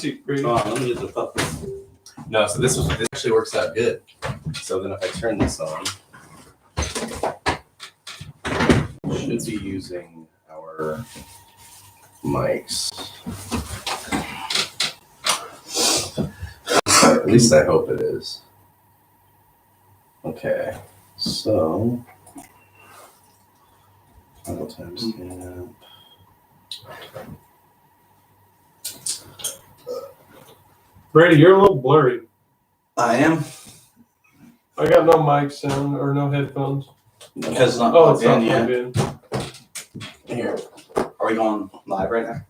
Let me get the puppet. No, so this actually works out good. So then if I turn this on, should be using our mics. At least I hope it is. Okay, so final timestamp. Brady, you're a little blurry. I am. I got no mic sound or no headphones. Because it's not it's plugged not in plugged yet. in. Here. Are we going live right now?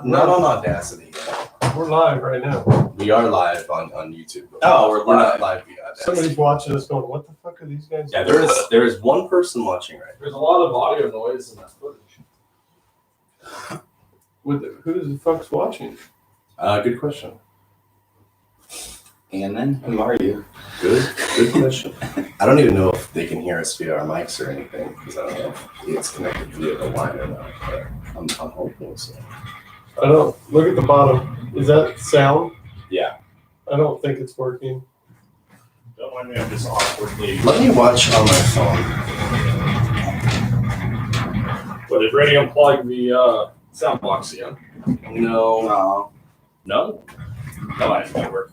Not on Audacity yet. We're live right now. We are live on YouTube. Oh, we're We're not live. live via Audacity. Somebody's watching us going, what the fuck are these guys Yeah, doing? there is one person watching right There's a lot of audio noise in that footage. Who the fuck's watching? now. Good question. And then, who are you? Good question. I don't even know if they can hear us via our mics or anything because I don't know if it's connected via the line or not. But I'm hoping so. I don't. Look at the bottom. Is that sound? Yeah. I don't think it's working. Don't mind me, I'm just awkwardly. Let me watch on my phone. But did Brady unplug the sound box again? No. No? That might not work.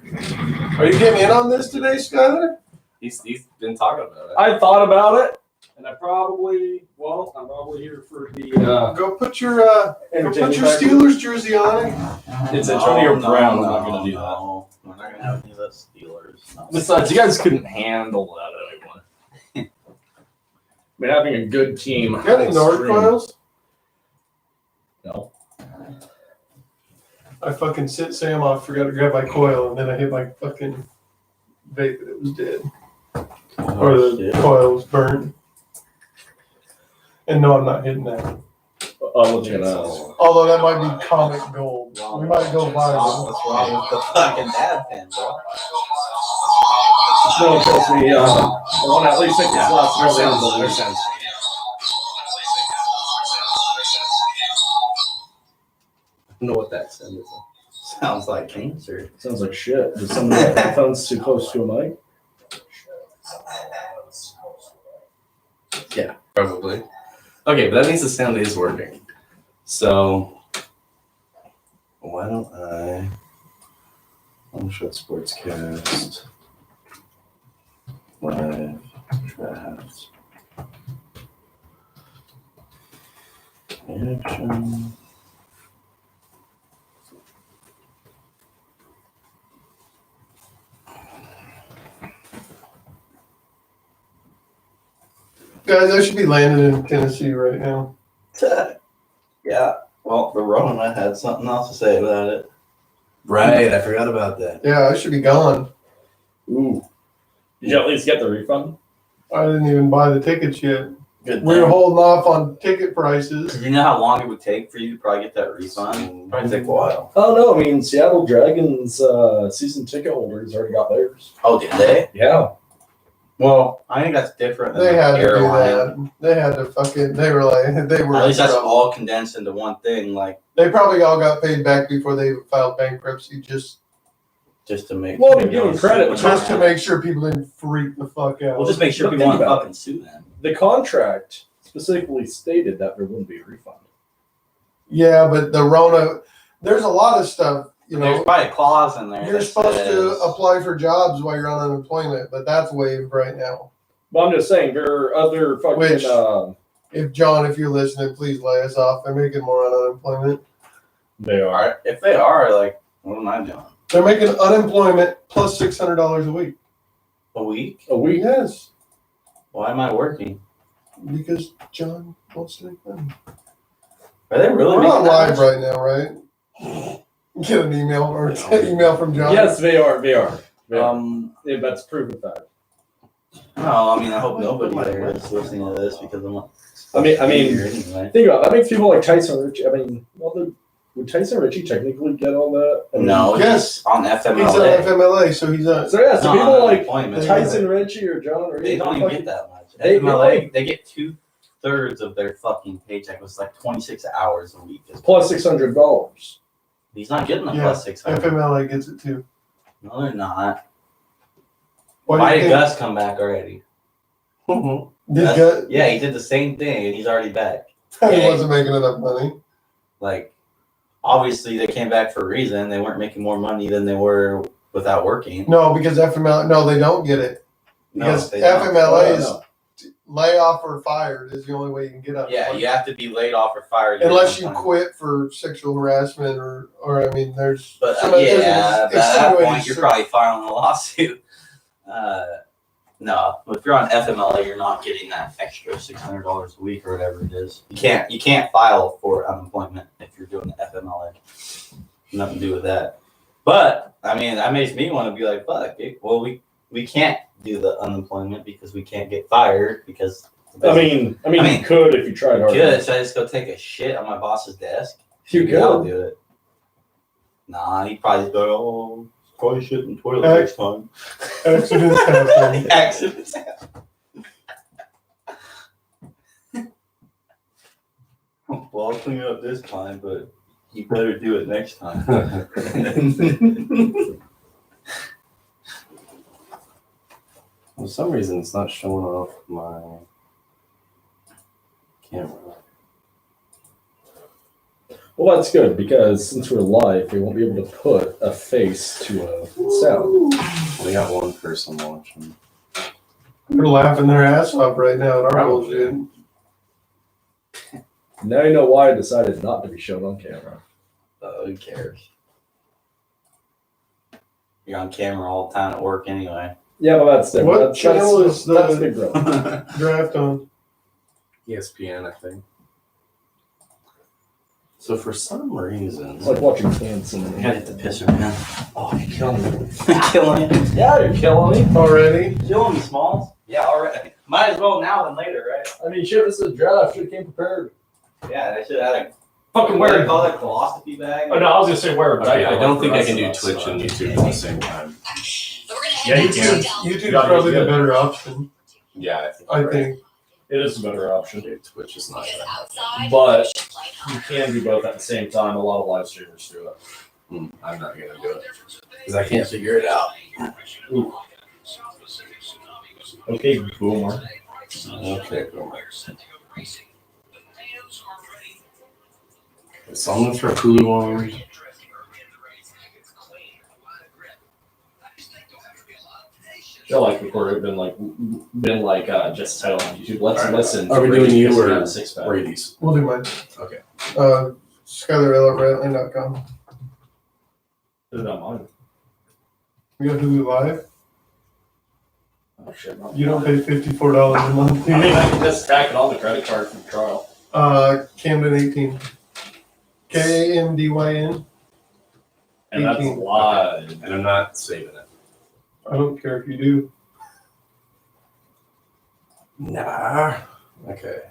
Are you getting in on this today, Skyler? He's been talking about it. I thought about it, and I'm probably here for the Go put your entertainment package. Steelers jersey on. It's Antonio Brown. I'm not going to do that. No, we're not going to have any of that Steelers. No. Besides, you guys couldn't handle that anymore. I mean, having a good team. Got any Nord files? No. I fucking sent Sam off, forgot to grab my coil, and then I hit my fucking vape and it was dead. Or the coil was burnt. And no, I'm not hitting that. I'll let you know. Although that might be comic gold. We might go viral. What's wrong with the fucking dad pin, bro? No, trust me. I want to at least think this last Our really sounds. on the Our list. sounds. I don't know what that sound is. Sounds like cancer. Sounds like shit. Does somebody have headphones too close to a mic? Yeah, probably. Okay, but that means the sound is working. So why don't I Longshots Sportscast live draft action. Guys, I should be landing in Tennessee right now. Yeah. Well, the Rona had something else to say about it. Right, I forgot about that. Yeah, I should be gone. Ooh. Did you at least get the refund? I didn't even buy the tickets yet. Good We're thing. holding off on ticket prices. You know how long it would take for you to probably get that refund? Probably take a while. Oh, no. I mean, Seattle Dragons season ticket holders already got theirs. Oh, did they? Yeah. Well, I think that's different than They had to do airline. that. They had to fucking. They were like. They were. At least in that's trouble. all condensed into one thing, like They probably all got paid back before they filed bankruptcy, just just to make. Well, to give them credit, just to make sure people didn't freak the fuck out. We'll just make sure But people want think to about fucking sue them. The contract specifically stated that there wouldn't be a refund. Yeah, but the Rona, there's a lot of stuff. You There's know, probably a clause in there. you're that supposed to says- apply for jobs while you're on unemployment, but that's waived right now. But I'm just saying, there are other fucking. Which- If John, if you're listening, please lay us off. They're making more on unemployment. they are. Alright, if they are, like, what am I doing? They're making unemployment plus $600 a week. A week? A week. Yes, Why am I working? because John wants to make money. Are they really We're making not that live much? right now, right? Get an email or an email from John. Yes, they are. They are. Yeah, That's proven fact. no, I mean, I hope nobody there is listening to this because I'm not. I mean, here anyway. think about it. That makes people like Tyson Ritchie. I mean, would Tyson Ritchie technically get all that? I mean, No, Yes. he's on He's FMLA. on FMLA, so he's on. So yeah, so No, people no, like employment. Tyson Ritchie or John or They don't even get that much. They- FMLA, they get 2/3 of their fucking paycheck, was like 26 hours a week. plus $600. He's not getting the Yeah, plus 600. FMLA gets it too. No, they're not. Why Why do did you Gus come back already? think Gus, Yeah, he did the same thing, and he's already back. he Yeah. wasn't making enough money? Like, obviously, they came back for a reason. They weren't making more money than they were without working. No, because FMLA. No, they don't get it because they don't. FMLA is layoff or fired is the only way you can get up. Yeah, you have to be laid off or fired. Unless you quit for sexual harassment or I mean, there's. But so there's yeah, but at that extenuating point, you're probably filing a lawsuit. No, if you're on FMLA, you're not getting that extra $600 a week or whatever it is. You can't file for unemployment if you're doing the FMLA. Nothing to do with that. But I mean, that makes me want to be like, fuck. Well, we can't do the unemployment because we can't get fired because. I mean, you could if you tried hard. Good. Should I just go take a shit on my boss's desk? You Maybe I'll could. do it. Nah, he'd probably go, oh, probably shit in the toilet next time. Accidents happen. Accidents happen. Well, I'll clean it up this time, but you better do it next time. For some reason, it's not showing off my camera. Well, that's good because since we're live, we won't be able to put a face to a sound. We got one person watching. They're laughing their ass off right now at our bullshit. Now you know why I decided not to be shown on camera. Who cares? You're on camera all the time at work anyway. Yeah, but that's different. What channel is that's the big bro. draft on? ESPN, I think. So for some reason, It's like watching Hanson. I gotta hit the pisser, man. Oh, you're killing me. Killing me. Yeah, you're killing me. Already? Killing me, Smalls. Yeah, already. Might as well now than later, right? I mean, shit, this is a draft. Should have came prepared. Yeah, they should have had a Fucking what do wear they call it, philosophy bag. Oh no, I was gonna say wear a okay, diaper I don't for think the I rest can do of us, Twitch so. and YouTube at the same time. Yeah, you can. YouTube's gotta probably use the it. better option. Yeah, I you're right. think. It is a better option. Okay, Twitch is not. But you can do both at the same time. A lot of live streamers do it. I'm not gonna do it because I can't figure it out. Ooh. Okay, boomer. Okay, cool. So I'm gonna throw Hulu on. I feel like before it been like just title on YouTube. Let's listen. Are we to doing Brady you Kissing or Out of Six Pack. Brady's? We'll do mine. Okay. SkylerL@Rattling.com. This is not mine. We got Hulu Live. Oh shit. No. You don't pay $54 a month. I mean, I can just stack it on the credit card from trial. Camden 18. KAMDYN. And that's 18. live. And I'm not saving it. I don't care if you do. Nah. Okay.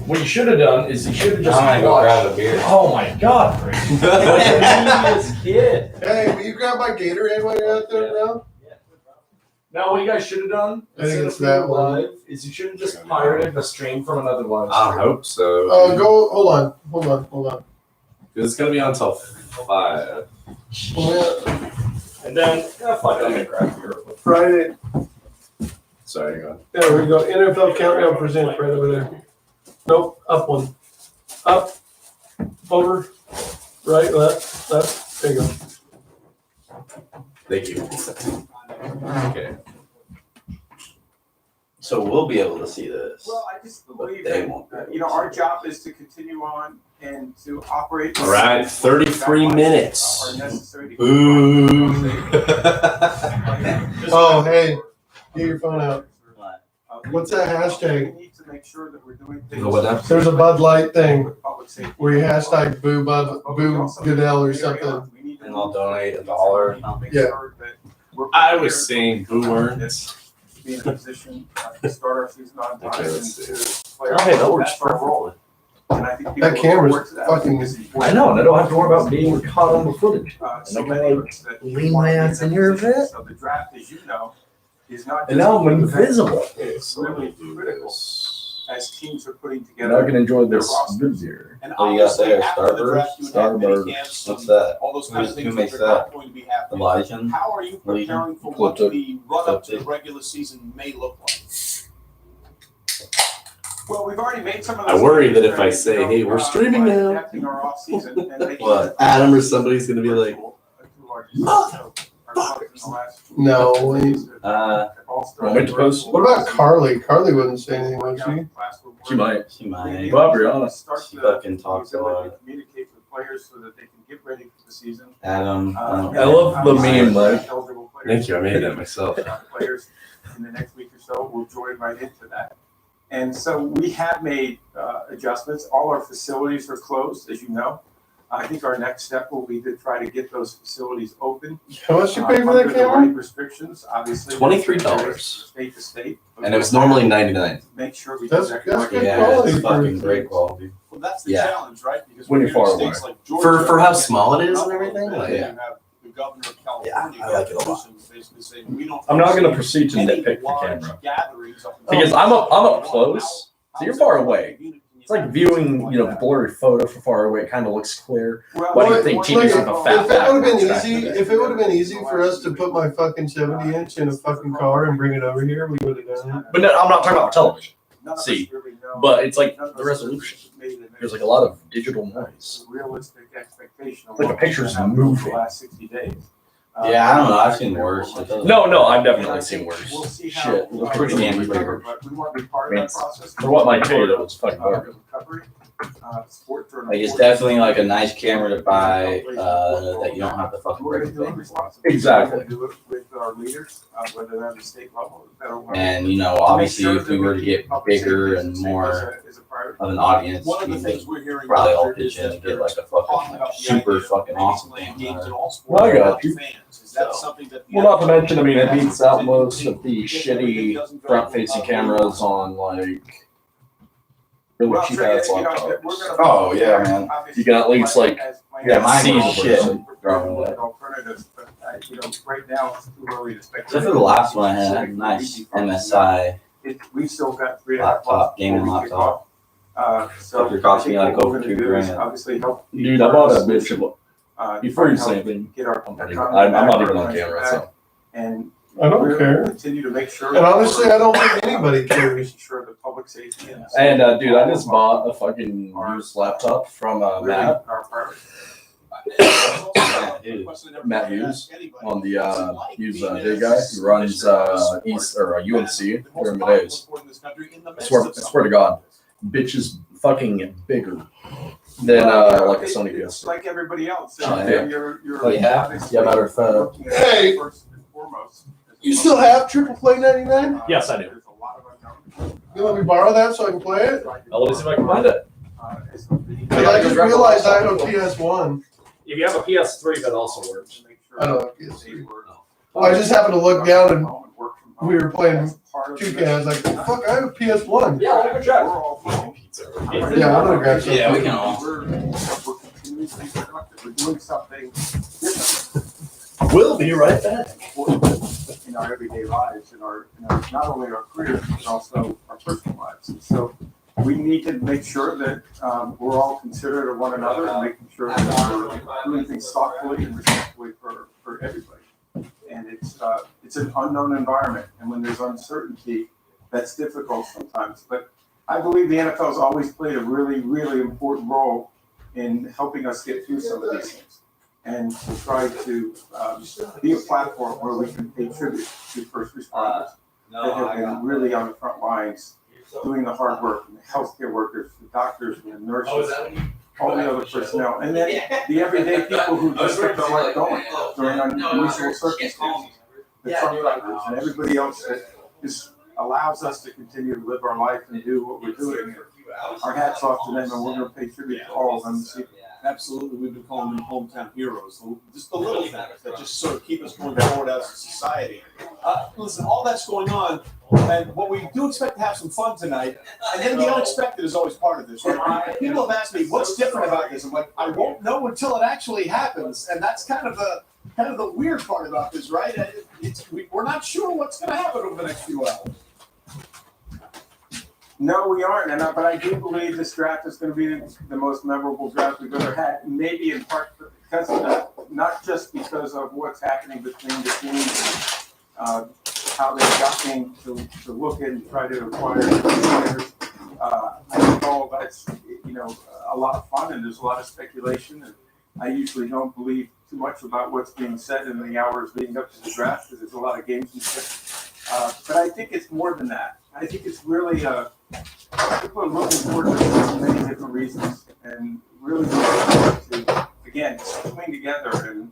What you should have done is you should have just I'm gonna go watched. grab a beer. Oh my god, Brady. This kid. Hey, will you grab my Gatorade while you're out there, bro? Now, what you guys should have done I think instead it's of that doing one. live is you should have just pirated the stream from another live I stream. hope so. Hold on. It's gonna be on until 5. Well, And then, fuck, I'm gonna grab your. Friday. Sorry, go on. There we go. NFL Countdown presents right over there. Nope, up one. Up, over, right, left. There you go. Thank you. Okay. So we'll be able to see this. Well, I just believe They that, won't be able you know, to our see job is to continue on and to operate. All right, 33 minutes. Are necessary to keep Boo. Oh, hey, get your phone out. Uh, What's that hashtag? We need to make sure that we're doing things. What now? There's a Bud Light thing with public safety. where you hashtag boo Goodell or We something. need to And I'll donate $1 or something. make Yeah. sure that we're I was prepared saying boo words. to be in a position to start our season on time Okay, and let's to play our Oh, hey, that role. works That's our role. And I think people That camera's look forward to that. fucking- It's I important. know, and I don't have to worry about being caught on the footage. So And I many can, of us that lean want my to be ass in that your position. bit. So the draft, as you know, is not just. And now I'm an event. invisible. Okay, so let me Really do critical. this. as teams are putting And I together. can enjoy their this rosters. good beer. And What do you got obviously, there? after the draft, you would have mini Starburst. camps What's and that? all those kinds of Who things makes that are not going to be happening. Elijah? How are you preparing for Clipped what it. the run-up to the regular season may look like? Well, we've already made some of those. I worry that changes if I already, say, "Hey, we're streaming by now," adapting our off-season and making What? it Adam or somebody's gonna be like, virtual, to our extent. So, our clubs in the last No, couple of days have all Want started me to post? What about Carly? Carly wouldn't say anything, would she? She might. She might. Bob Brianna. She fucking talks a lot. To communicate with players so that they can get ready for the season. Adam. I love the meme, Mike. "Thank you, I made that myself." Players in the next week or so will join right into that. And so we have made adjustments. All our facilities are closed, as you know. I think our next step will be to try to get those facilities open. How much you pay for Under that the camera? right restrictions, obviously. $23. State to state. And it was normally 99. Make sure we. That's do that good correctly. Yeah, quality it's for- fucking great quality. Well, that's the Yeah. challenge, right? Because When we're you're far in states away. like Georgia, For how small it is and everything, you like, have the governor of California. I like it a lot. Basically saying, we don't I'm not gonna foresee proceed to any nitpick the large camera. gatherings up Because I'm up close, so you're far away. It's like viewing, Like you know, that. blurry photo from far away. It kind of looks clear. Well, Why do you Well, think like, TVs with a fat If it would have been back easy, back to if it would have been easy for us to put my fucking 70-inch in a fucking car and bring it over here, we would have done it. But no, I'm not talking about television. None of us see, really know. But it's like None of the us resolution. made an There's like a lot of digital noise. It's a realistic expectation. of Like the what's picture's gonna happen over moving. The last 60 days. Yeah, I don't know. I've seen worse. It doesn't- No, I've And I definitely seen think worse. we'll see how, Shit. uh, Pretty we damn recover, big. but we want to be part of that process. For what my pay, that was fucking garbage. Recovery. Sports are an Like it's important definitely like a nice camera to buy that you don't have to fucking We're break gonna the do it thing. responsibly. Exactly. We're gonna do it with our leaders, whether they're at the state level or federal level. And you know, To make obviously, sure if that we were to keep get public bigger safety and as a- more as a priority. of an audience, One of the we things would we're hearing. probably all Roger, is pitch in that and get they're like a talking fucking about like, the super idea of fucking maybe awesome playing camera. games in all sports Well, I got without you. fans. Is that So- something that the Well, not to NFL mention, I mean, it has beats out to most continue of the to get everything shitty doesn't go, front-facing cameras on like really Well, cheap so, ass you know, laptops. we're gonna- Oh, yeah, man. obviously, You can at least, like, as plans- yeah, mine see was the shit. person. Growing up. Alternatives, but you know, right now it's too early to speculate. Except for the last one, I had a nice MSI We've still got 3.5 laptop, months gaming before we kick laptop. off. So Fucker cost me I like think what over we're gonna $2 do is grand. Obviously help. Dude, I bought a bitch. Before you help say anything, Get our. I'm not even on camera, so. And I don't we'll care. continue to make sure. And honestly, I don't think anybody cares. Making sure the public safety. And dude, I just bought a fucking used laptop from Matt Matt Hughes on the Hughes day guy who runs East or UNC during the days. I swear to God, bitch is fucking bigger than like a Sony It's PS. like everybody else. Oh, yeah. You're Oh, yeah? obviously Yeah, matter of fact. looking at Hey! first and foremost. You still have Triple Play 99? Yes, I do. There's a lot of unknowns. You let me borrow that so I can play it? Let me see if I can find it. Because I just realized I have a PS1. If you have a PS3, that also works. I don't have a PS3. I just happened to look down and we were playing 2K. I was like, oh, fuck, I have a PS1. Yeah, let me check. Yeah, I'm gonna grab something. Yeah, we can all. We're continuously productive. We're doing something different We'll be right back. in our everyday lives, in our not only our careers, but also our personal lives. And so we need to make sure that we're all considerate of one another and making sure that we're doing things thoughtfully and respectfully for everybody. And it's an unknown environment, and when there's uncertainty, that's difficult sometimes. But I believe the NFL has always played a really, really important role in helping us get through some of these things, and to try to be a platform where we can pay tribute to first responders that have been really on the front lines, doing the hard work, and the healthcare workers, the doctors, and the nurses, all the other personnel, and then the everyday people who just keep their life going during unusual circumstances, the truck drivers, and everybody else that allows us to continue to live our life and do what we're doing. Our hats off to them, and we're going to pay tribute to all of them. Absolutely, we've been calling them hometown heroes. So just the little things that just sort of keep us going forward as a society. Listen, all that's going on, and what we do expect to have some fun tonight, and then the unexpected is always part of this. Right? People have asked me, "What's different about this?" I'm like, I won't know until it actually happens, and that's kind of the weird part about this, right? We're not sure what's going to happen over the next few hours. No, we aren't, but I do believe this draft is going to be the most memorable draft we've ever had. Maybe in part because of that, not just because of what's happening between the teams, how they're adjusting to look at and try to acquire players. I think all that's a lot of fun, and there's a lot of speculation. And I usually don't believe too much about what's being said in the hours leading up to the draft because there's a lot of games and stuff. But I think it's more than that. I think it's really people are looking forward to it for many different reasons, and really looking forward to, again, coming together and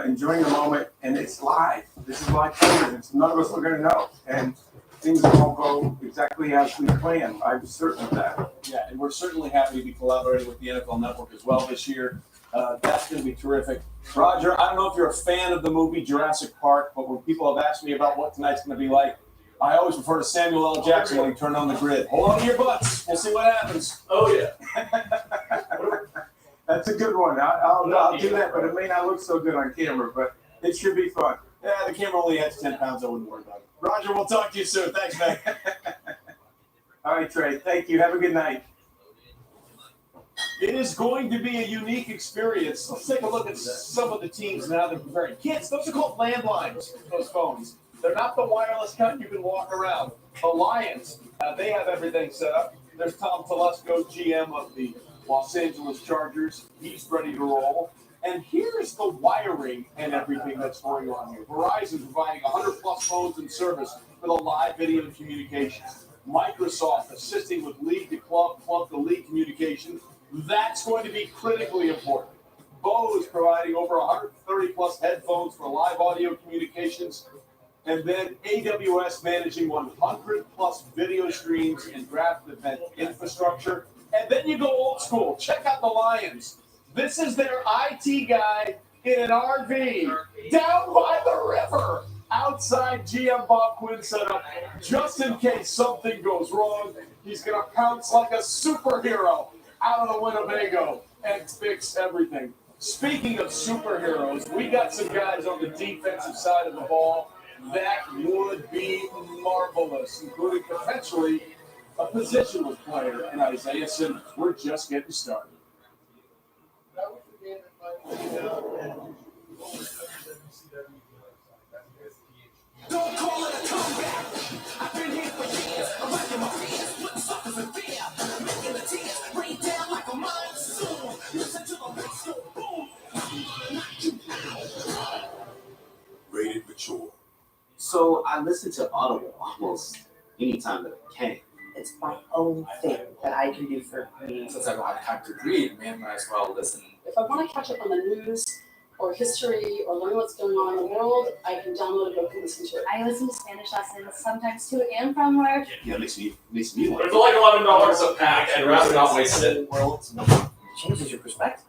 enjoying the moment. And it's live. This is live television. None of us are going to know, and things won't go exactly as we planned. I'm certain of that. Yeah, and we're certainly happy to be collaborating with the NFL Network as well this year. That's going to be terrific. Roger, I don't know if you're a fan of the movie Jurassic Park, but when people have asked me about what tonight's going to be like, I always refer to Samuel L. Jackson when he turned on the grid. Hold on to your butts. We'll see what happens. Oh, yeah. That's a good one. I'll do that, but it may not look so good on camera, but it should be fun. Yeah, the camera only adds 10 pounds. I wouldn't worry about it. Roger, we'll talk to you soon. Thanks, man. All right, Trey. Thank you. Have a good night. It is going to be a unique experience. Let's take a look at some of the teams now that are preparing. Kids, those are called landlines, those phones. They're not the wireless kind you can walk around. The Lions, they have everything set up. There's Tom Telesco, GM of the Los Angeles Chargers. He's ready to roll. And here's the wiring and everything that's going on here. Verizon providing 100-plus phones and service for the live video and communications. Microsoft assisting with league to club, club to league communication. That's going to be critically important. Bose providing over 130-plus headphones for live audio communications. And then AWS managing 100-plus video streams and draft event infrastructure. And then you go old school. Check out the Lions. This is their IT guy in an RV down by the river outside GM Bob Quinn setup. Just in case something goes wrong, he's going to pounce like a superhero out of the Winnebago and fix everything. Speaking of superheroes, we got some guys on the defensive side of the ball that would be marvelous, including potentially a positionless player in Isaiah Simmons. We're just getting started. Don't call it a comeback. I've been here for years. I'm rocking my fears, putting suckers in fear, making the tears rain down like a monsoon. Listen to the bass go boom. I'm gonna knock you out. Rated mature. So I listen to Audible almost anytime that I can. It's my own thing that I can do for me. Since I don't have time to read, man, might as well listen. If I want to catch up on the news or history or learn what's going on in the world, I can download a book and listen to it. I listen to Spanish lessons sometimes too again from work. Yeah, it makes me It's like $11 a pack. I'd rather not waste it. It changes your perspective.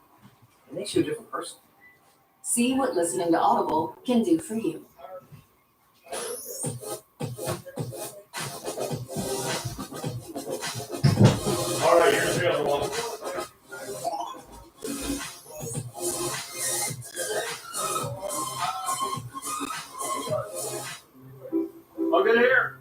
It makes you a different person. See what listening to Audible can do for you. All right, here's the other one. I'll get here.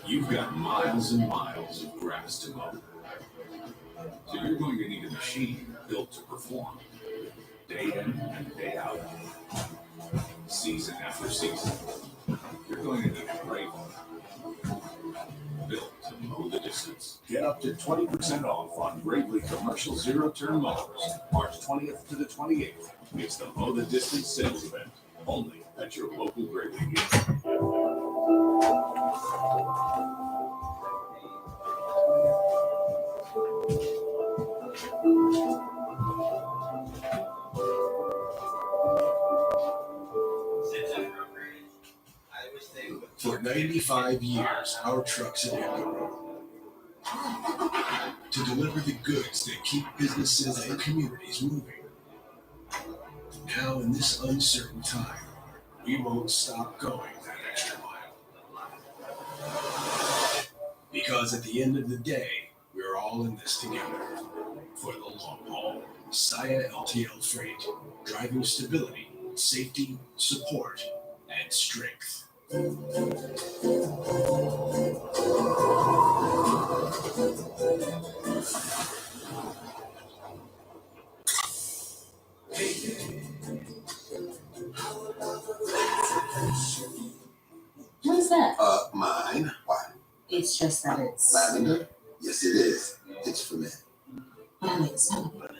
You've got miles and miles of grass to mow. So you're going to need a machine built to perform day in and day out, season after season. You're going to need a great one, built to mow the distance. Get up to 20% off on Gravely commercial zero-turn mowers, March 20th to the 28th. It's the Mow the Distance sales event, only at your local Gravely dealer. For 95 years, our trucks have been on the road to deliver the goods that keep businesses and communities moving. Now, in this uncertain time, we won't stop going that extra mile. Because at the end of the day, we're all in this together for the long haul. Saya LTL Freight, driving stability, safety, support, and strength. What is that? Mine. Why? It's just that it's. Lavender? Yes, it is. It's for me. But I like the smell of it.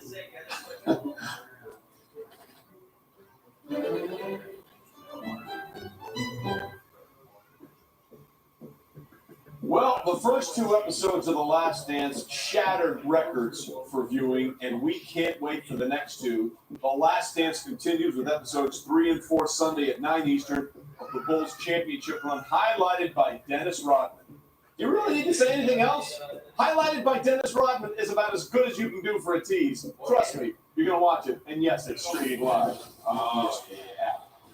Well, the first two episodes of The Last Dance shattered records for viewing, and we can't wait for the next two. The Last Dance continues with episodes 3 and 4 Sunday at 9 Eastern of the Bulls Championship run, highlighted by Dennis Rodman. Do you really need to say anything else? Highlighted by Dennis Rodman is about as good as you can do for a tease. Trust me, you're going to watch it. And yes, it's streaming live. Oh, yeah.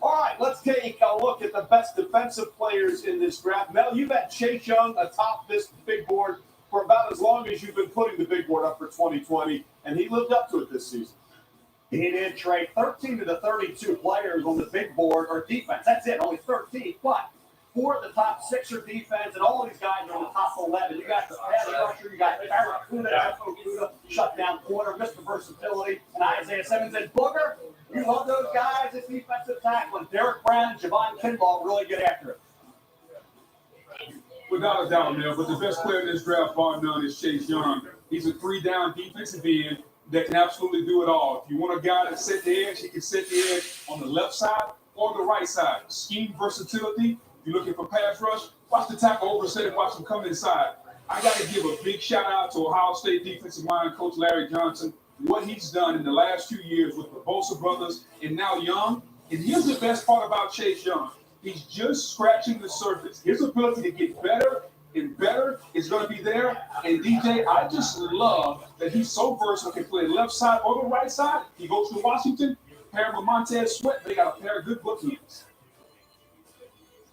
All right, let's take a look at the best defensive players in this draft. Mel, you've had Chase Young atop this big board for about as long as you've been putting the big board up for 2020, and he lived up to it this season. He did, Trey. 13 of the 32 players on the big board are defense. That's it, only 13. But 4 of the top 6 are defense, and all of these guys are in the top 11. You got the pass rusher, you got Barracuda, Okuda, shutdown corner, Mr. Versatility, and Isaiah Simmons and Booger. You love those guys. This defensive tackle. Derek Brown and Javon Kinlaw really get after it. Without a doubt, man. But the best player in this draft, bar none, is Chase Young. He's a 3-down defensive end that can absolutely do it all. If you want a guy to set the edge, he can set the edge on the left side or the right side. Scheme versatility. If you're looking for pass rush, watch the tackle overset and watch him come inside. I got to give a big shout out to Ohio State defensive mind coach Larry Johnson. What he's done in the last 2 years with the Bosa brothers and now Young. And here's the best part about Chase Young. He's just scratching the surface. His ability to get better and better is going to be there. And DJ, I just love that he's so versatile, can play left side or the right side. He goes to Washington, paired with Montez Sweat. They got a pair of good bookends.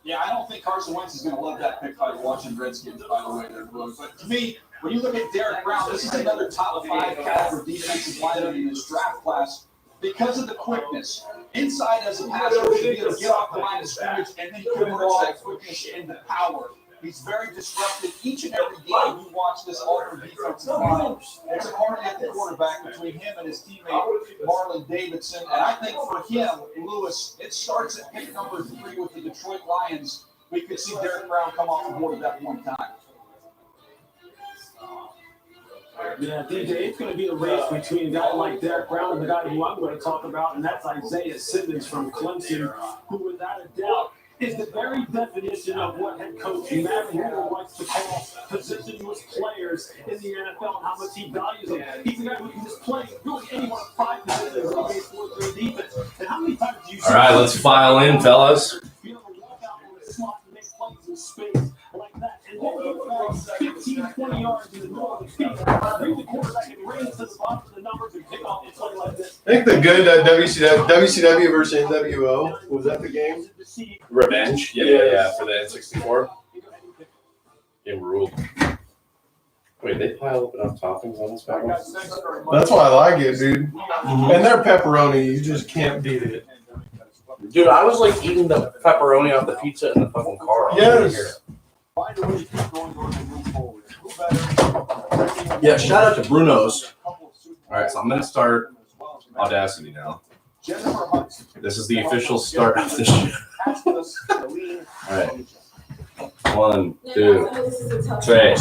Yeah, I don't think Carson Wentz is going to love that pick by the Washington Redskins, by the way. But to me, when you look at Derek Brown, this is another top 5 caliber defensive lineman in this draft class because of the quickness. Inside as a passer, he should be able to get off the line of scrimmage and then convert that quickness into power. He's very disruptive. Each and every game you watch this Auburn defensive line, it's a party at the quarterback between him and his teammate Marlon Davidson. And I think for him, Lewis, it starts at pick number 3 with the Detroit Lions. We could see Derek Brown come off the board at that one time. Yeah, DJ, it's going to be a race between a guy like Derek Brown and the guy who I'm going to talk about, and that's Isaiah Simmons from Clemson, who without a doubt is the very definition of what head coach Matt Rhule likes to call positionless players in the NFL and how much he values them. He's a guy who can just play really anyone 5 positions in the fourth defense. And how many times do you see? All right, let's file in, fellas. Be able to walk out on the slot and make plays in space like that, and then go back 15, 20 yards in the middle of the field, bring the quarterback and raise to the bottom of the numbers and pick off a play like this. I think the good WCW versus NWO, was that the game? Revenge? Yeah, for the N64. Game ruled. Wait, they pile up enough toppings on this bag? That's why I like it, dude. And their pepperoni, you just can't beat it. Dude, I was like eating the pepperoni off the pizza in the fucking car. Yes. Yeah, shout out to Bruno's. All right, so I'm going to start Audacity now. This is the official start of the show. All right. 1, 2, 3.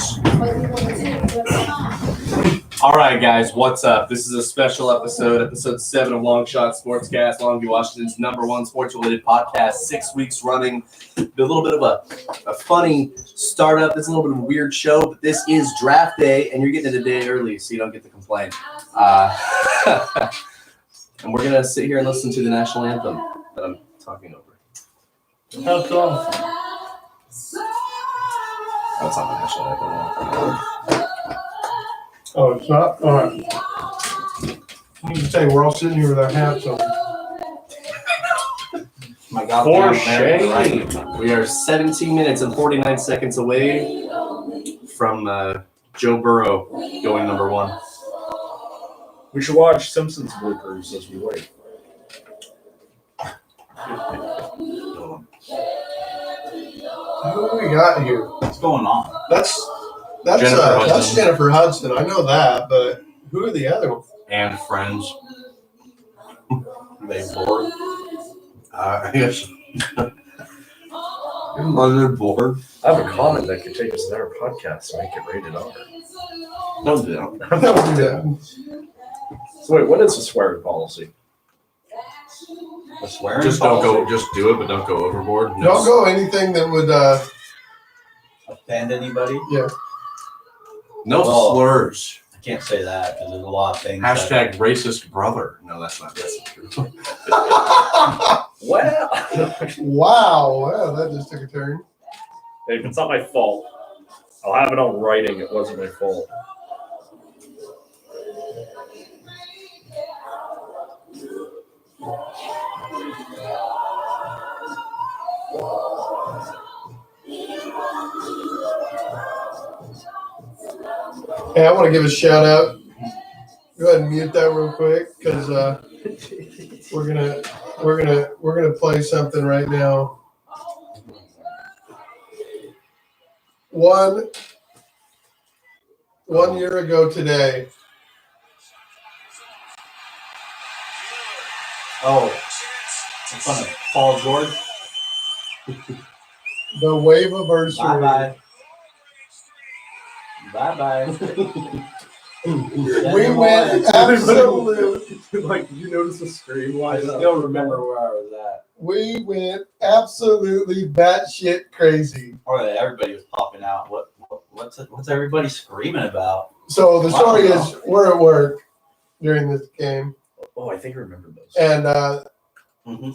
All right, guys, what's up? This is a special episode 7 of Longshots Sportscast, Longview, Washington's #1 sports-related podcast, 6 weeks running. A little bit of a funny startup. It's a little bit of a weird show, but this is draft day, and you're getting it a day early, so you don't get to complain. And we're going to sit here and listen to the national anthem that I'm talking over. How come? That's not the national anthem. Oh, it's not? All right. You can say we're all sitting here with our hats on. My God, we are 17 minutes and 49 seconds away from Joe Burrow going number 1. We should watch Simpsons bloopers as we wait. Who do we got here? What's going on? That's Jennifer Hudson. I know that, but who are the other ones? And Friends. They bored. I guess. You're bored. I have a comment that could take us to their podcast and make it rated R. Don't do that. Don't do that. So wait, what is the swearing policy? The swearing Just policy? don't go. Just do it, but don't go overboard. Don't go anything that would. Offend anybody? Yeah. No Well, slurs. I can't say that because there's a lot of things. Hashtag racist brother. No, that's not true. Well, Wow, that just took a turn. if it's not my fault, I'll have it on writing. It wasn't my fault. Hey, I want to give a shout out. Go ahead and mute that real quick because we're gonna play something right now. One year ago today. Oh, in front of Paul George. The wave anniversary. Bye. We went absolutely. Like, did you notice the screen? I still remember where I was at. We went absolutely batshit crazy. Or that everybody was popping out. What's everybody screaming about? So the story is, we're at work during this game, Oh, I think I remember those. and Mm-hmm.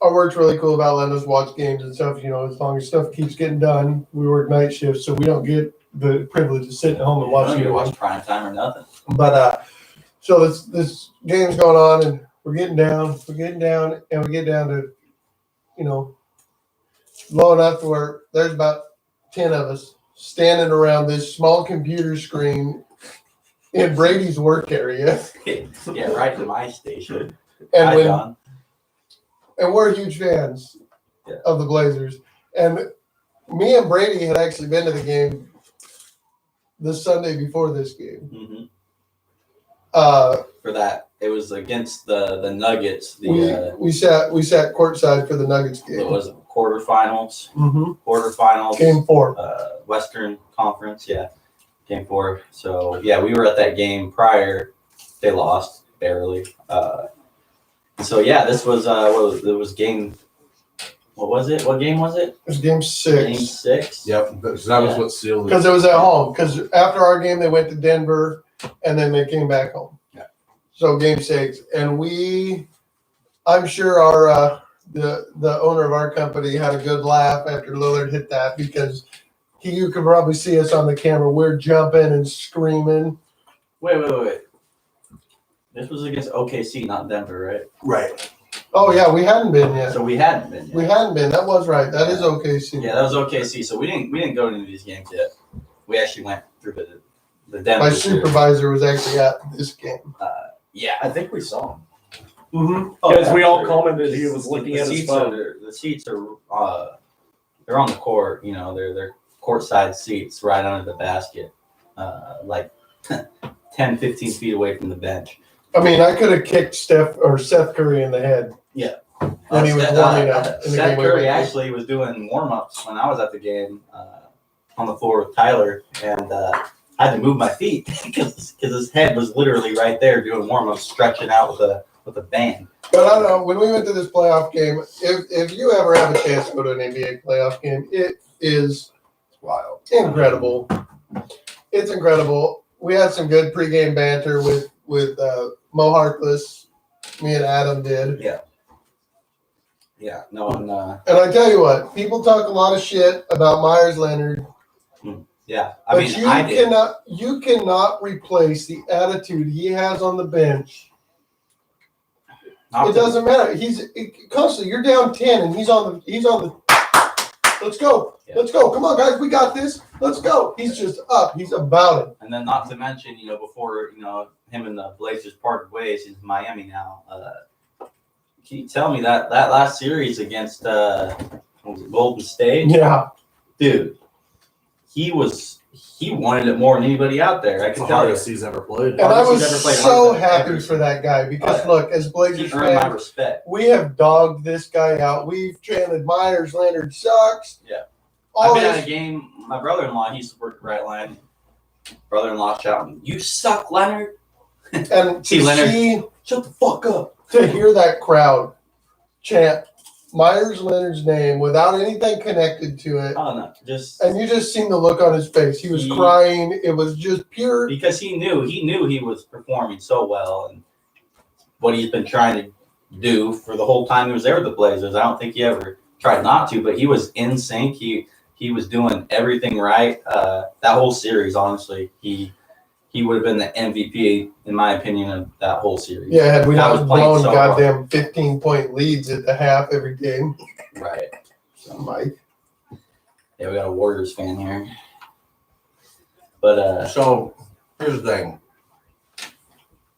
our work's really cool about letting us watch games and stuff. You know, as long as stuff keeps getting done, we work night shifts, so we don't get the privilege of sitting at home and I don't watching need to it. watch prime time or nothing. But so this game's going on, and we're getting down, and we get down to, you know, low enough to where there's about 10 of us standing around this small computer screen in Brady's work area. Yeah, right to my station. And Hi, when John. and we're huge fans of the Blazers. And me and Brady had actually been to the game the Sunday before this game. Mm-hmm. For that, it was against the Nuggets. We sat courtside for the Nuggets game. It was quarterfinals. Mm-hmm. Quarterfinals. Game 4. Western Conference. Yeah, game 4. So yeah, we were at that game prior. They lost barely. So yeah, this was it was game. What was it? What game was it? It was game 6. Game 6. Yep, that was what sealed it. Because it was at home. Because after our game, they went to Denver, and then they came back home. Yeah. So game 6, and I'm sure our the owner of our company had a good laugh after Lillard hit that, because you could probably see us on the camera. We're jumping and screaming. Wait. This was against OKC, not Denver, right? Right. Oh yeah, we hadn't been yet. So we hadn't been yet. We hadn't been. That was right. That is OKC. Yeah, that was OKC. So we didn't go into these games yet. We actually went through the Denver. My supervisor was actually at this game. Yeah, I think we saw him. Mm-hmm. Because we all commented he was looking at his phone. The seats are they're on the court. You know, they're courtside seats right under the basket, like 10, 15 feet away from the bench. I mean, I could have kicked Seth Curry in the head. Yeah. When he was warming up in the Seth game. Curry actually was doing warm-ups when I was at the game on the floor with Tyler, and I had to move my feet because his head was literally right there doing warm-ups, stretching out with a band. But I don't know, when we went to this playoff game, if you ever have a chance to go to an NBA playoff game, it is wild, incredible. It's incredible. We had some good pregame banter with Mo Harkless. Me and Adam did. Yeah. No, and I tell you what, people talk a lot of shit about Myers Leonard. Yeah, But you cannot replace the attitude he has on the bench. It doesn't matter. He's constantly. You're down 10, and he's on the Let's go. Yeah. Let's go. Come on, guys. We got this. Let's go. He's just up. He's about it. And then not to mention, before, him and the Blazers parted ways, he's in Miami now. Can you tell me that last series against Golden State? Yeah. Dude, he wanted it more than anybody out there. I It's can the tell you. hardest he's ever played. And I was He's ever played so hard happy ever. for that guy because, look, as Blazers He earned my fans, respect. we have dogged this guy out. We've chanted Myers Leonard sucks. Yeah. All I've been this. at a game. My brother-in-law, he used to work at Right Line. Brother-in-law shouting, "You suck, Leonard." And See, to Leonard, see, shut the fuck up. to hear that crowd chant Myers Leonard's name without anything connected to it, Oh no, just and you just seen the look on his face. He was crying. It was just pure. because he knew he was performing so well and what he's been trying to do for the whole time he was there with the Blazers. I don't think he ever tried not to, but he was in sync. He was doing everything right. That whole series, honestly, he would have been the MVP in my opinion of that whole series. Yeah, had we That not was playing blown so goddamn 15-point leads at the half every game. Right. So, Mike. Yeah, we got a Warriors fan here. But So here's the thing.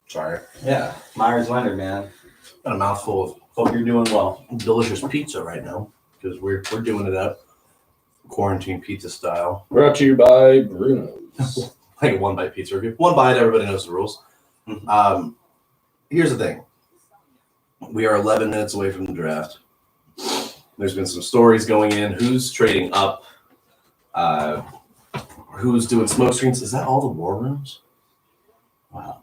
Sorry. yeah, Myers Leonard, man. Got a mouthful of Hope you're doing well. delicious pizza right now because we're doing it up quarantine pizza style. Brought to you by Bruno's. Like a one bite pizza review. One bite, everybody knows the rules. Here's the thing. We are 11 minutes away from the draft. There's been some stories going in. Who's trading up? Who's doing smoke screens? Is that all the war rooms? Wow.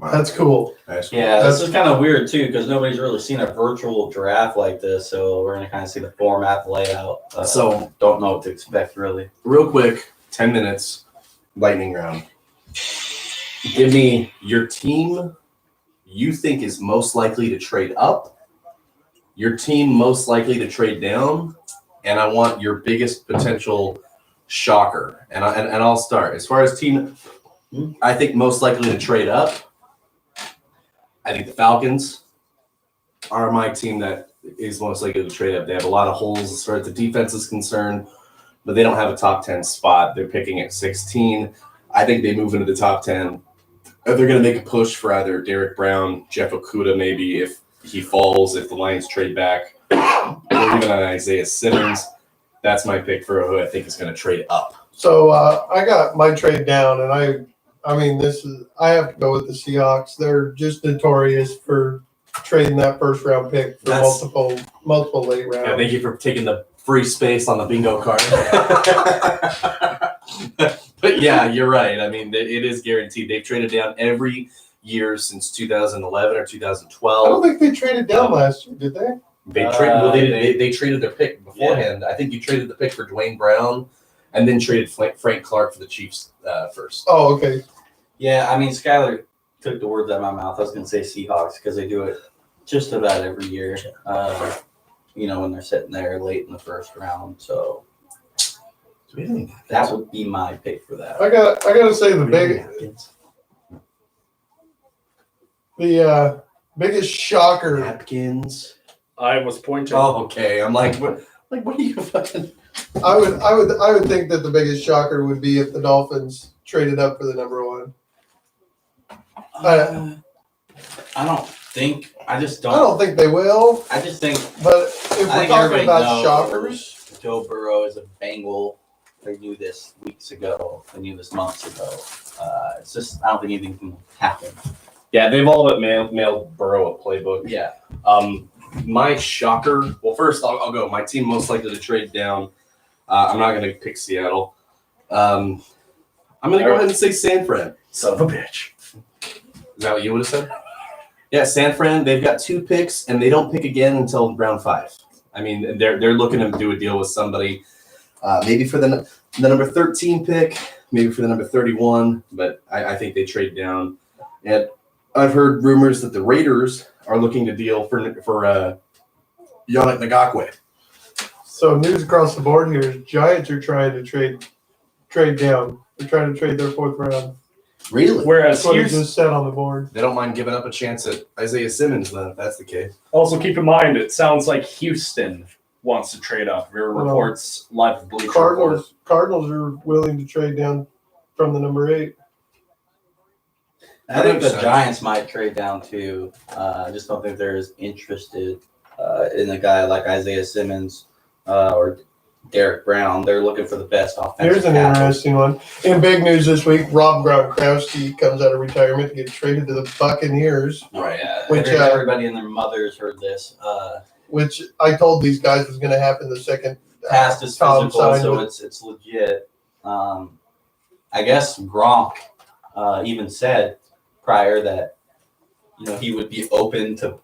That's cool. That's cool. Yeah, this is kind of weird too because nobody's really seen a virtual draft like this, so we're gonna kind of see the format, the layout. So don't know what to expect really. Real quick, 10 minutes, lightning round. Give me your team you think is most likely to trade up, your team most likely to trade down, and I want your biggest potential shocker. And I'll start. As far as team, I think most likely to trade up, I think the Falcons are my team that is most likely to trade up. They have a lot of holes as far as the defense is concerned, but they don't have a top 10 spot. They're picking at 16. I think they move into the top 10. They're going to make a push for either Derek Brown, Jeff Okudah, maybe if he falls, if the Lions trade back, or even on Isaiah Simmons. That's my pick for who I think is going to trade up. So I got my trade down, and I mean, I have to go with the Seahawks. They're just notorious for trading that first round pick for multiple late rounds. Yeah, thank you for taking the free space on the bingo card. But yeah, you're right. I mean, it is guaranteed. They've traded down every year since 2011 or 2012. I don't think they traded down last year, did they? They traded their pick beforehand. Yeah. I think you traded the pick for Dwayne Brown and then traded Frank Clark for the Chiefs first. Oh, okay. Yeah, I mean, Skyler took the words out of my mouth. I was going to say Seahawks because they do it just about every year, when they're sitting there late in the first round. So that would be my pick for that. I got to say the biggest shocker. Napkins. I was pointing. Oh, okay. I'm like, what are you fucking? I would think that the biggest shocker would be if the Dolphins traded up for the number one. I don't think. I just don't. I don't think they will. I just think. But if we're talking about shockers, Joe Burrow is a Bengal. They knew this weeks ago. They knew this months ago. It's just I don't think anything can happen. Yeah, they've all but mailed Burrow a playbook. Yeah. My shocker. Well, first I'll go. My team most likely to trade down. I'm not going to pick Seattle. I'm going to go ahead and say San Fran. Son of a bitch. Is that what you would have said? Yeah, San Fran. They've got 2 picks, and they don't pick again until round 5. I mean, they're looking to do a deal with somebody, maybe for the number 13 pick, maybe for the number 31. But I think they trade down. And I've heard rumors that the Raiders are looking to deal for Yannick Ngakoue. So news across the board here is Giants are trying to trade down. They're trying to trade their 4th round. Really? Whereas that's what it just set on the board. They don't mind giving up a chance at Isaiah Simmons, then, if that's the case. Also, keep in mind, it sounds like Houston wants to trade up. There are Well, reports, live Bleacher Report. Cardinals are willing to trade down from the number 8. I think the sense. Giants might trade down too. I just don't think they're as interested in a guy like Isaiah Simmons or Derek Brown. They're looking for the best offensive Here's an tackle. interesting one. In big news this week, Rob Gronkowski comes out of retirement to get traded to the Buccaneers. Right. Yeah. Which, Everybody and their mothers heard this. Which I told these guys was going to happen the second Past is Tom physical, signed so with- it's legit. I guess Gronk even said prior that he would be open to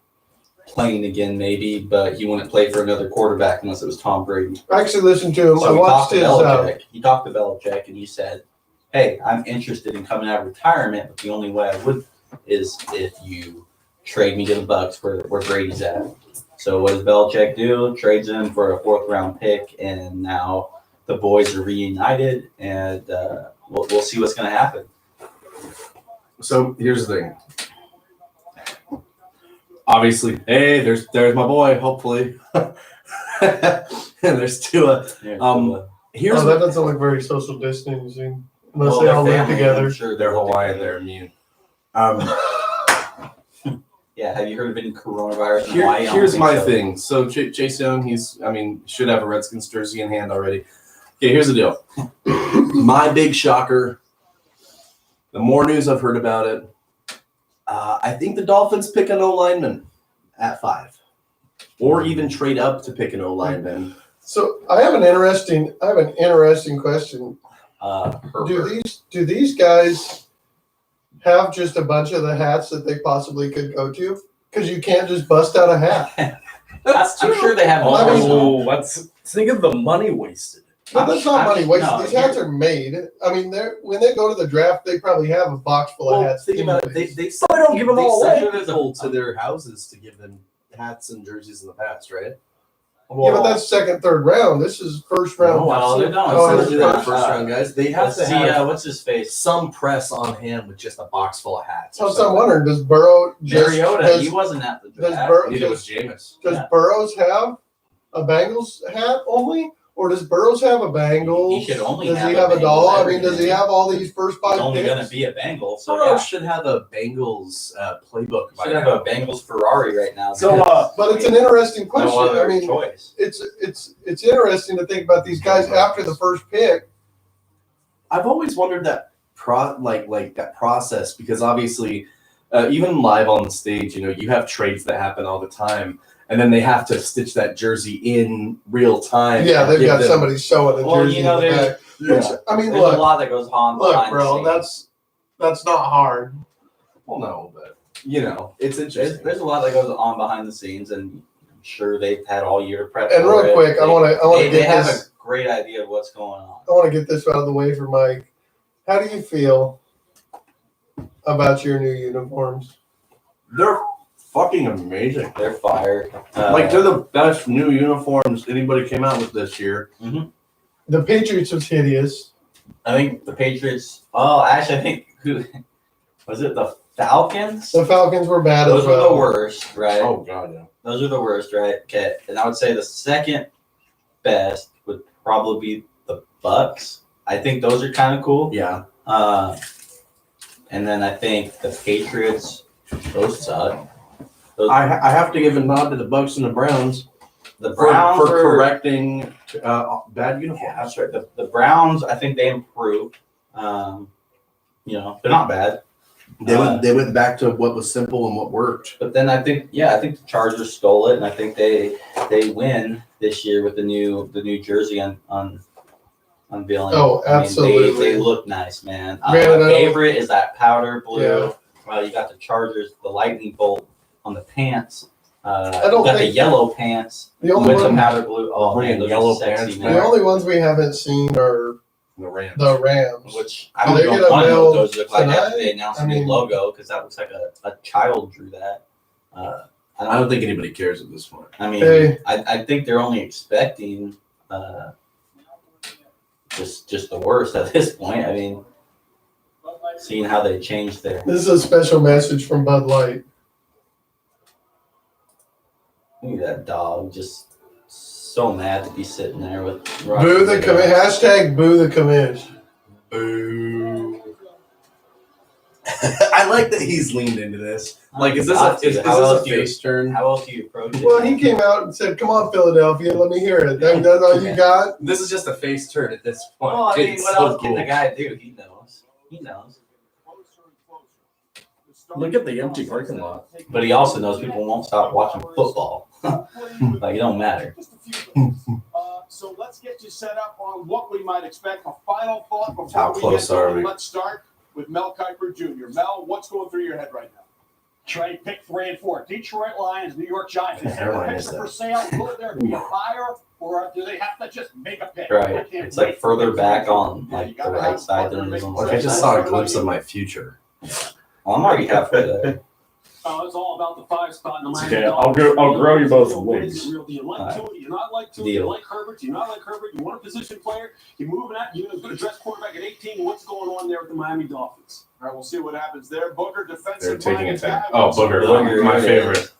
playing again, maybe, but he wouldn't play for another quarterback unless it was Tom Brady. I actually listened to him. So I he watched talked to his. Belichick. He talked to Belichick, and he said, "Hey, I'm interested in coming out of retirement, but the only way I would is if you trade me to the Bucks where Brady's at." So what does Belichick do? Trades him for a 4th-round pick, and now the boys are reunited, and we'll see what's going to happen. So here's the thing. Obviously, hey, there's my boy. Hopefully, and there's Tua. Here's that doesn't look very social distancing unless Well, they their all live family, together. I'm sure they're Hawaiian. They're immune. Yeah, have you heard of any coronavirus in Hawaii? I don't Here's think my so. thing. So Chase Young, should have a Redskins jersey in hand already. Okay, here's the deal. My big shocker. The more news I've heard about it, I think the Dolphins pick an O lineman at 5, or even trade up to pick an O lineman. So I have an interesting question. Herbert. Do these guys have just a bunch of the hats that they possibly could go to? Because you can't just bust out a hat. I'm sure they have. Let's think of the money wasted. But that's not money wasted. no, These hats are made. I mean, when they go to the draft, they probably have a box full of hats. Think about it. They don't give them all away. send people to their houses to give them hats and jerseys in the past, right? Yeah, but that's second, third round. This is first round. No, they're not. Oh, Instead of doing that first first round, guys, they have Let's to see, have what's his face? some press on hand with just a box full of hats. So I'm wondering, does Burrow Mariota, he wasn't at the does draft. Burrow Neither was Jameis. does Yeah. Burrows have a Bengals hat only, or does Burrows have a Bengals? He should only does have he a have a Bengals doll? I every mean, does he year. have all these first He's 5 only picks? going to be a Bengal, so Burrow yeah. should have a Bengals playbook. by Should have now. a Bengals Ferrari right now. So, But it's an interesting question. no other I mean, choice. it's interesting to think about these guys after the first pick. I've always wondered that that process, because obviously, even live on the stage, you have trades that happen all the time, and then they have to stitch that jersey in real time. Yeah, and they've give got them- somebody sewing the Well, jersey you know, in the there's- back. Which, I mean, There's look, a lot that goes on look, behind bro, the scenes. that's not hard. Well, no, but it's interesting. There's a lot that goes on behind the scenes, and I'm sure they've had all year to prep. And for real it. quick, I want to They get have this. a great idea of what's going on. I want to get this out of the way for Mike. How do you feel about your new uniforms? They're fucking amazing. They're fire. They're the best new uniforms anybody came out with this year. The Patriots was hideous. I think the Patriots. Oh, actually, I think who was it? The Falcons. The Falcons were bad Those as were well. the worst, right? Oh god, yeah. Those are the worst, right? Okay, and I would say the second best would probably be the Bucks. I think those are kind of cool. Yeah. And then I think the Patriots. Those suck. Those, I have to give a nod to the Bucks and the Browns. the Browns for were- correcting bad uniforms. Yeah, that's right. The Browns, I think they improved. They're not bad. They went back to what was simple and what worked. But then I think the Chargers stole it, and I think they win this year with the new jersey on unveiling. Oh, absolutely. They look nice, man. Granted, My favorite is that powder blue. Yeah. You got the Chargers, the lightning bolt on the pants. I You don't got the think yellow pants the only with the one, powder blue. Oh man, those Yellow are sexy, pants, man. the only ones we haven't seen are The Rams. the Rams. Which I don't They're know gonna what build those look like after tonight? they announced I the new mean- logo, because that looks like a child drew that. I don't think anybody cares at this point. I mean, Hey. I think they're only expecting just the worst at this point. I mean, seeing how they changed their. This is a special message from Bud Light. Look at that dog just so mad to be sitting there with Boo the commish. Hashtag boo the commish. Boo. I like that he's leaned into this. Like, is this a face turn? How else do you approach it? Well, he came out and said, "Come on, Philadelphia, let me hear it." That's all you got. This is just a face turn at this point. Well, I mean, It's what so else can cool. the guy do? He knows. He knows. Look at the empty parking lot. But he also knows people won't stop watching football. Like, it don't matter. So let's get you set up on what we might expect. A final thought before How we close get are going. we? Let's start with Mel Kiper Jr. Mel, what's going through your head right now? Trey, pick 3 and 4. Detroit Lions, New York Giants. Is there Airline a is picture that? for sale? Will there be a buyer, or do they have to just make a pick? Right. I can't It's like wait. further back on like the right side than it is on the Like, I left just side. saw a glimpse of my future. Well, I'm already halfway there. It's all about the 5 spot in the Miami Okay, Dolphins. I'll grow you both What is wings. it real? Do you like All right. Tua? Do you not like Tua? Do Deal. you like Herbert? Do you not like Herbert? You want a position player? You're moving out. You're going to dress quarterback at 18. What's going on there with the Miami Dolphins? All right, we'll see what happens there. Booker, They're defensive taking minded it back. guy. Oh, Booger, my favorite.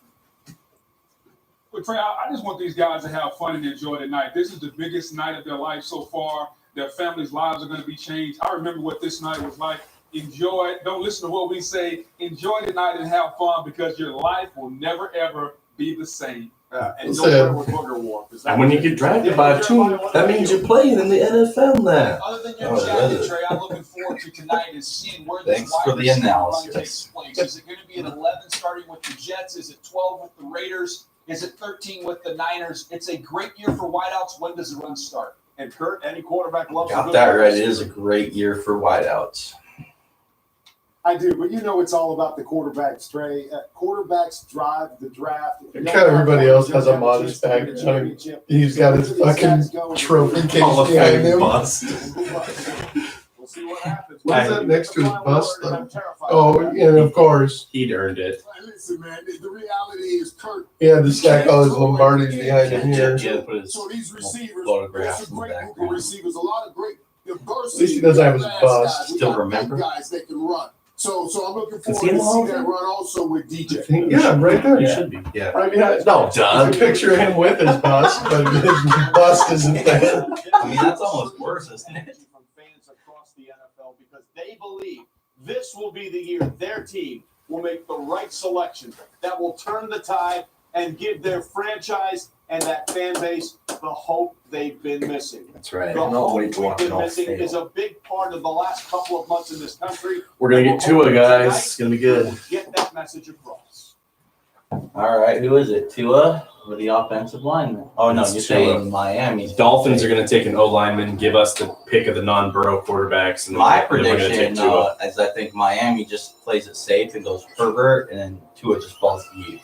But Trey, I just want these guys to have fun and enjoy the night. This is the biggest night of their life so far. Their families' lives are going to be changed. I remember what this night was like. Enjoy it. Don't listen to what we say. Enjoy the night and have fun because your life will never, ever be the same. And don't wear what Booger wore. And when you get drafted by a team, that means you're playing in the NFL now. Other than your Oh, jacket, really? Trey, I'm looking forward to tonight is seeing where this Thanks wide for the receiver run analysis. takes place. Is it going to be an 11 starting with the Jets? Is it 12 with the Raiders? Is it 13 with the Niners? It's a great year for wideouts. When does the run start? And Kurt, any quarterback loves a Got good that wide right. It receiver. is a great year for wideouts. I do, but you know it's all about the quarterbacks, Trey. Quarterbacks drive the draft. If you don't Kind of have everybody one, else you has don't a have modest chance to win a package. I mean, championship. he's got his Look at these fucking guys going. trophy case Hall of behind Fame him. bust. We'll see what happens. What is that next to his bust, I'm though? terrified. Oh, and of course, He'd earned it. Listen, man, the reality is Kurt. he had to stack all his Lombardis behind him here. Yeah, put his So these receivers, photographs there's a in the great group of background. receivers, a lot of great diversity. At least he doesn't have his Fast bust. guys. We Still got remember? big guys that can run. So I'm looking Is forward he in to the Hall of see that Fame? run also with DJ. Yeah, right there. You should be. Yeah. Right behind. No, There's a duh. picture of him with his bust, but his bust isn't there. I mean, that's almost worse, isn't it? From fans across the NFL because they believe this will be the year their team will make the right selection that will turn the tide and give their franchise and that fan base the hope they've been missing. That's right. The I'll hope wait to we've watch it been all missing fail. is a big part of the last couple of months in this country. We're going to get Tua, guys. It's going to be good. Get that message across. All right, who is it? Tua or the offensive lineman? Oh, no, It's you're Tua. saying Miami. Dolphins are going to take an O lineman, give us the pick of the non-borough quarterbacks, and My then we're going to take prediction Tua. is I think Miami just plays it safe and goes Herbert, and then Tua just falls to you.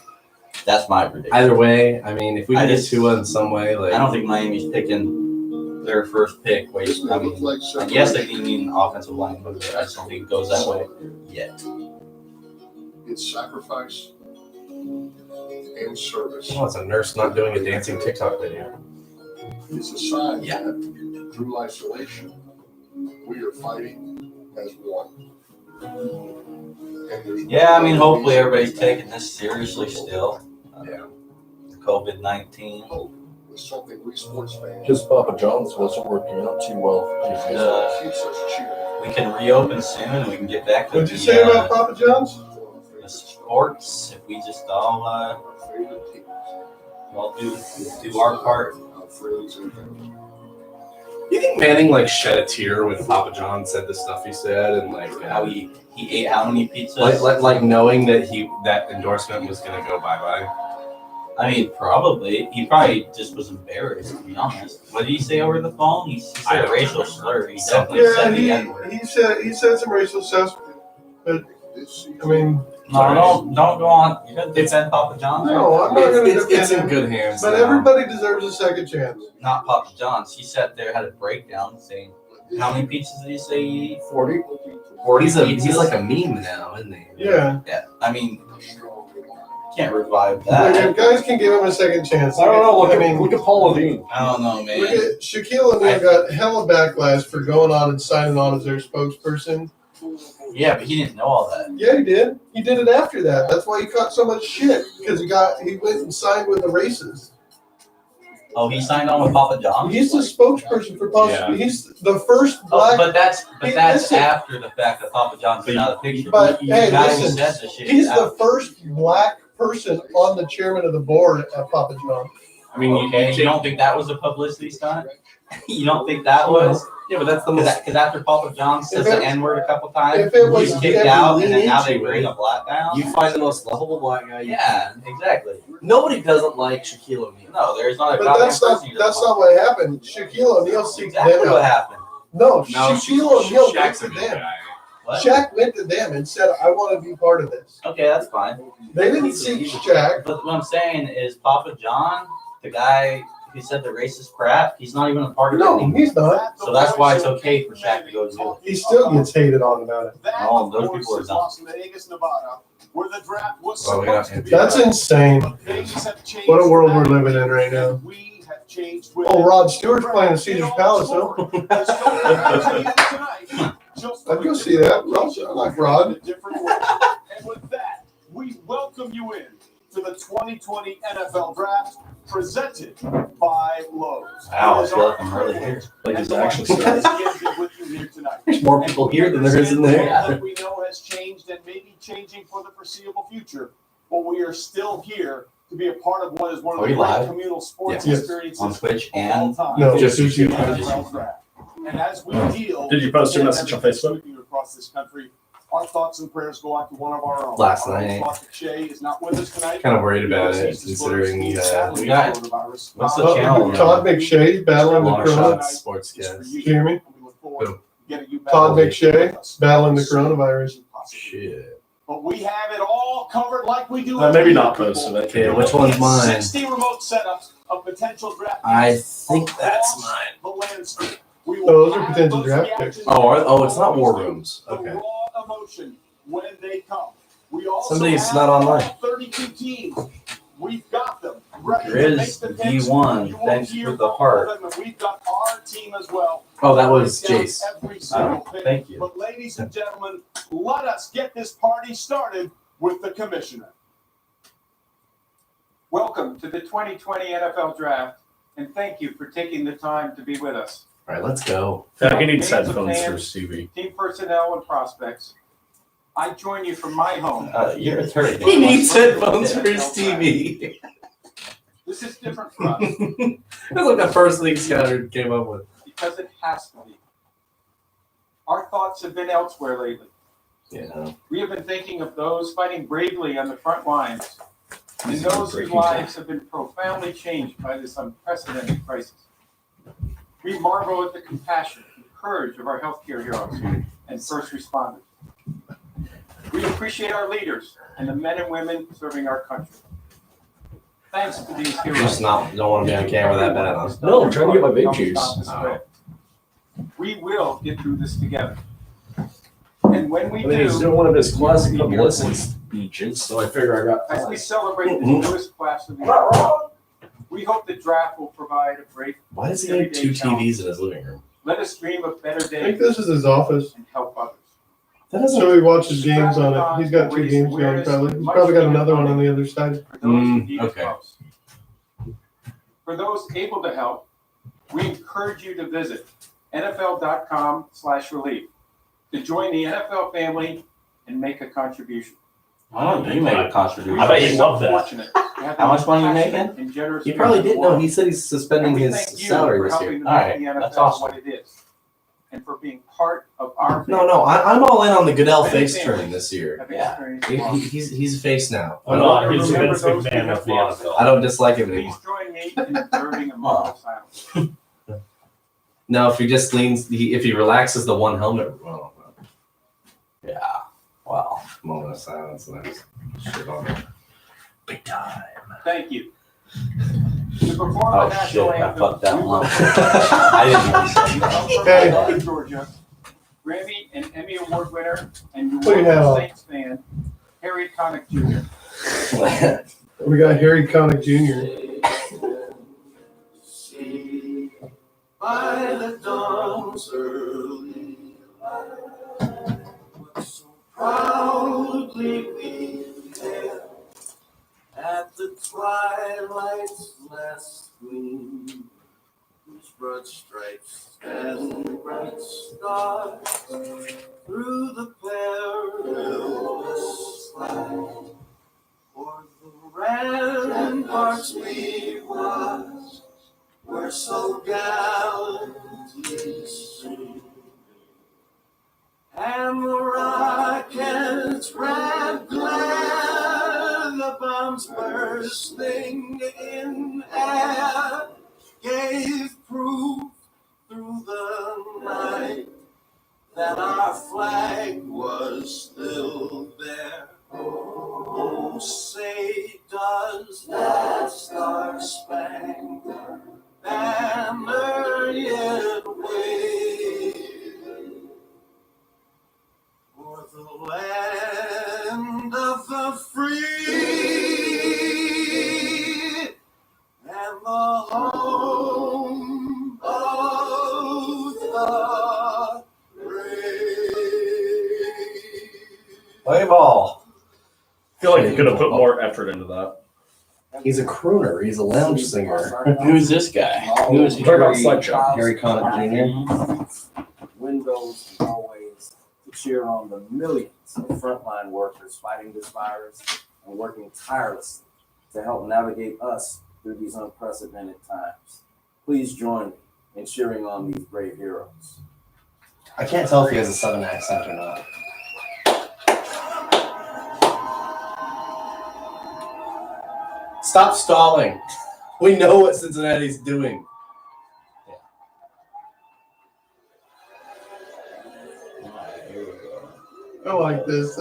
That's my prediction. Either way, I mean, if we I can get just- Tua in some way, like I don't think Miami's picking their first pick. Wait, I mean, yes, they need an offensive line, but I just don't think it goes that way yet. It's sacrifice and service. oh, it's a nurse not doing a dancing TikTok video. It's a sign that through isolation, we are fighting as one. And there's Yeah, I mean, hopefully everybody's taking this seriously still. Yeah. COVID-19. hope is something we sports fans Just Papa John's wasn't working out too well. keeps us cheering. We can reopen soon and we can get back to What'd you say about Papa John's? the sports if we just all Our favorite teams, all do our part. our friends and family. You think Manning like shed a tear when Papa John said the stuff he said, and like How he ate how many pizzas? like knowing that that endorsement was gonna go bye. I mean, probably. He probably just was embarrassed, to be honest. What did he say over the phone? He I said a don't racial remember. slur. He Something. definitely Yeah, said the N-word. he said some racial stuff, but This season, I mean, No, don't go on. You're going to defend Papa John's? no, I'm not going to It's defend in him. good hands. But now. everybody deserves a second chance. Not Papa John's. He sat there, had a breakdown, saying, how many pizzas did he say he ate? 40. 40 He's pizzas? like a meme now, isn't he? Yeah. Yeah, I mean, can't revive Like, that. if guys can give him a second chance. I don't know. I mean, Look at Paul Levine. I don't know, look man. at Shaquille O'Neal got hella backlash for going on and signing on as their spokesperson. Yeah, but he didn't know all that. Yeah, he did. He did it after that. That's why he caught so much shit because he went and signed with the racists. Oh, he signed on with Papa John. He's the spokesperson for Papa. He's the first black. But that's listen. after the fact that Papa John's been out of the picture. But The hey, guy who listen, said this shit he's is the out. first black person on the chairman of the board at Papa John. I mean, you don't think that was a publicity stunt? You don't think that was? Yeah, but that's the most. Because after Papa John says the N-word a couple times, if it was he's kicked out, and then now they bring a black guy on. You find the most lovable black guy. Yeah, exactly. Nobody doesn't like Shaquille O'Neal. No, there's not a But goddamn that's not person. what happened. Shaquille O'Neal seeked exactly them what out. happened. No, Shaquille O'Neal went Shaq's to a new them. guy. What? Shaq went to them and said, "I want to be part of this." Okay, that's fine. They didn't seek Shaq. But what I'm saying is Papa John, the guy who said the racist crap, he's not even a part of it No, anymore. he's not. So that's why it's okay for Shaq to go do it. He still gets hated on about it. That, Oh, of those course, people are is dumb. Las Vegas, Nevada, where the draft was Oh, yeah. supposed to be. That's insane. Things have changed. What a world we're living in right now. We have changed with Oh, it. Rod Stewart's playing at Caesar's Palace, though. I'd go see that. I like Rod. And with that, we welcome you in to the 2020 NFL Draft presented by Lowe's. Wow, I It is feel our like I'm really here. privilege Like and it's actually honor started. to be with you here tonight. There's more people here than there is in there. That we know has changed and may be changing for the foreseeable future, but we are still here to be a part of what is one of Are the we great live? communal sports Yes. experiences On Twitch of all and time. No, Just just The you. NFL Draft. And as we deal Did you post your with message on the Facebook? pandemic across this country, our thoughts and prayers go out to one of our own. Last Our own night. Father Shay is not with us tonight. Kind of worried about Because it, he's disclosed considering he's battling we got- coronavirus. what's the channel? Todd McShay's battling the corona. Longshots Sportscast. You hear me? We look forward to getting you back. Todd McShay battling the coronavirus. Shit. But we have it all covered like we do. Maybe every not year, posted. people. Okay, which one's mine? 60 remote setups of potential draft I picks think that's across mine. the landscape. We will Those are have potential those draft reactions picks. Oh, it's not War Rooms. The Okay. raw emotion when they come. We also Somebody's have not online. all 32 teams. We've got them. Ready There to make is the picks. D1. You will Thanks hear for the all heart. of them, and we've got our team as well. Oh, that was Break down Jace. every single pick. Thank you. But ladies and gentlemen, let us get this party started with the commissioner. Welcome to the 2020 NFL Draft, and thank you for taking the time to be with us. All right, let's go. Yeah, he needs headphones for Stevie. Team personnel and prospects, I join you from my home. You're a turd. He needs headphones for his TV. This is different for us That's like the first thing Scouter came up with. because it has to be. Our thoughts have been elsewhere lately. Yeah. We have been thinking of those fighting bravely on the front lines and those whose lives have been profoundly changed by this unprecedented crisis. We marvel at the compassion and courage of our healthcare heroes and first responders. We appreciate our leaders and the men and women serving our country. Thanks to these heroes. Just don't want to be on camera that bad, huh? No, I'm trying to get my vape Help juice. stop the spread. We will get through this together. And when we I think he's do, doing one of his classic publicity speeches, so I figure I got as we time. celebrate the newest class of the year, we hope the draft will provide a great. Why does he have two TVs in his living room? Let us dream of better I think days this is his office. and help others. That doesn't. So he watches games on it. He's got 2 games going probably. He's probably got another one on the other side. For those who need it okay. most. For those able to help, we encourage you to visit NFL.com/relief to join the NFL family and make a contribution. Why don't you make a contribution? I bet you love that. Fortunate to have How much money you passionate making? and generous He probably friends didn't of know. war. He said he's suspending And we his thank you salary for this helping year. to All make right, the that's NFL awesome. what it is, and for being part of our No, I'm all in on the Goodell Many face families turn this year. have Yeah. experienced He- loss. He's a face now. I'm not. He's a Vince McMahon of the NFL. I don't dislike him anymore. Please join me in observing a moment of silence. No, if he just leans, if he relaxes the one helmet, well, Yeah. Wow. moment of silence, and then shit on it. Big time. Thank you. To perform Oh, the national shit, I anthem, fucked that we one will- up. I didn't know he said that. From Hey. Atlanta, Georgia, Grammy and Emmy Award winner and New Put your hat Orleans on. Saints fan, Harry Connick Jr. We got Harry Connick Jr. By the dawn's early light, so proudly we hailed at the twilight's last gleam, whose broad stripes and bright stars through the perilous fight, o'er the ramparts we watched, were so gallantly seen. And the rockets red glare, the bombs bursting in air, gave proof through the night that our flag was still there. Oh, say does that star-spangled banner yet wave o'er the land of the free and the home of the Play ball. I feel like you could have put more effort into that. He's a crooner. He's a lounge singer. Who's this guy? Who is Talk about Sledgehammer. Harry Connick Jr. windows and hallways to cheer on the millions of frontline workers fighting this virus and working tirelessly to help navigate us through these unprecedented times. Please join me in cheering on these brave heroes. I can't tell if he has a Southern accent or not. Stop stalling. We know what Cincinnati's doing. I like this.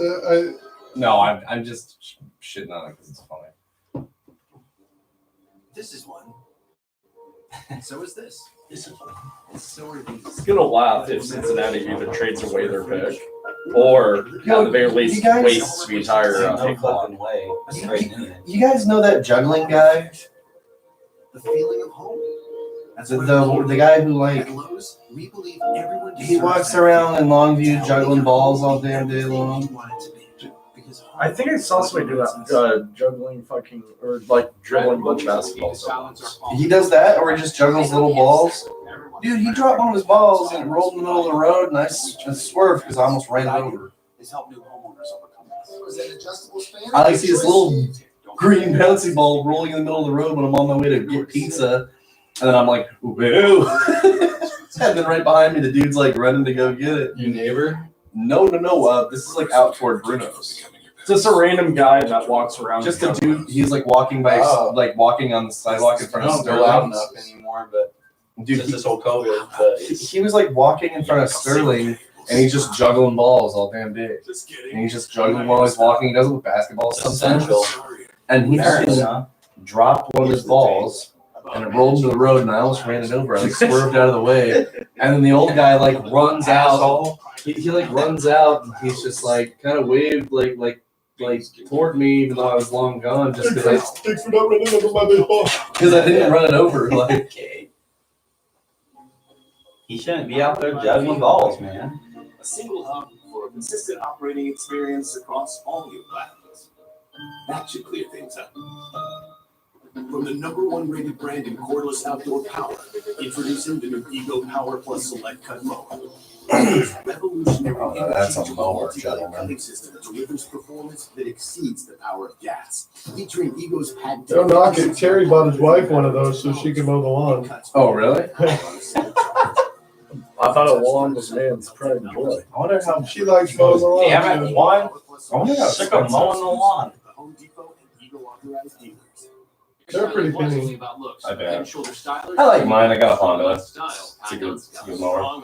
No, I'm just shitting on it because it's funny. This is one. So is this. This is one. And so are these. It's gonna laugh if Cincinnati either trades away their pick or at the very least you guys- wastes the entire No pick clock. fucking way. Straight in it. You guys know that juggling guy? The feeling of home. The guy who like Lowe's, we believe everyone he walks around in Longview juggling balls all damn day long. I think I saw somebody do that, juggling fucking, or like dribbling bunch of basketballs. He does that, or he just juggles little balls. Dude, he dropped one of his balls and it rolled in the middle of the road, and I swerved because I almost ran it over. Is help new homeowners overcome this. Was that adjustable span? I like see this little green bouncy ball rolling in the middle of the road when I'm on my way to get pizza, and then I'm like, woo! And then right behind me, the dude's like running to go get it. Your neighbor? No. This is like out toward Bruno's. Just a random guy that walks around. Just a dude. He's like walking by, like walking on the sidewalk in front of Don't go loud Sterling. enough anymore, but Dude, since this whole COVID, but he was like walking in front of Sterling, and he's just juggling balls all damn day. And he's just juggling while he's walking. He does it with basketballs sometimes. essential. And he Apparently, just huh? dropped one of his balls, and it rolled into the road, and I almost ran it over. I like swerved out of the way, and then the old guy like runs out. He like runs out, and he's just like kind of waved like toward me, even though I was long gone, just because Thanks for not running over my baseball. I didn't run it over. Like He shouldn't be out there juggling balls, man. A single hub for a consistent operating experience across all your platforms. That should clear things up. From the #1 rated brand in cordless outdoor power, introducing the new Ego Power Plus Select Cut Mower. Revolutionary that's a mower, gentlemen. cutting system delivers performance that exceeds the power of gas. Featuring Ego's patented. Don't knock it. Terry bought his wife one of those so she can mow the lawn. Oh, really? I thought a lawn was man's pride and joy. I wonder how She likes mowing the lawn. Damn it, too. one. I wonder how Sick of mowing the lawn. Home Depot and Ego authorized dealers. They're pretty penny. I bet. I like mine. I got a Honda. It's a good mower.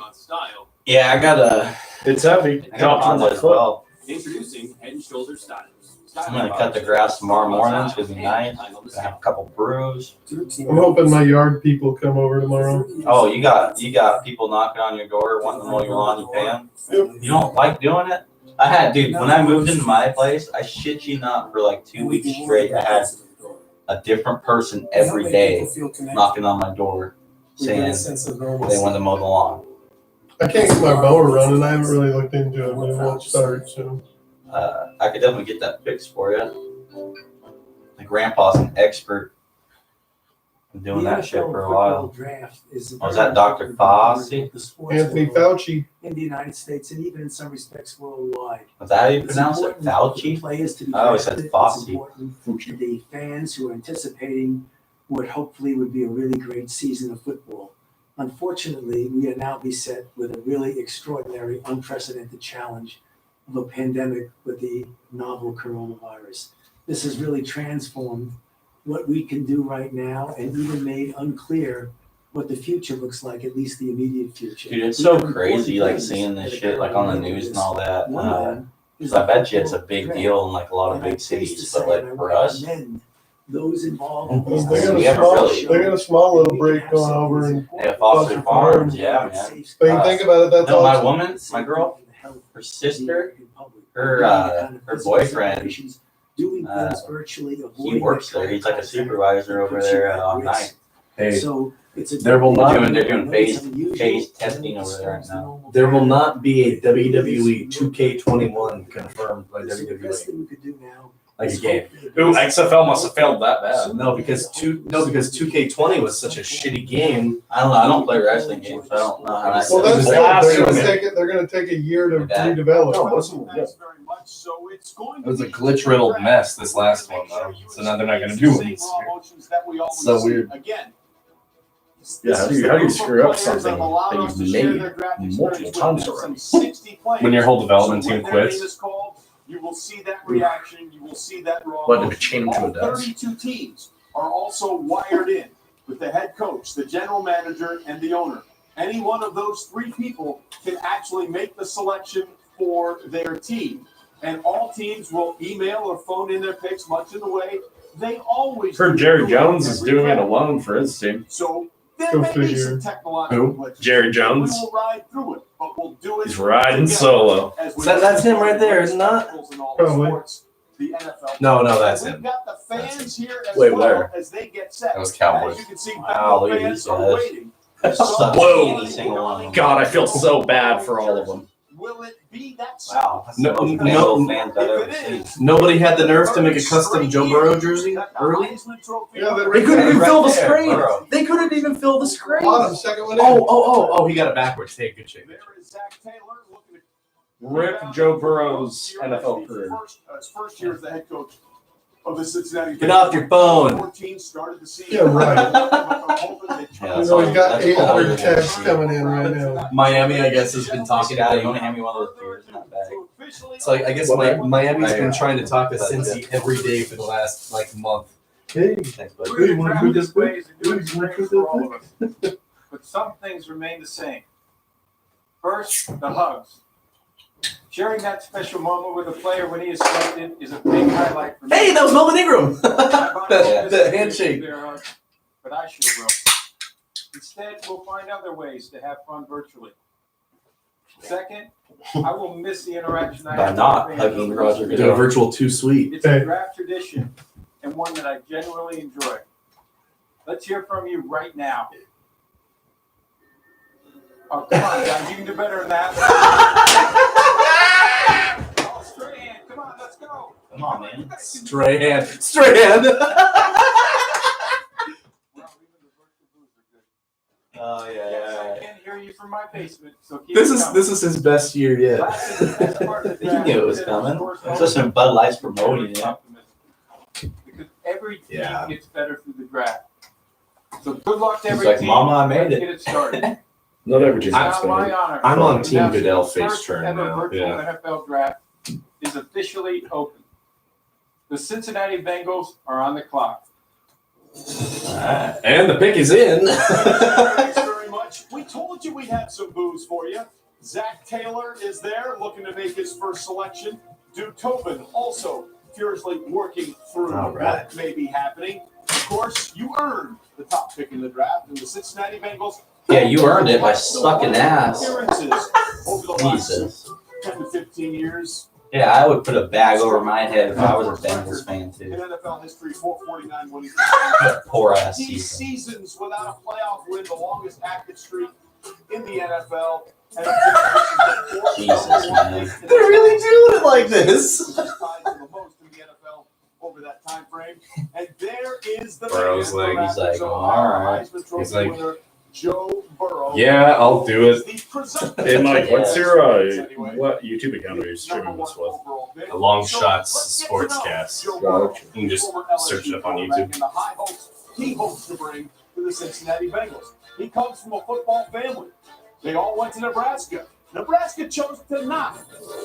Yeah, I got a. It's heavy. I got a Honda as well. Introducing Head and Shoulders Styles. I'm gonna cut the grass tomorrow morning. It's gonna be nice. I have a couple brews. I'm hoping my yard people come over tomorrow. Oh, you got people knocking on your door wanting to mow your lawn. You pay them. You don't like doing it? I had, dude. When I moved into my place, I shit you not, for like 2 weeks straight, I had a different person every day knocking on my door saying they want to mow the lawn. I can't get my mower running. I haven't really looked into it, but it won't start soon. I could definitely get that fixed for you. My grandpa's an expert in doing that shit for a while. Was that Dr. Fauci? Anthony Fauci. In the United States and even in some respects worldwide. Was that how you pronounce it? Fauci? I always said Fauci. The fans who are anticipating what hopefully would be a really great season of football. Unfortunately, we are now beset with a really extraordinary, unprecedented challenge of a pandemic with the novel coronavirus. This has really transformed what we can do right now and even made unclear what the future looks like, at least the immediate future. Dude, it's so crazy, like seeing this shit like on the news and all that. So I bet you it's a big deal in like a lot of big cities, but like for us, those involved. They got a small little break going over in Foster Farms, yeah, man. But you think about it, that's no, awesome. my woman, my girl, her sister, her boyfriend, he works there. He's like a supervisor over there on night. Hey, They're doing phase testing over there right now. there will not be a WWE 2K21 confirmed by WWE. Like a game. Ooh, XFL must have failed that bad. No, because 2K20 was such a shitty game. I don't know. I don't play wrestling games. So I don't know how that. Well, that's it. They're going to take a year to redevelop. It was a glitch-riddled mess, this last one, though. So now they're not going to do it. So weird. Yeah, how do you screw up something that you've made multiple times already? When your whole development team quits. You will see that reaction. You will see that raw. What, to chain them to a All desk? 32 teams are also wired in with the head coach, the general manager, and the owner. Any one of those three people can actually make the selection for their team. And all teams will email or phone in their picks, much in the way they always do. Heard Jerry Jones is doing it alone for his team. So there may be some technological glitches. Jerry Jones? We will ride through it, but we'll do it. He's riding together solo. as we That's him right there, isn't that? Probably. The NFL. No, that's We've him. got the fans here as Wait, well where? as they get set. That was Cowboys. As you can see, Wow, look at fans these are guys. waiting. Whoa. God, I feel so bad for all of them. Will it be that Wow. simple? Nobody had the nerve to make a custom Joe Burrow jersey early. Yeah, They couldn't even fill the screen. They couldn't even fill the screen. Bottom, second one in. Oh, he got it backwards. Hey, good shit. There is Zach Taylor looking at Rip Joe Burrow's NFL career. His first year as the head coach of the Cincinnati. Get off your phone. 14 started the season. Yeah, right. Yeah, You know, he's got that's 800 all. texts coming in right now. Miami, I guess, has been talking Yeah, to you only hand me one of those beers in that bag. It's like I guess Miami's been trying to talk to Cincy every day for the last month. Hey, Thanks, buddy. We're in practice ways of doing things for all of us. But some things remain the same. First, the hugs. Sharing that special moment with a player when he is selected is a big highlight for me. Hey, that was Melvin Ingram. The the handshake. But I sure will. Instead, we'll find other ways to have fun virtually. Second, I will miss the interaction I By have not with fans hugging over Roger the Do a virtual too sweet. It's a draft tradition and one that I genuinely enjoy. Let's hear from you right now. Oh, come on, guys. You can do better than that. Oh, straight hand. Come on, let's go. Come on, man. Straight hand. Straight hand. Oh yeah. I can't hear you from my basement, so keep This it is coming. this is his best year yet. You knew it was coming. Especially Bud Light's promoting it. Because every team Yeah. gets better through the draft. So good luck to It's every like, team. Mama, I made Let's it. get it started. not every team has It's now my to. honor. I'm on to Team announce Goodell the face first turn ever now, virtual yeah. NFL draft is officially open. The Cincinnati Bengals are on the clock. And the pick is in. Thanks very much. We told you we'd have some booze for you. Zach Taylor is there looking to make his first selection. Duke Tobin also furiously working through All right. what may be happening. Of course, you earned the top pick in the draft, and the Cincinnati Bengals. Yeah, you earned it by sucking ass. Appearances over the last Jesus. 10 to 15 years. Yeah, I would put a bag over my head if I was a Bengals fan In too. NFL history, 449 winning. Poor ass 15 season. seasons without a playoff win, the longest active streak in the NFL. And Jesus, man. They're really doing it like this. tied for the most in the NFL over over that time frame. And there is the Burrow's man, like, he's like, Ohio all right. Heisman Trophy He's like, winner, Joe Burrow. Yeah, I'll do it. Hey, Mike, what's your what YouTube account are you streaming this with? The Longshots Sportscast. Gotcha. You can just search it up on YouTube. The high hopes he hopes to bring to the Cincinnati Bengals. He comes from a football family. They all went to Nebraska. Nebraska chose to not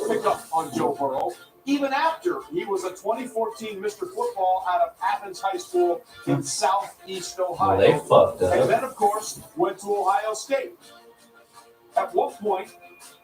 pick up on Joe Burrow, even after he was a 2014 Mr. Football out of Athens High School in southeast Ohio. Well, they fucked up. And then, of course, went to Ohio State. At one point,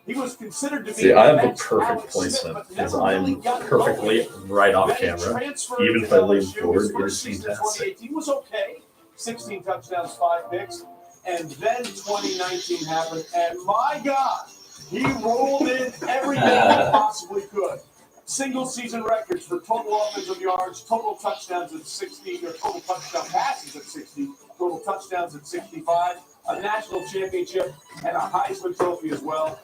he was considered to be. See, I have the next perfect Alex placement Smith, but because never really I'm got perfectly going. right off Then he camera. transferred Even to if I lean LSU. forward, His it first is season in fantastic. 2018 was okay. 16 touchdowns, 5 picks. And then 2019 happened, and my God, he rolled in everything he possibly could. Single season records for total offensive yards, total touchdowns at 60, or total touchdown passes at 60, total touchdowns at 65, a national championship, and a Heisman Trophy as well.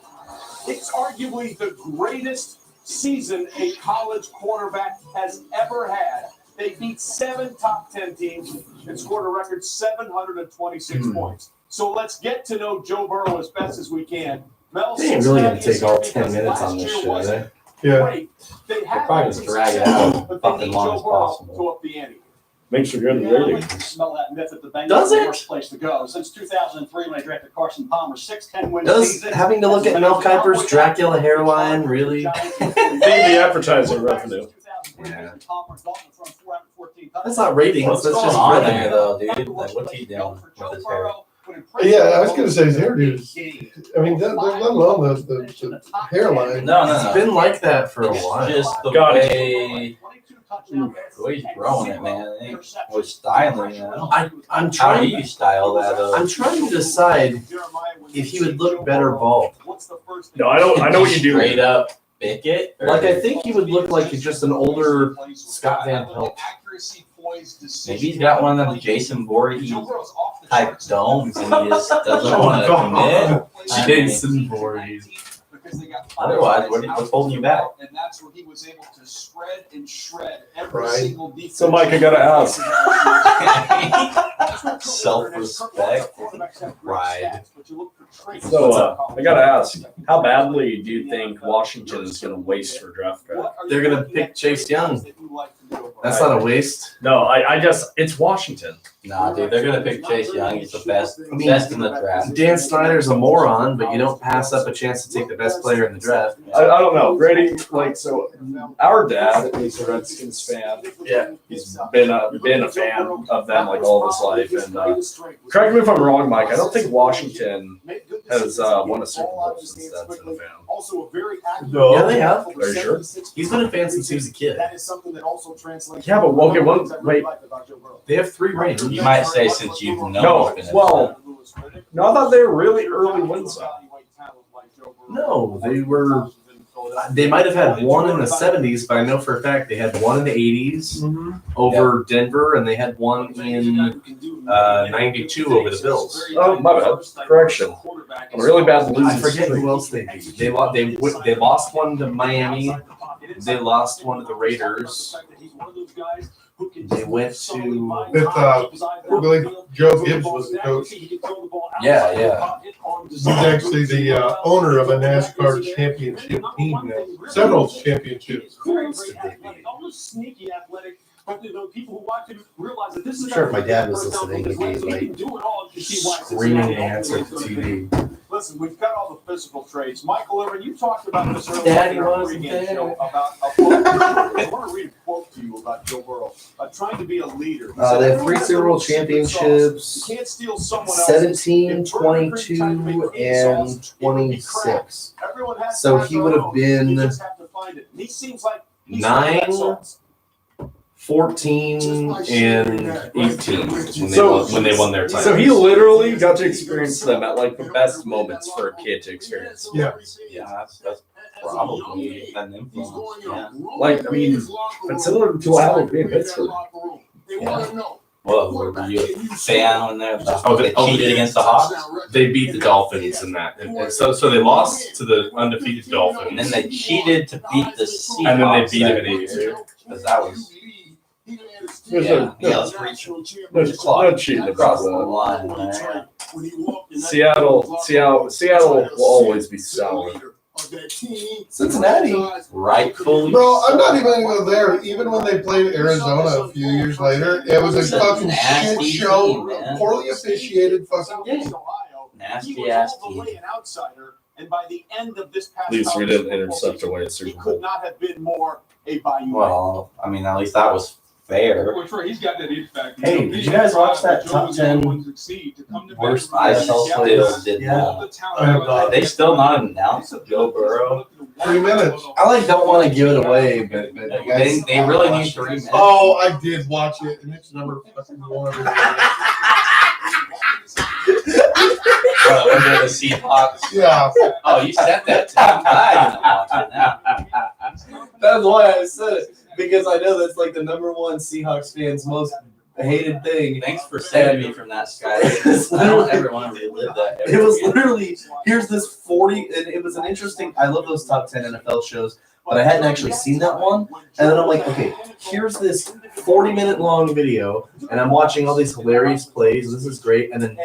It's arguably the greatest season a college quarterback has ever had. They beat 7 top 10 teams and scored a record 726 points. So let's get to know Joe Burrow as best as we can. Mel, They ain't really going to take all 10 minutes on this shit, are they? Yeah. great. They They're have probably gonna drag it out but they fucking need long Joe as Burrow possible. to up the ante. Makes for good Yeah, I rating. like to smell that myth that the Bengals Does are the it? worst place to go. Since 2003, when I drafted Carson Palmer, 6-10 win Does season. having to look at Mel Kiper's Dracula hairline really? The advertising revenue. Yeah. Palmer's gone and thrown 4 out of 14 That's not ratings. What's That's going just on revenue. there, though, dude? Like, what's he doing with his hair? Yeah, I was gonna say his hairdo's. I mean, let alone the hairline. No, It's been like that for a It's while. just the Got it. way he's growing it, man. It ain't with styling, you know? I'm How do trying. you style that up? I'm trying to decide if he would look better bald. No, I don't. I know what you do. Straight up Bickett? Like I think he would look like just an older Scott Van Pelt. Maybe he's got one of them Jason Voorhees type domes and he just doesn't want to commit. Jason Voorhees. Otherwise, what's holding you back? And that's where he was able to shred every Right. single defense. So, Mike, I gotta ask. Self-respect, pride. So, I gotta ask, how badly do you think Washington is gonna waste her draft pick? They're gonna pick Chase Young. That's not a waste. No, I just it's Washington. Nah, dude, they're gonna pick Chase Young. He's the best, I mean, best in the draft. Dan Snyder's a moron, but you don't pass up a chance to take the best player in the draft. I don't know. Grady, like, so our dad is a Redskins fan. Yeah. He's been a fan of them like all his life. And correct me if I'm wrong, Mike. I don't think Washington has won a Super Bowl since that's been a fan. Also a very active. No. Yeah, they have. Are you sure? He's been a fan since he was a kid. That is something that also translates. Yeah, but okay, wait. They have 3 rings. You might say since you've known. No, he's been well, no, I thought they were really early wins. No, they were. They might have had one in the 70s, but I know for a fact they had one in the 80s over Denver, and they had one in 92 over the Bills. Oh, my bad. Correction. I'm really bad at I losing. forget who else they beat. They lost one to Miami. They lost one to the Raiders. They went to. With, I believe Joe Gibbs was the coach. Yeah. He's actually the owner of a NASCAR championship team now. Several championships. Almost sneaky athletic. But people who watch him realize that this is. I'm sure if my dad was listening, he'd be like screaming the answer to TV. Listen, we've got all the physical traits. Michael Irvin, you talked about this earlier. Daddy in our wasn't pregame there. show about a quote. I want to read a quote to you about Joe Burrow. Trying to be a leader. He said, They have "Everyone 3 has Super their Bowl own secret championships. sauce. You can't steal someone else's. 17, If Burger King tried to 22, make cream and sauce, it would be crap. 26. Everyone has So to have he their would have own. been You just have to find it. And he seems like he's 9, that sauce. 14, and 18 when they won their title. So he literally got to experience them at like the best moments for a kid to experience. Yeah. Yeah, that's probably an influence. Yeah. Like, I mean, it's similar to how it being Pittsburgh. Yeah. Well, were you a fan when they Oh, cheated against the Hawks? They beat the Dolphins in that. And so they lost to the undefeated Dolphins. And then they cheated to beat the Seahawks. And then they beat them in 82. Because that was There's no cheating Across about the that. line, man. Seattle will always be sour. Cincinnati. Rightfully. Bro, I'm not even gonna go there. Even when they played Arizona a few years later, it was a fucking shit show, poorly officiated fucking game. Nasty ass team. An outsider, and by the end of this past At least we didn't college intercept football away at season, Super he could Bowl. not have been more a Bayou. Well, I mean, at least that was fair. Well, Troy, he's got that it factor. Hey, You know, did you guys watch that top 10 worst ISL players did not? They still not announced Joe Burrow. 3 minutes. I don't want to give it away, but They really need 3 minutes. Oh, I did watch it, and it's number fucking 1. Bro, was it the Seahawks? Yeah. Oh, you said that to me. I didn't watch it now. That's why I said it, because I know that's like the number one Seahawks fans' most hated thing. Thanks for saving me from that, Sky. I don't ever want to relive that. It was literally, here's this 40, and it was an interesting, I love those top 10 NFL shows, but I hadn't actually seen that one. And then I'm like, okay, here's this 40-minute long video, and I'm watching all these hilarious plays. This is great. And then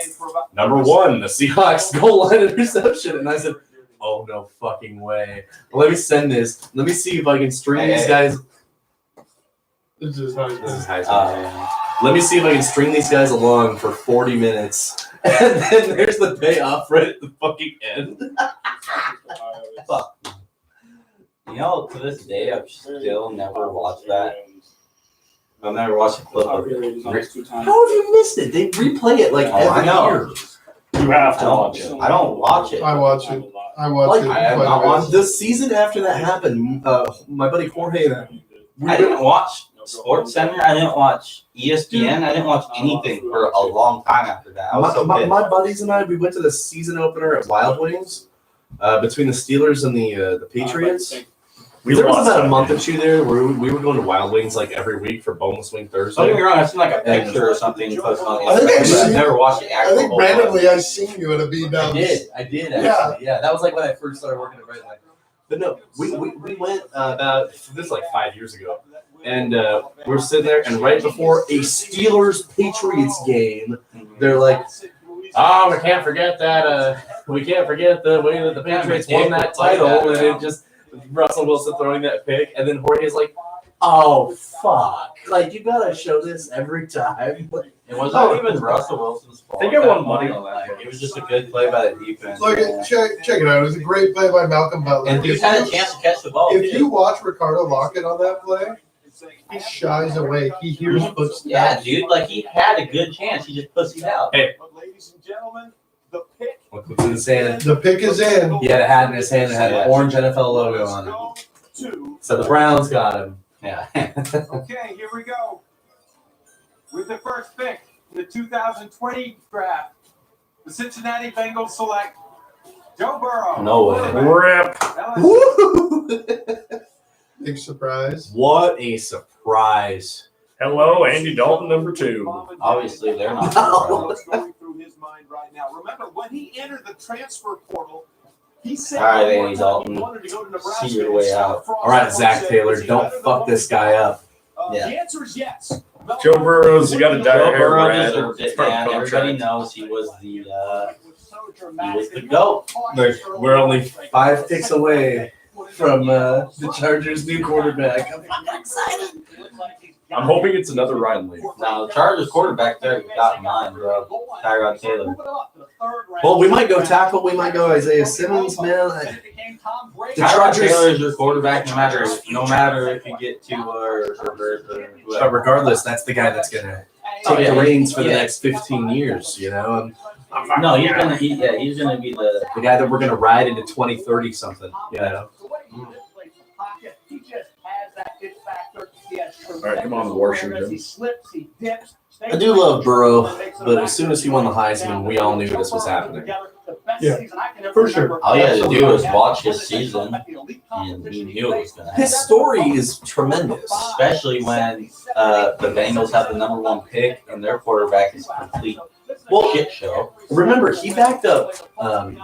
number 1, the Seahawks goal line interception. And I said, oh, no fucking way. Well, let me send this. Let me see if I can string these guys. This is high. Let me see if I can string these guys along for 40 minutes. And then there's the payoff right at the fucking end. Fuck. You know, to this day, I've still never watched that. I've never watched a clip of it. How have you missed it? They replay it like every year. You have to watch it. I don't watch it. I watch it. I watch it. I have not watched The season after that happened, my buddy Jorge and I didn't watch Sports Center. I didn't watch ESPN. I didn't watch anything for a long time after that. I was so pissed. my buddies and I, we went to the season opener at Wild Wings between the Steelers and the Patriots. There was about a month or two there where we were going to Wild Wings like every week for Boneless Wing Thursday. Don't get me wrong, I've seen like a picture or something posted on I think Instagram, but I've never watched the I actual think whole randomly I seen you at a beat down. I did actually. Yeah, that was like when I first started working at Bright Line. But no, we went about, this is like 5 years ago. And we're sitting there, and right before a Steelers-Patriots game, they're like, oh, we can't forget that. We can't forget the way that the Patriots won that title. And it just, Russell Wilson throwing that pick. And then Jorge's like, oh, fuck. Like, you got to show this every time. It wasn't even Russell Wilson's fault. I think I won money on that. Like, it was just a good play by the defense. Look, check it out. It was a great play by Malcolm Butler. And he's had a chance to catch the ball. If you watch Ricardo Lockett on that play, he shies away. He hears footsteps. Yeah, dude. Like, he had a good chance. He just pussied out. Hey. But ladies and gentlemen, the pick. Look what's in his hand. The pick is in. He had a hat in his hand that had an orange NFL logo on it. So the Browns got him. Yeah. Okay, here we go. With the first pick in the 2020 draft, the Cincinnati Bengals select Joe Burrow. No way. Rip. Big surprise. What a surprise. Hello, Andy Dalton, number 2. Obviously, they're not. What's going through his mind right now? Remember, when he entered the transfer portal, he said All right, one Andy time Dalton. he wanted to go to Nebraska. See your way out. All right, Zach Taylor, don't fuck this guy up. Yeah. The answer is yes. Joe Burrows, you got to dye Joe your hair Burrow red. deserved it, man. Everybody knows he was the The GOAT. We're only 5 picks away from the Chargers' new quarterback. I'm fucking excited. I'm hoping it's another Ryan Lee. Now, the Chargers quarterback there got mine, bro. Tyrod Taylor. Well, we might go tackle. We might go Isaiah Simmons, man. The Tyrod Chargers, Taylor is your quarterback no matter if you get to or but regardless, that's the guy that's gonna take the reins for the next 15 years. You know, No, he's gonna be the guy that we're gonna ride into 2030 something. You know. All right, come on, Washington. I do love Burrow, but as soon as he won the Heisman, we all knew this was happening. Yeah, for sure. All you had to do was watch his season, and he knew it was going to happen. His story is tremendous. Especially when the Bengals have the number 1 pick, and their quarterback is a complete shit show. Remember, he backed up,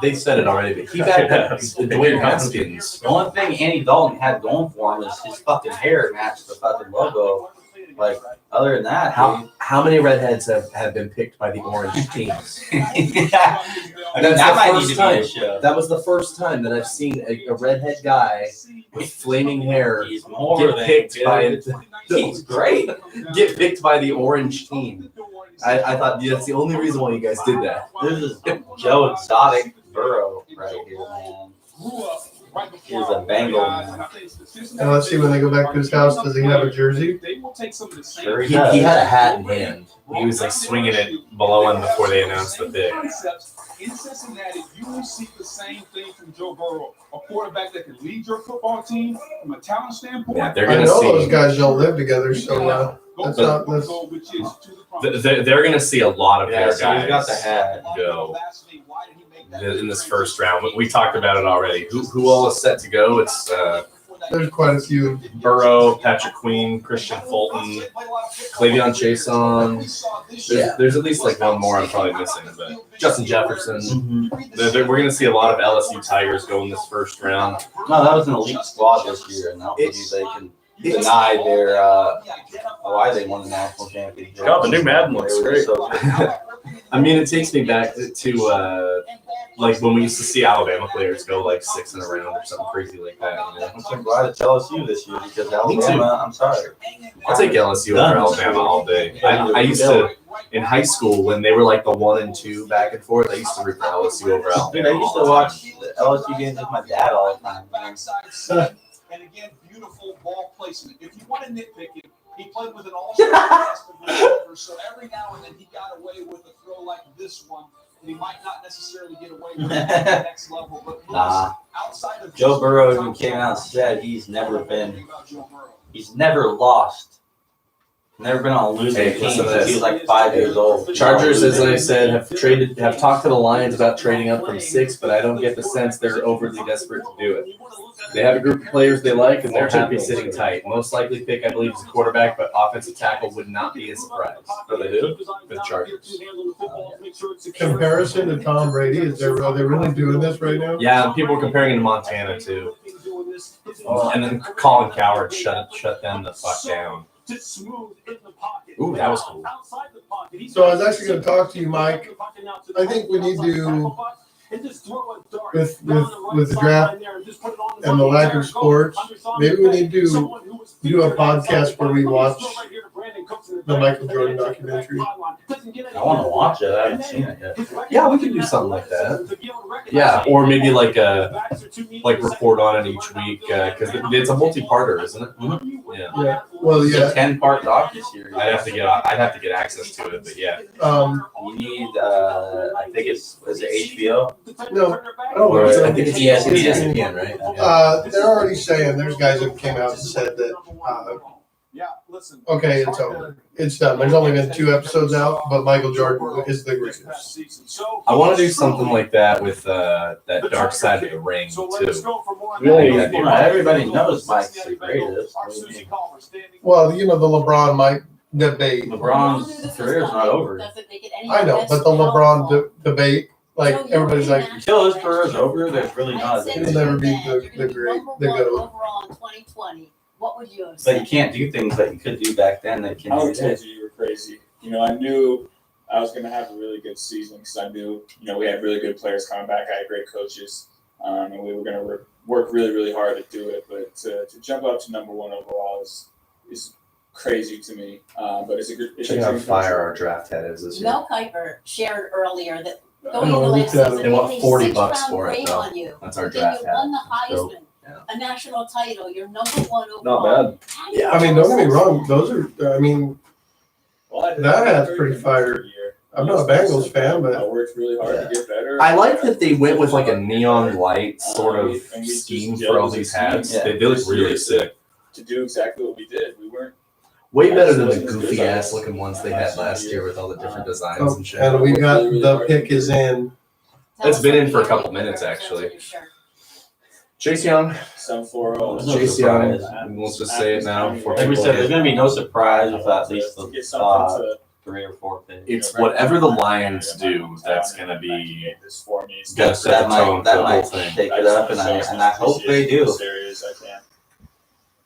they said it already, but he backed up Dwayne Haskins. The only thing Andy Dalton had going for him is his fucking hair matched the fucking logo. Like, other than that, How many redheads have been picked by the orange teams? yeah. I mean, That's that the might need first to time. be a show. That was the first time that I've seen a redhead guy with flaming hair He's more get than picked good. by He's great. get picked by the orange team. I thought that's the only reason why you guys did that. This is Joe Exotic Burrow right here, man. He's a Bengal, man. And let's see when they go back to his house, does he have a jersey? Sure He had a hat in hand. He was like swinging it below him before they announced the pick. In Cincinnati, you will see the same thing from Joe Burrow, a quarterback that can lead your football team from a talent standpoint. Yeah, they're I gonna know see. those guys don't live together, so that's not. They're going to see a lot of their Yeah, so he's got guys the hat. go in this first round. We talked about it already. Who all is set to go? It's There's quite a few. Burrow, Patrick Queen, Christian Fulton, Cleveon Chason. There's at least like one more I'm probably missing, but Justin Jefferson. We're going to see a lot of LSU Tigers go in this first round. No, that was an elite squad this year, and I don't think they can deny their why they won the national championship. Oh, the new Madden looks They were great. so good. I mean, it takes me back to like when we used to see Alabama players go like 6 in a round or something crazy like that. You know? I'm so glad it's LSU this year because Alabama, I'm sorry. I'll take LSU over Alabama all day. I used to, in high school, when they were like the 1 and 2 back and forth, I used to root for LSU over Alabama. Dude, I used to watch the LSU games with my dad all the time. And again, beautiful ball placement. If you want to nitpick him, he played with an all-star cast of receivers, so every now and then he got away with a throw like this one. And he might not necessarily get away with it at the next level, but outside of Joe Burrow even came out and said he's never lost. Never been on a losing team since he was like 5 years old. Chargers, as I said, have talked to the Lions about trading up from 6, but I don't get the sense they're overly desperate to do it. They have a group of players they like, and they're happy sitting tight. Most likely pick, I believe, is a quarterback, but offensive tackle would not be a surprise. For the who? For the Chargers. Comparison to Tom Brady, are they really doing this right now? Yeah, people were comparing him to Montana, too. And then Colin Coward shut them the fuck down. Ooh, that was cool. So I was actually going to talk to you, Mike. I think we need to, with the draft and the lack of sports, maybe we need to do a podcast where we watch the Michael Jordan documentary. I want to watch it. I haven't seen it yet. Yeah, we could do something like that. Yeah, or maybe like report on it each week because it's a multi-parter, isn't it? Mm-hmm. Yeah. Well, yeah. It's a 10-part docu-series. I'd have to get access to it, but yeah. You need, I think is it HBO? No, Or I think it's ESPN, right? They're already saying there's guys that came out and said that. Okay, it's over. It's done. There's only been 2 episodes out, but Michael Jordan is the greatest. I want to do something like that with that Dark Side of the Ring too. Really? Everybody knows Mike's the greatest. Well, you know the LeBron Mike debate. LeBron's career is not over. I know, but the LeBron debate, like everybody's like, until his career is over, there's really not. He'll never be the great, the GOAT. Overall in 2020, what would you have But said? you can't do things that you could do back then that can I do would tell today. you were crazy. You know, I knew I was going to have a really good season because I knew, you know, we had really good players coming back. I had great coaches, and we were going to work really, really hard to do it. But to jump up to number 1 overall is crazy to me. But it's a good. Check out how fire our draft head is this year. Mel Kiper shared earlier that I going know, into I last looked at season, it. They want they $40 6-round for it, grade though. on you. That's our Then draft you won the hat. Heisman, a national title. You're number 1 overall. Not bad. Yeah, I mean, don't get me wrong. Those are, I mean, that hat's pretty fire. I'm not a Bengals fan, but I worked really hard to get better. I like that they went with like a neon light sort of scheme for all these hats. Yeah. They look really sick. To do exactly what we did. We weren't. Way better than the goofy ass looking ones they had last year with all the different designs and shit. and we got the pick is in. It's been in for a couple minutes actually. Chase Young. Chase Young. We'll just say it now. Like we said, there's going to be no surprise with at least the 3 or 4 picks. It's whatever the Lions do that's going to be going to set the tone for That the whole might thing. take it up, and I hope they do.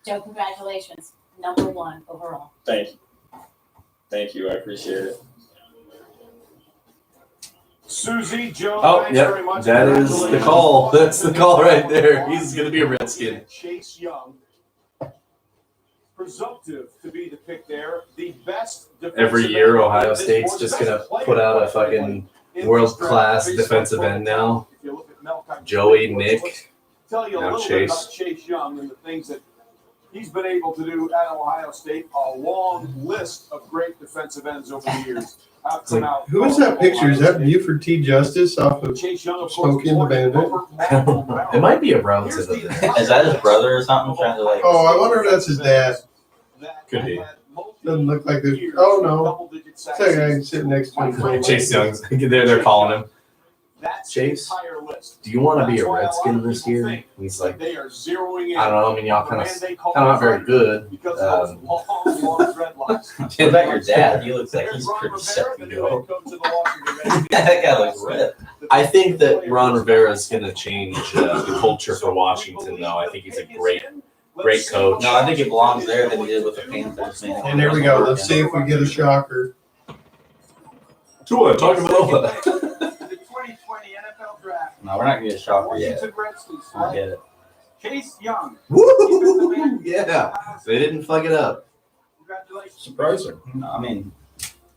Joe, congratulations. #1 overall. Thank you. Thank you. I appreciate it. Susie, Joe, Oh, thanks yep. very much. That is the call. That's the call right there. He's going to be a Redskin. Chase Young, presumptive to be the pick there. The best Every year, Ohio State's just going to put out a fucking world-class defensive end now. Joey, Nick, Tell you a now little bit about Chase. Chase Young and the things that he's been able to do at Ohio State. A long list of great defensive ends over the years. Have come out. Who is that picture? Is that Buford T. Justice off of Chase Young, of Smokey and the Bandit? It might be a relative of that. Is that his brother or something? Trying to like. Oh, I wonder if that's his dad. Could be. Doesn't look like there's. Oh no, it's that guy sitting next to him. Chase Young's. They're calling him. Chase, do you want to be a Redskin this year? And he's like, I don't know. I mean, y'all kind of not very good. What about your dad? He looks like he's pretty set to go. That guy looks ripped. I think that Ron Rivera is going to change the culture for Washington, though. I think he's a great coach. No, I think it belongs there than he did with the Panthers. Man. And there we go. Let's see if we get a shocker. Tua, talk about that. No, we're not going to get a shocker yet. I get it. Chase Young. Woo! Yeah, they didn't fuck it up. Surprising. No, I mean,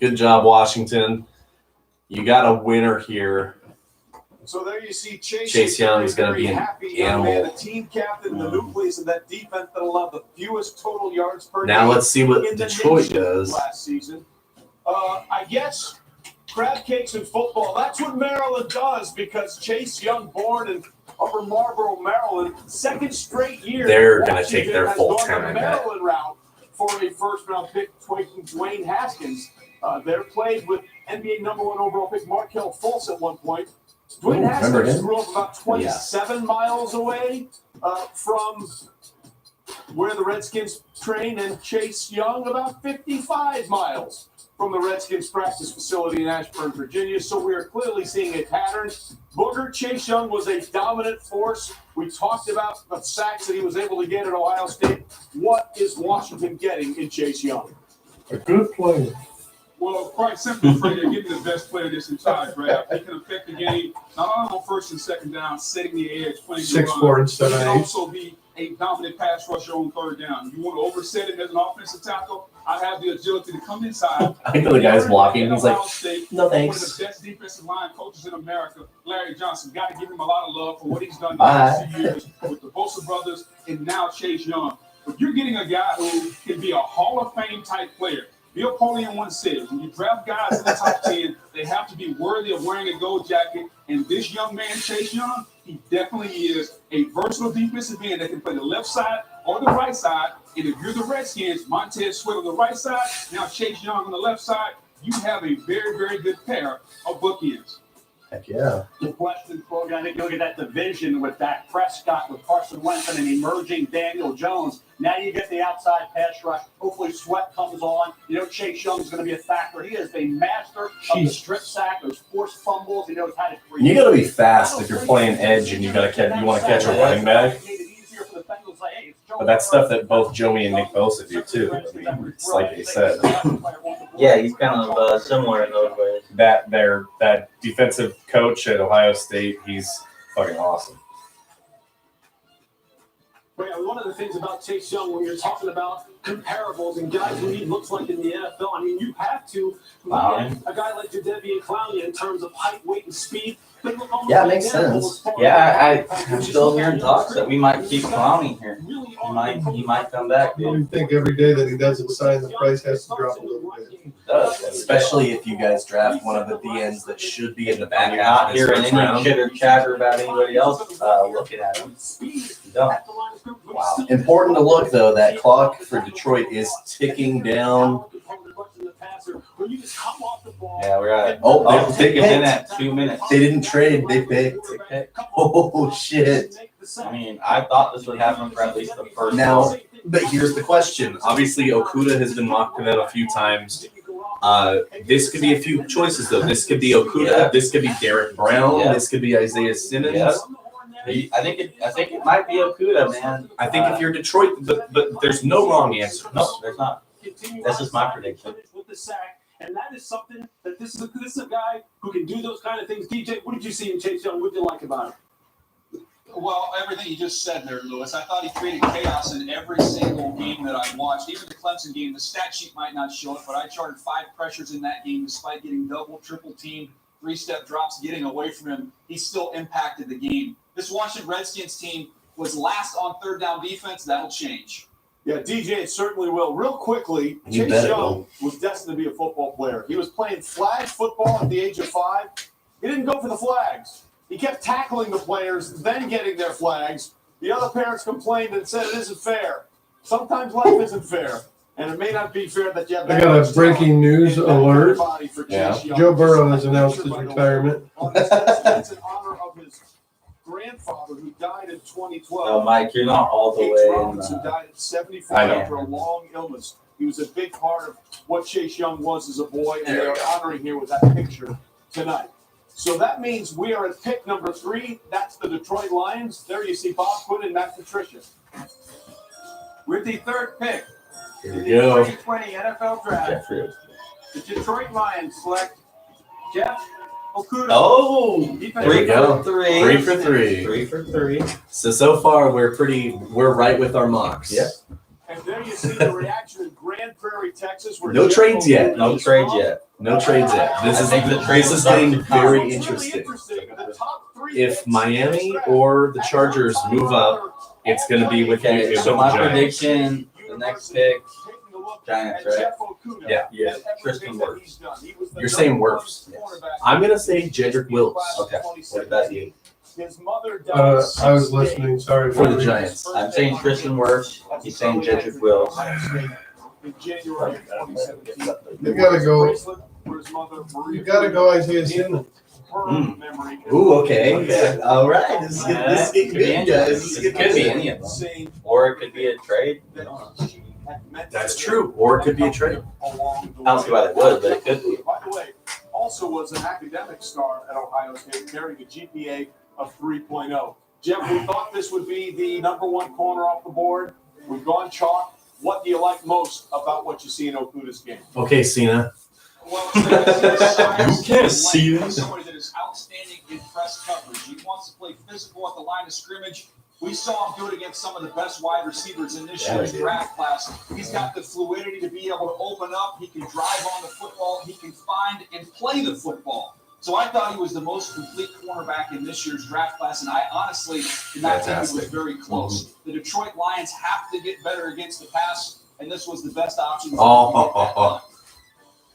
good job, Washington. You got a winner here. So there you see Chase Young is going to be an animal. The team captain, the nucleus of that defense that allowed the fewest total yards per game. Now let's see what Detroit does. Last season. I guess crab cakes and football. That's what Maryland does because Chase Young, born in Upper Marlboro, Maryland, second straight year. They're going to take their full time, I bet. Maryland route for a first-round pick, Dwayne Haskins. They're played with NBA #1 overall pick Markelle Fultz at one point. Dwayne Haskins grew up about 27 miles away from where the Redskins train, and Chase Young about 55 miles from the Redskins practice facility in Ashburn, Virginia. So we are clearly seeing a pattern. Booger Chase Young was a dominant force. We talked about the sacks that he was able to get at Ohio State. What is Washington getting in Chase Young? A good player. Well, quite simply, Freddie, they're getting the best player this entire draft. He can affect the game, not only on first and second down, setting the edge, playing the 6'4" run. and 7'8". He can also be a dominant pass rusher on third down. You want to overset it as an offensive tackle, I have the agility to come inside. I know the guy's blocking. He's like, no One of thanks. the best defensive line coaches in America, Larry Johnson. Got to give him a lot of love for what he's done in the last 2 years with the Bosa brothers and now Chase Young. But you're getting a guy who can be a Hall of Fame type player. Bill Polian once said, when you draft guys in the top 10, they have to be worthy of wearing a gold jacket. And this young man, Chase Young, he definitely is a versatile defensive end that can play the left side or the right side. And if you're the Redskins, Montez Sweat on the right side, now Chase Young on the left side, you have a very, very good pair of bookends. Heck yeah. The question for you, I think you look at that division with Dak Prescott, with Carson Wentz, and an emerging Daniel Jones. Now you get the outside pass rush. Hopefully Sweat comes on. You know Chase Young's going to be a factor. He is a master of the strip sack, those forced fumbles. He knows how to create. You got to be fast if you're playing edge and you want to catch a running back. But that's stuff that both Joey and Nick Bosa do too. I mean, it's like they said. Yeah, he's kind of similar in those ways. That defensive coach at Ohio State, he's fucking awesome. But yeah, one of the things about Chase Young, when you're talking about comparables and guys who he looks like in the NFL, I mean, you have to look at a guy like Jadeveon Clowney in terms of height, weight, and speed. Yeah, it makes sense. Yeah, I'm still hearing talks that we might keep Clowney here. He might come back, dude. You think every day that he doesn't sign, the price has to drop a little bit. Especially if you guys draft one of the DNs that should be in the back And you're half not of this hearing first any round. chitter chatter about anybody else looking at him. You don't. Wow. Important to look though, that clock for Detroit is ticking down. Yeah, we're at. Oh, they It's in picked. at 2 minutes. They didn't trade. They picked. Oh shit. I mean, I thought this would happen for at least the first. Now, but here's the question. Obviously, Okudah has been mocked to them a few times. This could be a few choices though. This could be Okudah. Yeah. This could be Derek Brown. Yeah. This could be Isaiah Simmons. Yeah. I think it might be Okuda, man. I think if you're Detroit, but there's no wrong answer. No, there's not. That's just my prediction. With the sack, and that is something that this is a guy who can do those kind of things. DJ, what did you see in Chase Young? What did you like about him? Well, everything you just said there, Lewis. I thought he created chaos in every single game that I watched. Even the Clemson game, the stat sheet might not show it, but I charted 5 pressures in that game despite getting double, triple teamed, 3-step drops, getting away from him. He still impacted the game. This Washington Redskins team was last on third down defense. That'll change. Yeah, DJ, it certainly will. Real quickly, You Chase bet it Young will. was destined to be a football player. He was playing flag football at the age of 5. He didn't go for the flags. He kept tackling the players, then getting their flags. The other parents complained and said it isn't fair. Sometimes life isn't fair, and it may not be fair that you have I got a breaking news alert. Yeah. Joe Burrow has announced his retirement. It's in honor of his grandfather who died in 2012. Oh, Mike, you're not all the H. way in. Rollins, who died at 74 I know. after a long illness. He was a big part of what Chase Young was as a boy, and they are honoring here with that picture tonight. So that means we are at pick number 3. That's the Detroit Lions. There you see Bob Quinn and Matt Patricia. With the third pick Here in we the go. 2020 NFL Draft, Jeffrey. the Detroit Lions select Jeff Okuda. Oh, Defensive There we go. 3 3 for 3. for 3. 3 for 3. So far we're right with our mocks. Yep. And there you see the reaction in Grand Prairie, Texas. Where No Jeff trades yet. Okuda No is trades from. yet. No trades yet. This I is think the trades this is is up getting to come. very It's really interesting. The top 3 If picks Miami in this or the draft, Chargers move up, it's going to be with Okay, you. so my prediction, the next pick, taking a look Giants, at right? Jeff Okuda Yeah. and everything Tristan that Wirfs. he's done. He was the You're saying number one Wirfs. cornerback I'm going to say Jedrick Wills. Okay, what about you? His mother died I was listening. Sorry For the Giants. I'm saying Tristan Wirfs. He's saying Jedrick Wills. in January of 2017. You gotta go. Bracelet for his mother, Maria. You gotta go Isaiah Simmons. Her memory. Ooh, okay. Okay. All right. This is good, guys. It could be any of them. Or it could be a trade. That's true. Or it could be a trade. I don't see why they would, but it could be. By the way, also was an academic star at Ohio State, carrying a GPA of 3.0. Jeff, we thought this would be the number 1 corner off the board. We've gone chalk. What do you like most about what you see in Okuda's game? Okay, Cena. Well, it's can't see this. Somebody that is outstanding in press coverage. He wants to play physical at the line of scrimmage. We saw him do it against some of the best wide receivers in this year's draft class. He's got the fluidity to be able to open up. He can drive on the football. He can find and play the football. So I thought he was the most complete cornerback in this year's draft class, and I honestly did not think he was very close. The Detroit Lions have to get better against the pass, and this was the best option.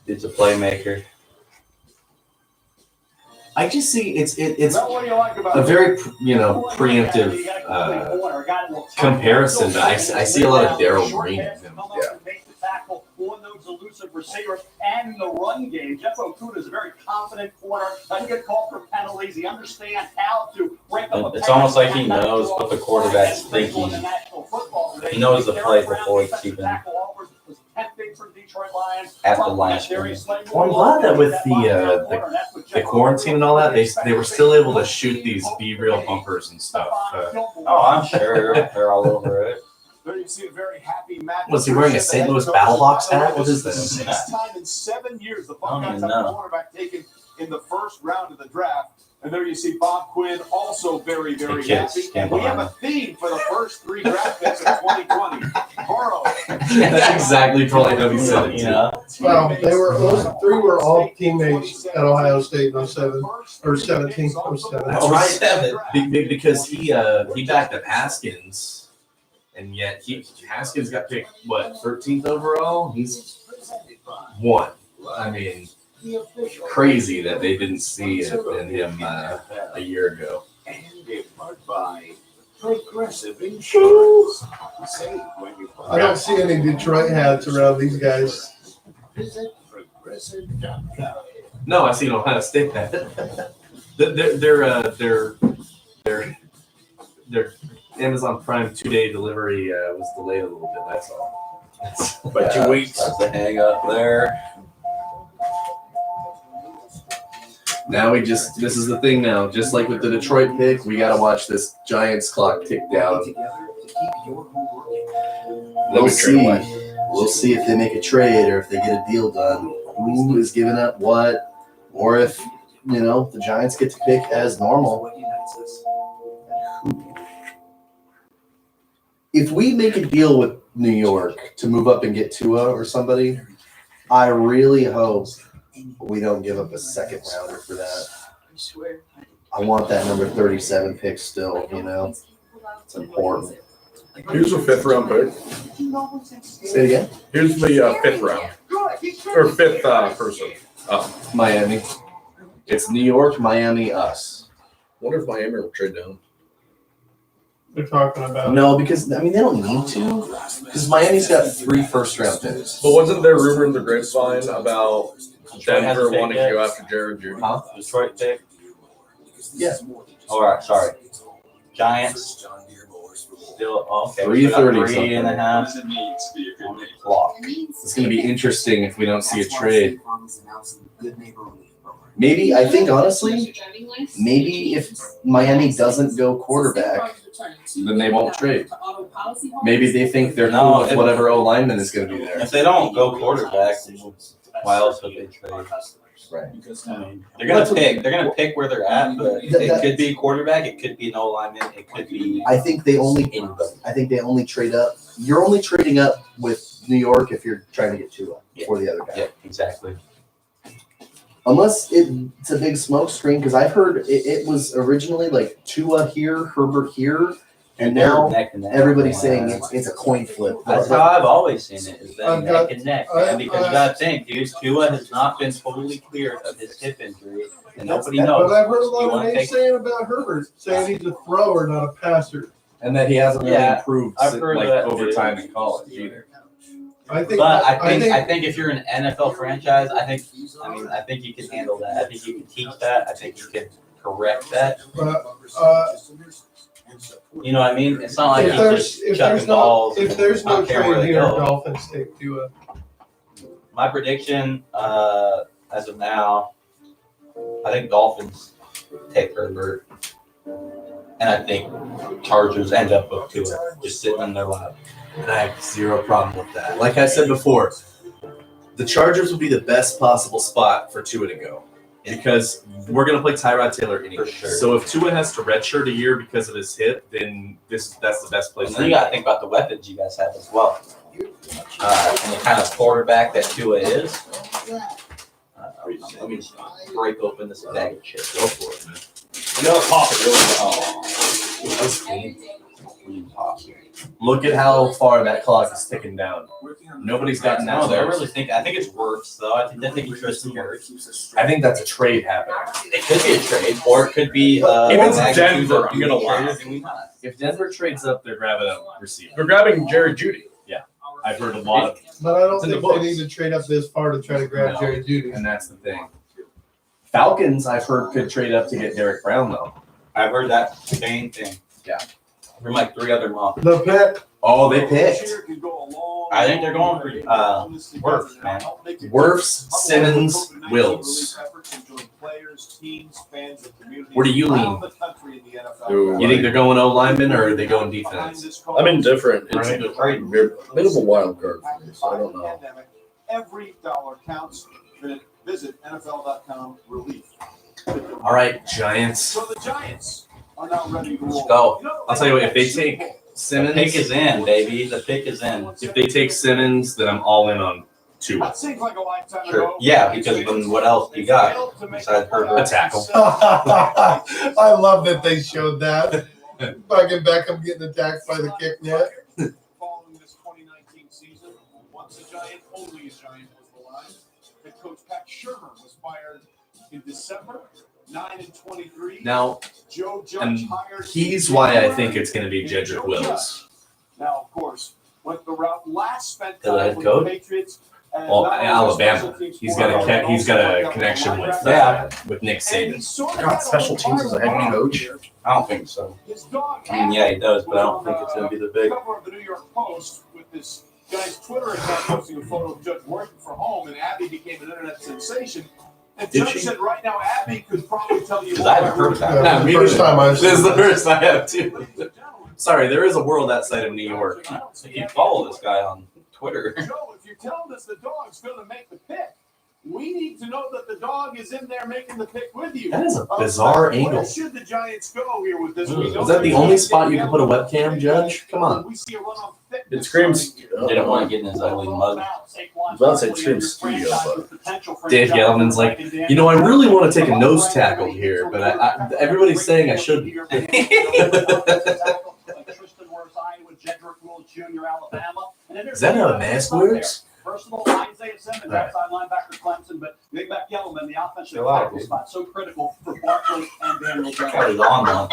It's a playmaker. I just see it's Well, what do you like about a it? very preemptive comparison, but I see a lot of Darryl Green in him. Yeah. Make the tackle on those elusive receivers and in the run game. Jeff Okuda is a very confident corner. Doesn't get called for penalties. He understands how to break up a It's pass. almost like he knows what the quarterback's thinking. He knows the play before it's even at the line of scrimmage. Well, I'm glad that with the quarantine and all that, they were still able to shoot these Be Real bumpers and stuff. Oh, I'm sure they're all over it. There you see a very happy Matt. Was he wearing a St. Louis Battlehawks hat? What is this? 6th time in 7 years, the I don't Buckeyes even have a know. cornerback taken in the first round of the draft. And there you see Bob Quinn, also very, very The kids happy. stand And we have behind a theme for the first 3 draft picks of 2020. Burrow. That's exactly probably how he said it, too. Well, those 3 were all teammates at Ohio State in 07 or 17. 07. That's right. Because he backed up Haskins, and yet Haskins got picked, what, 13th overall? He's 1. I mean, crazy that they didn't see it in him a year ago. And in part by Progressive Insurance. Save when you I don't see any Detroit hats around these guys. visit progressive.com. No, I see an Ohio State hat. Their Amazon Prime 2-day delivery was delayed a little bit. That's all. But you wait. That's the hang up there. Now this is the thing now. Just like with the Detroit pick, we got to watch this Giants clock tick down. We'll see. We'll see if they make a trade or if they get a deal done. Who is giving up what? Or if, the Giants get to pick as normal. If we make a deal with New York to move up and get Tua or somebody, I really hope we don't give up a second rounder for that. I want that number 37 pick still, It's important. Here's a 5th round pick. Say it again. Here's the 5th round. Or 5th person. Miami. It's New York, Miami, us. Wonder if Miami will trade down. They're talking about. No, because, they don't need to. Because Miami's got 3 first-round picks. But wasn't there rumor in the grapevine about Denver wanting to go after Jared Judy? Huh? Detroit pick? Yeah. All right, sorry. Giants. Still, okay. 3:30 3.5 on the clock. It's going to be interesting if we don't see a trade. Maybe, I think, honestly, maybe if Miami doesn't go quarterback, then they won't trade. Maybe they think they're cool with whatever O-lineman is going to be there. If they don't go quarterback, why else would they trade? Right. They're gonna pick where they're at, but it could be quarterback, it could be an O-lineman, it could be I think they only trade up. You're only trading up with New York if you're trying to get Tua or the other guy. Yeah, exactly. Unless it's a big smoke screen, because I've heard it was originally like Tua here, Herbert here, and now everybody's saying it's a coin flip. That's how I've always seen it, is that neck and neck. Because you gotta think, dude, Tua has not been totally cleared of his hip injury, and nobody knows. But I've heard a lot of names saying about Herbert, saying he's a thrower, not a passer. And that he hasn't really improved over time too. in college either. I think if you're an NFL franchise, I think you can handle that. I think you can teach that. I think you can correct that. You know what I mean? It's not like you just chucking balls. If there's no trade here, go. Dolphins take Tua. My prediction, as of now, I think Dolphins take Herbert, and I think Chargers end up with Tua just sitting in their lap. And I have zero problem with that. Like I said before, the Chargers would be the best possible spot for Tua to go. Because we're going to play Tyrod Taylor anyway. For sure. So if Tua has to redshirt a year because of his hip, then that's the best place. And then you got to think about the weapons you guys have as well. And the kind of quarterback that Tua is. Let me just break open this bag of chips. Go for it, man. Pop it really. That was clean. Look at how far that clock is ticking down. Nobody's gotten that. No, they're really thinking. I think it's Wirfs, though. I think he trusts the Wirfs. I think that's a trade happening. It could be a trade, or it could be. If it's Denver, I'm gonna lie. If Denver trades up, they're grabbing a receiver. They're grabbing Jared Judy. Yeah, I've heard a lot of. But I don't think they need to trade up this far to try to grab Jerry Jeudy. And that's the thing. Falcons, I've heard, could trade up to get Derek Brown, though. I've heard that same thing. Yeah. From like 3 other mobs. The pick. Oh, they picked. I think they're going for Wirfs, man. Wirfs, Simmons, Wills. Where do you lean? You think they're going O-lineman or are they going defense? I'm indifferent. It's Right. a bit of a wild card for me, so I don't know. Every dollar counts. Visit NFL.com relief. All right, Giants. So the Giants are now ready to roll. Let's go. I'll tell you what, if they take Simmons. The pick is in, baby. The pick is in. If they take Simmons, then I'm all in on Tua. That seems like a lifetime Sure. ago. Yeah, because then what else you got besides Herbert? A tackle. I love that they showed that. Fucking Beckham getting attacked by the kick net. Following this 2019 season, once a Giant, only a Giant was the line. Head coach Pat Shermer was fired in December. 9-23. Now, Joe Judge and hired. he's why I think it's going to be Jedrick Wills. Now, of course, went the route last spent The head time with the coach? Patriots. And Well, not only Alabama. special teams He's got a connection with Nick Saban. God, special teams as a head coach. I don't think so. I mean, yeah, he does, but I don't think it's going to be the big. Cover of the New York Post with this guy's Twitter account posting a photo of Judge working from home, and Abby became an internet sensation. And Did Joe she? said right now Abby could probably tell you. Because I haven't heard about it. Yeah, me First neither. time I've This seen is the it. first I have too. Sorry, there is a world outside of New York. If you follow this guy on Twitter. Joe, if you're telling us the dog's going to make the pick, we need to know that the dog is in there making the pick with you. That is a bizarre Where angle. should the Giants go here with this? Is that the only spot you can put a webcam, Judge? Come on. We see a run on fitness. It screams. Didn't want to get in his ugly mug. I was about to say it screams studio, but Dave Gettleman's like, you know, I really want to take a nose tackle here, but everybody's saying I shouldn't. Is that how a mask works? First of all, Isaiah Simmons, outside linebacker Clemson, but Big Back Yellowman, the offensive tackle spot, so critical for Barkley and Daniel Jones. Got his on one.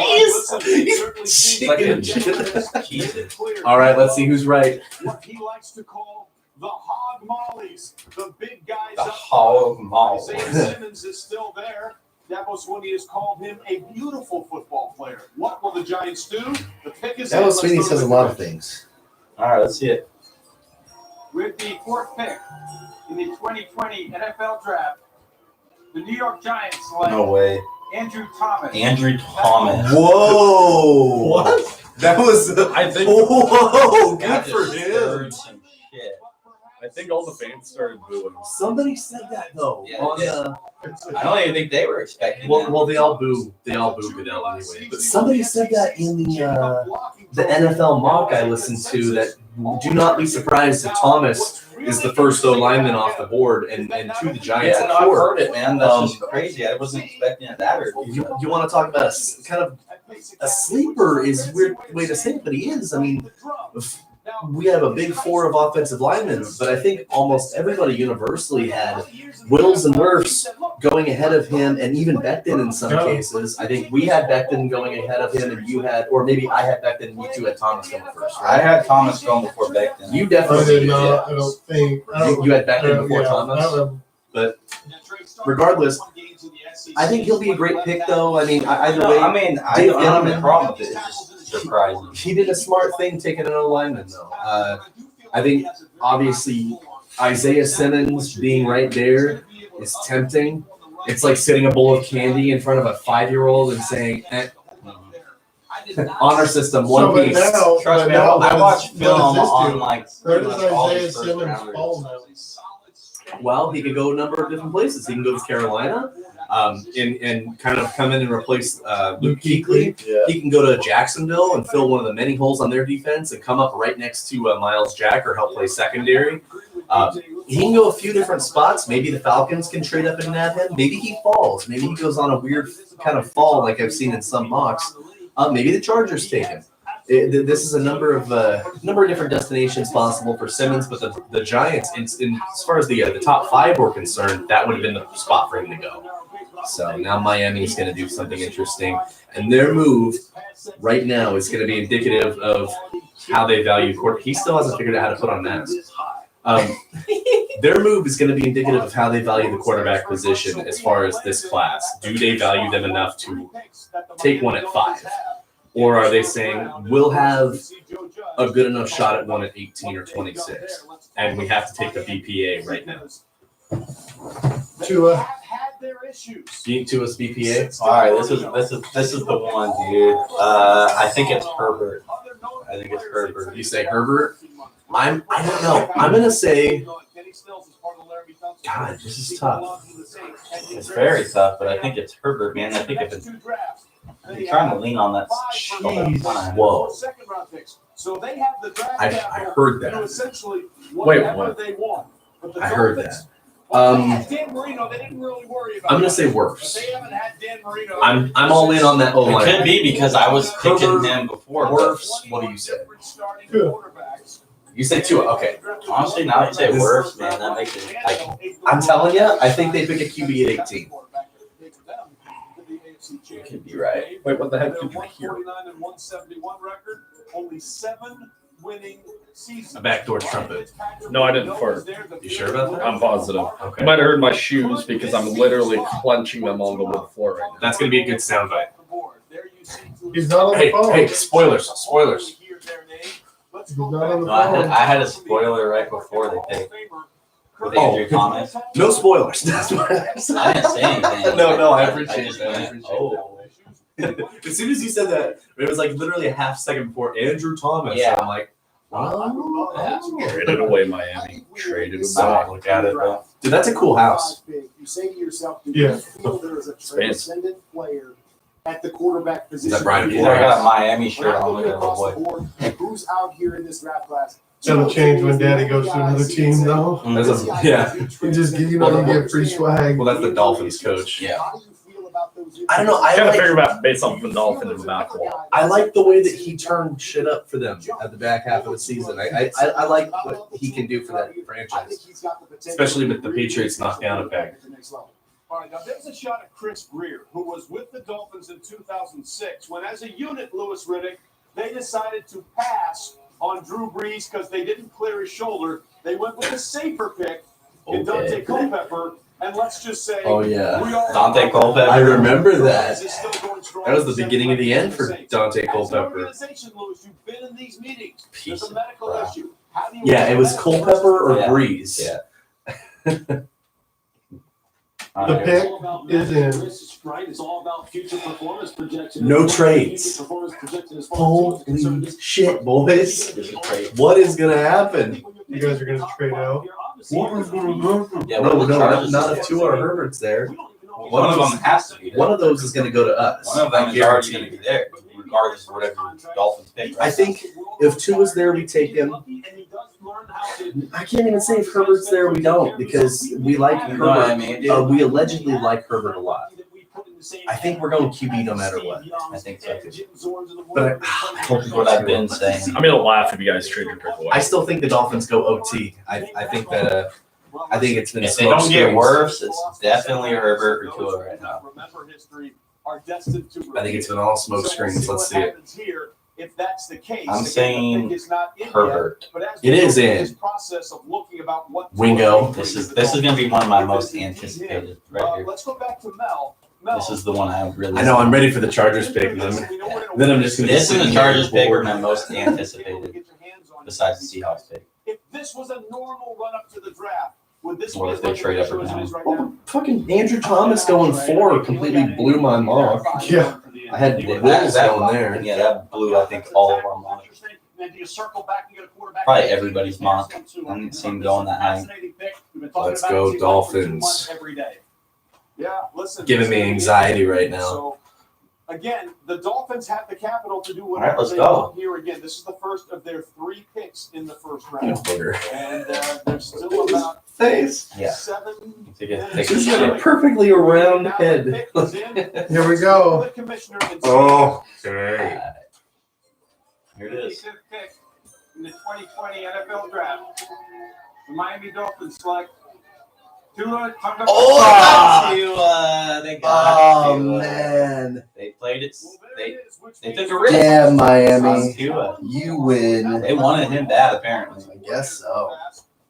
All right, let's see who's right. What he likes to call the hog mollies, the big guys. The hog mollies. Isaiah Simmons is still there. Dabo Swinney has called him a beautiful football player. What will the Giants do? The pick is in. Dabo Swinney says a lot of things. All right, let's see it. With the fourth pick in the 2020 NFL Draft, the New York Giants select No way. Andrew Thomas. Andrew Thomas. Whoa! What? That was. I think. Whoa! Good That for just him. stirred some shit. I think all the fans started booing. Somebody said that though. Yeah, On, they did. I don't even think they were expecting that. well, they all boo Goodell anyway. But somebody said that in the NFL mock I listened to, that do not be surprised if Thomas is the first O lineman off the board and to the Giants Yeah, at no, I've 4. heard it, man. That's just crazy. I wasn't expecting it that early. You want to talk about kind of a sleeper is a weird way to say it, but he is. I mean, we have a big 4 of offensive linemen, but I think almost everybody universally had Wills and Wirfs going ahead of him, and even Becton in some cases. I think we had Becton going ahead of him, and you had, or maybe I had Becton and you two had Thomas going first. I had Thomas going before Becton. You I definitely did did. not. I don't think. You had Becton before Thomas, but regardless, I think he'll be a great pick, though. I mean, either way, I don't have a problem with it. It's just surprising. he did a smart thing taking an O lineman, though. I think obviously Isaiah Simmons being right there is tempting. It's like sitting a bowl of candy in front of a 5-year-old and saying, honor system, one but piece. now- Trust me, now I watched what film does this on do? like Where pretty does much all Isaiah these first Simmons rounders. fall now? Well, he could go a number of different places. He can go to Carolina, and kind of come in and replace Luke Kuechly. Yeah. He can go to Jacksonville and fill one of the many holes on their defense and come up right next to Miles Jack or help play secondary. He can go a few different spots. Maybe the Falcons can trade up and nab him. Maybe he falls. Maybe he goes on a weird kind of fall like I've seen in some mocks. Maybe the Chargers take him. This is a number of different destinations possible for Simmons, but the Giants, as far as the top 5 were concerned, that would have been the spot for him to go. So now Miami's going to do something interesting, and their move right now is going to be indicative of how they value quarterback. He still hasn't figured out how to put on masks. Their move is going to be indicative of how they value the quarterback position as far as this class. Do they value them enough to take one at 5? Or are they saying, we'll have a good enough shot at one at 18 or 26, and we have to take the BPA right now? Tua. Being Tua's BPA? All right, this is the one, dude. I think it's Herbert. You say Herbert? I don't know. I'm gonna say. God, this is tough. It's very tough, but I think it's Herbert, man. I think I'm trying to lean on that the whole time. Whoa. So they have the draft I heard that. essentially Wait, whatever what? they want. But the I heard Dolphins, that. Dan Marino, they didn't really worry about I'm gonna that. say Wirfs. But they haven't had Dan Marino. I'm all in on that O It line. could be because I was picking him before. Wirfs. What do you say? You say Tua. Okay. Honestly, now you say Wirfs, man. That makes it like I'm telling you, I think they pick a QB at 18. you could be right. Wait, what the heck did you hear? 49 and 171 record, only 7 winning seasons. A backdoor trumpet. No, I didn't fart. You sure about that? I'm positive. Okay. You might have heard my shoes because I'm literally clenching them on the wood floor right now. That's gonna be a good soundbite. He's not on the Hey, phone. hey, spoilers. He's not on the No, I phone. had a spoiler right before they picked. with Andrew Thomas. No spoilers. No I spoilers. didn't say anything. No, I appreciate just that. I went, appreciate oh. As soon as you said that, it was like literally a half second before Andrew Thomas. Yeah. And I'm like, oh, Yeah. Traded away Miami. Traded away. Wow, look at it, though. dude, that's a cool house. You say to yourself, do Yeah. you feel there is a Fancy. transcendent player at the quarterback position? Is that Brian He's like got a Miami shirt on. Look at the across boy. the board, who's out here in this draft class? That'll change when Daddy goes to another team, though. Yeah. You just you get free swag. Well, that's the Dolphins coach. Yeah. I don't know. I Gotta like, figure out based on the Dolphins and Malcolm. I like the way that he turned shit up for them at the back half of the season. I like what he can do for that franchise, especially with the Patriots knocked down a peg. All right, now there's a shot at Chris Greer, who was with the Dolphins in 2006, when as a unit, Louis Riddick, they decided to pass on Drew Brees because they didn't clear his shoulder. They went with a safer pick in Dante Culpepper, and let's just say, Oh yeah, Dante Culpepper. I remember that. That was the beginning of the end for Dante Culpepper. Organization, Louis, you've been in these meetings. There's a medical issue. How do you Yeah, it was Culpepper or Yeah. Breeze. Yeah. The pick is in. It's all about future performance projection. No trades. Holy shit, boys! What is gonna happen? You guys are gonna trade out. What is gonna happen? Yeah, No, what no, the Chargers not is if Tua or Herbert's there. One of them has to be there. One of those is gonna go to us. One of them is already going to be there, regardless of whatever Dolphins pick. Right? I think if Tua's there, we take him. I can't even say if Herbert's there, we don't, because we like You know what I Herbert. mean? We allegedly like Herbert a lot. I think we're going QB no matter what. I think so too. But I hope That's what I've been saying. I'm gonna laugh if you guys trade your pick away. I still think the Dolphins go OT. I think that I think it's been If they don't get screens. worse, it's definitely Herbert or Tua right now. I think it's been all smoke screens. Let's see it. If that's the case, I'm again, saying the pick is not in Herbert. Yet, but as It we is go through in. this process of looking about what Wingo. This is going to be one of my most anticipated right here. Let's go back to Mel. This is the one I really. I know I'm ready for the Chargers pick. Then I'm just gonna. This sit and the here Chargers pick are bored. my most anticipated, besides the Seahawks pick. If this was a normal run up to the draft, would this Or be if they as trade up or much as it down. is right now? Fucking Andrew Thomas going 4 completely blew my mind. Yeah. I had the Wills going there. Yeah, that blew, I think, all of our minds. Then do you circle back and get a quarterback? Probably everybody's mock. I didn't see him going that high. Let's go Dolphins. Every day. Yeah, listen. Giving me anxiety right now. So, again, the Dolphins have the capital to do All right, whatever let's they go. want here. Again, this is the first of their 3 picks in the first You round. booger. And there's still about Face. Yeah. 7 Take a This is a perfectly round head. Here we go. The commissioner and Oh, Here it is. 25th pick in the 2020 NFL Draft. The Miami Dolphins select Tua Tagovailoa. Oh, they got Oh Tua. man. They played it. They took a Damn risk. On Miami. Tua. You win. They wanted him bad, apparently. I guess so.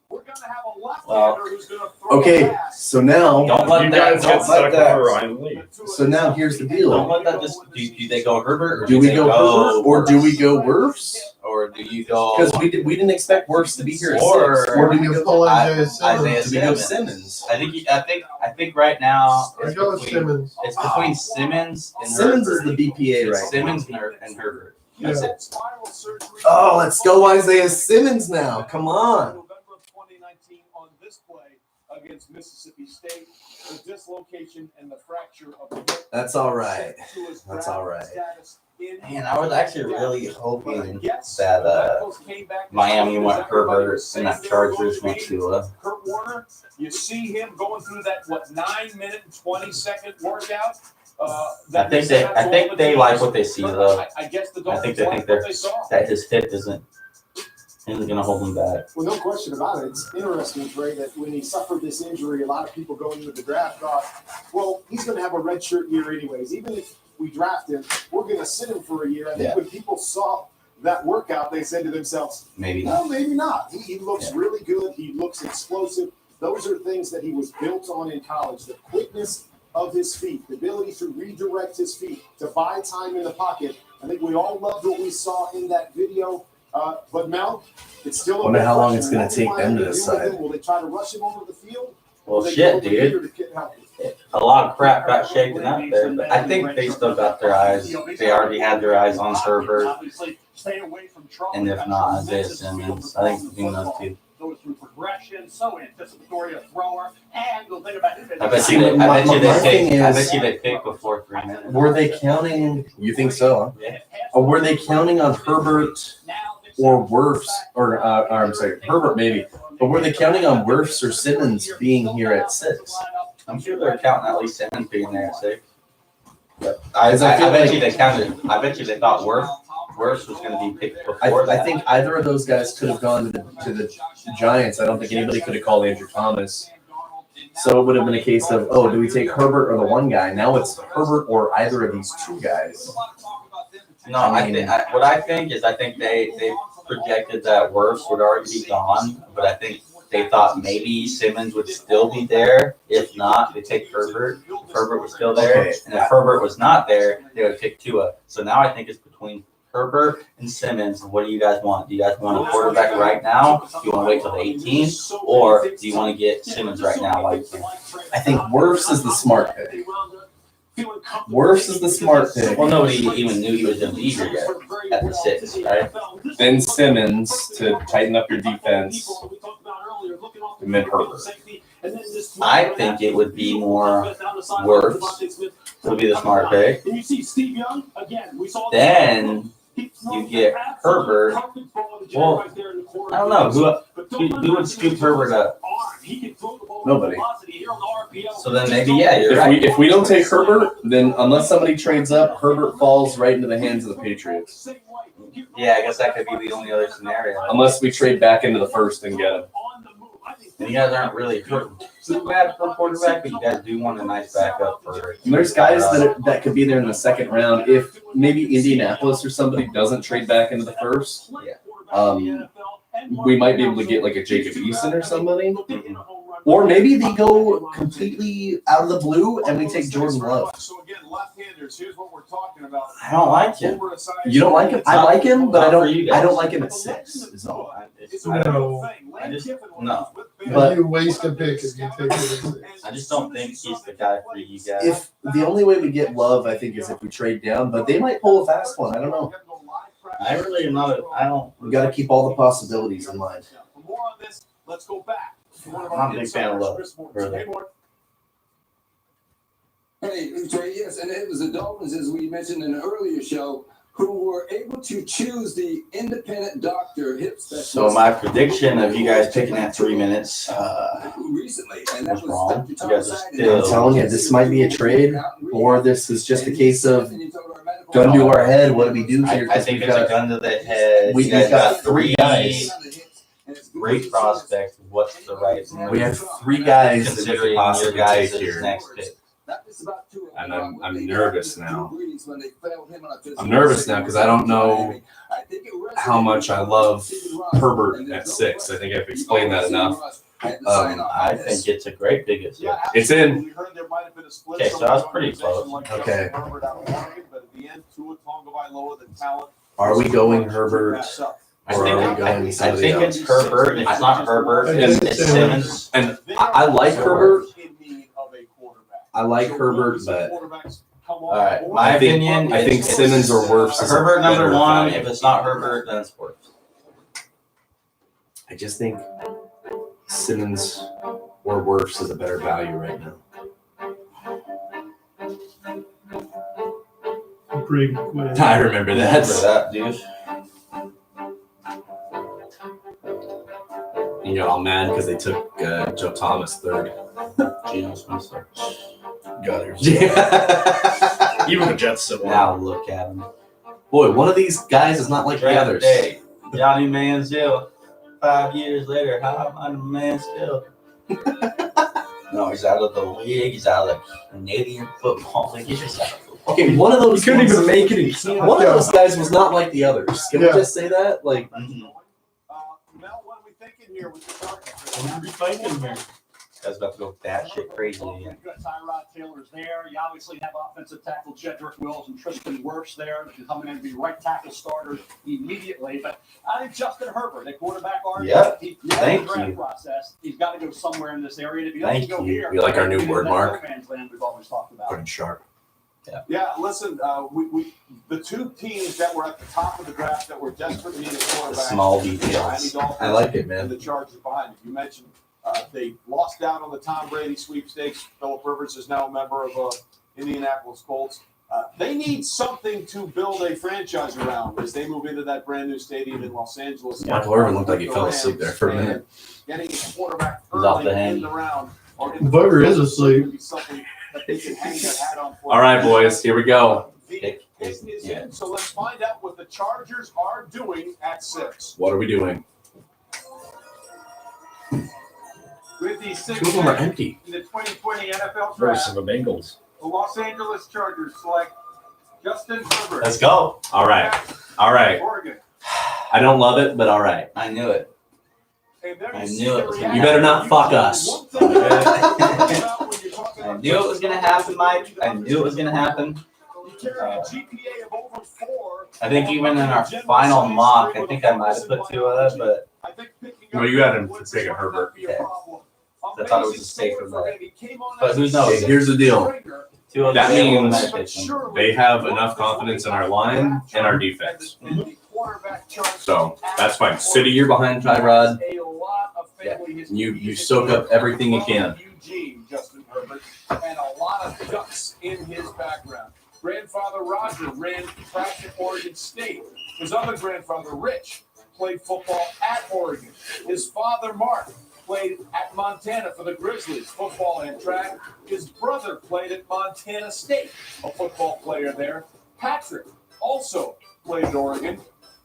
We're going to have a left-hander Well, who's going to throw Okay, a pass. so now Don't let You that. guys get Don't let stuck that. with Ryan Lee. so now here's the Don't deal. let that just. Do they go Herbert or Do we they go Herbert or do we go Wirfs? Or do you go? Because we didn't expect Wirfs to be here at Or- 6. Or do we You go pull I- Isaiah Simmons. Isaiah do we go Simmons. Simmons? I think right now Let's it's go with between, Simmons. it's between Simmons and Simmons is Herbert. the BPA It's right now. Simmons and Herbert. That's Yeah. it. Oh, let's go Isaiah Simmons now. Come on. November of 2019 on display against Mississippi State. The dislocation and the fracture of the hip. That's all right. That's all right. Man, I was actually really hoping that Miami went Herbert and that Chargers went Tua. Kurt Warner, you see him going through that 9-minute and 20-second workout. I think they like what they see though. I guess the I think Dolphins they like think what they saw. that his hip isn't gonna hold him back. Well, no question about it. It's interesting, Trey, that when he suffered this injury, a lot of people going into the draft thought, well, he's going to have a redshirt year anyways. Even if we draft him, we're going to sit him for a year. I think when people saw that workout, they said to themselves, Maybe no, not. maybe not. He looks really good. He looks explosive. Those are things that he was built on in college. The quickness of his feet, the ability to redirect his feet, to buy time in the pocket. I think we all loved what we saw in that video But Mel, it's still. Wonder how long it's going to take them to decide. Will they try to rush him over the field? Well, shit, dude. A lot of crap got shaken up there, but I think they still got their eyes. They already had their eyes on Herbert, and if not, Isaiah Simmons. I think between those two. Goes through progression, so anticipatory a thrower, and the thing about it. I bet you they pick before 3 minutes. Were they counting? You think so? Huh? Yeah. Or were they counting on Herbert or Wirfs? Or I'm sorry, Herbert maybe. But were they counting on Wirfs or Simmons being here at 6? I'm sure they're counting at least Simmons being there at 6. But I bet you they counted. I bet you they thought Wirfs was going to be picked before that. I think either of those guys could have gone to the Giants. I don't think anybody could have called Andrew Thomas. So it would have been a case of, oh, do we take Herbert or the one guy? Now it's Herbert or either of these two guys. No, I think they projected that Wirfs would already be gone, but I think they thought maybe Simmons would still be there. If not, they take Herbert. If Herbert was still there, and if Herbert was not there, they would pick Tua. So now I think it's between Herbert and Simmons. What do you guys want? Do you guys want a quarterback right now? Do you want to wait till the 18th? Or do you want to get Simmons right now while you can? I think Wirfs is the smart pick. Wirfs is the smart pick. Well, nobody even knew he was going to be here yet at the 6, right? Then Simmons to tighten up your defense. And then Herbert. I think it would be more Wirfs would be the smart pick. Then you get Herbert. Well, I don't know. Who would scoop Herbert up? Nobody. So then maybe, yeah, you're right. If we don't take Herbert, then unless somebody trades up, Herbert falls right into the hands of the Patriots. Yeah, I guess that could be the only other scenario. Unless we trade back into the first and get him. And you guys aren't really too bad for a quarterback, but you guys do want a nice backup for. And there's guys that could be there in the second round if maybe Indianapolis or somebody doesn't trade back into the first. Yeah. We might be able to get like a Jacob Eason or somebody. Or maybe they go completely out of the blue and we take Jordan Love. So again, left-handers, here's what we're talking about. I don't like him. You don't like him? I like him, but I don't like him at 6. Is all. No. No. But you waste a pick if you take it. I just don't think he's the guy for you guys. if the only way we get Love, I think, is if we trade down, but they might pull a fast one. I don't know. I really am not. I don't. We got to keep all the possibilities in mind. For more on this, let's go back. I'm a big fan of Love. Really. Hey, Trey, yes, and it was the Dolphins, as we mentioned in an earlier show, who were able to choose the independent doctor hip specialist. So my prediction of you guys picking at 3 minutes recently, and that was wrong. You guys are I'm still. telling you, this might be a trade, or this is just a case of gun to our head. What do we do here? I think it's a gun to the head. We've got 3 guys. Great prospects. What's the right move? We have 3 guys that we Considering could your possibly guys' take here. next pick. And I'm nervous now. I'm nervous now because I don't know how much I love Herbert at 6. I think I've explained that enough. I think it's a great big hit. It's in. Okay, so I was pretty close. Okay. Are we going Herbert? Or are we going I somebody think else? it's Herbert. If it's not Herbert, it's Simmons. And I like Herbert. I like Herbert, but All right, my opinion. I think Simmons or Wirfs is a Herbert number better 1. value. If it's not Herbert, then it's Wirfs. I just think Simmons or Wirfs is a better value right now. Brig Quinn. I remember that. Remember that, dude. You got all mad because they took Joe Thomas 3rd. Got her. Yeah. Even the Jets so Now look at him. Boy, one of these guys is not like the others. Hey, Johnny Manziel. 5 years later, how am I the man still? No, he's out of the league. He's out of the Canadian football league. He's just out of football. Okay, one of those couldn't ones- even make it in Canada. One of those guys was not like the others. Can we Yeah. just say that? Like, Mel, what are we thinking here with the Cardinals? What are we thinking here? Guy's about to go batshit crazy again. You got Tyrod Taylor's there. You obviously have offensive tackle Jedrick Wills and Tristan Wirfs there that can come in and be right tackle starters immediately. But I think Justin Herbert, the quarterback, he Thank the draft you. process. He's got to go somewhere in this area. And if he Thank doesn't go you. here, You like our new he's in word that mark? no man's land we've always talked about. Pretty sharp. Yeah, listen, we the two teams that were at the top of the draft that were desperate to need a quarterback. Small the details. Miami Dolphins I like it, man. And the Chargers behind it. You mentioned they lost out on the Tom Brady sweepstakes. Phillip Rivers is now a member of Indianapolis Colts. They need something to build a franchise around as they move into that brand new stadium in Los Angeles. Michael Irvin looked like he fell asleep there for a minute. Getting a quarterback off the early hang. in the round. Booger is asleep. They can hang their hat on for. All right, boys, here we go. The pick is in, so let's find out what the Chargers are doing at 6. What are we doing? With the 6th Two of them are pick empty. in the 2020 NFL Versus Draft, the Bengals. the Los Angeles Chargers select Justin Herbert. Let's go. All right. All right. Oregon. I don't love it, but all right. I knew it. And there I you see knew the it was gonna You reaction. better not fuck us. One thing about when you're talking I about knew it was going to happen, Mike. I knew it was going to happen. you carry a GPA of over 4. I think even in our final mock, I think I might have put 2 of it, but I think picking No, up you got him blitzes to take a might not Herbert. be a Yeah. problem. I thought it was a safer Amazing story for bet. him. He came on But as who a knows? sixth Here's the deal. stringer. 2 of That the means might take some. They have enough confidence in our line and our defense. And the quarterback chart So that's fine. Sit a year behind Tyrod. a lot of family history. You soak up everything you can. Eugene, Justin Herbert, and a lot of guts in his background. Grandfather Roger ran track at Oregon State. His other grandfather, Rich, played football at Oregon. His father, Mark, played at Montana for the Grizzlies, football and track. His brother played at Montana State, a football player there. Patrick also played at Oregon.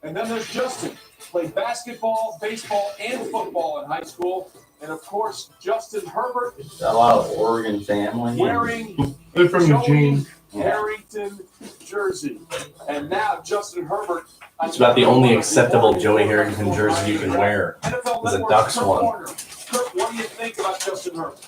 And then there's Justin, played basketball, baseball, and football in high school. And of course, Justin Herbert, A lot of Oregon family. wearing They're from Joey Eugene. Harrington jersey. And now Justin Herbert. It's about the only acceptable Joey Harrington jersey you can wear. NFL Is a Network's Ducks Kurt one. Warner. Kurt, what do you think about Justin Herbert?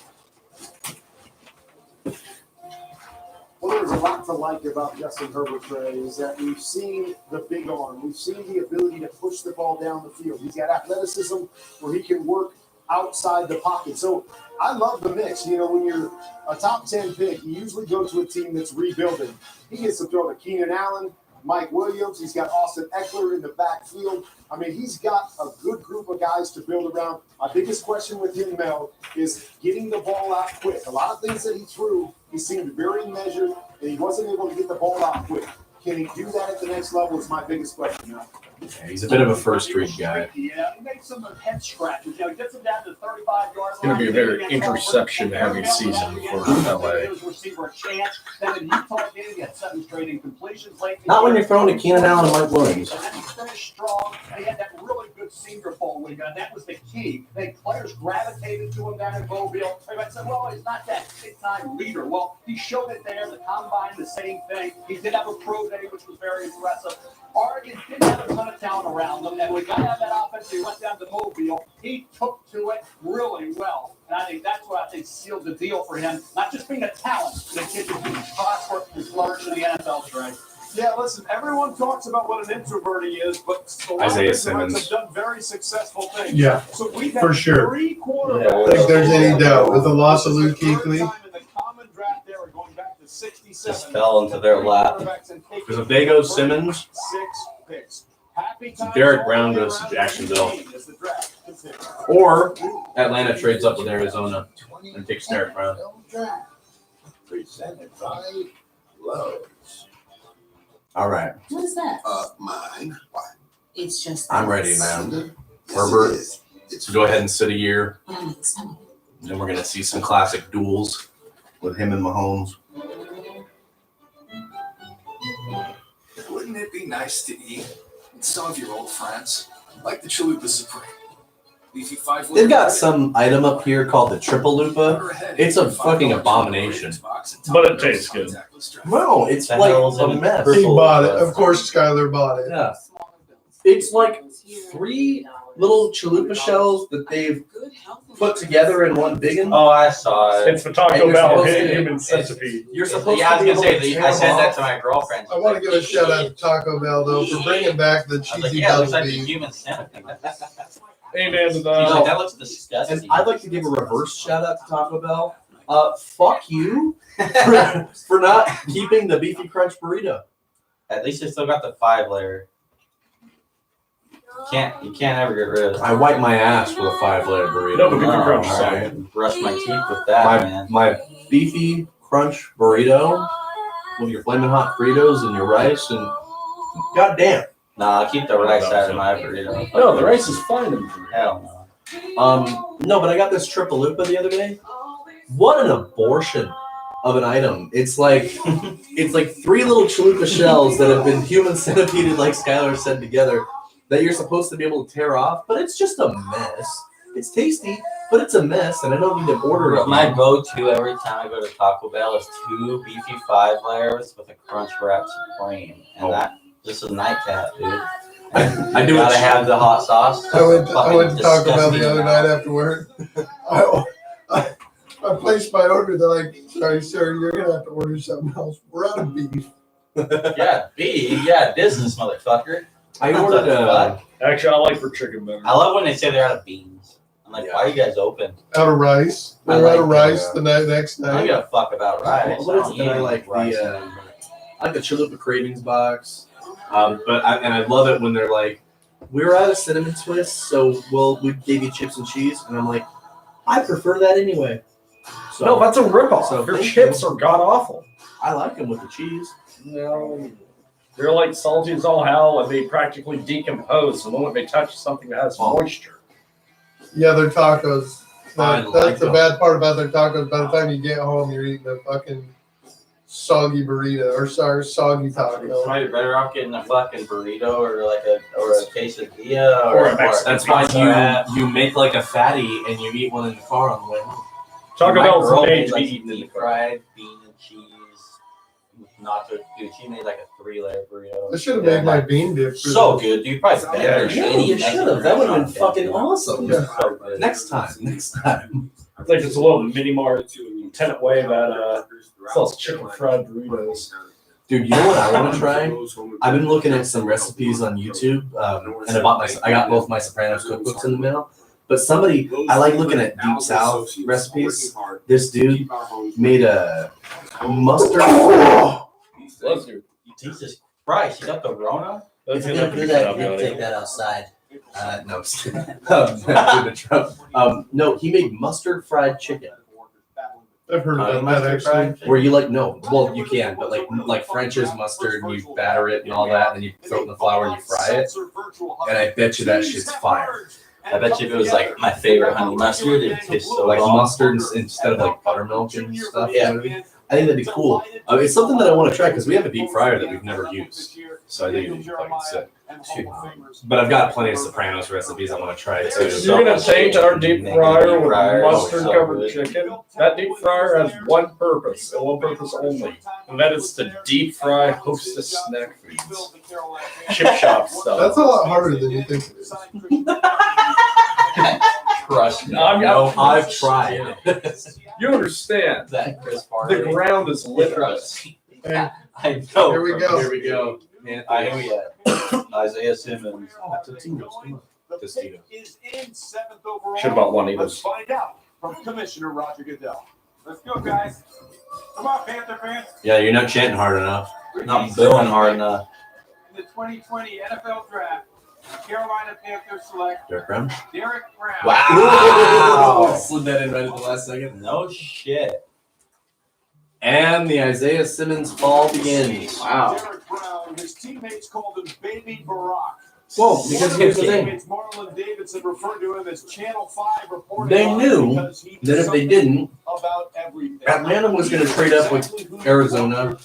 Well, there's a lot to like about Justin Herbert, Trey, is that we've seen the big arm. We've seen the ability to push the ball down the field. He's got athleticism where he can work outside the pocket. So I love the mix. You know, when you're a top 10 pick, you usually go to a team that's rebuilding. He gets to throw to Keenan Allen, Mike Williams. He's got Austin Eckler in the backfield. I mean, he's got a good group of guys to build around. My biggest question with him, Mel, is getting the ball out quick. A lot of things that he threw, he seemed very measured, and he wasn't able to get the ball out quick. Can he do that at the next level is my biggest question, Mel. Yeah, he's a bit of a first read guy. Yeah, he made some head scratches. You know, he gets him down to the 35-yard It's going to be a very interception-heavy season for LA. Receiver a chance. Then in Utah game, he had 7 straight incompletions late. Not when you're throwing to Keenan Allen and Mike Williams. And then he finished strong, and he had that really good Senior Bowl week, and that was the key. I think players gravitated to him down in Mobile. Everybody said, well, he's not that big-time leader. Well, he showed it there. The combine, the same thing. He did have a pro day, which was very impressive. Oregon didn't have a ton of talent around them, and when he got out of that offense, he went down to Mobile. He took to it really well, and I think that's what I think sealed the deal for him. Not just being a talent, but a kid who can prosper and flourish in the NFL, Trey. Yeah, listen, everyone talks about what an introvert he is, but a lot Isaiah of introverts Simmons. have done very successful things. Yeah, so we've for had sure. 3 I quarterbacks. don't think there's any doubt with the loss of Luke This is the Kuechly. third time in the common draft era, going back to 67. Just fell into their lap. Because if they go Simmons, 6 picks. Happy times Derek all Brown the way goes to around Jacksonville. as the draft continues. Or Atlanta trades up with Arizona and takes Derek Brown. Presented by Lowe's. All right. What is that? Mine. It's just. I'm ready, man. Herbert, so go ahead and sit a year. And then we're going to see some classic duels with him and Mahomes. Wouldn't it be nice to eat with some of your old friends, like the Chalupa Supreme? Leafy 5 They've got some item up here called the Triple Lupa. It's a fucking abomination. But it tastes good. No, it's like a mess. He bought it. Of course, Skyler bought it. Yeah. It's like $3 little chalupa shells that they've put together in one big one. Oh, I saw it. It's the Taco Bell human centipede. You're supposed Yeah, I to was be gonna able say to I tear said them that off. to my girlfriend. I want to give a shout out to Taco Bell though for bringing back the I was like, cheesy yeah, it looks double like a beef. human centipede. Amen to He's that. like, that looks disgusting. And I'd like to give a reverse shout out to Taco Bell. Fuck you for not keeping the beefy crunch burrito. At least it still got the 5-layer. You can't ever get rid of it. I wipe my ass with a 5-layer burrito. No, but beefy crunch. All right. Brush my teeth with that, man. My beefy crunch burrito with your flaming hot Fritos and your rice and goddamn. Nah, keep the rice out of my burrito. No, the rice is fine in burrito. Hell no. No, but I got this tripalupa the other day. What an abortion of an item. It's like 3 little chalupa shells that have been human centipeded, like Skylar said, together that you're supposed to be able to tear off, but it's just a mess. It's tasty, but it's a mess, and I don't need to order it. My go-to every time I go to Taco Bell is 2 beefy 5-layers with a crunch wrap supreme, and that just a nightcap, dude. I do gotta have the hot sauce. I went to Taco Bell Disgusting. the other night after work. I placed my order. They're like, "Sorry, sir, you're gonna have to order something else. We're out of beef." Yeah, beef. Yeah, business, motherfucker. I ordered. Actually, I like for chicken better. I love when they say they're out of beans. I'm like, why are you guys open? Out of rice. I They're out of like rice the next I don't night. give a fuck about rice. What is it that I don't like? eat rice. I like the chalupa cravings box. I love it when they're like, we're out of cinnamon twists, so we gave you chips and cheese, and I'm like, I prefer that anyway. So, No, that's a ripoff. So Their thank chips you. are god awful. I like them with the cheese. No, they're like salty as all hell, and they practically decompose the moment they touch something that has moisture. Yeah, their tacos. I That's like the them. bad part about their tacos. By the time you get home, you're eating a fucking soggy burrito or soggy taco. Probably better off getting a fucking burrito or a quesadilla Or a Mexican That's why pizza. you make like a fatty and you eat one in the car on the way home. Taco My Bell's girl made made to like be eaten in the deep car. fried bean and cheese nacho. Dude, she made like a 3-layer burrito. I should have made my bean dip. For So this. good, dude. Probably better. Yeah, you should have. That would have been fucking awesome. Yeah. So good. Next time. I think it's a little mini mart tenant way that sells chicken fried burritos. Dude, you know what I want to try? I've been looking at some recipes on YouTube, and I got both my Sopranos cookbooks in the mail. But I like looking at Deep South recipes. This dude made a mustard. Jesus Christ, you got the Rona? That's If you're gonna do that, you can take that outside. No, no, he made mustard fried chicken. I've heard about that actually. Where you well, you can, but like French's mustard, and you batter it and all that, and then you throw it in the flour and you fry it. And I bet you that shit's fire. I bet you if it was like my favorite honey mustard, it'd taste so Like bomb. mustard instead of like buttermilk and stuff. Yeah. You know what I mean? I think that'd be cool. It's something that I want to try because we have a deep fryer that we've never used. So I think it'd be fucking sick. But I've got plenty of Sopranos recipes I want to try too. You're gonna change our deep fryer with fryer, mustard so covered good. chicken? That deep fryer has one purpose, and one purpose only, and that is to deep fry Hostess snack foods, chip shop stuff. That's a lot harder than you think it is. Trust me. I've tried. You understand? That Chris The Farley. ground is limitless. Hey, I know. here we go. Here we go. I know yet. Isaiah Simmons. Is in 7th overall. Should have bought one Let's Eagles. find out from Commissioner Roger Goodell. Let's go, guys. Come on, Panther fans. Yeah, you're not chanting hard enough. Not booing hard enough. In the 2020 NFL Draft, Carolina Panthers select Derek Brown. Derek Brown. Wow. Slid that in right at the last second. No shit. And the Isaiah Simmons fall begins. Wow. Derek Brown, his teammates called him Baby Barack. Well, because here's the thing. Teammates Marlon Davidson referred to him as Channel 5 reporting. They live knew because he that if they knew didn't, about everything. Atlanta was going to trade up with Arizona,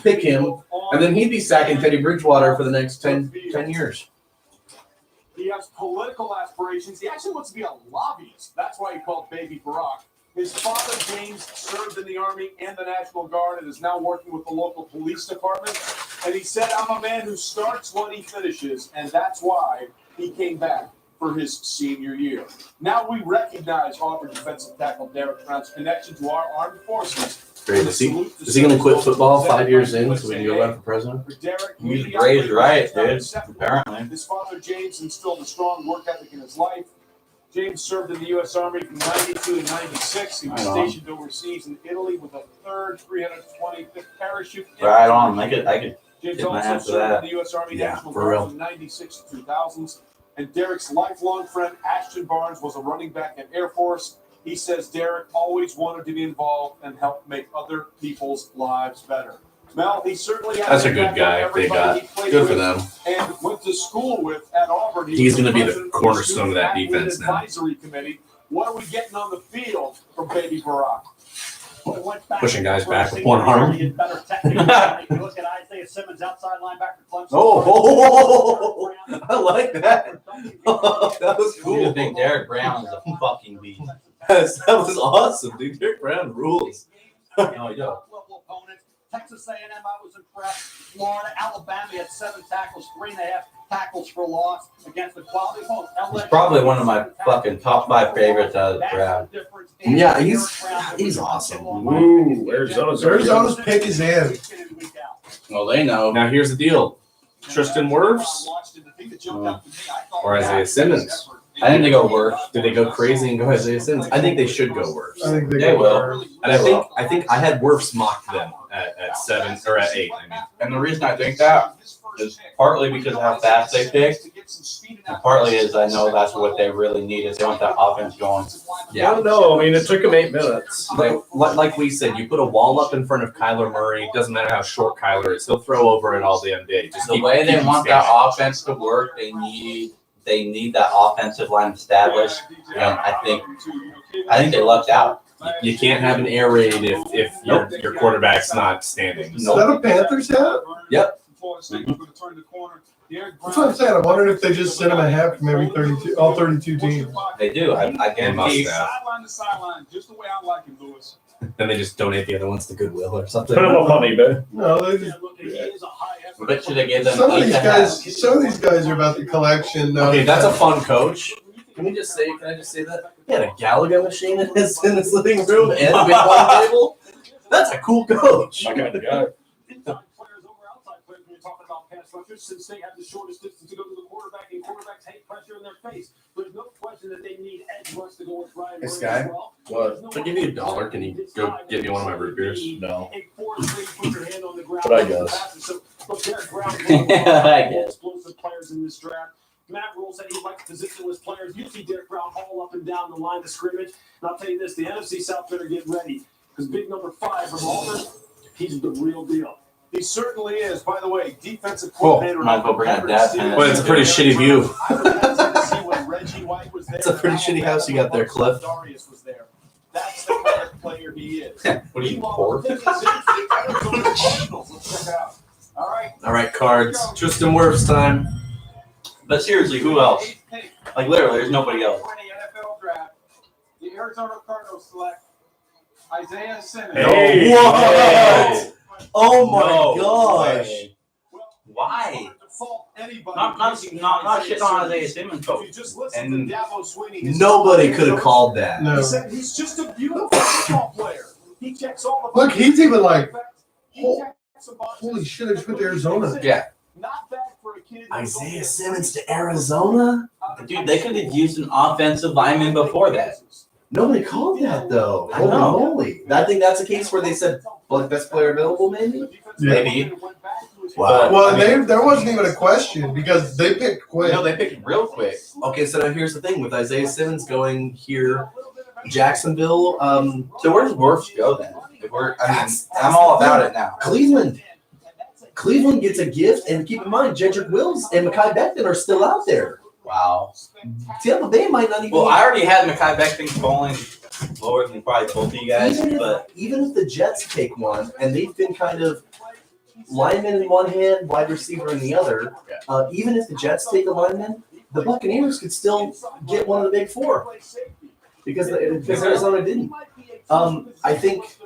pick him, and then he'd be sacking Teddy Bridgewater for the next 10 years. He has political aspirations. He actually wants to be a lobbyist. That's why he called Baby Barack. His father, James, served in the Army and the National Guard and is now working with the local police department. And he said, I'm a man who starts what he finishes, and that's why he came back. for his senior year. Now we recognize Auburn defensive tackle Derek Brown's connection to our armed forces. Great. Is he going to quit football 5 years in so we can go run for president? He's raised right, dude. Apparently. His father, James, instilled a strong work ethic in his life. James served in the U.S. Army from 92 to 96. He was stationed overseas in Italy with a 3rd 325th Parachute. Right on. I could James get my also hands to served that. in the U.S. Army Yeah, National for Guard real. from 96 to 2000s. And Derek's lifelong friend, Ashton Barnes, was a running back in Air Force. He says Derek always wanted to be involved and help make other people's lives better. Mel, he certainly has That's a good guy they got. Good for them. And went to school with at Auburn. He's was going to be the president cornerstone of that Athlete defense now. Advisory Committee. What are we getting on the field from Baby Barack? Pushing guys back with one arm. If you look at Isaiah Simmons, outside linebacker, Clemson. Oh, I like that. Oh, that was You cool. think Derek Brown is a fucking beast. That was awesome, dude. Derek Brown rules. Oh, yeah. Texas A&M, I was impressed. Florida, Alabama had 7 tackles, 3.5 tackles for loss against the quality opponent. He's probably one of my fucking top 5 favorites out of the draft. Yeah, he's awesome. Ooh, Arizona's pick is in. Well, they know. Now here's the deal: Tristan Wirfs or Isaiah Simmons. I think they go worse. Did they go crazy and go Isaiah Simmons? I think they should go Wirfs. I think They they will. And I think I had Wirfs mocked them at 7 or at 8. I mean, And the reason I think that is partly because of how fast they picked, and partly is I know that's what they really need is they want that offense going. I don't know. I mean, it took him 8 minutes. like we said, you put a wall up in front of Kyler Murray. Doesn't matter how short Kyler is; he'll throw over it all damn day. Just The keep- way they keep want standing. that offense to work, they need that offensive line established. And I think they lucked out. You can't have an air raid if your quarterback's not standing. Is that a Panthers hat? Yep. That's what I'm saying. I wondered if they just sent him a hat from every 32, all 32 teams. They do. I They must guarantee. have. Sideline to sideline, just the way I like him, Lewis. Then they just donate the other ones to Goodwill or something. Put him up on eBay. No, they just, I bet you they gave them some of 8 these and a half. guys, some of these guys are about the collection. Okay, that's a fun coach. Can I just say that? He had a Galaga machine in his living room and a big long table. That's a cool coach. My kind of guy. Inside players over outside players when you're talking about pass rushers, since they have the shortest distance to go to the quarterback, and quarterbacks hate pressure in their face. There's no question that they need edge rush to go with Ryan This Murray as guy? well. What? If I give you $1, can you go get me one of my root beers? No. A 4-3, put your hand on the ground. But I guess. So, look, Derek Brown, I guess. explosive players in this draft. Matt Rule said he likes positionless players. You see Derek Brown all up and down the line of scrimmage. And I'll tell you this, the NFC South better get ready. Because big number 5 from Auburn, he's the real deal. He certainly is. By the way, defensive Cool. coordinator. Might as well bring that dad pen. But it's a pretty shitty view. I was hesitant to see when Reggie White was there. It's a pretty shitty house you got there, Cliff. Darius was there. That's the kind of player he is. What are you, poor? Let's check it out. All right. All right, cards. Tristan Wirfs time. But seriously, who else? Like literally, there's nobody else. 20 NFL draft. The Arizona Cardinals select Isaiah Simmons. Hey. What? Oh my No gosh. way. Why? Anybody Not shitting on Isaiah Simmons, If though. you just listen And to Dabo Swinney, his Nobody could have called that. No. He said he's just a beautiful football player. He checks all the Look, he's even like, He Hol- checks some boxes. holy shit, I just went to Arizona. Yeah. Not bad for a kid. Isaiah Simmons to Arizona? Dude, they could have used an offensive lineman before that. Nobody called that though. I Holy know. moly. I think that's a case where they said, well, best player available, maybe? Yeah. Maybe. Wow. Well, there wasn't even a question because they picked quick. No, they picked real quick. Okay, so now here's the thing with Isaiah Simmons going here, Jacksonville, So where does Wirfs go then? I'm all about it now. Cleveland. Cleveland gets a gift, and keep in mind, Jedrick Wills and Mekhi Becton are still out there. Wow. Tampa Bay might not even. Well, I already had Mekhi Becton falling lower than probably both of you guys, but even if the Jets take one, and they've been kind of lineman in one hand, wide receiver in the other, even if the Jets take a lineman, the Buccaneers could still get one of the big 4 because Arizona didn't. I think.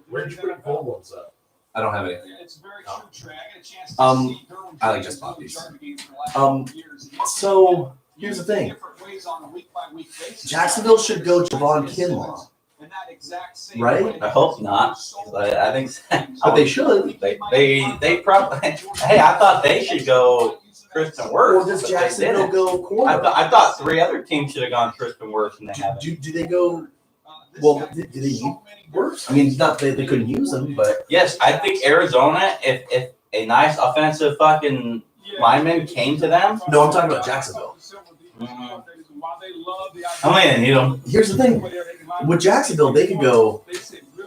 Where did you put gold ones up? I don't have any. It's very true, Trey. I got a chance to see I like just bought these. So here's the thing. ways on a week-by-week basis. Jacksonville should go Javon Kinlaw, right? I hope not. But I think, But they should. They probably. Hey, I thought they should go Tristan Wirfs. Or does but they Jacksonville didn't. go corner? I thought 3 other teams should have gone Tristan Wirfs, and they haven't. Do they go? Well, do they need Wirfs? I mean, not that they couldn't use them, but Yes, I think Arizona. If a nice offensive fucking lineman came to them. no, I'm talking about Jacksonville. I mean, you know, Here's the thing: with Jacksonville, they could go.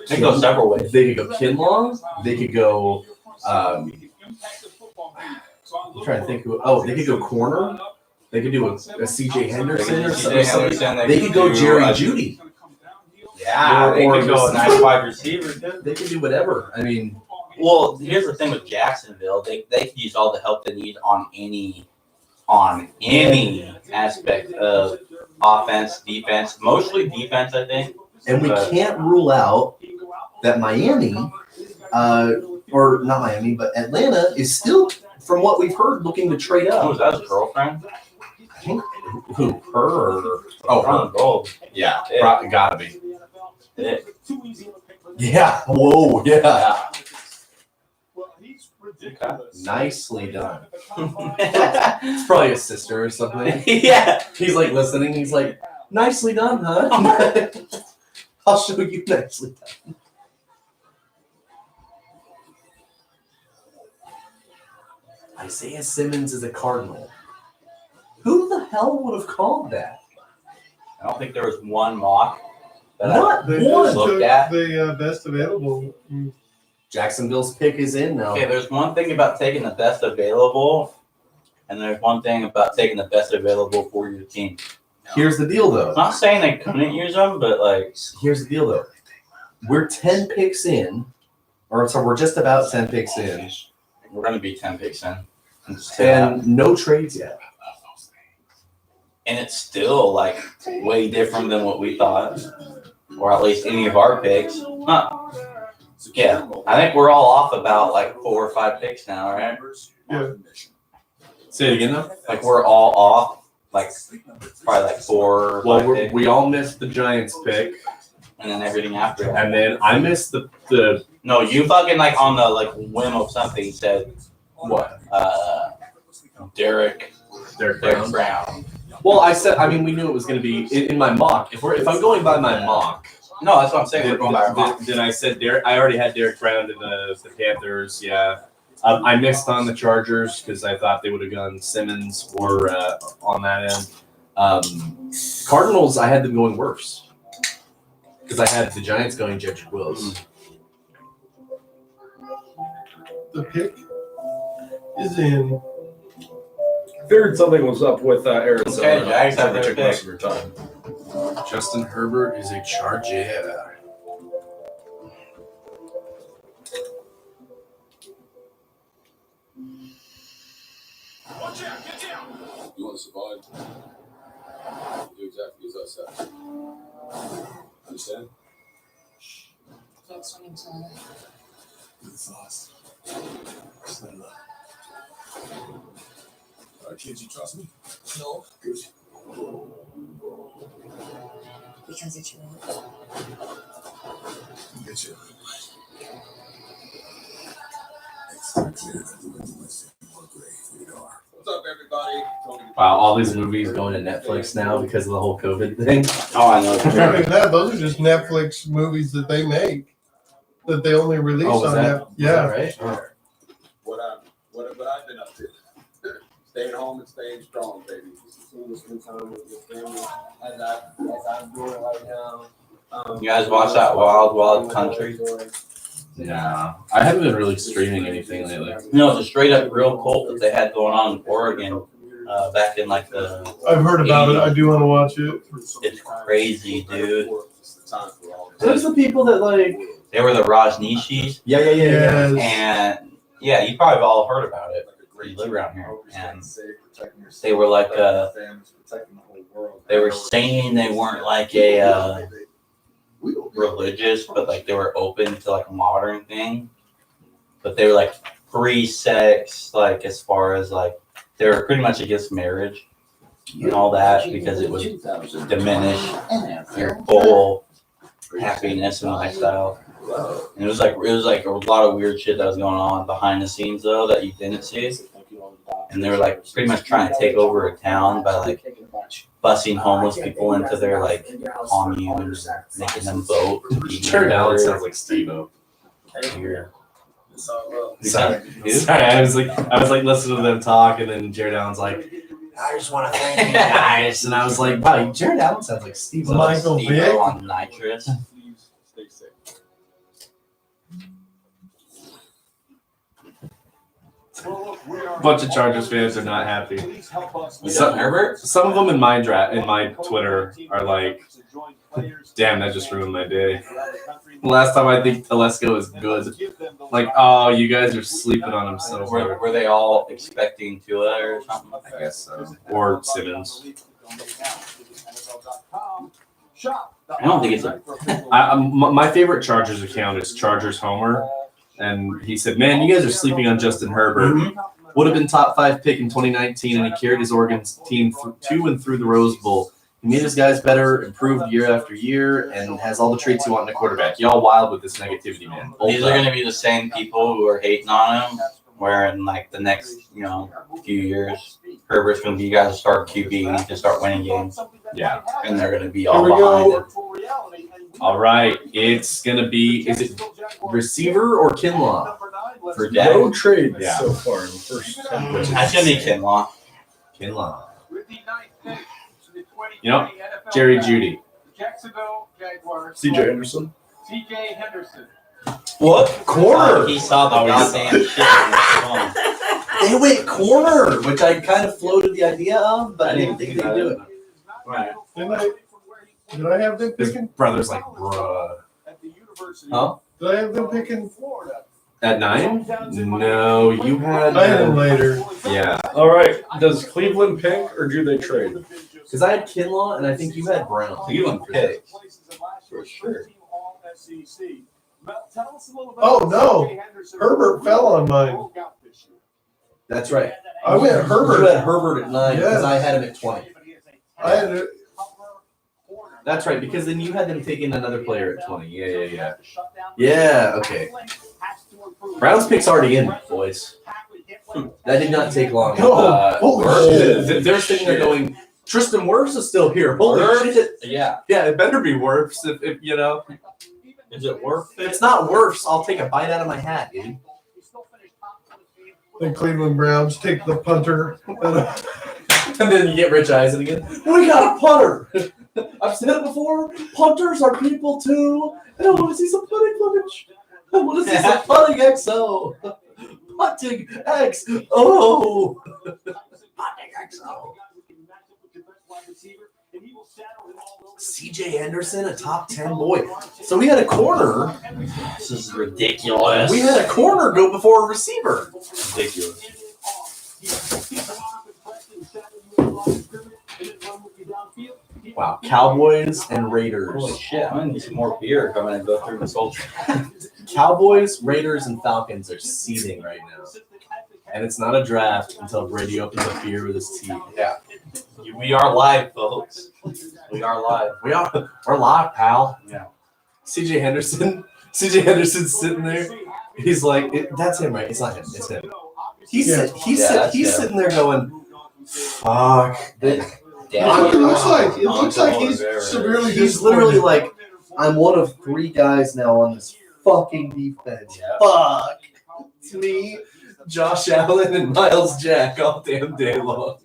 they go several ways. They could go Kinlaw. They could go. I'm trying to think who. Oh, they could go corner. They could do a CJ Henderson or something. They could go Jerry Jeudy. Yeah, they Or could go a just- nice wide receiver, dude. They could do whatever. I mean, Well, here's the thing with Jacksonville. They could use all the help they need on any aspect of offense, defense, mostly defense, I think. and we But- can't rule out that Miami, or not Miami, but Atlanta is still, from what we've heard, looking to trade Oh, up. was that his girlfriend? I think who? Her? Or, oh, her. Gold. Yeah, Yeah. probably gotta be. Yeah. Yeah. Whoa. Yeah. Yeah. Nicely done. It's probably his sister or something. Yeah. He's like listening. He's like, nicely done, huh? I'll show you nicely done. Isaiah Simmons is a Cardinal. Who the hell would have called that? I don't think there was one mock that Not They one. just Look took at. the best available. Jacksonville's pick is in now. Okay, there's one thing about taking the best available, and there's one thing about taking the best available for your team. Here's the deal, though. I'm not saying they couldn't use them, but like, Here's the deal, though. We're 10 picks in, or so we're just about 10 picks in, we're gonna be 10 picks in. And no trades yet. And it's still like way different than what we thought, or at least any of our picks. Yeah, I think we're all off about like 4 or 5 picks now, right? Yeah. Say it again, though. Like we're all off, like probably like 4 or 5 Well, picks, we all missed the Giants pick, and then everything after that. and then I missed the No, you fucking like on the like whim of something said what? Derek Brown. Well, I mean, we knew it was going to be in my mock. If I'm going by my mock, No, that's what I'm saying. We're going by our mock. then I said Derek. I already had Derek Brown in the Panthers. Yeah, I missed on the Chargers because I thought they would have gone Simmons or on that end. Cardinals, I had them going worse because I had the Giants going Jedrick Wills. The pick is in. Figured something was up with Arizona. Okay, Jags have their took pick. most of your time. Justin Herbert is a Charger. You want to survive? Do exactly as I said. Understand? Kids running to Good thoughts. Kids, you trust me? No. Good. because it's your Get you. It's not clear that the windows more grave radar. What's up, everybody? Wow, all these movies going to Netflix now because of the whole COVID thing. Oh, I know. Not even that, those are just Netflix movies that they make that they only release Oh, was on that, Netflix. was Yeah. that right? Oh. What I've been up to. Staying home and staying strong, baby. Spend time with your family as I'm doing right now. You guys watch that Wild Wild Country? Yeah, I haven't been really streaming anything lately. No, it's a straight up real cult that they had going on in Oregon back in like the. I've heard about it. I do want to watch it. It's crazy, dude. Those the people that like. They were the Rajneeshis. Yeah. Yes. And yeah, you probably have all heard about it. You live around here, and they were like they were saying they weren't like a religious, but like they were open to like a modern thing. But they were like free sex, like as far as like they were pretty much against marriage. and all that because it would diminish your whole happiness and lifestyle. And it was like a lot of weird shit that was going on behind the scenes though that you didn't see. And they were like pretty much trying to take over a town by like busing homeless people into their like communes, making them vote. Turned out it sounds like Steve-O. Sorry, I was like listening to them talk, and then Jared Allen's like, I just want to thank you guys, and I was like, wow, Jared Allen sounds like Steve-O. Michael Steve-O Vick on nitrous. Bunch of Chargers fans are not happy. Herbert? Some of them in my Twitter are like, damn, that just ruined my day. Last time I think Telesco is good. Like, oh, you guys are sleeping on him so hard. Were they all expecting Tua or something? I guess so. Or Simmons. I don't think it's my favorite Chargers account is Chargers Homer. And he said, man, you guys are sleeping on Justin Herbert. Would have been top 5 pick in 2019, and he carried his Oregon team to and through the Rose Bowl. He made his guys better, improved year after year, and has all the traits you want in a quarterback. Y'all wild with this negativity, man. These are going to be the same people who are hating on him, where in like the next, few years, Herbert's going to be you guys start QB and to start winning games. Yeah. And they're going to be all behind it. All right. It's going to be, is it receiver or Kinlaw? For Dak. No trade Yeah. so far in the first 10 That's going to be Kinlaw. Kinlaw. Jerry Jeudy. Jacksonville Jaguars. CJ Anderson. CJ Henderson. What? Corner. He saw the goddamn shit on his phone. They went corner, which I kind of floated the idea of, but I didn't think they'd do it. Right. Did I have them His picking? brother's like, bruh. Huh? Did I have them picking Florida? At 9? No, you had. I had them later. Yeah. All right. Does Cleveland pick or do they trade? Because I had Kinlaw and I think you had Brown. Cleveland pick. For sure. Oh no, Herbert fell on mine. That's right. I went Herbert. You had Herbert at 9 because Yes. I had him at 20. I had it. That's right, because then you had them taking another player at 20. Yeah. Yeah, okay. Brown's pick's already in, boys. That did not take long. They're sitting there going, Tristan Wirfs is still here. Holy shit. Yeah. Yeah, it better be Wirfs if you know. Is it Wirfs? If it's not Wirfs, I'll take a bite out of my hat, dude. The Cleveland Browns take the punter. And then you get Rich Eisen again. We got a punter. I've said it before. Punters are people too. And I want to see some punting footage. I want to see some punting XO. Punting XO. Punting XO. CJ Henderson, a top 10 boy. So we had a corner. This is ridiculous. We had a corner go before a receiver. Ridiculous. Wow, Cowboys and Raiders. Holy shit, I'm gonna need some more beer coming and go through this whole Cowboys, Raiders, and Falcons are seething right now. And it's not a draft until Brady opens a beer with his teeth. Yeah. We are live, folks. We are live. We're live, pal. Yeah. CJ Henderson's sitting there. He's like, that's him, right? It's not him. It's him. He's sitting there going, fuck. It looks like he's severely. He's literally like, I'm one of 3 guys now on this fucking defense. Yeah. Fuck. It's me, Josh Allen, and Miles Jack all damn day long.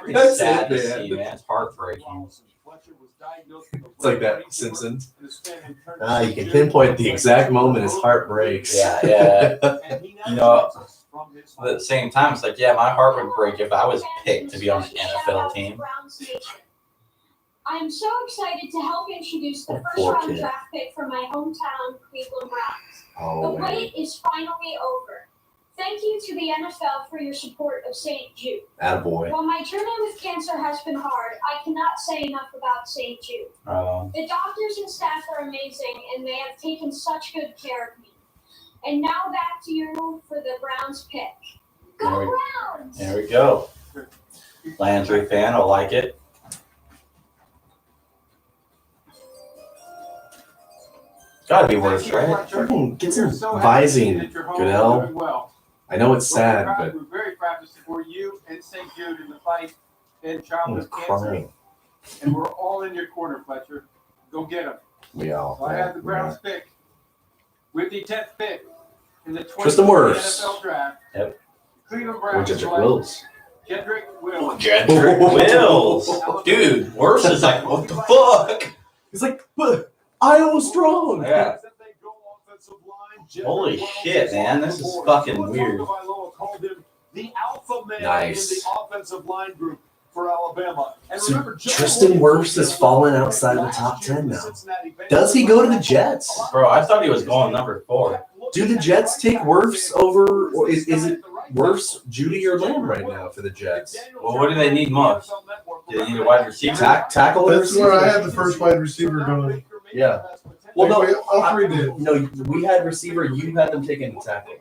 It's sad to see, man. It's heartbreaking. It's like that Simpsons. You can pinpoint the exact moment his heart breaks. Yeah. But at the same time, it's like, yeah, my heart would break if I was picked to be on an NFL team. I am so excited to help introduce the first-round draft pick for my hometown, Cleveland Browns. The wait is finally over. Thank you to the NFL for your support of St. Jude. Attaboy. While my journey with cancer has been hard, I cannot say enough about St. Jude. The doctors and staff are amazing, and they have taken such good care of me. And now back to you for the Browns pick. Go Browns! There we go. Landry fan will like it. Gotta be worse, right? Fucking get some Visine, Goodell. I know it's sad, but We're very proud to support you and St. Jude in the fight in I'm childhood cancer. crying. And we're all in your corner, Fletcher. Go get them. We all. So I have the Browns pick with the 10th pick in the Tristan 2020 Wirfs. NFL draft. Yep. Cleveland Or Browns. Jedrick select Wills. Jedrick Wills. Jedrick Wills. Dude, worse is like, what the fuck? He's like, but Iowa strong. Yeah. Holy shit, man. This is fucking weird. Called him the alpha male Nice. in the offensive line group for Alabama. And So remember, Joe Tristan Wirfs has fallen outside the top 10 now. Does he go to the Jets? Bro, I thought he was going number 4. Do the Jets take Wirfs over, or is it Wirfs, Judy, or Lamb right now for the Jets? Well, what do they need most? Do they need a wide receiver? Tackle or That's where I receiver? had the first wide receiver going. Yeah. Well, no, all three did. No, we had receiver. You had them taking the tackle.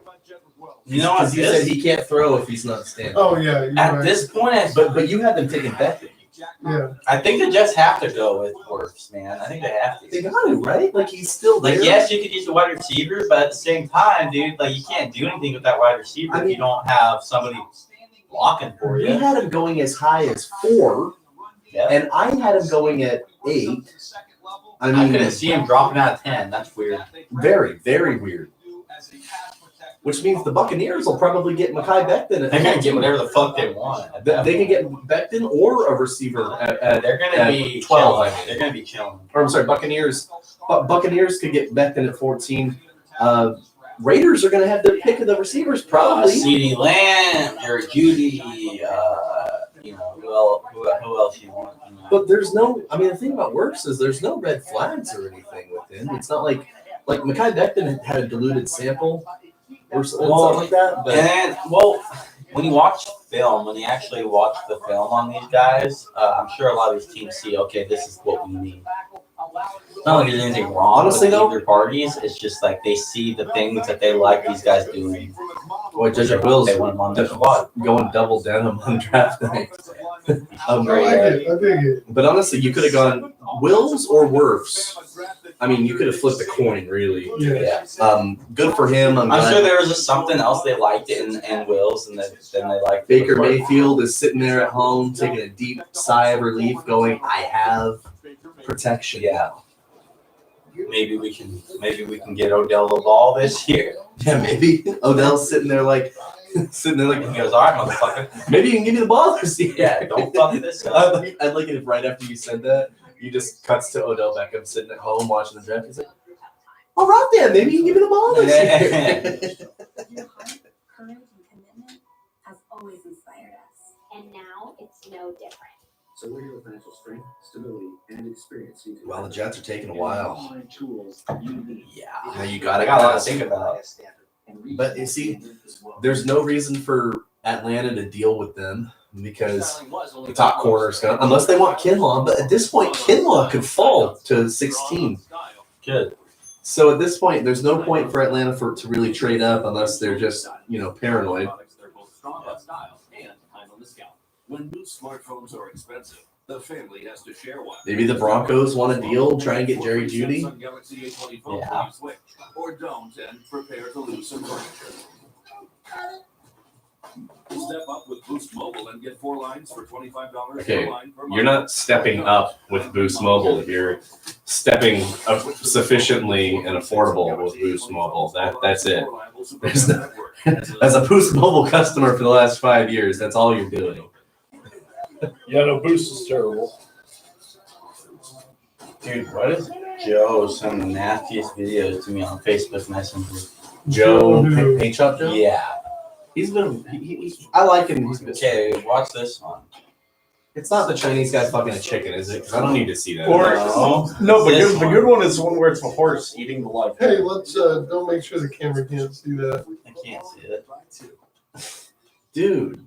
You know what? Because you said he can't throw if he's not standing. Oh yeah, you're At right. this point, But you had them taking Beckham. Yeah. I think the Jets have to go with Wirfs, man. I think they have to. They got it right. Like he's still there. Like, yes, you could use a wide receiver, but at the same time, dude, like you can't do anything with that wide receiver if you don't have somebody blocking for We you. had him going as high as 4, Yeah. and I had him going at 8. I I mean, couldn't see him dropping out of 10. That's weird. very, very weird. Which means the Buccaneers will probably get Mekhi Becton. They're gonna get whatever the fuck they want. They can get Becton or a receiver at They're gonna at be 12. chilling. I mean. They're gonna be chilling. Or I'm sorry, Buccaneers. Buccaneers could get Becton at 14. Raiders are going to have their pick of the receivers probably. CeeDee Lamb, Jerry Judy, you know, who else you want? You know. But there's no. I mean, the thing about Wirfs is there's no red flags or anything with him. It's not like Mekhi Becton had a diluted sample or something like that. But And when you watch film, when you actually watch the film on these guys, I'm sure a lot of these teams see, okay, this is what we need. It's not like there's anything wrong Honestly, with though, either parties. It's just like they see the things that they like these guys doing. boy, Jedrick Wills They want them on their squad. going double denim on draft night. I like it. I dig it. But honestly, you could have gone Wills or Wirfs. I mean, you could have flipped a coin, really. Yeah. Good for him. I'm I'm glad. sure there was just something else they liked in Wills, and then they liked Baker Mayfield is sitting there at home taking a deep sigh of relief, going, "I have protection." Yeah. Maybe we can get Odell the ball this year. Yeah, maybe Odell's sitting there like, He goes, all right, motherfucker. maybe you can give me the ball this year. Yeah, don't fuck this guy. I'd like it if right after you said that, you just cuts to Odell Beckham sitting at home watching the draft. He's like, all right then, maybe you can give me the ball this year. Your heart, courage, and commitment has always inspired us. And now it's no different. So we're here with financial strength, stability, and experience. Well, the Jets are taking a while. Online tools you need. Yeah. Now you I got got a lot to pass. think about. But you see, there's no reason for Atlanta to deal with them because the top corner is going to, unless they want Kinlaw. But at this point, Kinlaw could fall to 16. Good. So at this point, there's no point for Atlanta to really trade up unless they're just, paranoid. They're both strong on style and time on the scalp. When new smartphones are expensive, the family has to share one. Maybe the Broncos want a deal, try and get Jerry Jeudy. Samsung Galaxy A20 phone Yeah. when you switch, or don't and prepare to lose some furniture. Step up with Boost Mobile and get 4 lines for $25 Okay, per line per month. You're not stepping up with Boost Mobile. You're stepping up sufficiently and affordable with Boost Mobile. That's it. There's no, as a Boost Mobile customer for the last 5 years, that's all you're doing. Yeah, no, Boost is terrible. Dude, what is Joe sending the nastiest videos to me on Facebook Messenger? Joe Paint Shop Joe? Yeah. He's been. I like him. He's been. Okay, watch this one. It's not the Chinese guy fucking a chicken, is it? Because I don't need to see that. Or no, This the good one is the one where it's a horse eating the live. Hey, let's don't make sure the camera can't see that. I can't see it. Dude.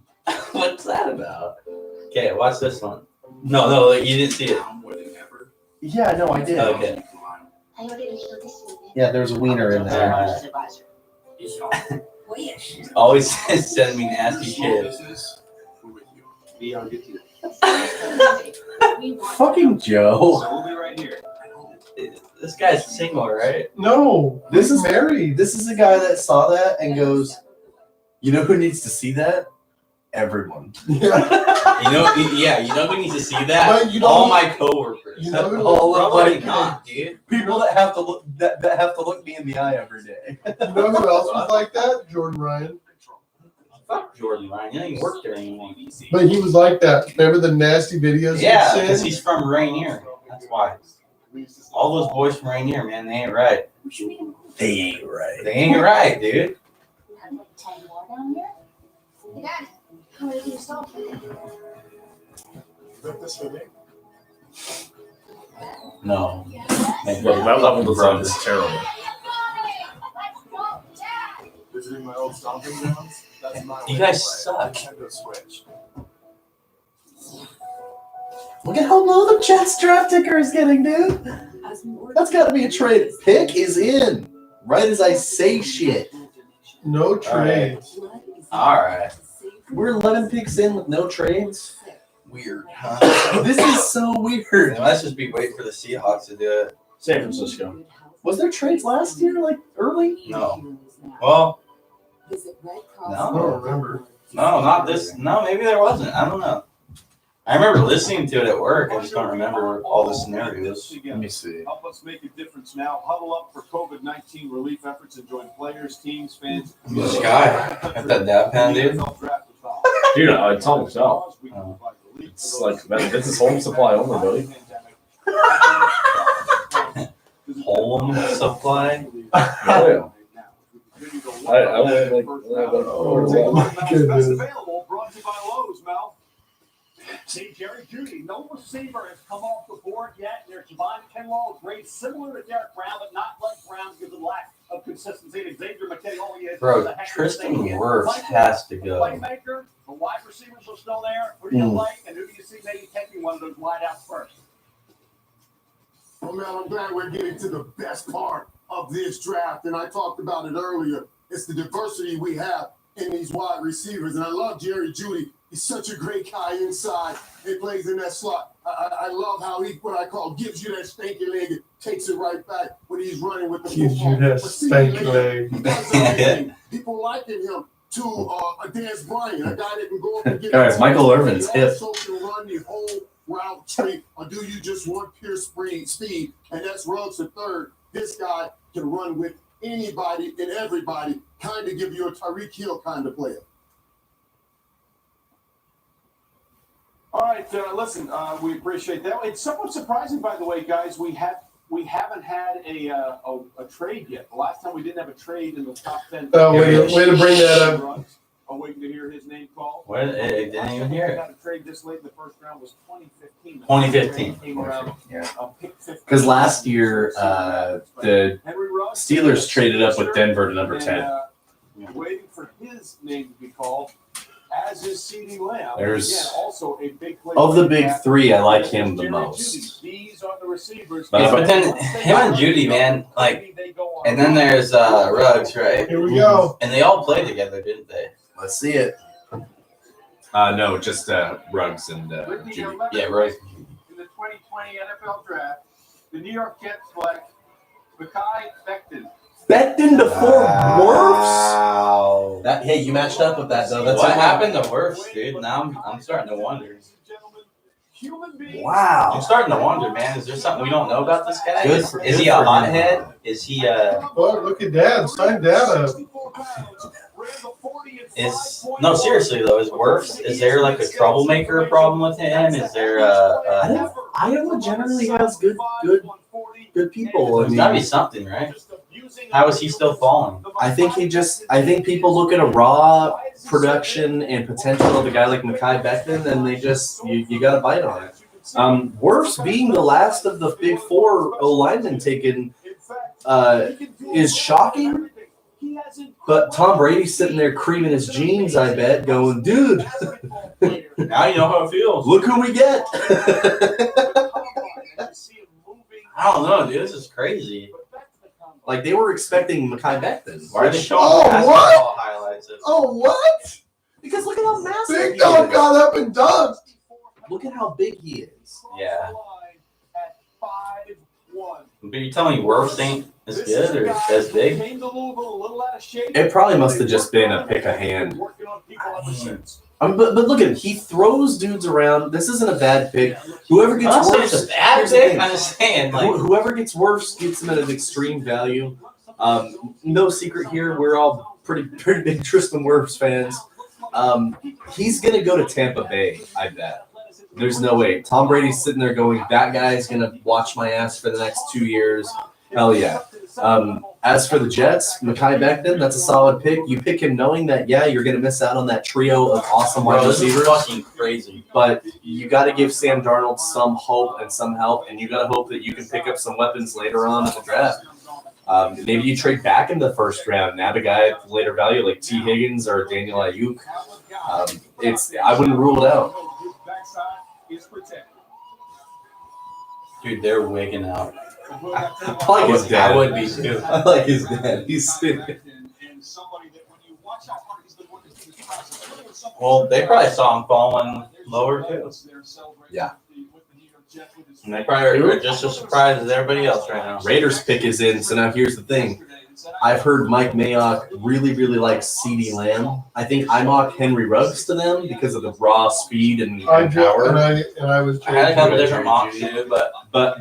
What's that about? Okay, watch this one. No, you didn't see it. Yeah, no, I did. Okay. Yeah, there's a wiener in there. Always sending me nasty shit. Yeah, I'll get to you. Fucking Joe. So we'll be right here. This guy's single, right? No, This is married. This is a guy that saw that and goes, you know who needs to see that? Everyone. You know who needs to see that? But you don't- All my coworkers. You know who- all of Probably my not, dude. People that have to look that have to look me in the eye every day. You know who else was like that? Jordan Ryan. Fuck Jordan Ryan. He doesn't even work there anymore. But he was like that. Remember the nasty videos? Yeah, he'd because send? he's from Rainier. That's why. All those boys from Rainier, man, they ain't right. They ain't right. They ain't right, dude. Dad, how did you stop? No. That level design is terrible. Visiting my old stomping grounds. That's my You way guys to play. suck. Nintendo Switch. Look at how low the Jets draft ticker is getting, dude. That's got to be a trade. Pick is in. Right as I say shit. No trades. All right. We're 11 picks in with no trades. Weird, huh? This is so weird. Let's just be waiting for the Seahawks to do it. San Francisco. Was there trades last year, like early? No. Well, I no. don't remember. No, not this. No, maybe there wasn't. I don't know. I remember listening to it at work. I just don't remember all the scenarios. Let me see. Help us make a difference now. Huddle up for COVID-19 relief efforts and join players, teams, fans. This guy got that dab pen, dude. Dude, it's almost out. It's like this is home supply only, buddy. Home supply. Yeah. I went like Oh my goodness. Available, brought to you by Lowe's, Mel. See, Jerry Judy, no receiver has come off the board yet. There's Javon Kinlaw, grade similar to Derek Brown, but not like Brown because of the lack of consistency. And Xavier McKinney, all he is Bro, a heck of a Tristan thing. Wirfs has to go. Playmaker, the wide receivers are still there. Who do you like, and who do you see maybe taking one of those wide outs first? Well, man, I'm glad we're getting to the best part of this draft, and I talked about it earlier. It's the diversity we have in these wide receivers, and I love Jerry Judy. He's such a great guy inside. He plays in that slot. I love how he, what I call, gives you that stanky leg and takes it right back when he's running with the Gives football. you that But see, stanky man, leg. he does everything. People liken him to a Dez Bryant, a guy that can go up and get Guys, Michael Irvin's He hip. also can run the whole route straight, or do you just want pure speed? And that's Ruggs the third. This guy can run with anybody and everybody, kind of give you a Tyreek Hill kind of player. All right, listen, we appreciate that. It's somewhat surprising, by the way, guys. We haven't had a trade yet. The last time we didn't have a trade in the top 10. Oh, way to bring that up. I'm waiting to hear his name called. What? I didn't even hear We it. got a trade this late in the first round was 2015. 2015. Came around, Yeah. pick 15. Because last year, the Henry Ruggs, Steelers traded up with Denver to number 10. Waiting for his name to be called, as is CeeDee Lamb. There's- Again, also a big play. Of the big three, I like him the most. These are the receivers. But then him and Judy, man, like, and then there's Ruggs, right? Here we go. And they all played together, didn't they? Let's see it. No, just Ruggs and With the Judy. 11th Yeah, Ruggs. in the 2020 NFL Draft, the New York Jets select Mekhi Becton. Becton before Wow. That, hey, you matched up with that, though. That's What a- happened to Wirfs, dude? Now I'm starting to wonder. Human beings. Wow. I'm starting to wonder, man. Is there something we don't know about this guy? Good Is, for- is good he a for him. hothead? Is he Oh, look at Dad. Sign Dad up. No, seriously though, is Wirfs? Is there like a troublemaker problem with him? Is there Iowa generally has good people. I There's gotta be mean, something, right? How is he still falling? I think people look at a raw production and potential of a guy like Mekhi Becton, and they just you got to bite on it. Wirfs being the last of the big four O linemen taken is shocking. But Tom Brady's sitting there creaming his jeans, I bet, going, dude, Now you know how it feels. look who we get. I don't know, dude. This is crazy. Like, they were expecting Mekhi Becton. Why are they Which- showing Oh, basketball highlights? Oh, what? Because look at how massive Big he Dog is. got up and dunked. Look at how big he is. Yeah. But you telling me Wirfs ain't as good or as big? It probably must have just been a pick a hand. But look at him. He throws dudes around. This isn't a bad pick. Whoever gets I'm not saying worse, it's a bad here's the pick. thing. I'm just saying, like, Whoever gets worse gets him at an extreme value. No secret here. We're all pretty big Tristan Wirfs fans. He's gonna go to Tampa Bay. I bet. There's no way. Tom Brady's sitting there going, that guy's gonna watch my ass for the next 2 years. Hell yeah. As for the Jets, Mekhi Becton, that's a solid pick. You pick him knowing that, yeah, you're going to miss out on that trio of awesome wide this is receivers. fucking crazy. But you got to give Sam Darnold some hope and some help, and you got to hope that you can pick up some weapons later on in the draft. Maybe you trade back into the first round, nab a guy at later value like T. Higgins or Daniel Ayuk. I wouldn't rule it out. Dude, they're wigging out. I like his dad. I would be too. I like his dad. He's sick. Well, they probably saw him falling lower too. Yeah. And they probably are just as surprised as everybody else right now. Raiders pick is in, so now here's the thing. I've heard Mike Mayock really, really likes CeeDee Lamb. I think I mock Henry Ruggs to them because of the raw speed and power. And I was. I had a couple different mocks too, but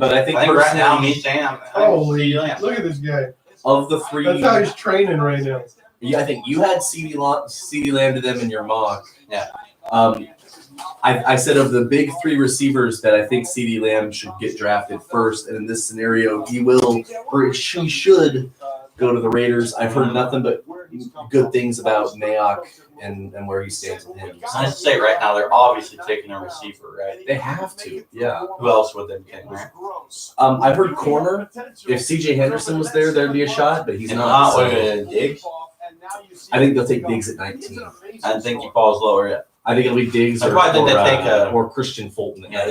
I think right now, personally- me saying Holy, look at this guy. Of the three, That's how he's training right now. yeah, I think you had CeeDee Lamb to them in your mock. Yeah. I said of the big three receivers that I think CeeDee Lamb should get drafted first, and in this scenario, he will or he should go to the Raiders. I've heard nothing but good things about Mayock and where he stands with him. I just say right now they're obviously taking a receiver, right? They have to, yeah. Who else would they take? Right? I've heard corner. If C.J. Henderson was there, there'd be a shot, but he's And not. not So Diggs. I think they'll take Diggs at 19. I don't think he falls lower yet. I think it'll be Diggs I or, probably think they take or Christian Fulton. Yeah,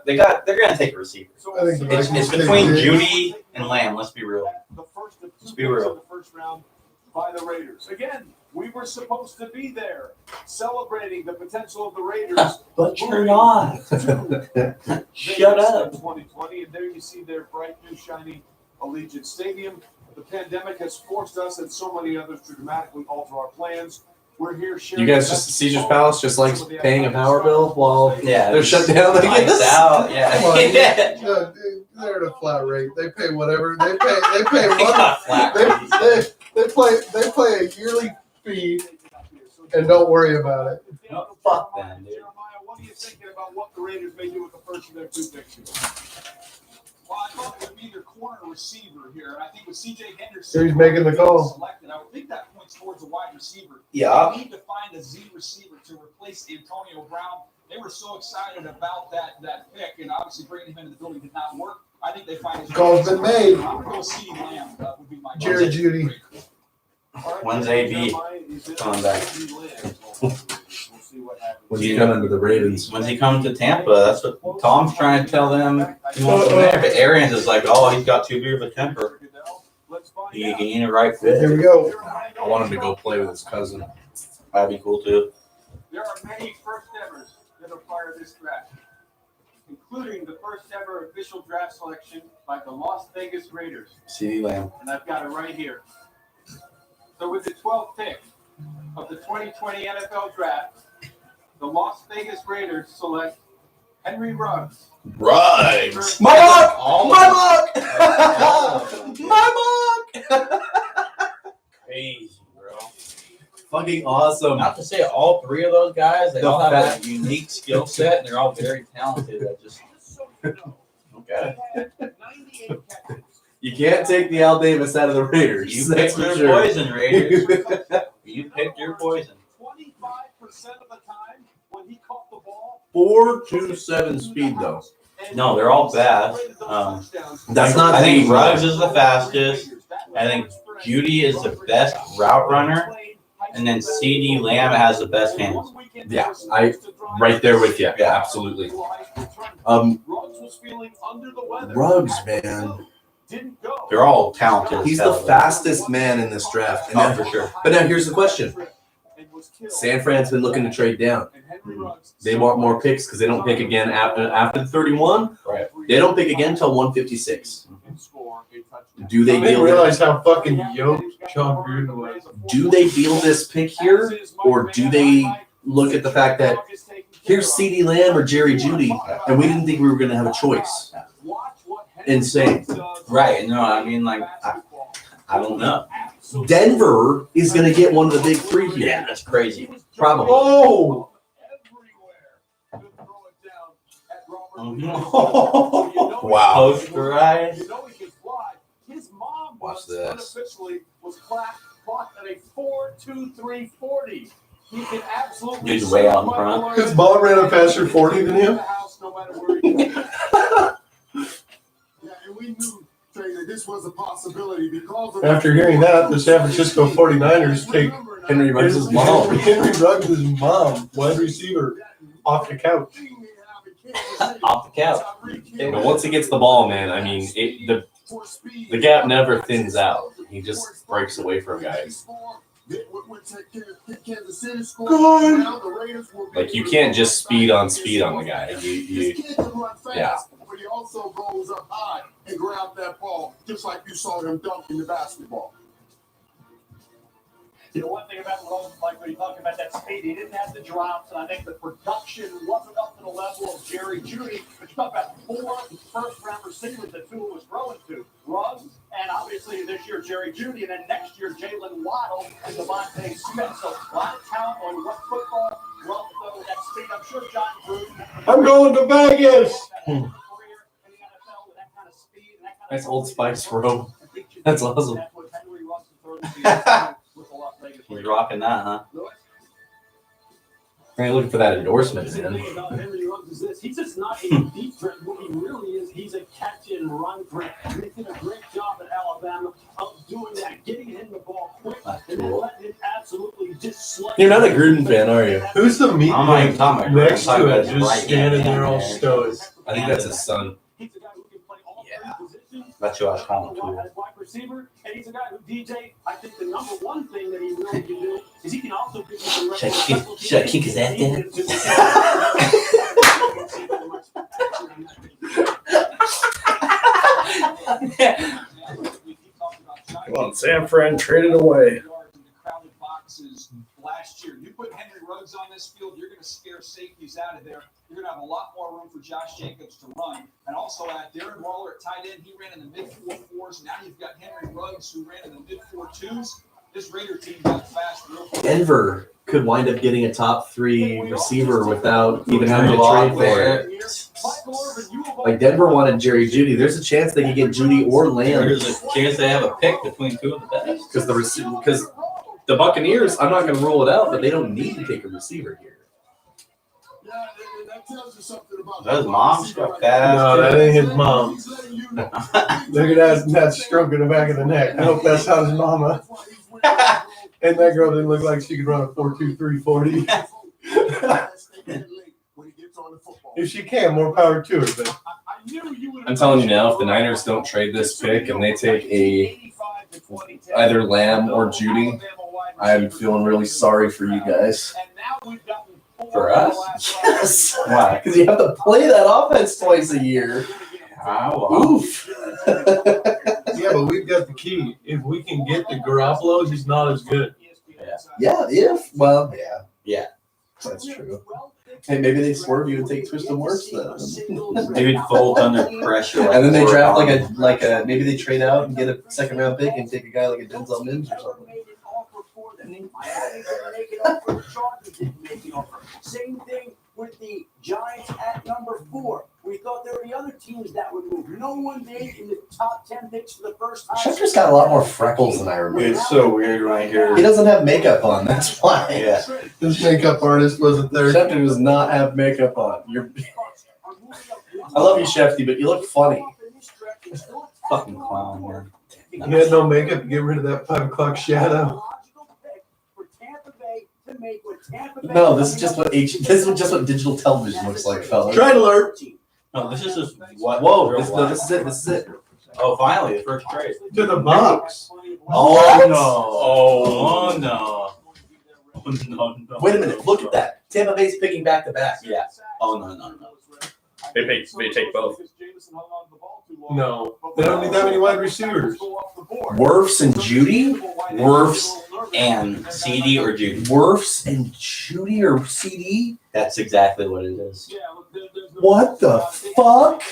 they're gonna take a receiver. I think It's between Judy and Lamb. Let's be real. Let's be real. First round by the Raiders. Again, we were supposed to be there celebrating the potential of the Raiders. But you're not. Shut up. 2020, and there you see their bright new shiny Allegiant Stadium. The pandemic has forced us and so many others to dramatically alter our plans. We're here sharing. You guys just Caesar's Palace just likes paying a power bill while Yeah, they're shut down. I lights guess. out. Yeah. Come on, no, they're at a flat rate. They pay whatever. They pay Not flat rate. they pay a yearly fee and don't worry about it. No, fuck them, dude. Jeremiah, what are you thinking about what the Raiders may do with the first of their two picks? Well, I thought it would be their corner receiver here, and I think with C.J. Henderson, So he's making the call. Selected, I would think that points towards a wide receiver. Yeah. They need to find a Z receiver to replace Antonio Brown. They were so excited about that pick, and obviously bringing him into the building did not work. I think they find his Call's been made. I'm going to go CeeDee Lamb. Would be my Jerry Judy. When's AB coming back? When you come into the Ravens, When's he coming to Tampa? That's what Tom's trying to tell them. He wants him there. But Arians is like, oh, he's got too big of a temper. He ain't a right fit. Here we go. I want him to go play with his cousin. That'd be cool too. There are many first-evers that are part of this draft, including the first-ever official draft selection by the Las Vegas Raiders. CeeDee Lamb. And I've got it right here. So with the 12th pick of the 2020 NFL Draft, the Las Vegas Raiders select Henry Ruggs. Ruggs. My mock! My mock! My mock! Crazy, bro. Fucking awesome. Not to say all three of those guys, they The all have fact- a unique skill set, and they're all very talented. I just okay. You can't take the Al Davis out of the Raiders. You That's picked for your sure. poison, Raiders. You picked your poison. 25% of the time when he caught the ball. 4.27 speed though. No, they're all bad. That's not. I think the- Ruggs is the fastest. I think Judy is the best route runner, and then CeeDee Lamb has the best hands. Yeah, I right there with you. Yeah, absolutely. Ruggs, man. They're all talented. He's the fastest man in this draft. And Oh, now- for sure. But now here's the question: San Fran's been looking to trade down. They want more picks because they don't pick again after the 31. Right. They don't pick again until 156. Do they I didn't deal? realize how fucking yoked John Gruden was. Do they deal this pick here, or do they look at the fact that here's CeeDee Lamb or Jerry Jeudy, and we didn't think we were going to have a choice? Insane. Right. No, I mean, like, I don't know. Denver is going to get one of the big three here. Yeah, that's crazy. Probably. Oh! Wow. Posterized. Watch this. Was clocked at a 4.2340. He can absolutely. He's way out in front. His mom ran a faster 40 than him. Yeah, and we knew, Trey, that this was a possibility because of After hearing that, the San Francisco 49ers take Henry Ruggs' mom. Henry Ruggs' mom, wide receiver, off the couch. Off the couch. But once he gets the ball, man, I mean, the gap never thins out. He just breaks away from guys. Like, you can't just speed on the guy. Yeah. But he also goes up high and grabs that ball, just like you saw him dunk in the basketball. You know, one thing about like when you talk about that speed, he didn't have the drops, and I think the production wasn't up to the level of Jerry Jeudy. But you talk about 4 first-round receivers that Tua was throwing to. Ruggs, and obviously this year Jerry Jeudy, and then next year Jalen Waddle and Devontae Smith. So a lot of talent on what football, well, though, that speed. I'm sure John Gruden. I'm going to Vegas. Nice Old Spice robe. That's awesome. He's rocking that, huh? You're looking for that endorsement, man. He's just not a deep threat. What he really is, he's a catch and run threat. They did a great job at Alabama of doing that, getting him the ball quick, and then letting him absolutely dislike. You're not a Gruden fan, are you? Who's the meat I'm not even talking about next Gruden, I'm to talking it, about just right standing now. there all stoic? I think that's his son. Yeah. That's who I was calling Tua. As wide receiver, and he's a guy who DJ. I think the number one thing that he really can do is he can also give you some. Should I kick his ass down? Come on, San Fran traded away. Last year, you put Henry Ruggs on this field, you're going to scare safeties out of there. You're going to have a lot more room for Josh Jacobs to run. And also at Darren Waller at tight end, he ran in the mid-4.4s. Now you've got Henry Ruggs who ran in the mid-4.2s. This Raider team got fast real quick. Denver could wind up getting a top 3 receiver without even having to trade for it. Like, Denver wanted Jerry Jeudy. There's a chance they could get Jeudy or Lamb. There's a chance they have a pick between 2 of the best. Because the Buccaneers, I'm not going to rule it out, but they don't need to take a receiver here. That tells you something about That's mom's got fat. No, that ain't his mom. Look at that stroke in the back of the neck. I hope that's not his mama. And that girl didn't look like she could run a 4.23 40. If she can, more power to her. But I'm telling you now, if the Niners don't trade this pick and they take either Lamb or Jeudy, I'm feeling really sorry for you guys. For us? Yes. Why? Because you have to play that offense twice a year. Oof. yeah, but we've got the key. If we can get the Garoppolo, he's not as good. Yeah, yeah. That's true. Hey, maybe they swerve you and take Tristan Wirfs then. Maybe fold under pressure. And then they draft like a maybe they trade out and get a second round pick and take a guy like a Denzel Mims or something. Same thing with the Giants at number 4. We thought there were the other teams that would move. No one made in the top 10 picks for the first time. Schefter's got a lot more freckles than I remember. It's so weird right here. He doesn't have makeup on. That's why. Yeah. This makeup artist wasn't there. Schefter does not have makeup on. I love you, Shefty, but you look funny. Fucking clown, man. He had no makeup to get rid of that 5 o'clock shadow. No, this is just what digital television looks like, fellas. Trade alert. No, this is just what. Whoa, this is it. Oh, finally, the first trade. To the box. Oh, no. Oh, no. no. Wait a minute. Look at that. Tampa Bay's picking back to back. Yeah. Oh, no. They take both. No, they don't need that many wide receivers. Wirfs and Judy? Wirfs and CD or Judy. Wirfs and Judy or CD? That's exactly what it is. What the fuck?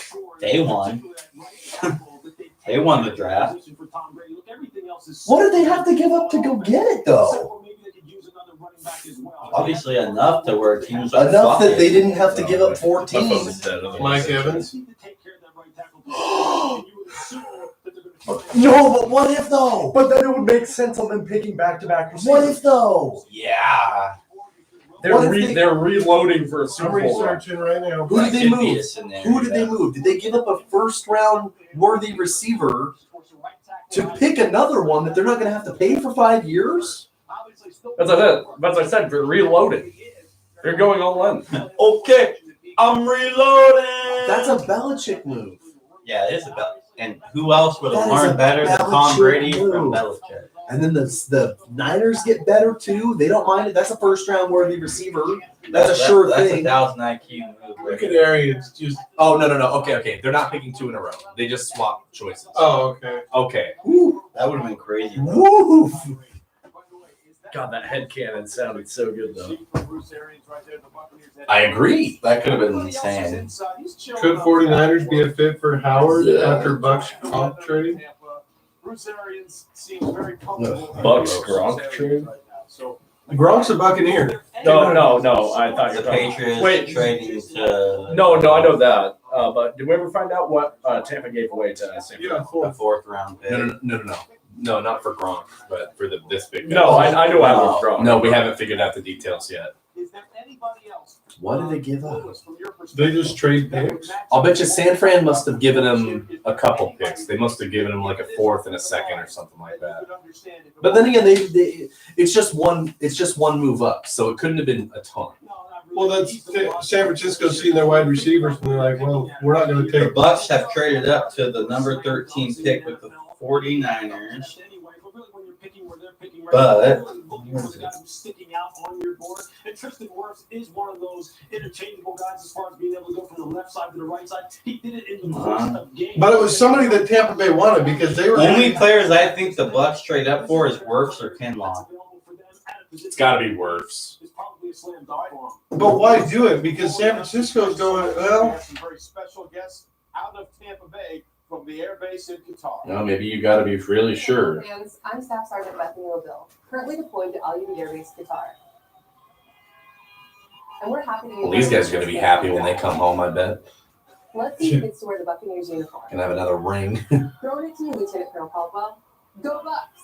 They won. They won the draft. What did they have to give up to go get it, though? Obviously enough to where teams are Enough that they didn't have to give up 14. Mike Evans. No, but what if though? But then it would make sense on them picking back-to-back receivers. What if though? Yeah. They're reloading for a I'm Super Bowl. researching right now. Who did they That could be move? a scenario. Who did they move? Did they give up a first-round worthy receiver to pick another one that they're not going to have to pay for 5 years? As I said, they're reloading. They're going all in. Okay, I'm reloading. That's a Belichick move. Yeah, it is about. And who else would have That is learned a better than Tom Belichick Brady from move. Belichick? And then the Niners get better too. They don't mind it. That's a first-round worthy receiver. That's a sure That's thing. a 1,000 IQ move. Look at Arians. Just Oh, no. Okay. They're not picking 2 in a row. They just swap choices. okay. Okay. That would have been crazy. Woo! God, that head cannon sounded so good though. I agree. That could have been insane. Could 49ers be a fit for Howard after Bucks comp trade? Bruce Arians seems very comfortable. Bucks Gronk trade? Gronk's a Buccaneer. No. I thought you The were talking. Patriots Wait. trading to No, I know that. But did we ever find out what Tampa gave away to San Yeah, a 4th round pick. No, not for Gronk, but for this big guy. No, I know I was Gronk. No, we haven't figured out the details yet. Is there anybody else? What did they give up? They just trade picks. I'll bet you San Fran must have given him a couple picks. They must have given him like a 4th and a 2nd or something like that. But then again, it's just one move up, so it couldn't have been a ton. Well, that's San Francisco seeing their wide receivers, and they're like, well, we're not going to The take. Bucks have traded up to the number 13 pick with the 49ers. But sticking out on your board, and Tristan Wirfs is one of those interchangeable guys as far as being able to go from the left side to the right side. He did it in the course of games. But it was somebody that Tampa Bay wanted because they were only players I think the Bucks trade up for is Wirfs or Kinlaw. It's got to be Wirfs. But why do it? Because San Francisco's going, well, Some very special guests out of Tampa Bay from the air base in Qatar. No, maybe you got to be really sure. Fans, I'm Staff Sergeant Bethany Bill, currently deployed to Al Udeid Air Base, Qatar. And we're happy to be Well, these guys are going to be happy when they come home, I bet. Let's see who gets to wear the Buccaneers uniform. Can have another ring. Throwing it to you, Lieutenant Colonel Caldwell. Go Bucks!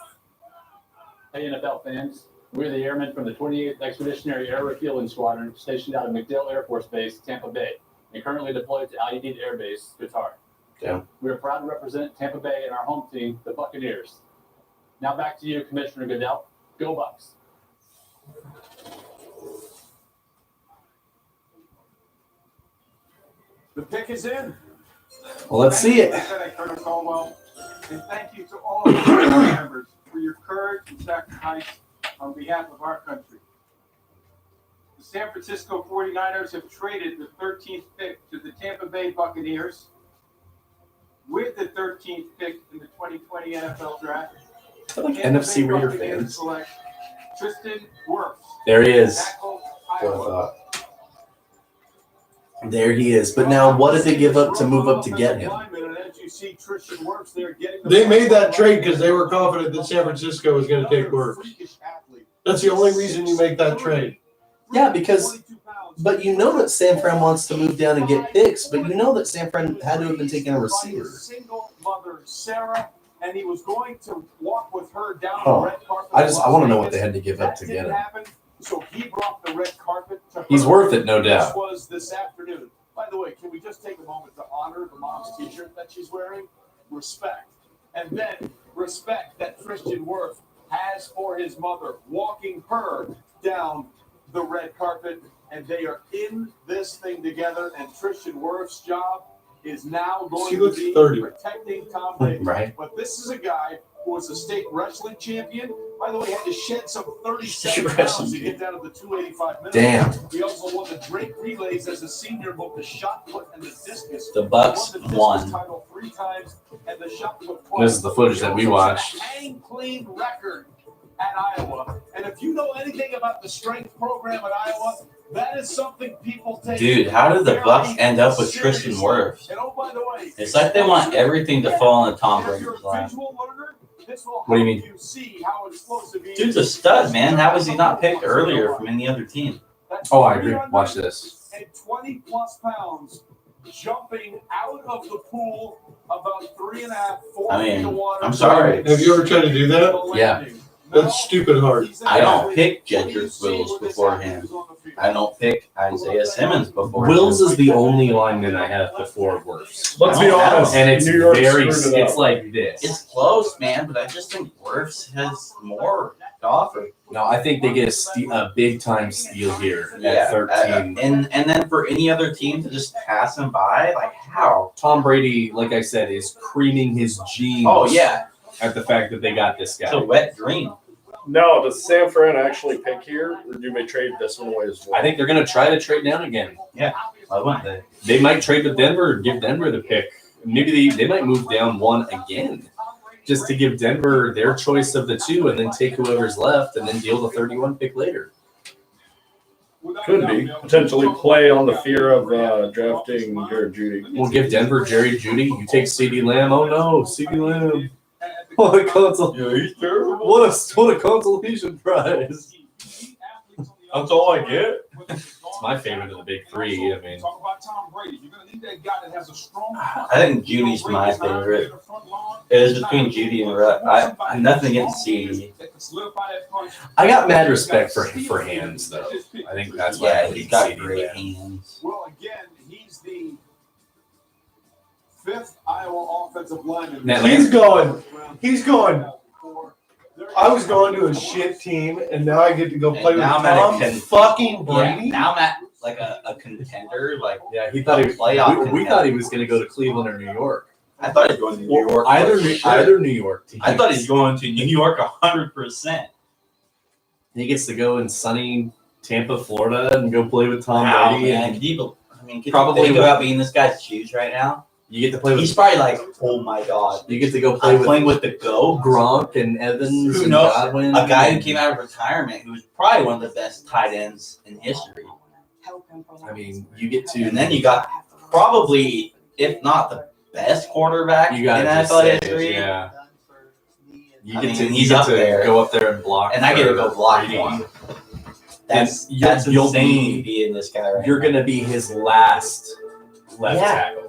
Hey, NFL fans. We're the airmen from the 28th Expeditionary Air Refueling Squadron, stationed out of MacDill Air Force Base, Tampa Bay, and currently deployed to Al Udeid Air Base, Qatar. Yeah. We are proud to represent Tampa Bay and our home team, the Buccaneers. Now back to you, Commissioner Goodell. Go Bucks. The pick is in. Well, let's see it. Lieutenant Colonel Caldwell, and thank you to all of our members for your courage and sacrifice on behalf of our country. The San Francisco 49ers have traded the 13th pick to the Tampa Bay Buccaneers. With the 13th pick in the 2020 NFL Draft, I like Tampa NFC Bay Raider Buccaneers fans. select Tristan Wirfs. There he is. Tackle, Iowa. There he is. But now, what did they give up to move up to get him? And as you see Tristan Wirfs there getting the they made that trade because they were confident that San Francisco was going to take Wirfs. That's the only reason you make that trade. Yeah, because, but you know that San Fran wants to move down and get picks, but you know that San Fran had to have been taking a receiver. Single mother, Sarah, and he was going to walk with her down Oh, the red carpet. I want to know what they had to give up to get him. Happen, so he brought the red carpet to her. He's worth it, no This doubt. was this afternoon. By the way, can we just take a moment to honor the mom's T-shirt that she's wearing? Respect. And then respect that Christian Wirfs has for his mother, walking her down the red carpet, and they are in this thing together, and Christian Wirfs' job is now going He to looks be 30. protecting Tom Brady. Right. But this is a guy who was a state wrestling champion, By the way, he had to shed some 37 pounds to get down to the 285 minutes. Damn. He also won the Drake relays as a senior, both the shot put and the discus. The Bucks He won. the title 3 times and the shot put twice. This is the footage that we watched. Hang clean record at Iowa. And if you know anything about the strength program at Iowa, that is something people take. Dude, how did the Bucks end up with Tristan Wirfs? And oh, by the way, It's like they want everything to fall on Tom Brady's lap. What do you mean? Dude's a stud, man. How was he not picked earlier from any other team? Oh, I agree. Watch this. And 20 plus pounds jumping out of the pool about 3.5, 4 I mean, feet of water. I'm sorry. Have you ever tried to do that? Yeah. That's stupid hard. I don't pick Jedrick Wills beforehand. I don't pick Isaiah Simmons beforehand. Wills is the only lineman I have before Wirfs. Let's be honest. And it's New York very, screwed it it's up. like this. It's close, man, but I just think Wirfs has more to offer. No, I think they get a big time steal here Yeah, at 13. and then for any other team to just pass him by, like how? Tom Brady, like I said, is creaming his jeans. Oh yeah, at the fact that they got this guy. it's a wet dream. No, does San Fran actually pick here, or do they trade this one away as well? I think they're going to try to trade down again. Yeah, why wouldn't they? They might trade with Denver or give Denver the pick. Maybe they might move down one again just to give Denver their choice of the two and then take whoever's left and then deal the 31 pick later. Could be. Potentially play on the fear of drafting Jared Judy. We'll give Denver Jerry Judy. You take CeeDee Lamb. Oh no, CeeDee Lamb. What a what a consolation prize. That's all I get. It's my favorite of the big three. I mean, Talk about Tom Brady. You're going to need that guy that has a strong. I think Judy's my favorite. It is between Judy and Rutt. I'm nothing against CD. I got mad respect for hands though. I think that's why I Yeah, he's hate got CeeDee great Lamb. hands. Well, again, he's the 5th Iowa offensive lineman. Now, He's gone. He's gone. I was going to a shit team, and now I get to go play with now I'm at Tom a fucking Brady. Yeah, now I'm at like a contender. Like Yeah, he thought he was. We thought he was going to go to Cleveland or New York. I thought he was going to New York. Either New York team. I thought he was going to New York 100%. He gets to go in sunny Tampa, Florida, and go play with Tom Wow, Brady. man. And Can you Probably think with- about being in this guy's shoes right now? you get to play with. He's probably like, oh my god. You get to go play I'm with playing with the GOAT. Gronk and Evans Who and knows? Godwin. A guy who came out of retirement who was probably one of the best tight ends in history. I mean, you get to. And then you got probably, if not the best quarterback You got in to NFL say, history. yeah. You I get mean, to. he's you get up to there. Go up there and block. And I get to go for block Brady. one. That's you'll insane be- to be in this guy right You're now. going to be his last left Yeah. tackle.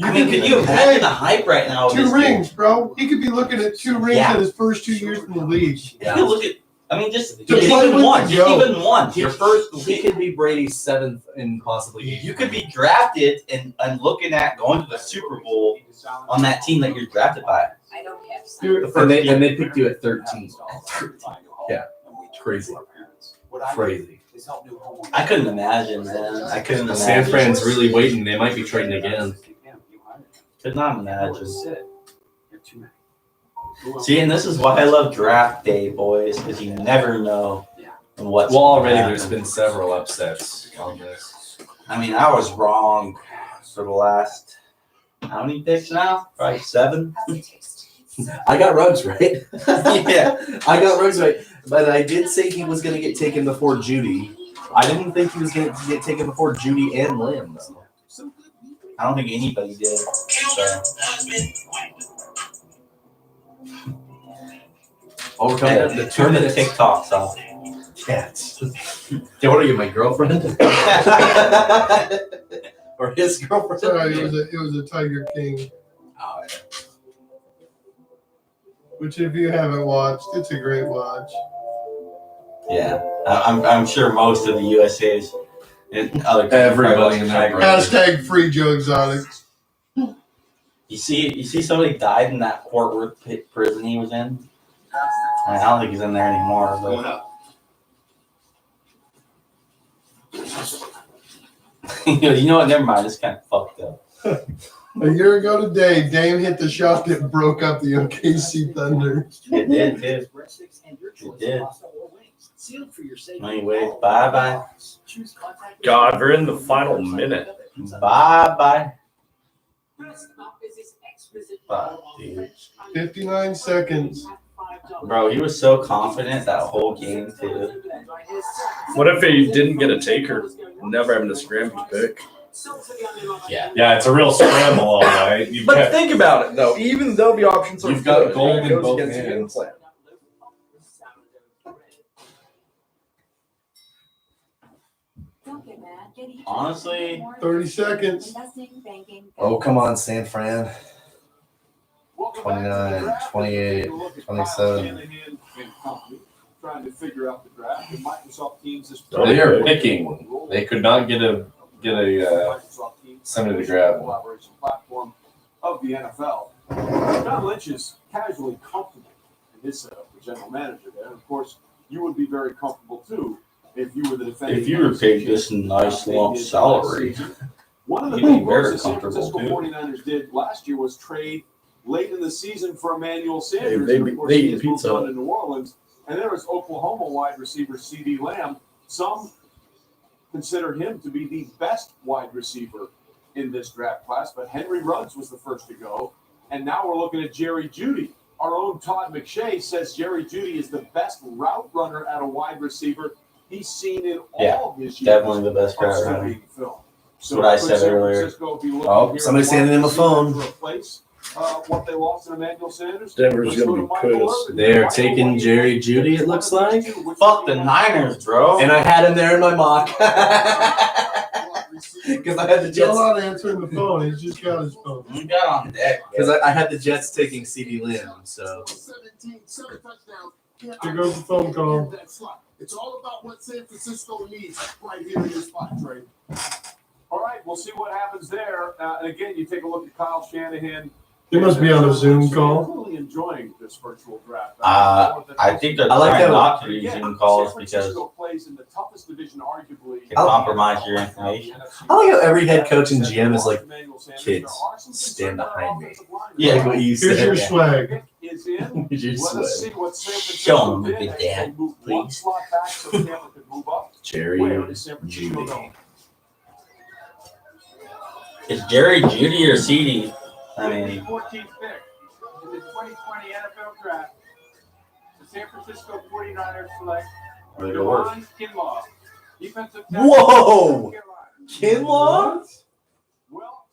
I mean, could you imagine the hype right now? Of 2 this rings, bro. He could be looking at 2 rings Yeah. in his first 2 years in the league. Dude? You could look at, I mean, just To play even with one, the just GOAT. even one. Your first, He could be Brady's 7th and possibly 8th. you could be drafted and looking at going to the Super Bowl on that team that you're drafted by. I don't have Dude, and they picked you at 13. Yeah, crazy. Crazy. I couldn't imagine, man. I couldn't imagine. San Fran's really waiting. They might be trading again. Could not imagine. See, and this is why I love draft day, boys, because you never know what's Well, already gonna there's happen. been several upsets on this. I mean, I was wrong for the last, how many picks now? Probably 7? I got Ruggs right. Yeah. I got Ruggs right. But I did say he was going to get taken before Judy. I didn't think he was going to get taken before Judy and Lamb, though. I don't think anybody did. So. Oh, we're coming Hey, up to 2 turn the minutes. TikToks off. Yeah. Yeah, what are you, my girlfriend? Or his girlfriend? Sorry, it was a Tiger King. Oh, yeah. Which, if you haven't watched, it's a great watch. Yeah, I'm sure most of the USA's and other Everybody in that group. Hashtag free Joe Exotic. You see somebody died in that Fort Worth prison he was in. I don't think he's in there anymore. But you know what? Never mind. It's kind of fucked up. A year ago today, Dame hit the shot that broke up the OKC Thunder. It did, dude. It did. Anyway, bye-bye. God, we're in the final minute. Bye-bye. Fuck, dude. 59 seconds. Bro, he was so confident that whole game, too. What if he didn't get a taker? Never having to scramble pick. Yeah, it's a real scramble all night. But think about it, though. Even though the options are You've got good, gold it in goes both against the game hands. plan. Honestly, 30 seconds. Oh, come on, San Fran. 29, 28, 27. Trying to figure out the draft. And Microsoft Teams is They are picking. They could not get a somebody to grab one. collaboration platform of the NFL. John Lynch is casually comfortable in his setup, the general manager there. And of course, you would be very comfortable too if you were the defending. if you were paid this nice lump salary, One of the you'd be big moves very the San comfortable, Francisco too. 49ers did last year was trade late in the season for Emmanuel Sanders. They and of course, eat he has moved pizza. on to New Orleans. And there was Oklahoma wide receiver C.D. Lamb. Some consider him to be the best wide receiver in this draft class, but Henry Ruggs was the first to go. And now we're looking at Jerry Jeudy. Our own Todd McShay says Jerry Jeudy is the best route runner at a wide receiver he's seen in all of his years. definitely the best of route runner. studying film. That's what I could said San earlier. Francisco be looking Oh, here somebody's at wide sending him a receiver phone. to replace what they lost in Emmanuel Sanders? Denver's Let's gonna go be to Michael pissed. Irvin. They are Michael, taking what do you Jerry think? Jeudy, it looks like. Fuck the Niners, bro. And I had him there in my mock. Because I had the Still Jets. not answering the phone. He's just got his phone. You got on deck. Because I had the Jets taking CD Lamb. So Here goes the phone call. It's all about what San Francisco needs right here in this spot, Trey. All right, we'll see what happens there. And again, you take a look at Kyle Shanahan. He must be on a Zoom call. Really enjoying this virtual draft. I think they're I like trying that- not to do Again, Zoom calls San because Francisco plays in the toughest division, arguably. it can compromise your information. I like how every head coach and GM is like, kids, stand behind me. Yeah. Like what you Here's said. your swag. Is in. Here's your Let us see swag. what San Show Francisco 'em did a good as dad, they moved one please. slot back so Tampa could move up. Jerry Where is San Francisco Jeudy. going? It's Jerry Jeudy or CD. I With the mean, 14th pick in the 2020 NFL Draft, the San Francisco 49ers select where to work. Javon Kinlaw, defensive tackle. Whoa! Carolina. Kinlaw? Well,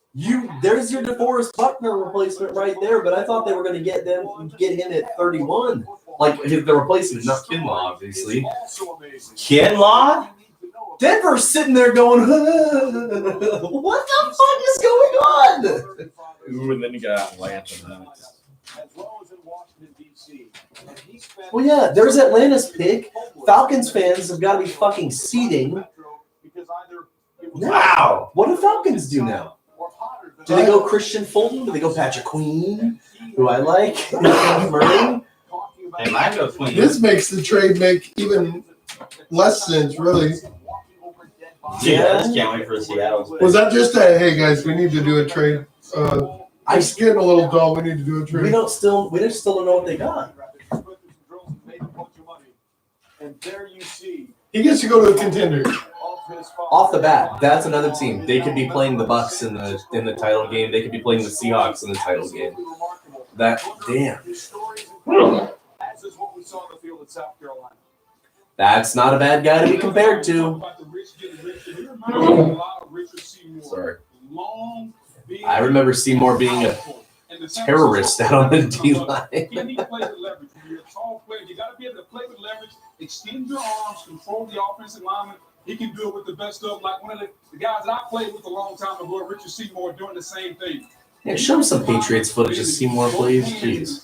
There's your DeForest Buckner replacement right there, but I thought they were going to get him at 31. Like the replacement, not Kinlaw, obviously. also amazing. Kinlaw? Denver's sitting there going, what the fuck is going on? Ooh, and then you got Atlanta. As well as in Washington, D.C. And he spent- Well, yeah, there's Atlanta's pick. Falcons fans have got to be fucking seeding. Because either it was Wow. What do Falcons do now? or hotter than Do they go Christian Fulton? Do they go Patrick Queen, who I like? Murray? They might go Queen. This makes the trade make even less sense, really. Yeah, I just can't wait for Seattle. Was that just a hey guys, we need to do a trade? It's getting a little dull. We need to do a We trade. still don't know what they got. And there you see He gets to go to a contender. Off the bat, that's another team. They could be playing the Bucks in the title game. They could be playing the Seahawks in the title game. That damn. as is what we saw in the field at South Carolina. That's not a bad guy to be compared to. Sorry. I remember Seymour being a terrorist out on the D line. Can he play with leverage? When you're a tall player, you got to be able to play with leverage, extend your arms, control the offensive lineman. He can do it with the best of them. Like one of the guys that I played with a long time ago, Richard Seymour, doing the same thing. Yeah, show me some Patriots footage of Seymour, please. Jeez.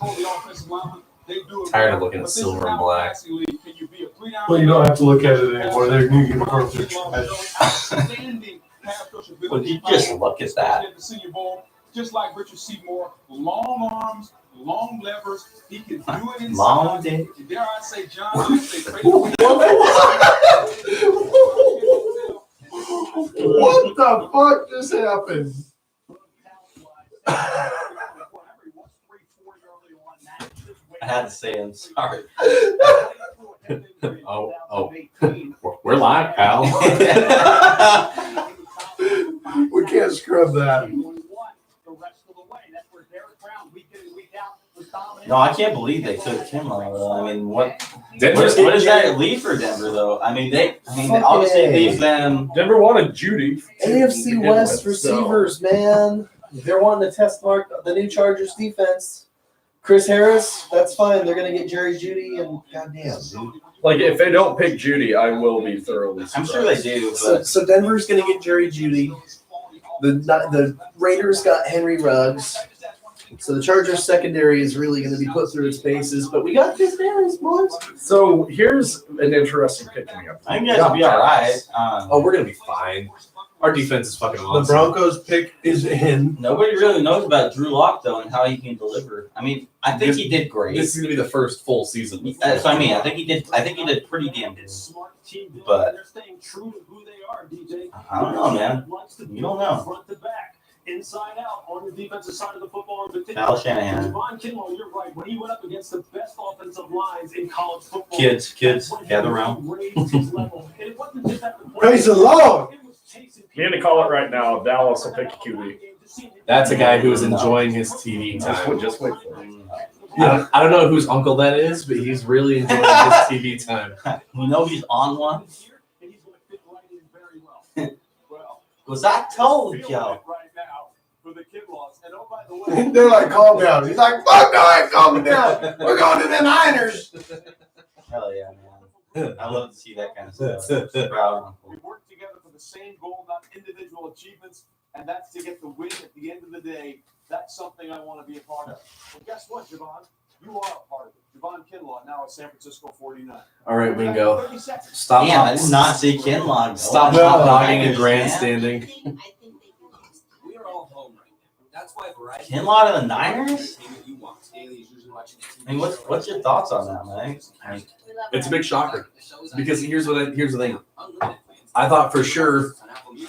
Tired of looking at silver and black. Well, you don't have to look at it anymore. Their new uniforms are trash. Would you just look at that? Just like Richard Seymour, long arms, long levers. He can do it inside. Long dick. Dare I say, John? What the fuck just happened? I had to say I'm sorry. We're live, pal. We can't scrub that. No, I can't believe they took Kinlaw though. I mean, what Denver's does getting that leave for Denver though? I mean, obviously it leaves them. Denver wanted Judy. AFC West receivers, man. They're wanting to test mark the new Chargers defense. Chris Harris, that's fine. They're gonna get Jerry Judy and goddamn, dude. Like if they don't pick Judy, I will be thoroughly surprised. I'm sure they do. So Denver's gonna get Jerry Judy. The Raiders got Henry Ruggs. So the Chargers secondary is really going to be put through its paces, but we got Chris Harris, boys. So here's an interesting pick coming up. I think you guys will be all right. We're gonna be fine. Our defense is fucking awesome. The Broncos pick is in. Nobody really knows about Drew Lock though and how he can deliver. I mean, I think he did great. This is gonna be the first full season. That's what I mean. I think he did pretty damn good. But they're staying true to who they are, DJ. I don't know, man. You don't know. Front to back, inside out, on the defensive side of the football. Kyle Shanahan. Devon Kinlaw, you're right. When he went up against the best offensive lines in college football, Kids, gather around. Praise the Lord. Me to call it right now. Dallas will pick a QB. That's a guy who is enjoying his TV time. Just wait for it. I don't know whose uncle that is, but he's really enjoying his TV time. You know he's on one. Was I told y'all? They're like, calm down. He's like, fuck no, I ain't calming down. We're going to the Niners. Hell yeah, man. I love to see that kind of stuff. Proud. We work together for the same goal, not individual achievements, and that's to get the win at the end of the day. That's something I want to be a part of. Well, guess what, Javon? You are a part of it. Javon Kinlaw, now at San Francisco 49. All right, Wingo. Stop. Damn, I did not see Kinlaw. Stop hot-dogging and grandstanding. We are all home right now. That's why Verizon. Kinlaw to the Niners? I mean, what's your thoughts on that, man? It's a big shocker because here's the thing. I thought for sure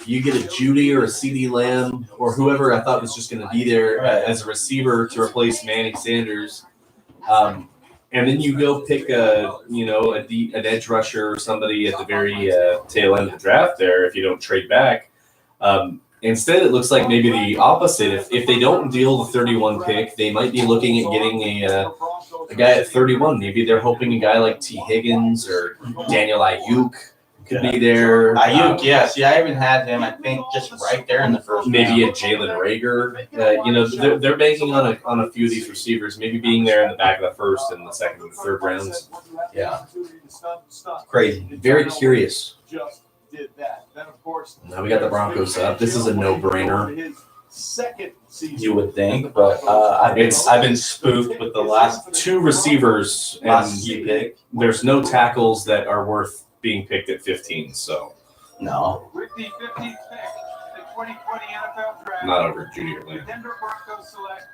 you get a Judy or a CD Lamb or whoever I thought was just going to be there as a receiver to replace Manny Sanders, and then you go pick an edge rusher or somebody at the very tail end of the draft there if you don't trade back. Instead, it looks like maybe the opposite. If they don't deal the 31 pick, they might be looking at getting a guy at 31. Maybe they're hoping a guy like T. Higgins or Daniel Ayuk could be there. Ayuk, yeah. See, I even had him, I think, just right there in the first maybe round. a Jalen Rager. They're banking on a few of these receivers, maybe being there in the back of the first and the second and the third rounds. Yeah. Crazy. Very curious. Just did that. Then, of course, Now we got the Broncos up. This is a no-brainer. his second season. You would think, but I've been spoofed with the last two receivers, and you pick. There's no tackles that are worth being picked at 15. So no, With the 15th pick, the 2020 NFL Draft, not over Judy or the Lamb. Denver Broncos select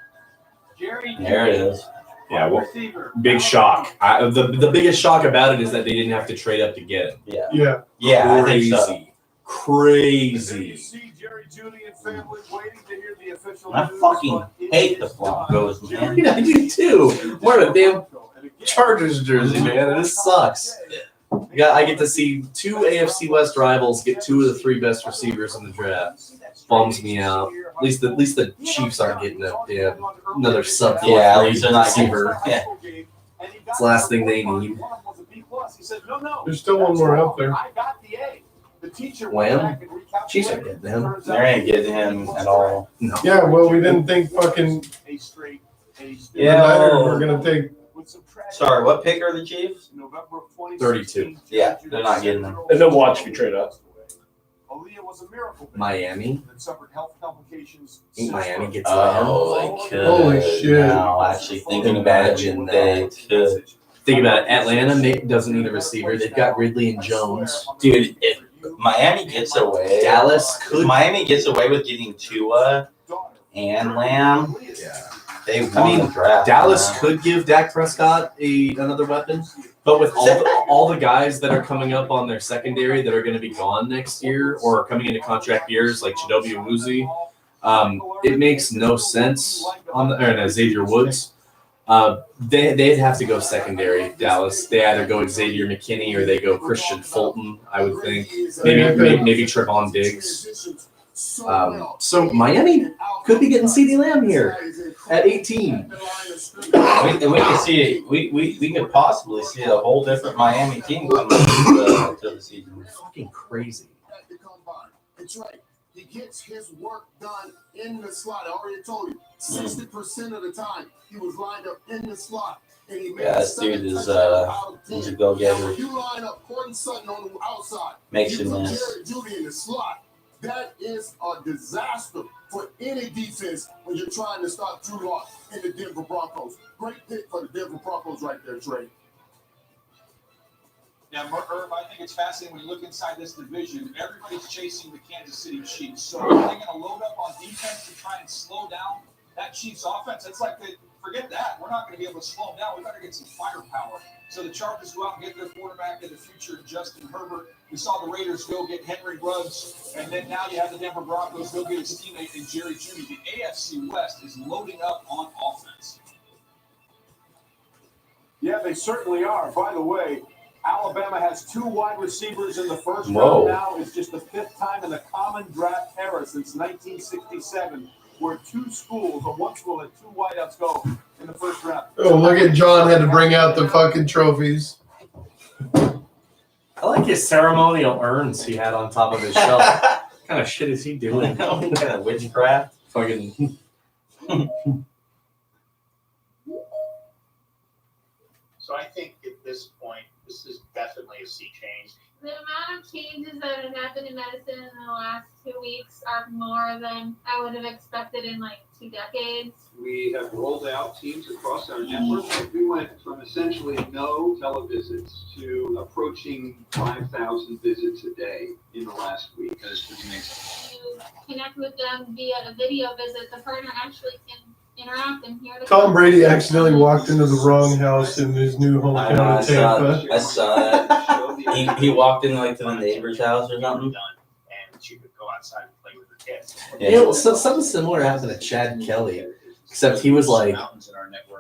Jerry There it is. Yeah, well, big shock. The biggest shock about it is that they didn't have to trade up to get him. Yeah. Yeah, I think so. Crazy. I fucking hate the Broncos, man. Yeah, I do too. Wear a damn Chargers jersey, man, and this sucks. I get to see two AFC West rivals get two of the three best receivers in the draft. Bums me out. At least the Chiefs aren't getting another sub Yeah, at least they're not receiver. Yeah. It's the last thing they need. There's still one more out there. Wham? Chiefs are getting him. They ain't getting him at all. No. Yeah, well, we didn't think fucking Yeah. the Niners were going to take. Sorry, what pick are the Chiefs? 32. Yeah, they're not getting them. And then watch if you trade up. Miami. Think Miami gets Oh, they could. Holy shit. Now, actually thinking about it, they could. Think about it. Atlanta doesn't need a receiver. They've got Ridley and Jones. Dude, if Miami gets away, Dallas could. Miami gets away with getting Tua and Lamb. Yeah. They won the draft. Dallas could give Dak Prescott another weapon, but with all the guys that are coming up on their secondary that are going to be gone next year or coming into contract years like Chidobe Awuzie, It makes no sense on the Xavier Woods. They'd have to go secondary, Dallas. They either go Xavier McKinney or they go Christian Fulton, I would think. Maybe Trevon Diggs. So Miami could be getting CeeDee Lamb here at 18. We could see we could possibly see a whole different Miami team coming to the season. Fucking crazy. That's right. He gets his work done in the slot. I already told you, 60% of the time he was lined up in the slot. And he made This dude is he's a go-getter. You line up Courtney Sutton on the outside. Makes you him put miss. Jared Judy in the slot. That is a disaster for any defense when you're trying to stop Drew Lock in the Denver Broncos. Great pick for the Denver Broncos right there, Trey. Yeah, Irv, I think it's fascinating when you look inside this division. Everybody's chasing the Kansas City Chiefs. So are they going to load up on defense to try and slow down that Chiefs offense? It's like, forget that. We're not going to be able to slow them down. We better get some firepower. So the Chargers go out and get their quarterback of the future, Justin Herbert. We saw the Raiders go get Henry Ruggs. And then now you have the Denver Broncos go get his teammate in Jerry Jeudy. The AFC West is loading up on offense. Yeah, they certainly are. By the way, Alabama has 2 wide receivers in the first round now. It's just the 5th time in the common draft era since 1967 where 2 schools, or 1 school, had 2 wideouts go in the first round. Oh, look at John had to bring out the fucking trophies. I like his ceremonial urns he had on top of his shelf. What kind of shit is he doing? What kind of witchcraft? Fucking. So I think at this point, this is definitely a sea change. The amount of changes that have happened in medicine in the last 2 weeks are more than I would have expected in like 2 decades. We have rolled out teams across our network. We went from essentially no televisits to approaching 5,000 visits a day in the last week. That's pretty amazing. You connect with them via a video visit. The partner actually can interact and hear the Tom Brady accidentally walked into the wrong house in his new hometown of Tampa. I saw that. He walked in like to the neighbor's house or something. And she could go outside and play with her kids. Yeah, so something similar happened to Chad Kelly, except he was like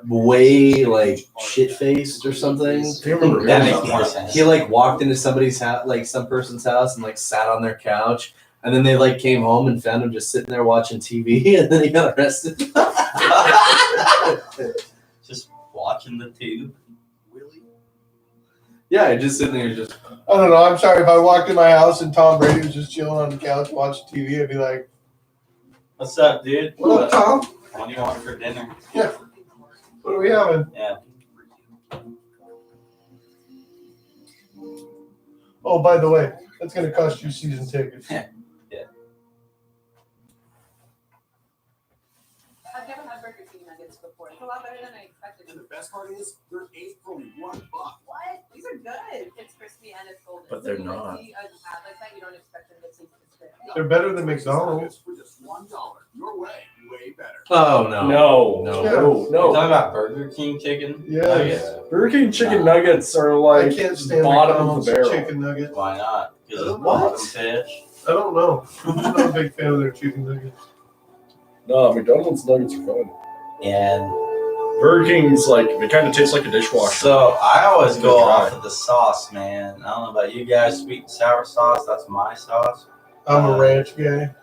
way like shit faced or something. Do you remember that? Makes more sense. He like walked into somebody's house, like some person's house, and like sat on their couch. And then they like came home and found him just sitting there watching TV, and then he got arrested. Just watching the tube. Yeah, just sitting there, just. I don't know. I'm sorry if I walked in my house and Tom Brady was just chilling on the couch watching TV. I'd be like, "What's up, dude? What up, Tom? What do you want for dinner?" Yeah. What are we having? Yeah. Oh, by the way, that's going to cost you season tickets. Yeah. I've never had Burger King nuggets before. It's a lot better than I expected. And the best part is, they're 8 for $1. What? These are good. It's crispy and it's golden. But they're not. Like that, you don't expect them to taste this good. They're better than McDonald's. For just $1. Your way, way better. Oh no! No. You're talking about Burger King chicken? Yeah. Nuggets? Burger King chicken nuggets are like I can't stand bottom of McDonald's the barrel. chicken nuggets. Why not? Because it's What? bottom fish. I don't know. I'm not a big fan of their chicken nuggets. No, McDonald's nuggets are fun. And Burger King's like, they kind of taste like a dishwasher. so I always They're go dry. off of the sauce, man. I don't know about you guys, sweet and sour sauce. That's my sauce. I'm a ranch guy.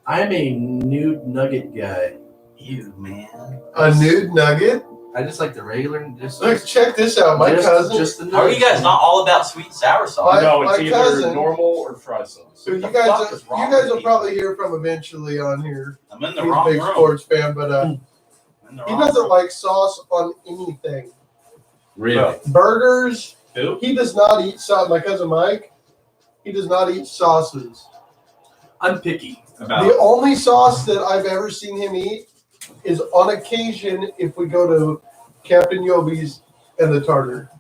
I'm a nude nugget guy. You, man. A nude nugget? I just like the regular. Just Look, check this out. My cousin. Just the How are you guys not all about sweet and sour sauce? No, it's my either cousin- normal or fry sauce. Who you The guys, fuck is wrong with will you? probably hear from eventually on here. I'm in the He's a wrong big room. sports fan, but I'm in the he wrong doesn't room. like sauce on anything. really. Burgers. Who? He does not eat sauce. My cousin Mike. He does not eat sauces. I'm picky about. The only sauce that I've ever seen him eat is on occasion if we go to Captain Yobi's and the Tartar.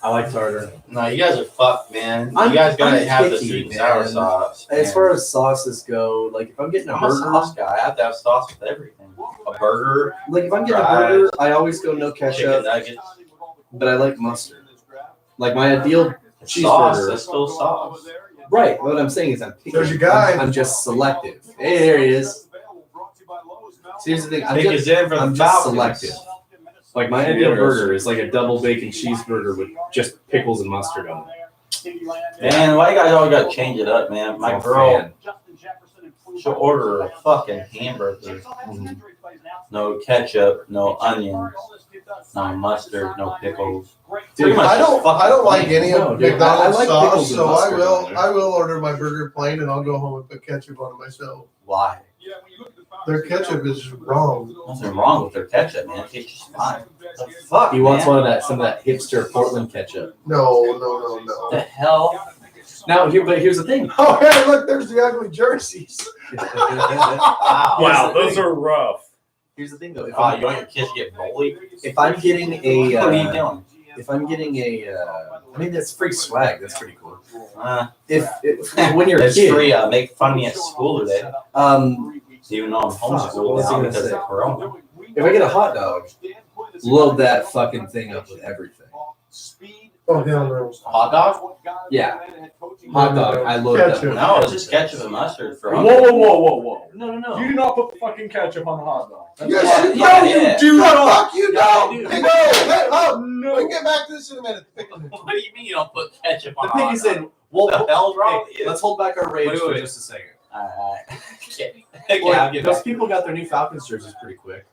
I like tartar. No, you guys are fucked, man. I'm- You guys gotta I'm have the picky, sweet and sour man. sauce. As man. far as sauces go, like if I'm getting a I'm a burger, sauce guy. I have to have sauce with everything. A burger, like if I'm getting a fries, burger, I always go no chicken ketchup, nuggets. but I like mustard. Like my ideal Sauce, that's cheeseburger. still sauce. Right. What I'm saying is I'm picking. There's your guy. I'm just selective. Hey, there he is. See, here's the thing. I'm just selective. Like my ideal burger is like a double bacon cheeseburger with just pickles and mustard on it. Man, why you guys always gotta change it up, man? My girl, she'll order a fucking hamburger. No ketchup, no onions, no mustard, no pickles. Dude, I don't like any of McDonald's I like sauce, pickles and so mustard on there. I will order my burger plain and I'll go home and put ketchup on it myself. Why? Their ketchup is wrong. Nothing wrong with their ketchup, man. It tastes just fine. The fuck, He wants man? some of that hipster Portland ketchup. No. The hell? Now, here's the thing. Oh, hey, look, there's the ugly jerseys. Wow, those are rough. Here's the thing, though. If You want your kids to get bullied? If I'm getting a, What are you doing? If I'm getting a, I mean that's free swag. That's pretty cool. If when you're a It's kid, free. Make fun of me at school today. Even though I'm homeschooled now because of Corona. if I get a hot dog, load that fucking thing up with everything. Oh, hell no. Hot dog? Yeah, hot dog. I load it up. Ketchup. No, it's just ketchup and mustard for. Whoa. No. You do not put fucking ketchup on a hot dog. That's Yes, Yeah, you yeah. do. Fuck you, Yeah, no. I do. No. We'll get back to this in a minute. What do you mean you don't put ketchup on The a thing hot is, dog? in well, What the hell's wrong with you? let's hold back our rage Wait, for wait. just a second. Alright. Well, Get those back. people got their new Falcons jerseys pretty quick.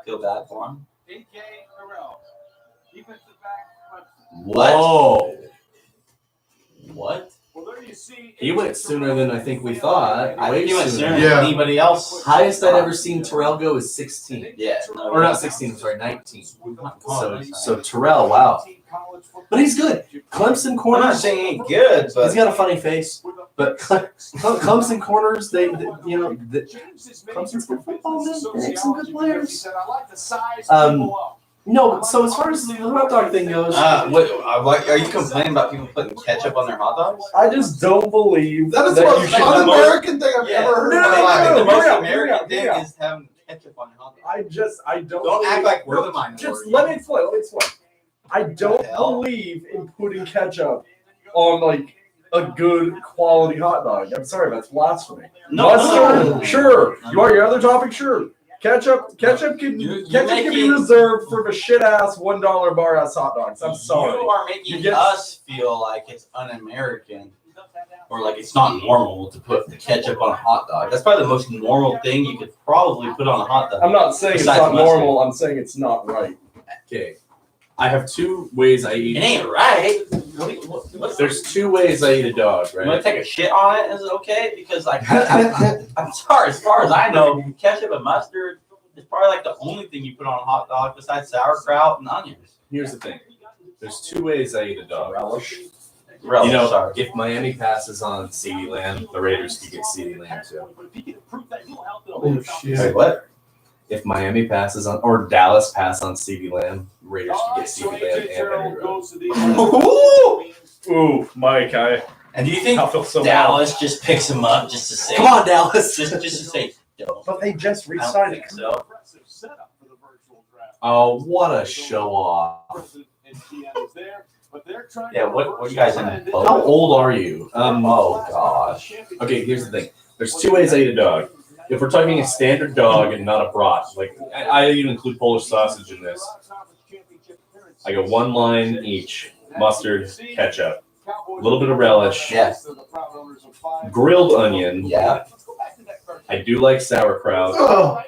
Feel bad for them. What? Whoa. What? He went sooner than I think we thought. I Way think you went sooner Yeah. than anybody else. Highest I'd ever seen Terrell go is 16. Yeah. No, Or not 16, I'm sorry, 19. So Terrell, wow. But he's good. Clemson I'm not corners, saying he ain't good, he's but got a funny face. But Clemson corners, Clemson's good football, man. They make some good players. No, so as far as the hot dog thing goes, what are you complaining about people putting ketchup on their hot dogs? I just don't believe That is the you most should. un-American thing I've ever heard in my life. The most Hear me out, American hear me out. thing is having ketchup on your hot dog. I don't. Don't act believe- like we're the minority. Just let me explain. I don't hell? believe in putting ketchup on like a good quality hot dog. I'm sorry, that's blasphemy. No, Mustard, no. sure. No. You want your other topic? Sure. Ketchup can You're be making- reserved for the shit ass $1 bar ass hot dogs. I'm sorry. You are making You get- us feel like it's un-American or like it's not normal to put the ketchup on a hot dog. That's probably the most normal thing you could probably put on a hot dog. I'm not saying it's Besides not mustard. normal. I'm saying it's not right. okay. I have two ways I It eat. ain't right. There's two ways I eat a dog, You want right? to take a shit on it? Is it okay? Because like, I'm sorry. As far as I know, ketchup and mustard is probably like the only thing you put on a hot dog besides sauerkraut and onions. Here's the thing. There's two ways I eat a dog. Relish, You know, sorry. if Miami passes on CeeDee Lamb, the Raiders could get CeeDee Lamb too. Oh, shit. Wait, what? If Miami passes on, or Dallas pass on CeeDee Lamb, Raiders could get CeeDee Lamb and Henry Ruggs. Ooh, Mike, And do you think I feel so Dallas just picks him up just to say? Come on, Dallas. Just to say. Yo, But they just I don't re-signed think it. so. Oh, what a show off. Yeah, what you guys in boat? How old are you? Oh gosh. Okay, here's the thing. There's two ways I eat a dog. If we're talking a standard dog and not a brat, like I even include Polish sausage in this. I go one line each: mustard, ketchup, a little bit of relish, Yeah. grilled onion. Yeah. I do like sauerkraut, Oh,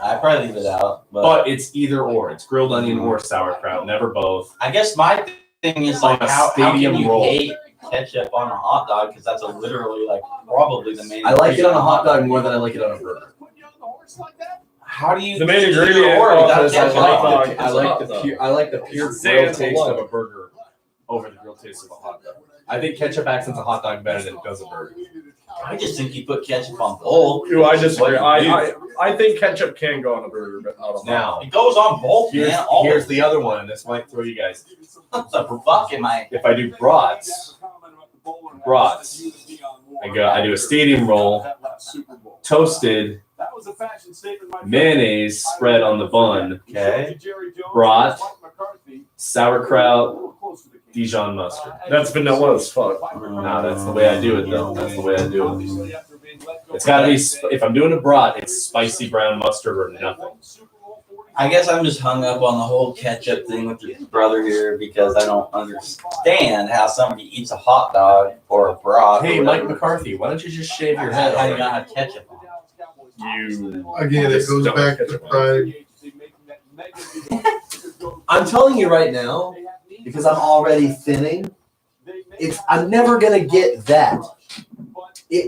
I probably leave it out, but it's either or. It's grilled onion or sauerkraut, never both. I guess my thing is like On a how stadium can you roll. hate ketchup on a hot dog because that's literally like probably the main. I like it on a ingredient hot dog more than I like it on a burger. How do you? The main do ingredient or without is ketchup hot on dog. it? I like the pure Say grilled it's taste alone. of a burger over the grilled taste of a hot dog. I think ketchup accents a hot dog better than it does a burger. I just think you put ketchup on both. Ooh, I disagree. What you I think ketchup can go on a burger, but not on Now, It goes on both, here's, man. All here's the other one, and this might throw you guys. the fuck am I? If I do brats, I do a stadium roll, toasted, mayonnaise spread on the bun, Okay. brat, sauerkraut, Dijon mustard. That's vanilla as fuck. Nah, that's the way I do it, though. That's the way I do it. It's got to be, if I'm doing a brat, it's spicy brown mustard or nothing. I guess I'm just hung up on the whole ketchup thing with your brother here because I don't understand how somebody eats a hot dog or a broth. Hey, Mike McCarthy, why don't you just shave your head? How do you not have ketchup on? You Again, it goes back to pride. I'm telling you right now, because I'm already thinning, I'm never gonna get that.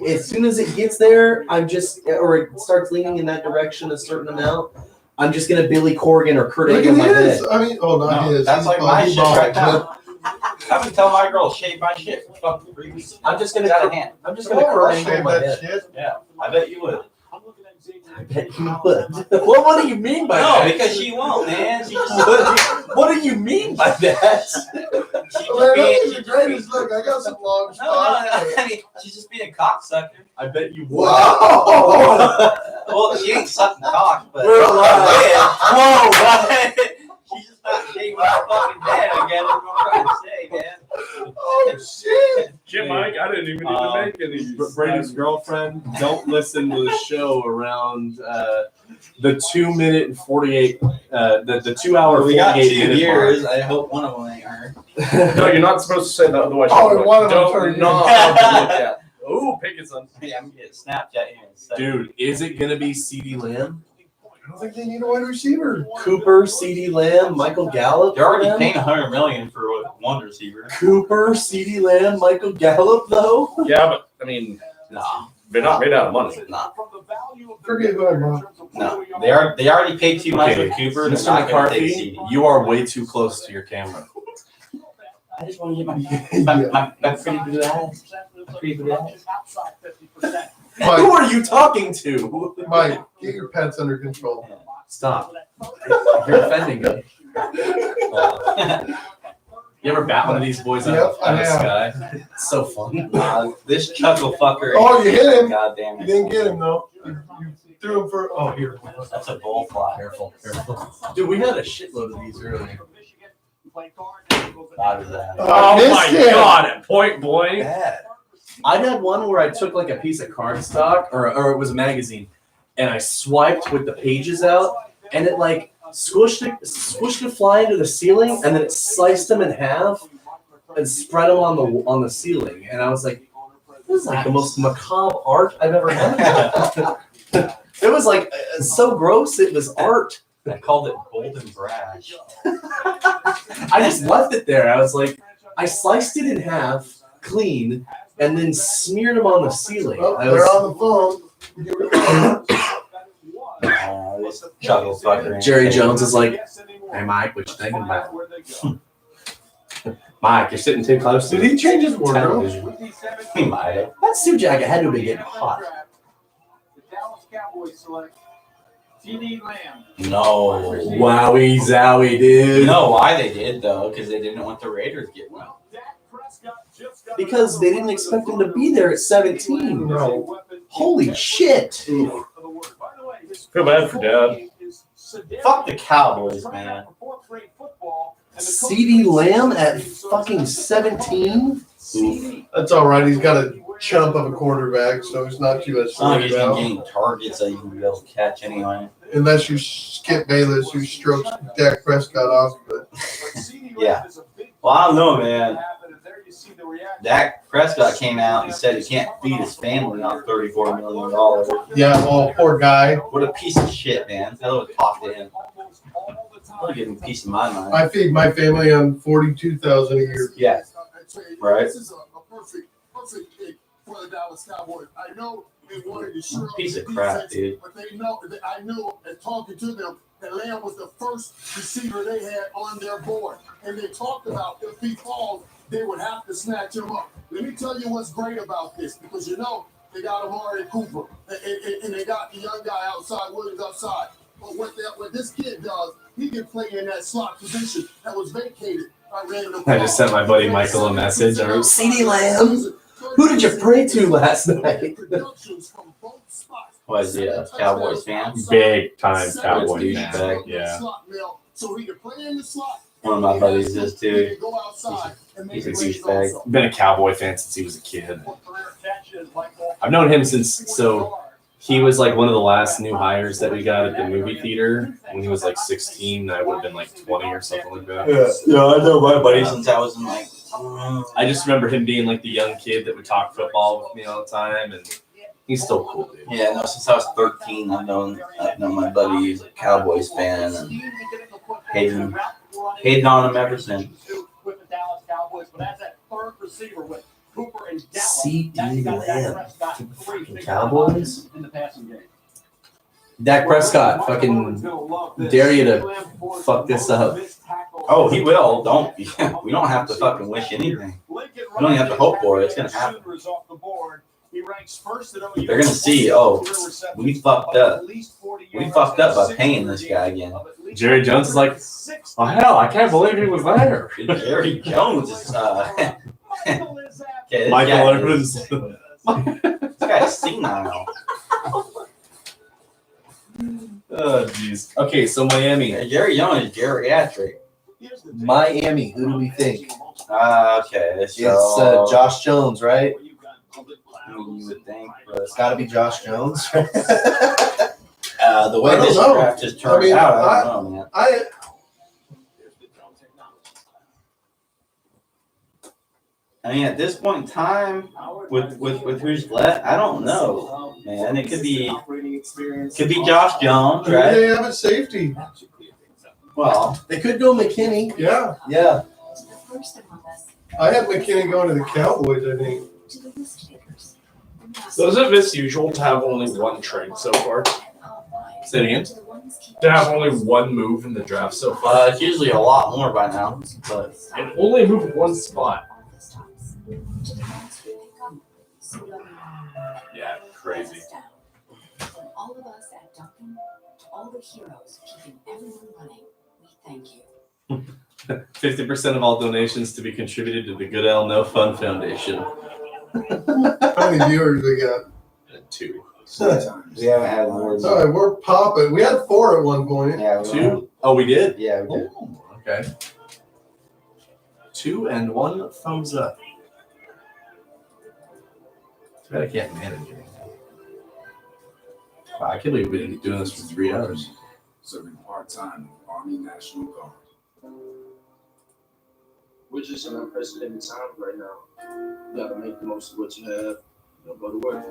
As soon as it gets there, or it starts leaning in that direction a certain amount, I'm just gonna Billy Corgan or Kurt Angle my head. I mean, not his. That's like my shit right now. I've been telling my girl to shave my shit for fucking 3 weeks. I'm just gonna out of hand. Kurt Angle my head. Shit. Yeah, I bet you would. I bet you would. Well, what do you mean by that? No, because she won't, man. She just What do you mean by that? That's the greatest look. I got some long spots. I mean, she's just being a cocksucker. I bet you would. Wow. Well, she ain't sucking cock, but We're alive. Whoa, she's just not shaving her fucking head again. That's what I'm trying to say, man. Oh shit. Shit, Mike, I didn't even need to make any. Brady's girlfriend, don't listen to the show around the 2 minute and 48, the 2 hour 48 We got 2 minute years. mark. I hope one of them ain't her. No, you're not supposed to say that. Otherwise, Oh, you're and one of them don't turned not you. have to look at. Ooh, pick it some. Yeah, I'm getting Snapchat here in a second. Dude, is it gonna be CeeDee Lamb? I don't think they need a wide receiver. Cooper, CeeDee Lamb, Michael Gallup? They're already for them? paying $100 million for one receiver. Cooper, CeeDee Lamb, Michael Gallup, though? Yeah, but I mean, Nah, they're not made out of money. nah, Forget who I'm on. no. They already paid too much Okay, for Cooper. They're Mr. not going to take McCarthy, CD. you are way too close to your camera. I just want to get my pretty blue eyes. Pretty blue eyes. Mike, Who are you talking to? Mike, get your pets under control. Stop. You're offending me. You ever bat one of these boys out Yep, of the I have. sky? It's so fun. This chuckle fucker. Oh, you hit him. God damn You it. didn't get him though. You threw him for. Oh, here. That's a bull fly. Careful. Dude, we had a shitload of these earlier. Out of that. Oh missed my it. god, at point blank. Bad. I had one where I took like a piece of cardstock, or it was a magazine, and I swiped with the pages out, and it like squished it fly into the ceiling, and then it sliced them in half and spread them on the ceiling. And I was like, this is like the most macabre art I've ever had. It was like so gross. It was art. I called it golden brash. I just left it there. I was like, I sliced it in half, clean, and then smeared them on the ceiling. Oh, I they're was, on the phone. This chuckle fucker. Jerry Jones is like, hey, Mike, what you thinking about? Mike, you're sitting too close to Did he change his wardrobe? television. He might have. That suit jacket had to have been getting hot. The Dallas Cowboys select CeeDee Lamb. No. Wowie zowie, You dude. know why they did, though? Because they didn't want the Raiders getting one. Because they didn't expect him to be there at 17. No. Holy shit. Feel bad for Dad. Fuck the Cowboys, man. CeeDee Lamb at fucking 17? That's all right. He's got a chump of a quarterback, so it's not too much It's not like to he's worry been about. getting targets that you can be able to catch anyway. Unless you skip Bayless, who strokes Dak Prescott off. But Yeah. Well, I don't know, man. Dak Prescott came out and said he can't feed his family on $34 million. yeah, well, poor guy. What a piece of shit, man. I would talk to him. I'll give him a piece of my mind. I feed my family on $42,000 a year. Yeah. Right. This is a perfect pick for the Dallas Cowboys. I know they wanted to shore up Piece the of crap, defense, dude. but they know that I knew and talking to them that Lamb was the first receiver they had on their board, and they talked about if he falls, they would have to snatch him up. Let me tell you what's great about this, because you know they got Amari Cooper, and they got the young guy outside, Williams outside. But what this kid does, he can play in that slot position that was vacated by Randall. I just sent my buddy Michael a message. I wrote, CeeDee Lamb, who did you pray to last night? Was he a Cowboys fan? Big time Cowboy Douchebag. fan. Yeah. So he can play in the slot. One of my buddies is too. Go outside He's a douchebag. Been a Cowboy fan since he was a kid. I've known him since, so he was like one of the last new hires that we got at the movie theater when he was like 16. I would have been like 20 or something like that. Yeah, I know my buddy since I was in like. I just remember him being like the young kid that would talk football with me all the time, and he's still cool, dude. Yeah, no, since I was 13, I've known my buddy. He's a Cowboys fan, and hating on him ever since. C.D. Lamb. Fucking Cowboys? Dak Prescott, fucking dare you to fuck this up. Oh, he will. We don't have to fucking wish anything. We don't even have to hope for it. It's gonna happen. They're gonna see. Oh, we fucked up. We fucked up by paying this guy again. Jerry Jones is like, oh hell, I can't believe he was there. Jerry Jones is. Okay, Michael Evans. This guy's senile. Oh jeez. Okay, so Miami. Jerry Jones is geriatric. Miami, who do we think? Okay, so It's Josh Jones, right? you would think, but It's got to be Josh Jones. the way this draft just turned out, I don't know, man. I mean, at this point in time, with who's left, I don't know, man. It could be Josh Jones, Who do right? they have at safety? Well, they could go McKinney. Yeah. Yeah. I had McKinney going to the Cowboys, I think. Doesn't this usual to have only one trade so far? Say it again. To have only one move in the draft so far? It's usually a lot more by now, but and only move one spot. Yeah, crazy. From all of us at Duncan, to all the heroes keeping everyone running, we thank you. 50% of all donations to be contributed to the Goodell No Fun Foundation. How many viewers we got? 2. we haven't had more. Sorry, we're popping. We had 4 at one point. Yeah, 2? Oh, we did? Yeah, we did. Oh, okay. 2 and 1 thumbs up. Too bad I can't manage it. Wow, I can't believe we've been doing this for 3 hours. Serving part-time Army National Guard. We're just in unprecedented times right now. You gotta make the most of what you have. Go to work.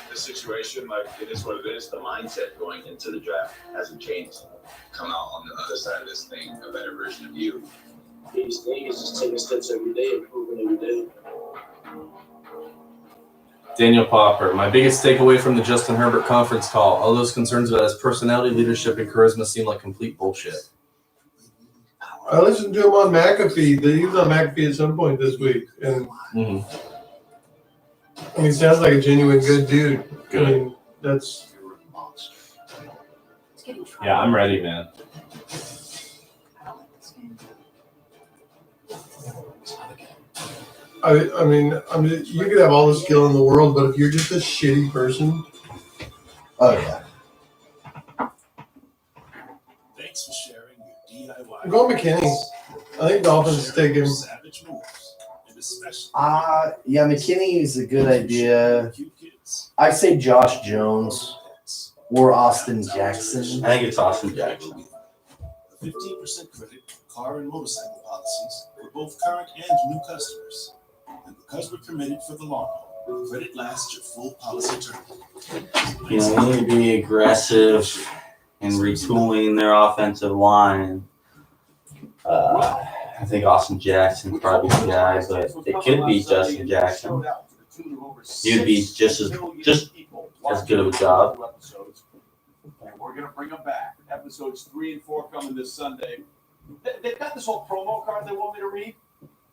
The situation, like it is what it is. The mindset going into the draft hasn't changed. Come out on the other side of this thing, a better version of you. Biggest thing is just taking steps every day, improving every day. Daniel Popper, my biggest takeaway from the Justin Herbert conference call, all those concerns about his personality, leadership, and charisma seem like complete bullshit. I listened to him on McAfee. He was on McAfee at some point this week, and he sounds like a genuine good dude. Good. I mean, that's. Yeah, I'm ready, man. I mean, you could have all the skill in the world, but if you're just a shitty person, oh yeah. Thanks for sharing your DIY. Go McKinney. I think Dolphins take him. Savage moves, and especially Yeah, McKinney is a good idea. I say Josh Jones or Austin Jackson. I think it's Austin Jackson. 15% credit for car and motorcycle policies for both current and new customers. And because we're committed for the long haul, credit lasts your full policy term. You know, they need to be aggressive in retooling their offensive line. I think Austin Jackson probably the guy, but it could be Justin Jackson. He'd be just as good of a job. We're going to bring them back. Episodes 3 and 4 coming this Sunday. They've got this whole promo card they want me to read.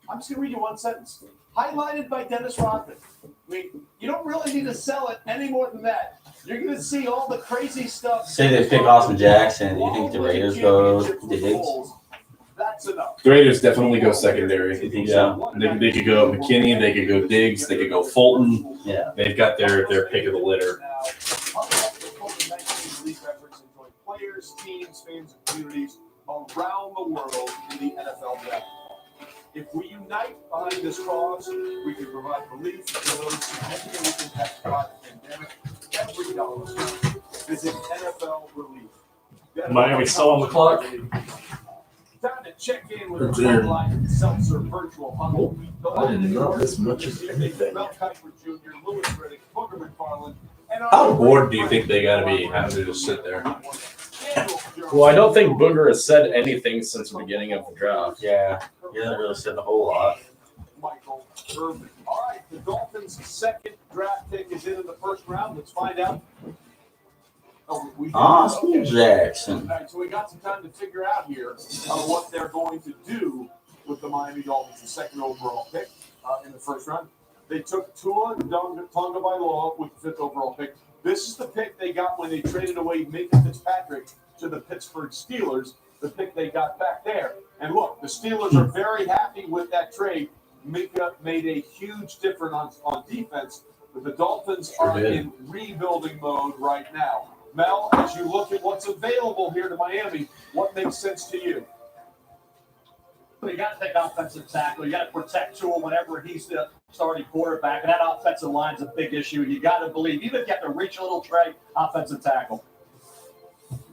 I'm just going to read you one sentence. Highlighted by Dennis Rodman. I mean, you don't really need to sell it any more than that. You're going to see all the crazy stuff. Say they pick Austin Jackson. Do you think the Raiders go Diggs? That's enough. The Raiders definitely go secondary. You think Yeah, so? they could go McKinney, they could go Diggs, they could go Fulton. Yeah. They've got their pick of the litter. Players, teams, fans, and communities around the world in the NFL draft. If we unite behind this cause, we can provide relief to those significantly impacted by the pandemic. Every dollar counts. Visit NFL Relief. Miami still on the clock. Time to check in with It's the Red in. Light Seltzer Virtual Huddle. I did not miss much of anything. Mel Kiper Jr., Louis Riddick, Booger McFarland, and How bored do you think they got to be having to just sit there? Well, I don't think Booger has said anything since the beginning of the draft. Yeah, he hasn't really said a whole lot. Michael Irvin. All right, the Dolphins' second draft pick is in the first round. Let's find out. Oh, we Austin Jackson. All right, so we got some time to figure out here what they're going to do with the Miami Dolphins, the second overall pick in the first round. They took Tua Tagovailoa with the fifth overall pick. This is the pick they got when they traded away Minka Fitzpatrick to the Pittsburgh Steelers, the pick they got back there. And look, the Steelers are very happy with that trade. Minka made a huge difference on defense, but the Dolphins are in rebuilding mode right now. Mel, as you look at what's available here to Miami, what makes sense to you? You got to take offensive tackle. You got to protect Tua whenever he's the starting quarterback. And that offensive line's a big issue. You got to believe, even if you have to reach a little tray, offensive tackle.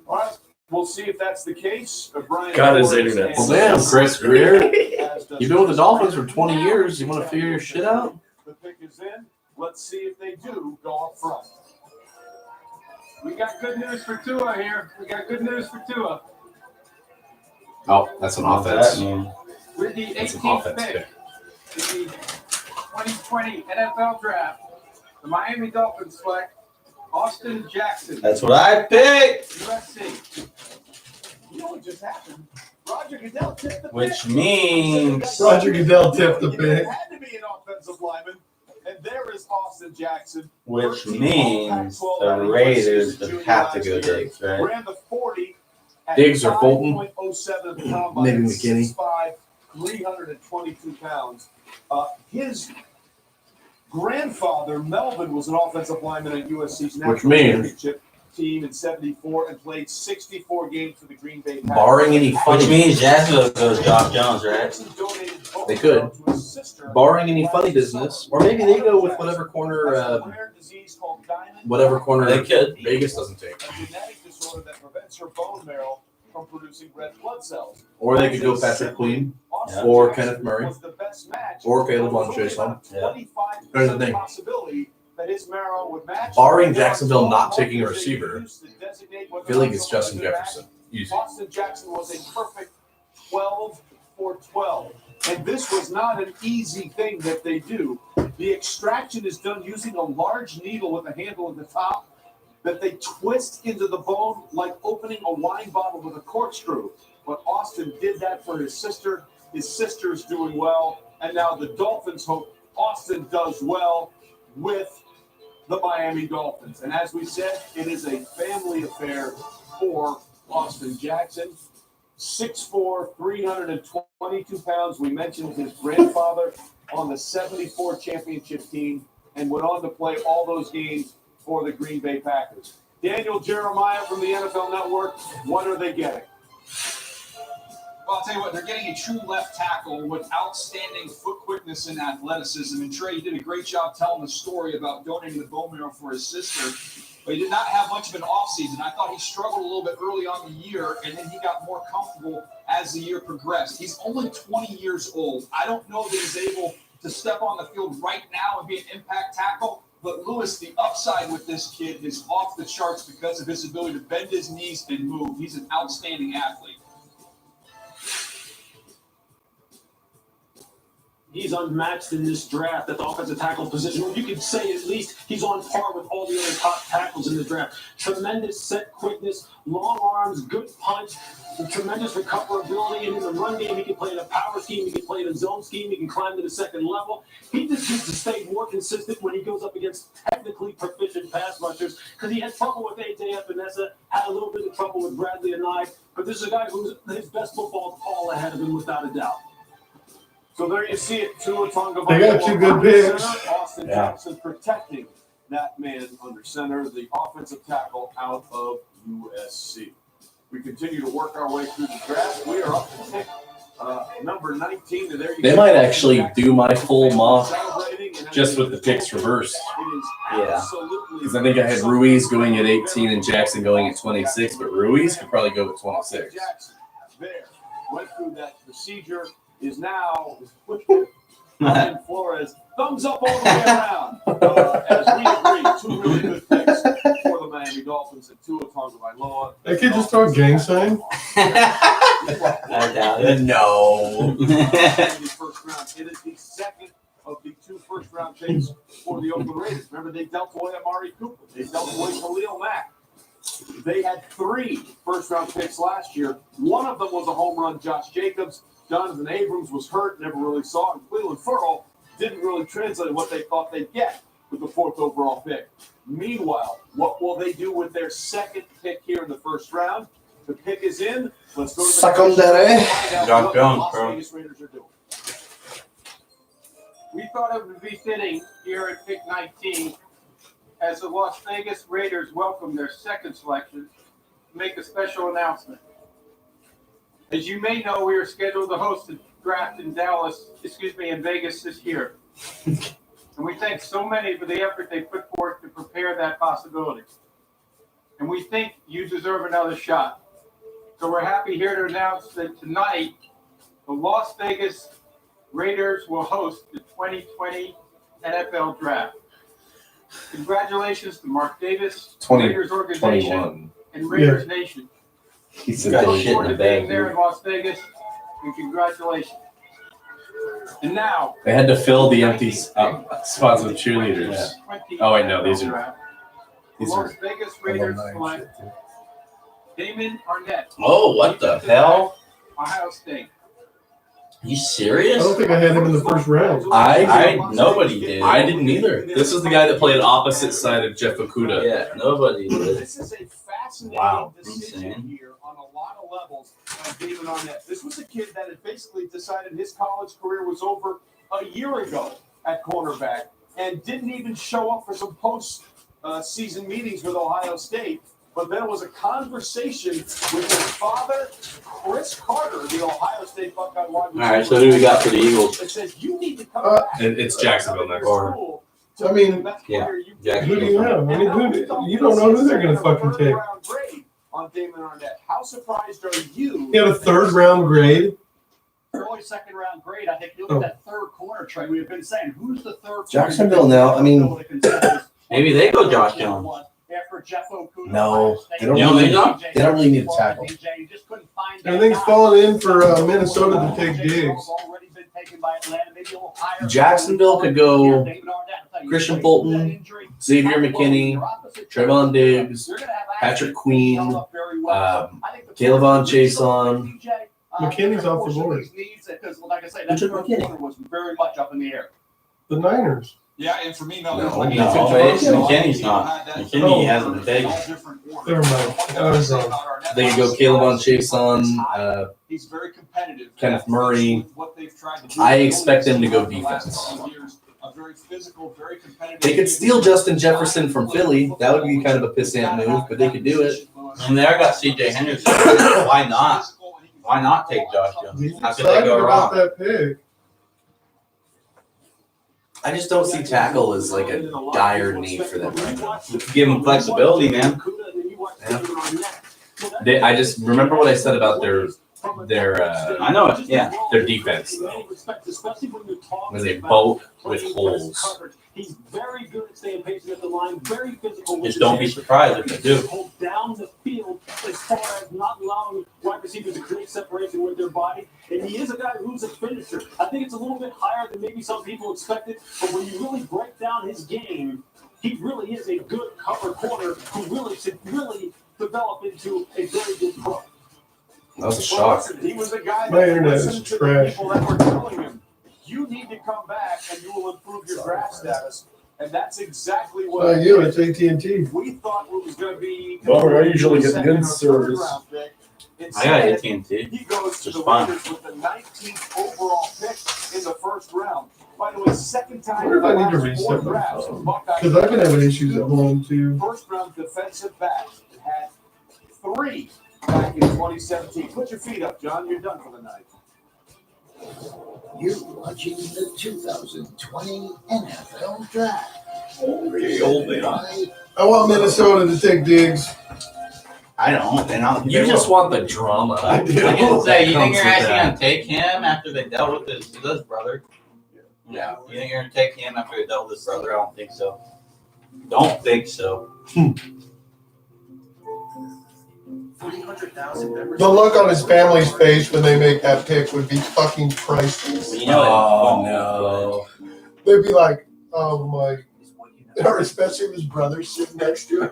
All right, we'll see if that's the case. Brian God, his Edwards internet. and- Well, damn, Chris Greer. You've been with the Dolphins for 20 years. You want to figure your shit out? The pick is in. Let's see if they do go up front. We got good news for Tua here. We got good news for Tua. Oh, that's an What's offense. that mean? With the That's an 18th offense pick in the 2020 NFL Draft, the Miami Dolphins select Austin Jackson, That's what I picked. USC. You know what just happened? Roger Goodell tipped the Which pick. means Roger Goodell tipped the It pick. had to be an offensive lineman, and there is Austin Jackson. which 13 means All-Pac-12 the out of Raiders USC's would junior have to last go year. Diggs, right? Ran the 40 at Diggs or Fulton? 5.07 at the combine, Maybe McKinney. 6'5", 322 pounds. His grandfather, Melvin, was an offensive lineman at USC's national means- championship team in '74 and played 64 games for the Green Bay Packers. Barring any Which funny, means Jacksonville goes Josh Jones, right? Jackson donated both They could. to his sister. barring any funny business, or maybe they go with whatever corner, That's a rare disease called diamond whatever corner They could. Vegas doesn't take, a genetic disorder that prevents her bone marrow from producing red blood cells. or they could go Patrick Queen, Austin or Jackson Kenneth Murray, was the best match, or Caleb but Von there was Chason. only about a 25% Here's the thing. possibility that his marrow would match. Barring Jacksonville not taking a receiver, I I feel like it's Justin Jefferson. Easy. Austin Jackson was a perfect 12 for 12. And this was not an easy thing that they do. The extraction is done using a large needle with a handle at the top that they twist into the bone like opening a wine bottle with a corkscrew. But Austin did that for his sister. His sister's doing well. And now the Dolphins hope Austin does well with the Miami Dolphins. And as we said, it is a family affair for Austin Jackson. 6'4", 322 pounds. We mentioned his grandfather on the 74 championship team and went on to play all those games for the Green Bay Packers. Daniel Jeremiah from the NFL Network, what are they getting? Well, I'll tell you what, they're getting a true left tackle with outstanding foot quickness and athleticism. And Trey, you did a great job telling the story about donating the bone marrow for his sister. But he did not have much of an offseason. I thought he struggled a little bit early on in the year, and then he got more comfortable as the year progressed. He's only 20 years old. I don't know that he's able to step on the field right now and be an impact tackle. But Lewis, the upside with this kid is off the charts because of his ability to bend his knees and move. He's an outstanding athlete. He's unmatched in this draft at the offensive tackle position. Or you could say at least he's on par with all the other top tackles in the draft. Tremendous set quickness, long arms, good punch, tremendous recoverability. And in the run game, he can play in a power scheme, he can play in a zone scheme, he can climb to the second level. He just needs to stay more consistent when he goes up against technically proficient pass rushers, because he had trouble with A.J. Epinesa, had a little bit of trouble with Bradley Anae. But this is a guy who's his best football all ahead of him without a doubt. So there you see it, Tua Tagovailoa. They got two good picks. Austin Jackson protecting that man under center, the offensive tackle out of USC. we continue to work our way through the draft. We are up to pick number 19. And there you They go. might actually do my full mock just with the picks reversed. Yeah. Because I think I had Ruiz going at 18 and Jackson going at 26, but Ruiz could probably go at 26. Jackson, there, went through that procedure, is now Flores. Thumbs up all the way around. As we agree, two really good picks for the Miami Dolphins and Tua Tagovailoa. That kid just throw a gang sign? I doubt it. No. First round. It is the second of the two first-round picks for the Oakland Raiders. Remember, they dealt away Amari Cooper. They dealt away Khalil Mack. They had 3 first-round picks last year. One of them was a home run, Josh Jacobs. Jonathan Abrams was hurt, never really saw it. And Cleveland Ferrell didn't really translate what they thought they'd get with the 4th overall pick. Meanwhile, what will they do with their second pick here in the first round? The pick is in. Let's go to the Secondary. Josh Jones, Las bro. Vegas Raiders are doing. We thought it would be fitting here at pick 19, as the Las Vegas Raiders welcome their second selection, to make a special announcement. As you may know, we are scheduled to host a draft in in Vegas this year. And we thank so many for the effort they put forth to prepare that possibility. And we think you deserve another shot. So we're happy here to announce that tonight, the Las Vegas Raiders will host the 2020 NFL Draft. Congratulations to Mark Davis, Raiders organization, 21. and Raiders Nation. He's We got look shit in forward the to being bag. there in Las Vegas, and congratulations. And now, They had to fill the empty spots with cheerleaders. Oh, wait, no, these are. Las Vegas Raiders select Damon Arnett, Oh, what the hell? Ohio State. You serious? I don't think I had him in the first round. Nobody did. I didn't either. This is the guy that played opposite side of Jeff Okuda. Yeah, nobody did. This is a fascinating Wow. decision here on a lot of levels of Damon Arnett. This was a kid that had basically decided his college career was over a year ago at cornerback and didn't even show up for some post-season meetings with Ohio State. But then it was a conversation with his father, Chris Carter, the Ohio State Buckeye wide receiver. All right, so who we got for the Eagles? It says you need to come back. It's Jacksonville next. I mean, Yeah, who do you have? I mean, you don't know who they're going to fucking take. On Damon Arnett. How surprised are you? He had a 3rd round grade. Early 2nd round grade. I think you look at that 3rd corner trade. We've been saying, who's the 3rd? Jacksonville now. I mean, maybe they go Josh Jones. After Jeff Okuda, no, they don't You don't really. think so? They don't really need a tackle. You just couldn't find Everything's falling in for Minnesota to take Diggs. already been taken by Atlanta, maybe a little higher. Jacksonville could go Christian Fulton, Xavier McKinney, Trayvon Diggs, Patrick Queen, Caleb on Chason. McKinney's off the board. Because, like I say, that corner was very much up in the air. The Niners. Yeah, and for me, Mel, No, like, McKinney's not. McKinney hasn't been taken. Never mind. I was wrong. They could go Caleb on Chason, He's very competitive. Kenneth Murray. What they've tried to do. I expect them to go defense. A very physical, very competitive. They could steal Justin Jefferson from Philly. That would be kind of a pissant move, but they could do it. And they got C.J. Henderson. Why not? Why not take Josh Jones? How could they Excited go about wrong? that pick. I just don't see tackle as like a dire need for them right now. Give them flexibility, man. I just remember what I said about their I know it. Yeah. their defense though. It was a boat with holes. He's very good at staying patient at the line, very physical. Just don't be surprised if they do. Hold down the field as far as not allowing wide receivers to create separation with their body. And he is a guy who's a finisher. I think it's a little bit higher than maybe some people expected. But when you really break down his game, he really is a good cover corner who really should really develop into a very good pro. That was a shock. He was a guy My that internet is listened to the trash. people that were telling him, you need to come back and you will improve your draft status. And that's exactly what You, it's AT&T. we thought it was going to be. Well, I usually get second good or third service. round pick. I got Instead, AT&T. He goes to Just the fine. Raiders with the 19th overall pick in the first round. By the way, second I time wonder if I need to in the last four reset my drafts, phone. Buckeyes Because I've been having issues at home too. first round defensive backs that had 3 back in 2017. Put your feet up, John. You're done for the night. You're watching the 2020 NFL Draft. Okay, old man. I want Minnesota to take Diggs. I don't. And You just want the drama. I do. I can say, you think Comes you're with actually that. going to take him after they dealt with his brother? Yeah. You think you're going to take him after they dealt with his brother? I don't think so. Don't think so. 300,000 members. The look on his family's face when they make that pick would be fucking priceless. You know Oh, no. They'd be like, oh my. Or especially if his brother's sitting next to him.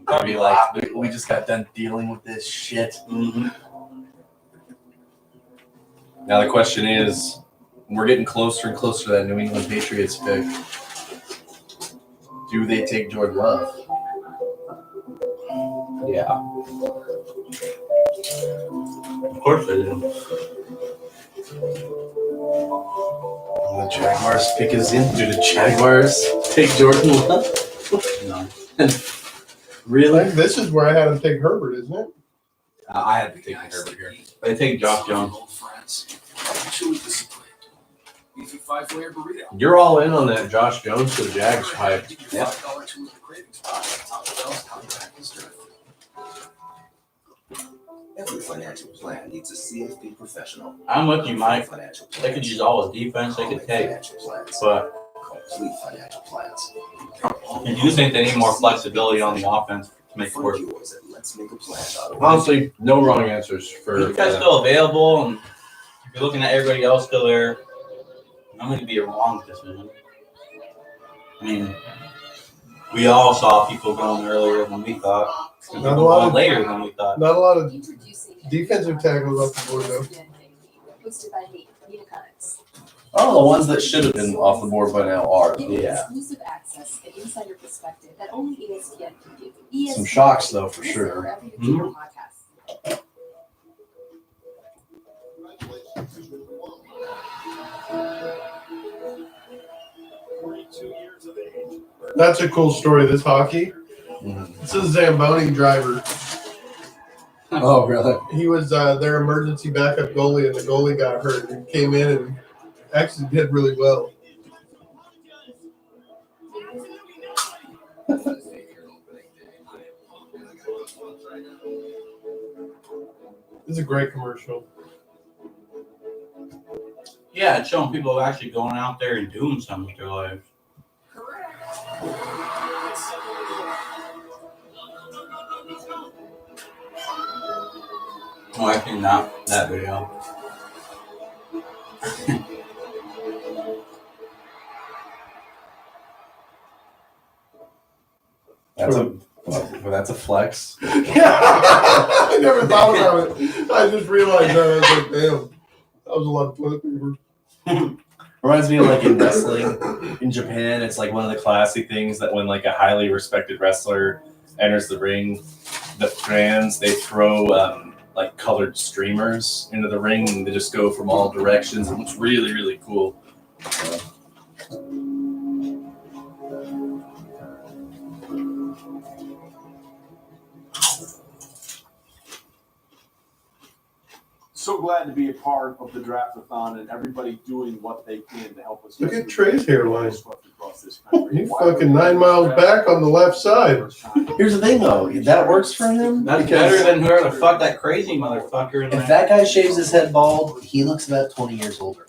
I'd be like, we just got done dealing with this shit. Mm-hmm. Now the question is, we're getting closer and closer to that New England Patriots pick. Do they take Jordan Love? Yeah. Of course they do. The Jaguars pick is in. Do the Jaguars take Jordan Love? No. Really? This is where I had him take Herbert, isn't it? I had to take Herbert here. They take Josh Jones. You're all in on that Josh Jones to the Jags hype. Yep. Every financial plan needs a CFP professional. I'm with you, Mike. They could use all the defense they could take. But Complete financial plans. I do think they need more flexibility on the offense to make it work. Let's make a plan. Honestly, no wrong answers for If you guys still available and if you're looking at everybody else still there, I'm going to be a wrong decision. I mean, we all saw people going earlier than we thought. And Not a people lot going of- later than we thought. Not a lot of defensive tackles off the board, though. Hosted by me, Nina Cummins. Oh, the ones that should have been off the board by now are. Give you Yeah. exclusive access and insider perspective that only ESPN can give. ESPN, Some shocks, though, for listen sure. wherever you get your podcasts. That's a cool story, this hockey. This is a Zamboni driver. Oh, really? He was their emergency backup goalie, and the goalie got hurt and came in and actually did really well. This is a great commercial. Yeah, it's showing people actually going out there and doing something with their lives. Oh, I think not that video. That's a flex. I never thought about it. I just realized that. I was like, damn, that was a lot of toilet paper. Reminds me of like in wrestling in Japan, it's like one of the classic things that when like a highly respected wrestler enters the ring, the fans, they throw like colored streamers into the ring and they just go from all directions. It looks really, really cool. So glad to be a part of the draft-a-thon and everybody doing what they can to help us. Look at Trey's hairline. Across this country. He's fucking 9 miles back on the left side. Here's the thing, though. That works for him. That's because better than whoever the fuck that crazy motherfucker. if that guy shaves his head bald, he looks about 20 years older.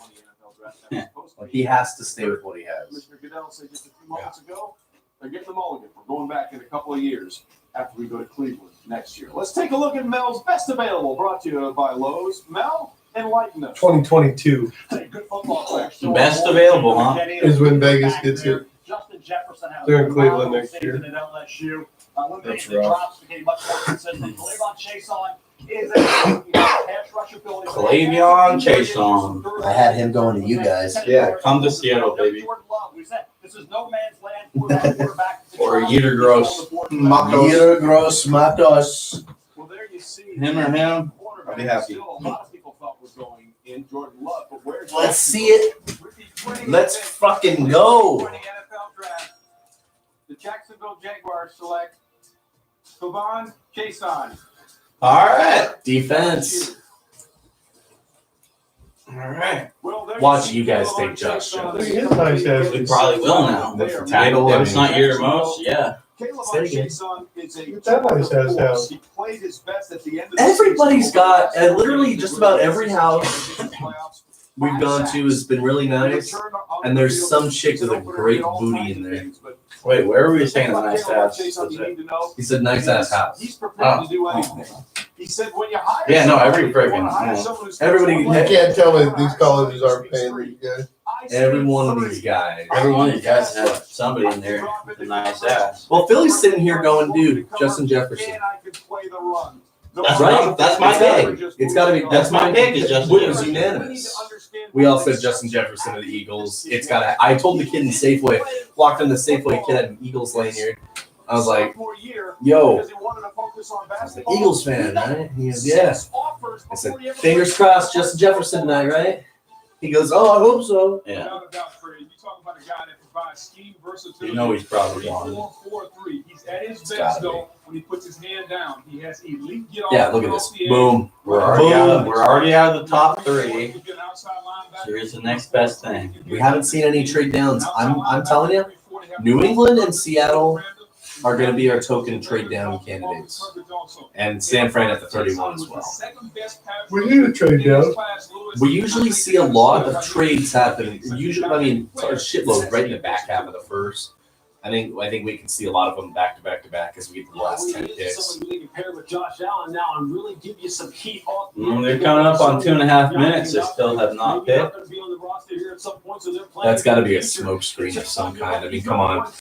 Like he has to stay with what he has. Commissioner Goodell said just a few moments ago, they're getting the mulligan. We're going back in a couple of years after we go to Cleveland next year. Let's take a look at Mel's best available, brought to you by Lowe's. Mel, enlighten us. 2022 Good football player. Best available, huh? is when Vegas gets here. Justin Jefferson had They're a in Cleveland phenomenal next year. season at LSU. That's Eliminating the rough. drops became much more consistent. Cleveland Chase on is a pass rush ability. Cleveland Chase on. I had him going to you guys. Yeah, come to Seattle, baby. Jordan Love, we said this is no man's land. Quarterback. Or Yeter Gross. Yeter Gross Matos. Well, there you see. Him or him? I'll be happy. Still, a lot of people thought was going in Jordan Love, but where's Let's see it. Let's fucking go. NFL draft. The Jacksonville Jaguars select Kavon Chason, All right. Defense. All right. Watch you guys take Josh Jones. He is nice ass. We probably will now. With the tackle. If it's not your most, yeah. That nice ass house. He played his best at the end of Everybody's got, literally just about every house we've gone to has been really nice. And there's some chick with a great booty in there. Wait, where were we saying the nice ass? He said nice ass house. He's prepared to do anything. He said when you hire Yeah, no, somebody, every you wanna friggin' hire yeah. someone who's Everybody- You can't tell me that these colleges aren't paying these guys. Every one of these guys. Every one of you guys have somebody in there with a nice ass. Well, Philly's sitting here going, dude, Justin Jefferson. That's Right? That's my pick. It's got to be. That's my pick. Is Justin It was Jefferson. unanimous. We all said Justin Jefferson of the Eagles. It's got to. I told the kid in Safeway, walked in the Safeway, kid had an Eagles lanyard. I was like, yo, I was like, Eagles fan, right? He goes, yeah. I said, fingers crossed, Justin Jefferson tonight, right? He goes, oh, I hope so. Yeah. Scheme versatility. You know he's probably on. 4-4-3. He's at his It's best gotta though when he puts his hand down. He has elite get off. Yeah, look at this. Boom. We're already out of the top three. So here's the next best thing. We haven't seen any trade downs. I'm telling you, New England and Seattle are going to be our token trade down candidates. And San Fran at the 31 as well. We need a trade down. We usually see a lot of trades happen. Usually, I mean, a shitload right in the back half of the first. I think we can see a lot of them back to back to back as we get the last 10 picks. Paired with Josh Allen now and really give you some heat off. They're coming up on 2.5 minutes. They still have not picked. That's got to be a smoke screen of some kind. I mean, come on.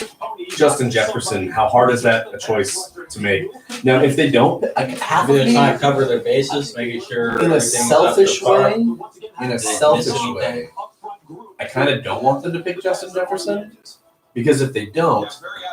Justin Jefferson, how hard is that a choice to make? Now, if they don't, like half of They're me, trying to cover their bases, making sure in a everything's up selfish to par. way, I kind of don't want them to pick Justin Jefferson. Because if they don't,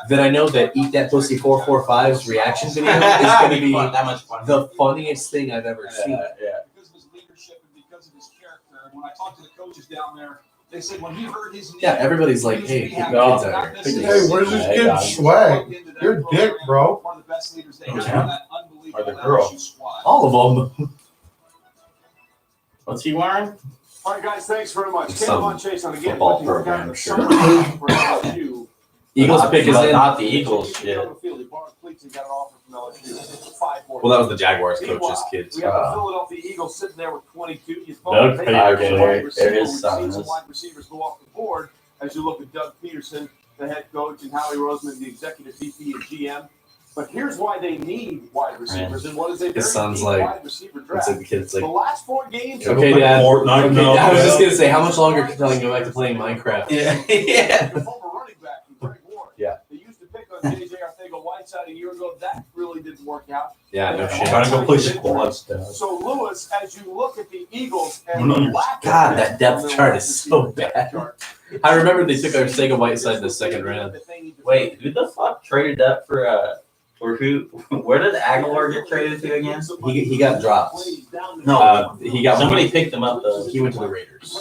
then I know that Eat That Pussy 445's reaction video is going to be that much fun. the funniest thing I've ever seen. Yeah. Because of his leadership and because of his character. And when I talked to the coaches down there, they said when he hurt his knee, Yeah, everybody's like, hey, kids out here. Hey, where's this kid swag? You're a dick, bro. one of the best leaders they have Yeah. on that unbelievable Or the girl. LSU squad. All of them. What's he wearing? All right, guys, thanks very much. Some Caleb on Chase on again. football looking to work out program, the sure. summer camp for LSU. Eagles pick is in. Not the Eagles shit. On the field, he borrowed cleats and got an offer from LSU. 5-4. Well, that was the Jaguars coach's Meanwhile, kids. We have the Philadelphia Eagles sitting there with 22. You Doug take Peterson. wide receiver. There his We've son seen some is. wide receivers go off the board as you look at Doug Peterson, the head coach, and Howie Roseman, the executive VP and GM. But here's why they need wide receivers, and what is a very His son's deep like, wide receiver It's draft. like the kid's The like, last 4 games. okay, Dad. Fortnite Okay, now. I was just going to say, how much longer can I go back to playing Minecraft? Yeah. The former running back, Greg Ward. Yeah. They used to pick on J.J. Arcega-Whiteside a year ago. That really didn't work out. Yeah, no shit. Trying to go play squads, Dad. So, Lewis, as you look at the Eagles We're and not the your- lack of God, depth that depth on their chart wide is so receiver bad. chart, I remember they took Arcega Whiteside in the second round. Wait, who the fuck traded up for who? Where did Aguilar get traded to again? He got dropped. No, He got somebody picked him up though. He went to the Raiders.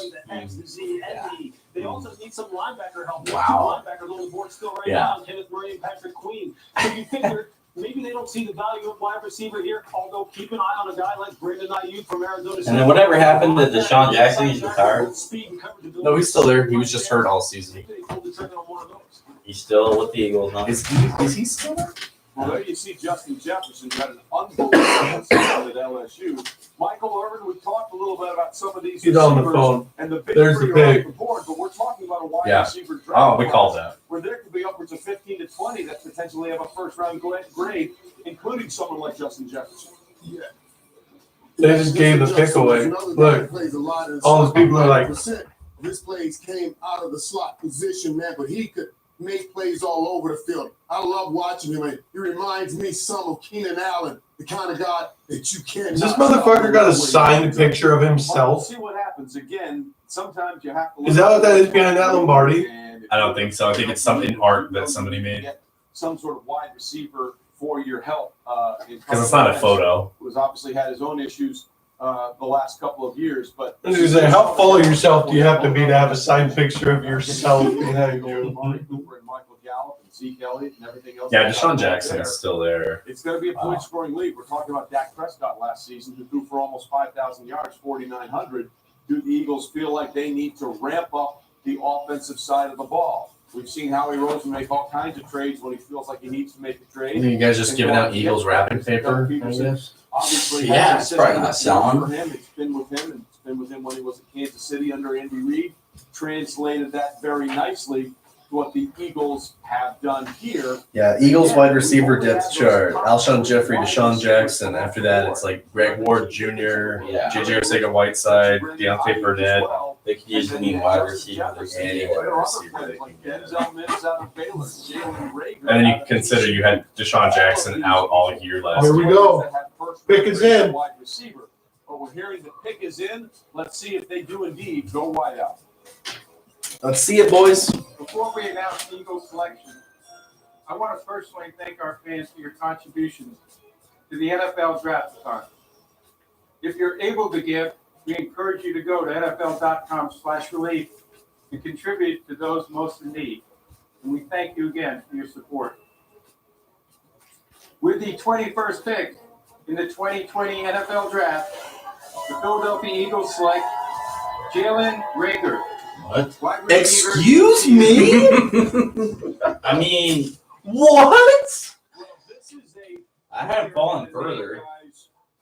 They also need some linebacker help. Wow. Two linebackers on the board still right Yeah. now, Kenneth Murray and Patrick Queen. So you figure maybe they don't see the value of wide receiver here, although keep an eye on a guy like Brandon Ayuk from Arizona State. And then whatever happened to Deshaun Jackson? He's retired. No, he's still there. He was just hurt all season. He's still with the Eagles now. Is he still there? Well, there you see Justin Jefferson, who had an unbelievable season at LSU. Michael Irvin, we talked a little bit about some of these He's on the receivers phone. and the big There's the three are off pick. the board, but we're talking about a wide Yeah. receiver draft. Oh, we called that. Where there could be upwards of 15 to 20 that potentially have a first-round grade, including someone like Justin Jefferson. Yeah. They just gave the pick away. Look, all those people are like, His plays came out of the slot position, man, but he could make plays all over the field. I love watching him. And he reminds me some of Keenan Allen, the kind of guy that you can't. is this motherfucker got a signed picture of We'll himself? see what happens. Again, sometimes you have to. Is that what that is behind that Lombardi? I don't think so. I think it's something art that somebody made. Get some sort of wide receiver for your help. Because it's not a photo. Who's obviously had his own issues the last couple of years, but I was gonna say, how full of yourself do you have to be to have a signed picture of yourself behind you? Amari Cooper and Michael Gallup and Zeke Elliott and everything else. Yeah, Deshaun Jackson is still there. It's going to be a point-scoring league. We're talking about Dak Prescott last season, who threw for almost 5,000 yards, 4,900. Do the Eagles feel like they need to ramp up the offensive side of the ball? We've seen Howie Roseman make all kinds of trades when he feels like he needs to make a trade. You guys just giving out Eagles wrapping paper, I guess? Obviously, Yeah, it's probably not selling. for him. It's been with him, and it's been with him when he was at Kansas City under Andy Reid. Translated that very nicely to what the Eagles have done here. Yeah, Eagles wide receiver depth chart. Alshon Jeffrey, Deshaun Jackson. After that, it's like Greg Ward Jr., J.J. Arcega-Whiteside, Deontay Burnett. They could use any wide receiver. Any wide receiver they can get. And then you consider you had Deshaun Jackson out all year last Here we year. go. Pick is in. Wide receiver. But we're hearing the pick is in. Let's see if they do indeed go wide out. Let's see it, boys. Before we announce Eagles selection, I want to personally thank our fans for your contributions to the NFL Draft-a-thon. If you're able to give, we encourage you to go to NFL.com/relief and contribute to those most in need. And we thank you again for your support. With the 21st pick in the 2020 NFL Draft, the Philadelphia Eagles select Jalen Reagor. What? Excuse me? I mean, what? I haven't fallen further.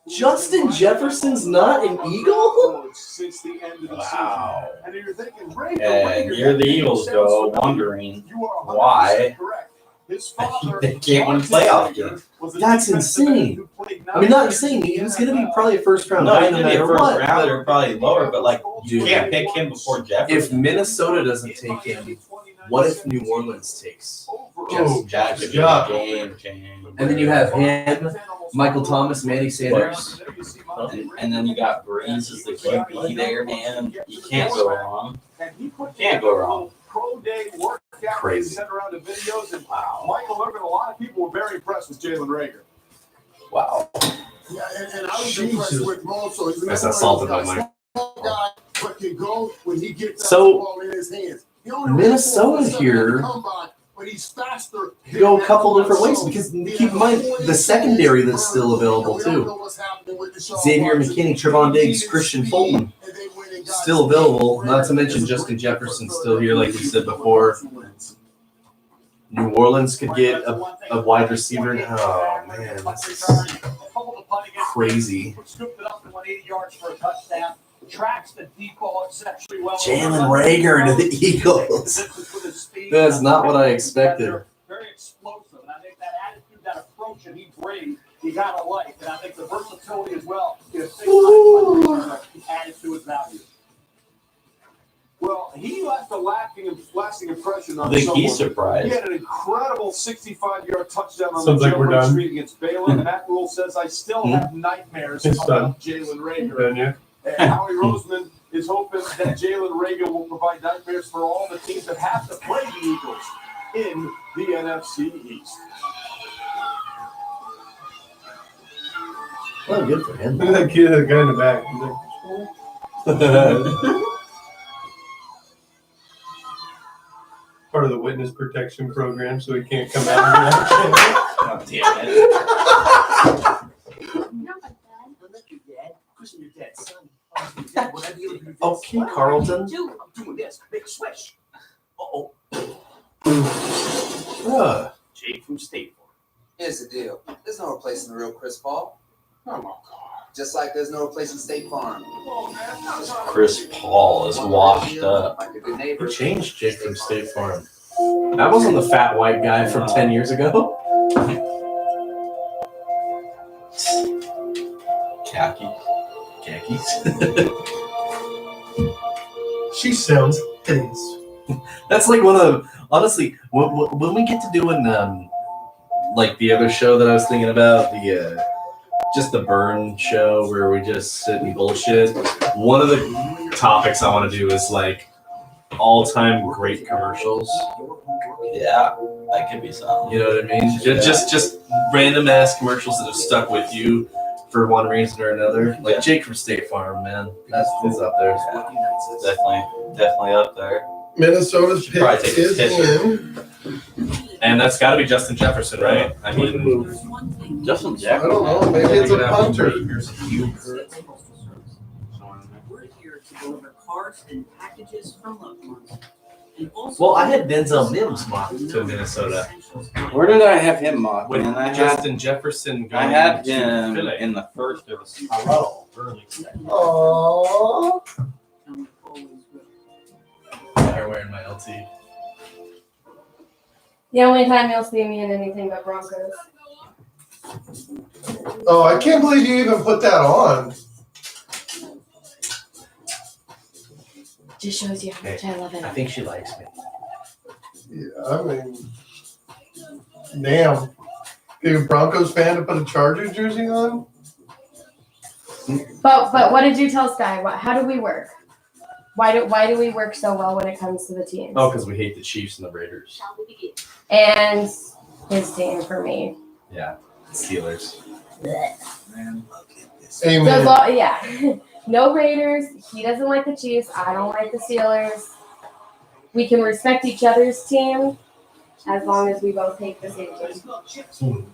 Justin Jefferson's not an Eagle? Since the end of the Wow. season. And you're thinking, And here the Eagles go wondering why they can't win a playoff game. That's insane. I mean, not insane. He was going to be probably a first round No, guy he's no gonna be a matter first what. rounder, probably lower, but like you Dude. can't pick him before Jefferson. If Minnesota doesn't take him, what if New Orleans takes That could be Yeah. a game changer. And then you have him, Michael Thomas, Manny Sanders. And then you got Breeze as the QB there, man. You can't go wrong. Can't go wrong. Pro day workout. Crazy. Sent around the videos, and Michael Irvin, a lot of people were very impressed with Jalen Reagor. Wow. Yeah, and I was impressed with him also. He's That's assaulted by Mike. guy, but can go when he gets that So, ball in his hands. He only Minnesota ran 4.7 here- at the combine, but he's faster. You go a couple different ways because keep in mind the secondary that's still available too. Xavier McKinney, Trevon Diggs, Christian Fulton still available. Not to mention Justin Jefferson still here, like we said before. New Orleans could get a wide receiver. Oh man, this is crazy. Scooped it up and went 80 yards for a touchdown. Tracks the deep ball exceptionally well. Jalen Reagor to the Eagles. That's not what I expected. Very explosive, and I think that attitude, that approach that he brings, you gotta like. And I think the versatility as well is added to his value. Well, he left a lasting impression on I think someone. he's surprised. He had an incredible 65-yard touchdown on Sounds the like we're Jailbreak done. Street against Baylor. Matt Rule says, I still have nightmares It's done. about Jalen Reagor. Done, yeah. And Howie Roseman is hoping that Jalen Reagor will provide nightmares for all the teams that have to play the Eagles in the NFC East. Well, good for him. Look at that kid, that guy in the back. He's like, part of the witness protection program, so he can't come out. Oh, damn it. Okay, Carlton. I'm doing this. Big swish. Jake from State Farm. Here's the deal. There's no replacing the real Chris Paul. Just like there's no replacing State Farm. Chris Paul is washed up. He changed Jake from State Farm. That wasn't the fat white guy from 10 years ago. Khakis. She sounds hideous. That's like one of, honestly, when we get to doing like the other show that I was thinking about, the just the burn show where we just sit and bullshit. One of the topics I want to do is like all-time great commercials. Yeah, that could be something. You know what I mean? Just random ass commercials that have stuck with you for one reason or another. Like Jake from State Farm, man, that's up there. Definitely up there. Minnesota's Should probably pick take a is picture. in. And that's got to be Justin Jefferson, right? I mean, Justin I Jefferson. don't know. Maybe it's a punter. We're here to deliver cards and packages from loved ones. well, I had Denzel Mims mocked to Minnesota. Where did I have him mocked? With Man, Justin Jefferson going I had to him Philly. in the first of the Aww. They're wearing my LT. The only time you'll see me in anything but Broncos. Oh, I can't believe you even put that on. Just shows you how much I love it. I think she likes me. Yeah, I mean, damn. You're a Broncos fan to put a Chargers jersey on? But what did you tell Sky? How do we work? Why do we work so well when it comes to the teams? Oh, because we hate the Chiefs and the Raiders. And his team for me. Yeah, Steelers. Amen. Yeah. No Raiders. He doesn't like the Chiefs. I don't like the Steelers. We can respect each other's team as long as we both hate the same team.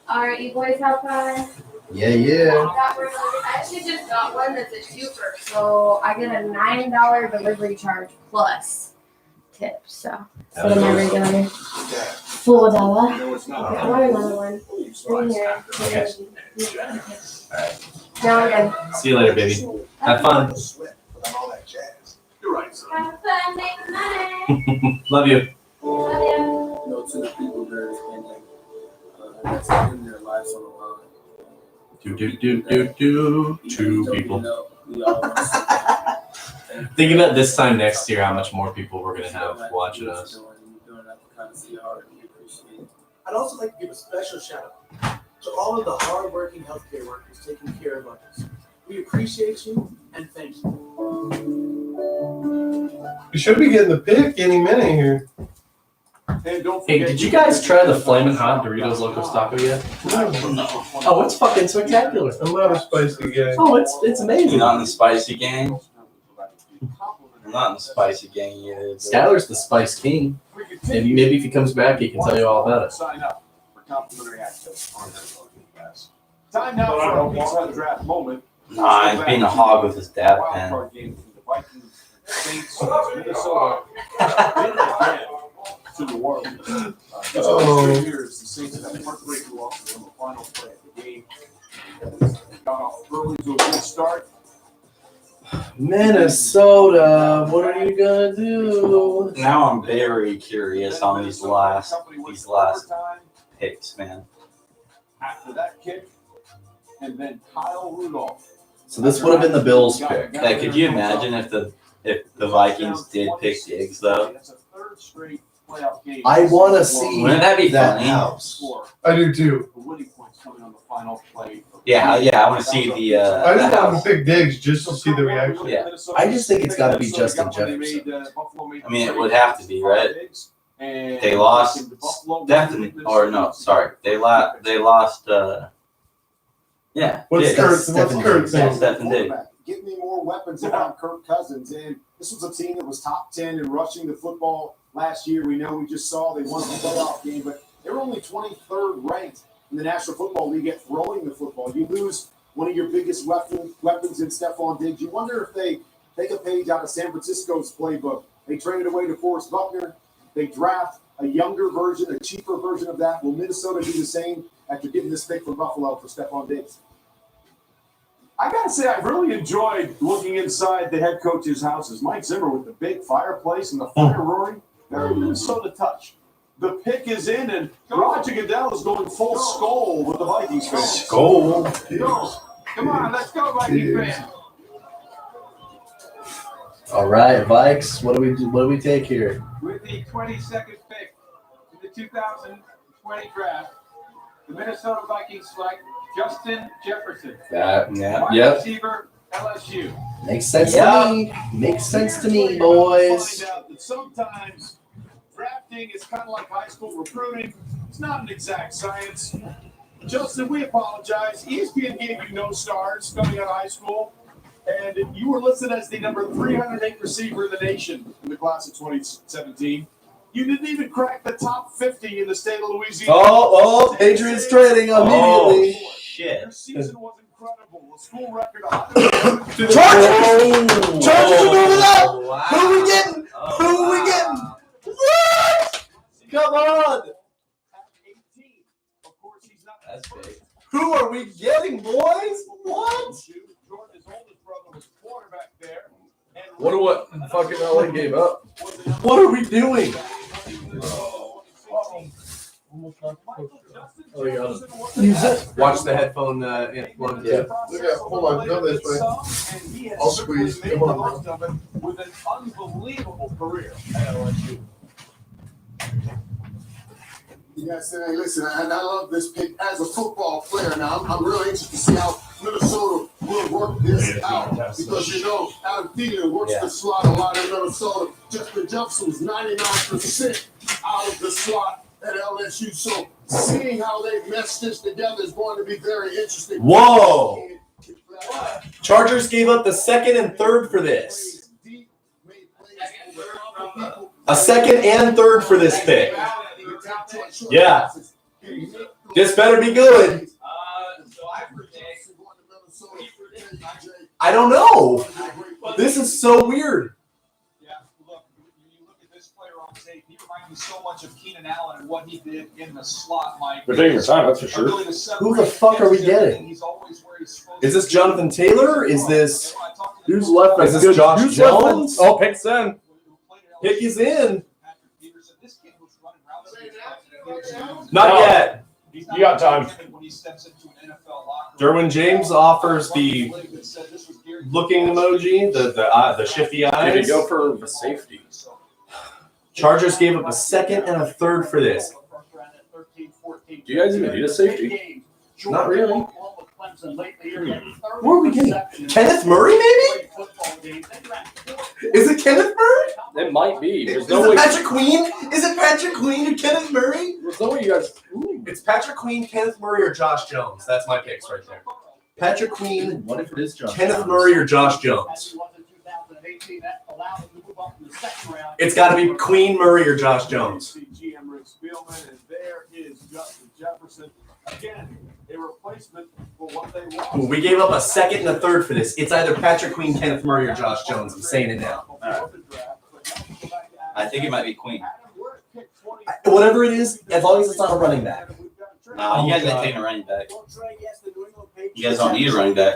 All right, you boys have fun. Yeah. I actually just got one that's a twofer, so I get a $9 delivery charge plus tip. So instead of my regular $4. I want another one. Right here. Alright. Now I'm good. See you later, baby. Have fun. You're right, son. Have fun, make money. Love you. Love you. No, to the people that are spending that's putting their lives on the line. Two people. Think about this time next year, how much more people we're gonna have watching us. I'd also like to give a special shout out to all of the hardworking healthcare workers taking care of others. We appreciate you and thank you. You should be getting the pick any minute here. And don't Hey, did you guys try the Flamin' Hot Doritos Locos Taco yet? Oh, it's fucking spectacular. I'm not a spicy guy. Oh, it's amazing. You're not in the spicy gang. I'm not in the spicy gang either. Skylar's the Spice King. Maybe if he comes back, he can tell you all about it. Sign up for complimentary access on their local pass. Time now for a Pizza Hut draft moment. Nah, he's being a hog with his dab pen. Wildcard game between the Vikings, Saints, Minnesota, then again to New Orleans. Just last 3 years, the Saints have had heartbreaking losses on the final play of the game. Got off early to a good start. Minnesota, what are you gonna do? Now I'm very curious on these last picks, man. After that kick, and then Kyle Rudolph. So this would have been the Bills' pick. Like, could you imagine if the Vikings did pick Diggs though? That's a third straight playoff game. I want to see Wouldn't that be that funny? house. I do too. The winning points coming on the final play. Yeah, I want to see the. I just the want house. to pick Diggs just to see the reaction. Yeah. I just think it's got to be Justin Jefferson. I mean, it would have to be, right? They lost definitely, or no, sorry, they lost. Yeah. What's Diggs. Kurt's name? Stephen Diggs. Give me more weapons around Kirk Cousins. And this was a team that was top 10 in rushing the football last year. We know we just saw they won the playoff game, but they were only 23rd ranked in the National Football League at throwing the football. You lose one of your biggest weapons in Stephon Diggs. You wonder if they take a page out of San Francisco's playbook. They traded away to Forrest Buckner. They draft a younger version, a cheaper version of that. Will Minnesota do the same after getting this pick from Buffalo for Stephon Diggs? I gotta say, I've really enjoyed looking inside the head coach's houses. Mike Zimmer with the big fireplace and the fire roaring. Very Minnesota touch. The pick is in, and Roger Goodell is going full skull with the Vikings fans. Skull. Go. Come on, let's go, Viking fans. All right, Vikes. What do we take here? With the 22nd pick in the 2020 draft, the Minnesota Vikings select Justin Jefferson. Wide receiver, LSU. Makes sense to me. Makes sense to me, boys. Find out that sometimes drafting is kind of like high school recruiting. It's not an exact science. Justin, we apologize. ESPN gave you no stars coming out of high school, and you were listed as the number 308 receiver in the nation in the class of 2017. You didn't even crack the top 50 in the state of Louisiana. Oh, Patriots trading immediately. Oh, shit. Your season was incredible. A school record of Chargers! Chargers are moving up! Wow. Who are we getting? Who are we getting? What? Come on! That's big. Who are we getting, boys? What? Jordan's oldest brother was quarterback there. Wonder what fucking LA gave up. What are we doing? Oh, you got it. Use it. Watch the headphone plug. Yeah. Look at, hold on, go this way. I'll squeeze. Come on, bro. With an unbelievable career. Yes, and hey, listen, I love this pick as a football player. Now, I'm really interested to see how Minnesota will work this out because, you know, Adam Thielen works the slot a lot in Minnesota. Justin Jefferson was 99% out of the slot at LSU. So seeing how they mesh this together is going to be very interesting. Whoa! Chargers gave up the second and third for this. A second and third for this pick. Yeah. This better be good. I don't know. This is so weird. Yeah, look, you look at this player on tape, he reminds me so much of Keenan Allen and what he did in the slot, Mike. They're taking their time, that's for sure. Who the fuck are we getting? Is this Jonathan Taylor? Is this Who's left? Is this Josh Jones? Oh, pick's in. Pick is in. Not No. yet. You got time. Derwin James offers the looking emoji, the shifty eyes. Did he go for the safety? Chargers gave up a second and a third for this. Do you guys even need a safety? Not really. Where are we getting? Kenneth Murray, maybe? Is it Kenneth Murray? It might be. There's Is no it way. Patrick Queen? Is it Patrick Queen or Kenneth Murray? There's no way you guys. It's Patrick Queen, Kenneth Murray, or Josh Jones. That's my picks right there. Patrick Queen, What if it is Josh Kenneth Jones? Murray, or Josh Jones? It's got to be Queen, Murray, or Josh Jones. GM Rick Spielman, and there is Justin Jefferson. Again, a replacement for what they want. We gave up a second and a third for this. It's either Patrick Queen, Kenneth Murray, or Josh Jones. I'm saying it now. I think it might be Queen. Whatever it is, as long as it's not a running back. No, you guys ain't taking a running back. You guys don't need a running back.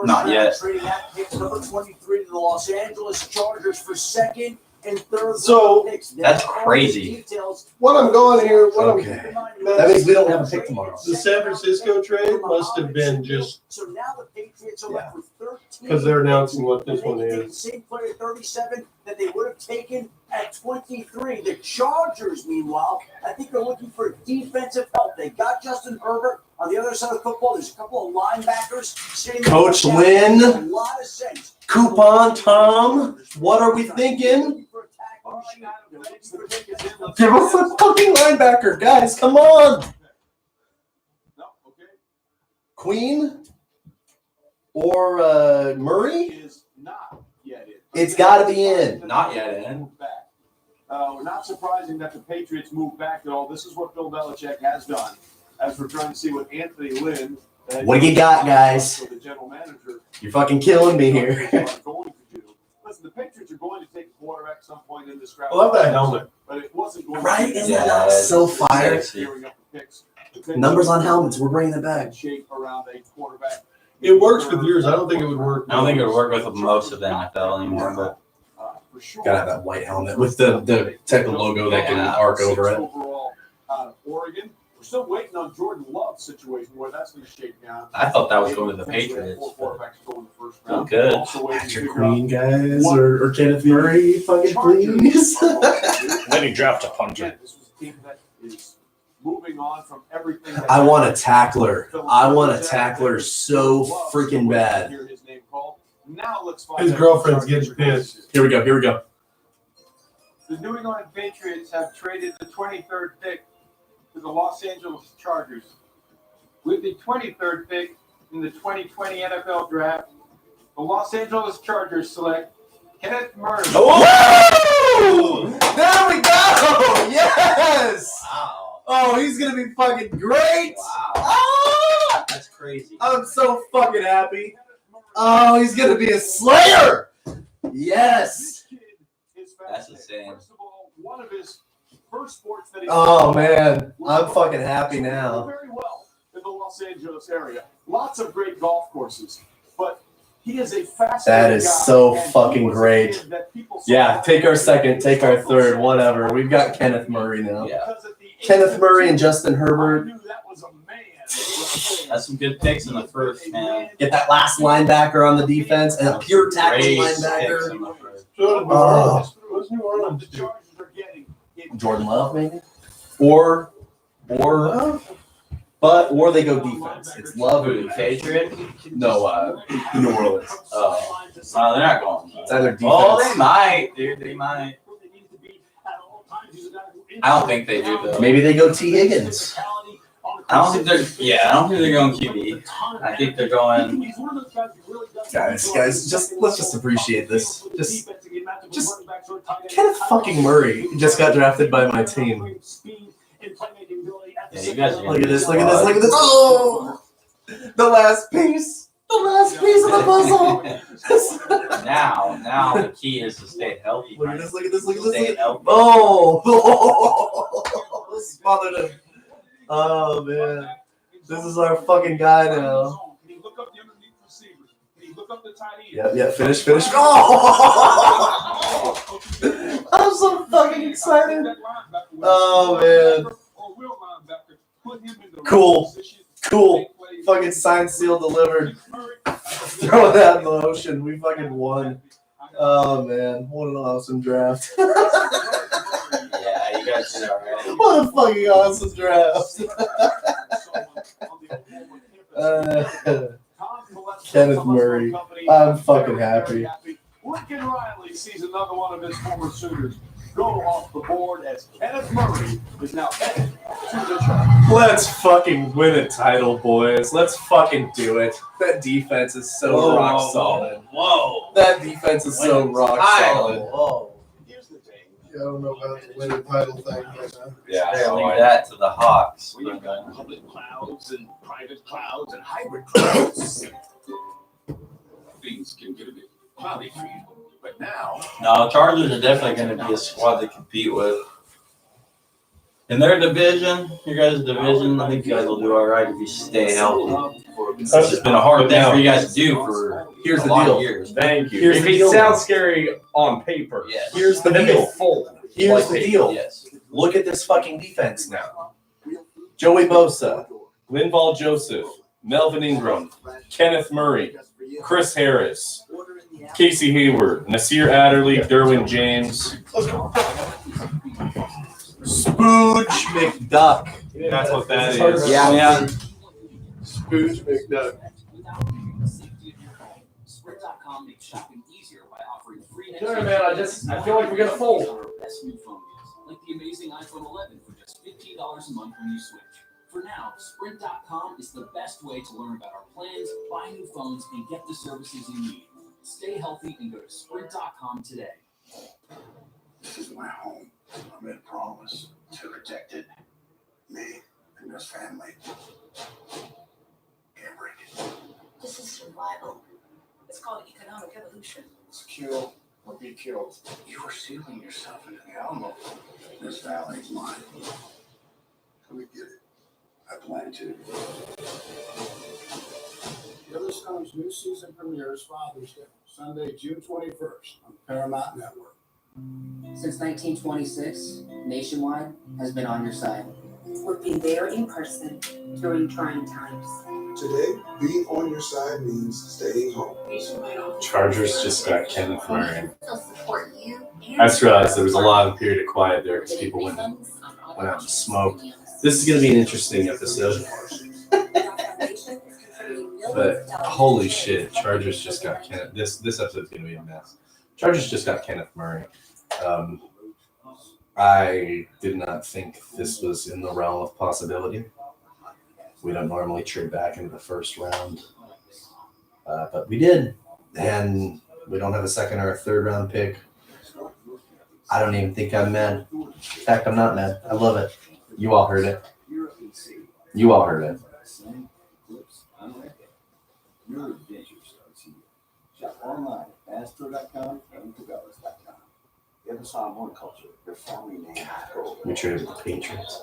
Not yet. Trading that pick number 23 to the Los Angeles Chargers for second and third. So, picks. That's crazy. What I'm going here, Okay. That means we don't have a pick tomorrow. the San Francisco trade must have been just So now the Patriots are left with 13. because they're announcing what this one They is. take the same player at 37 that they would have taken at 23. The Chargers, meanwhile, I think they're looking for defensive help. They got Justin Herbert on the other side of the football. There's a couple of linebackers sitting there. Coach Makes Lynn. a lot of sense. Coupon Tom, what are we thinking? Give us a fucking linebacker, guys. Come on. Queen or Murray? Is not yet in. It's got to be in. Not yet, in. Not surprising that the Patriots moved back at all. This is what Bill Belichick has done. As we're trying to see what Anthony Lynn, What do you got, guys? the general manager, You're fucking killing me here. are going to do. Listen, the Patriots are going to take a quarterback at some point in this draft. I love that helmet. But it wasn't going Right? to Isn't that not so fire? Numbers on helmets. We're bringing it back. Shape around a quarterback. It works with yours. I don't think it would work. I don't think it would work with most of the NFL anymore, but For sure. Gotta have that white helmet with the type of logo that can arc over it. Overall, out of Oregon. We're still waiting on Jordan Love's situation where that's going to shake down. I thought that was going to the Patriots. Oh, good. Patrick Queen, guys, or Kenneth Murray, fucking please. Then he drafted a punter. This was a team that is moving on from everything. I want a tackler. I want a tackler so freaking bad. Hear his name called. Now let's find His out girlfriend's who getting pissed. Here we go. Here we go. The New England Patriots have traded the 23rd pick to the Los Angeles Chargers. With the 23rd pick in the 2020 NFL Draft, the Los Angeles Chargers select Kenneth Murray. Oh! Boom! There we go! Yes! Wow. Oh, he's gonna be fucking great! Wow. Ah! That's crazy. I'm so fucking happy. Oh, he's gonna be a slayer! Yes! That's insane. One of his first sports that he Oh man, I'm fucking happy now. very well in the Los Angeles area. Lots of great golf courses, but he is a fascinating That is guy, so and he fucking was a great. kid that people saw Yeah, take our second, take our third, whatever. We've got Kenneth Murray now. Yeah. Kenneth Murray and Justin Herbert. That's some good picks in the first, man. Get that last linebacker on the defense and a pure tackling Great linebacker. picks in the first. Oh. What's New Orleans do? Jordan Love, maybe? Or they go defense. It's Love Who, the Patriots? No, New Orleans. Oh. No, they're not going. It's either defense. Oh, they might, dude. They might. I don't think they do, though. Maybe they go T. Higgins. I don't think they're going QB. I think they're going. Guys, let's just appreciate this. Just Kenneth fucking Murray just got drafted by my team. Yeah, you guys are Look at this, look at this, look at this. Oh! The last piece of the puzzle. Now the key is to stay healthy. Look at this, look at this, look at this. Stay healthy. Oh! Smothered him. Oh, man. This is our fucking guy now. Can you look up the underneath receivers? Can you look up the tight end? Yeah, finish. Oh! I'm so fucking excited. Oh, man. Cool. Fucking signed, sealed, delivered. Throw that in the ocean. We fucking won. Oh, man. What an awesome draft. Yeah, you guys did all right. What a fucking awesome draft. Kenneth Murray. I'm fucking happy. Lincoln Riley sees another one of his former suitors go off the board as Kenneth Murray is now headed to the Chargers. Let's fucking win a title, boys. Let's fucking do it. That defense is so rock solid. Whoa. That defense is so rock solid. Whoa. Yeah, I don't know about the win a title thing. Yeah, leave that to the Hawks. We've got public clouds and private clouds and hybrid clouds. Things can get a bit cloudy for you, but now. No, Chargers are definitely going to be a squad to compete with. In their division, your guys' division, I think you guys will do all right if you stay healthy. It's just been a hard thing for you guys to do for Here's a the lot deal. of years. Thank you. Here's If the it deal. sounds scary on paper, Yes. Here's the but then deal. they fold. Here's like the paper. deal. Yes. Look at this fucking defense now. Joey Bosa, Linval Joseph, Melvin Ingram, Kenneth Murray, Chris Harris, Casey Hayward, Nasir Adderley, Derwin James. Spooge McDuck. That's what that is. Yeah. Spooge McDuck. Sprint.com makes shopping easier by offering free next Sorry, man, I feel like we're gonna fold. Our best new phone deals, like the amazing iPhone 11 for just $15 a month when you switch. For now, Sprint.com is the best way to learn about our plans, buy new phones, and get the services you need. Stay healthy and go to Sprint.com today. This is my home. I made a promise to protect it. Me and this family. Can't break it. This is survival. It's called economic evolution. It's kill or be killed. You are sealing yourself into the Alamo. This valley's mine. Can we get it? I plan to. Yellowstone's new season premieres Father's Day, Sunday, June 21st on Paramount Network. Since 1926, Nationwide has been on your side. We've been there in person during trying times. Today, being on your side means staying home. Chargers just got Kenneth Murray. They'll support you. I just realized there was a long period of quiet there because people went out and smoked. This is going to be an interesting episode. But holy shit, Chargers just got Kenneth. This episode is going to be a mess. Chargers just got Kenneth Murray. I did not think this was in the realm of possibility. We don't normally trade back into the first round, but we did. And we don't have a second or a third round pick. I don't even think I'm mad. In fact, I'm not mad. I love it. You all heard it. You all heard it. Your adventure starts here. Shop online at Astro.com and Cabela's.com. The other side of one culture, their family name. We traded with the Patriots.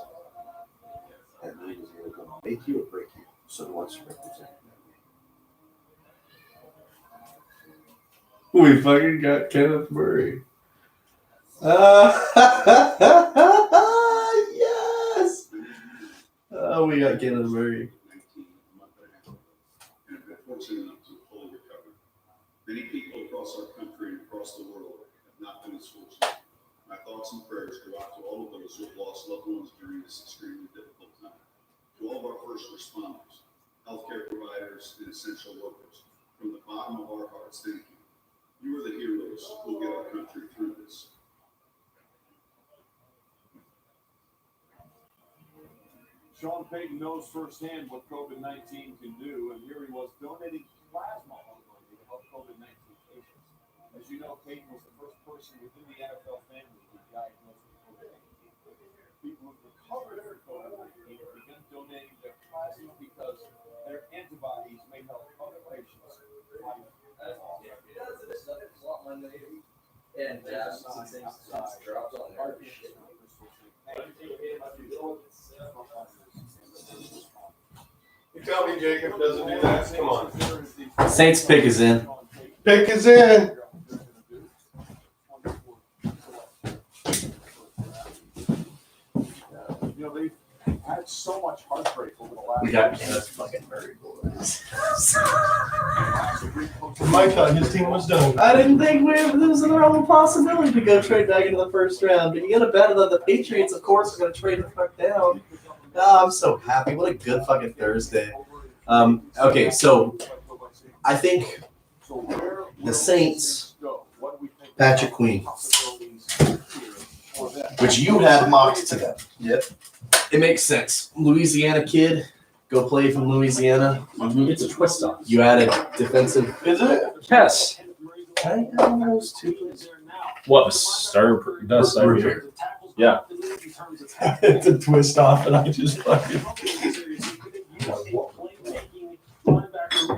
That name is either going to make you or break you. So who wants to represent We fucking got Kenneth Murray. Yes. Oh, we got Kenneth Murray. Fortunate enough to fully recover. Many people across our country and across the world have not been as fortunate. My thoughts and prayers go out to all of those who have lost loved ones during this extremely difficult time. To all of our first responders, healthcare providers, and essential workers, from the bottom of our hearts, thank you. You are the heroes who will get our country through this. Sean Payton knows firsthand what COVID-19 can do, and here he was donating plasma to help COVID-19 patients. As you know, Payton was the first person within the NFL family to be diagnosed with COVID-19. People who recovered from COVID-19 have begun donating their plasma because their antibodies may help other patients fight. And dropped on there. You tell me Jacob doesn't do that. Come on. Saints pick is in. Pick is in. You know, they've had so much heartbreak over the last. We got Kenneth fucking Murray, boys. Mike thought his team was done. I didn't think there was a real possibility to go trade back into the first round, but you gotta bet that the Patriots, of course, are gonna trade the fuck down. Oh, I'm so happy. What a good fucking Thursday. Okay, so I think the Saints, Patrick Queen, which you had mocked to them. Yep. It makes sense. Louisiana kid, go play from Louisiana. It's a twist off. You added defensive. Is it? Yes. I almost two. What does start here? Yeah. It's a twist off, and I just fucking.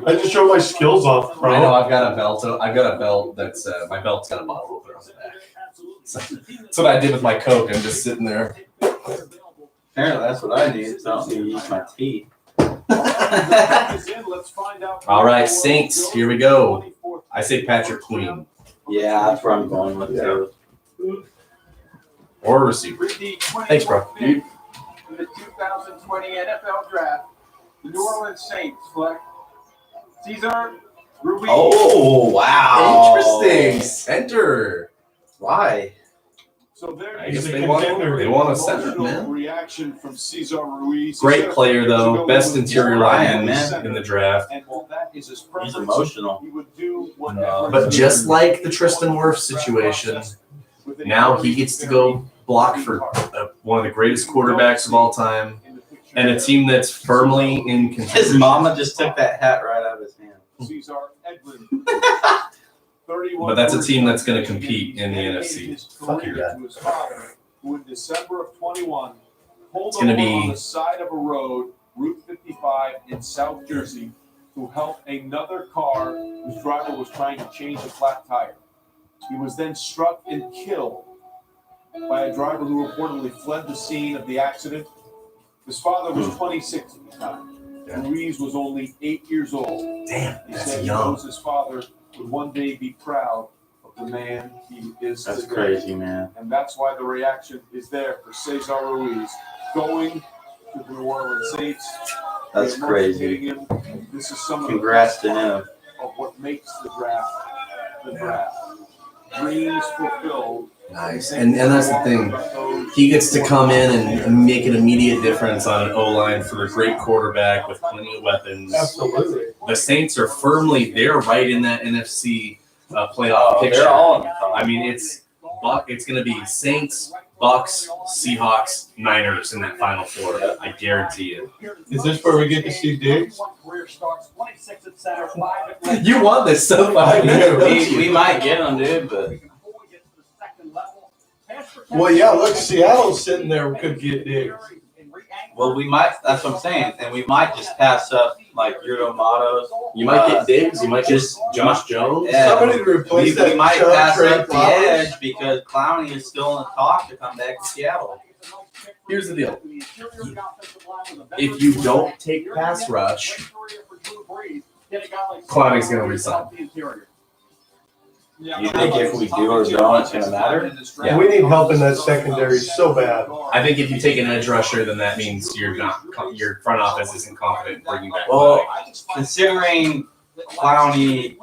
I just showed my skills off, bro. I know I've got a belt. I've got a belt that's my belt's got a bottle opener on the back. So, that's what I did with my Coke. I'm just sitting there. Apparently, that's what I need. So I don't need to use my teeth. All right, Saints. Here we go. I say Patrick Queen. Yeah, that's where I'm going with too. Or a receiver. Thanks, bro. In the 2020 NFL Draft, the New Orleans Saints select Cesar Ruiz. Oh, wow. Interesting. Center. Why? So there I guess they want a center, man. Reaction from Cesar Ruiz. Great player, though. Best interior lineman in the draft. And while that is his preference, He's emotional. He would do whatever. But just like the Tristan Wirfs situation, now he gets to go block for one of the greatest quarterbacks of all time and a team that's firmly in contention. His mama just took that hat right out of his hand. Cesar Edwin. But that's a team that's going to compete in the NFC. Fuck your dad. Who in December of 21 pulled It's gonna over be- on the side of a road, Route 55 in South Jersey, to help another car whose driver was trying to change a flat tire. He was then struck and killed by a driver who reportedly fled the scene of the accident. His father was 26 at the time. Ruiz was only 8 years old. Damn, He that's said he young. knows his father would one day be proud of the man he is That's today. crazy, man. And that's why the reaction is there for Cesar Ruiz going to the New Orleans Saints. That's They're crazy. motivating him. This is some Congrats of to the him. best of what makes the draft the draft. Dreams fulfilled. Nice. And that's the thing. He gets to come in and make an immediate difference on an O-line for a great quarterback with plenty of weapons. Absolutely. The Saints are firmly, they're right in that NFC playoff picture. They're all in the top. I mean, it's going to be Saints, Bucks, Seahawks, Niners in that Final Four. I guarantee it. Is this where we get to see Diggs? Career starts 26 at center, 5 at You want this so bad. We might get them, dude, but Well, yeah, look, Seattle's sitting there could get Diggs. Well, we might. That's what I'm saying, and we might just pass up like Yurdo Matos. You might get Diggs. You might just Josh Jones. Yeah, Somebody to replace that we might Chubb pass Trey up the Flowers. edge because Clowney is still in the talk to come back to Seattle. Here's the deal. If you don't take pass rush, Clowney's going to resign. You think if we do or don't, it's going to matter? Yeah. We need help in that secondary so bad. I think if you take an edge rusher, then that means your front office isn't confident in bringing back Well, Clowney. considering Clowney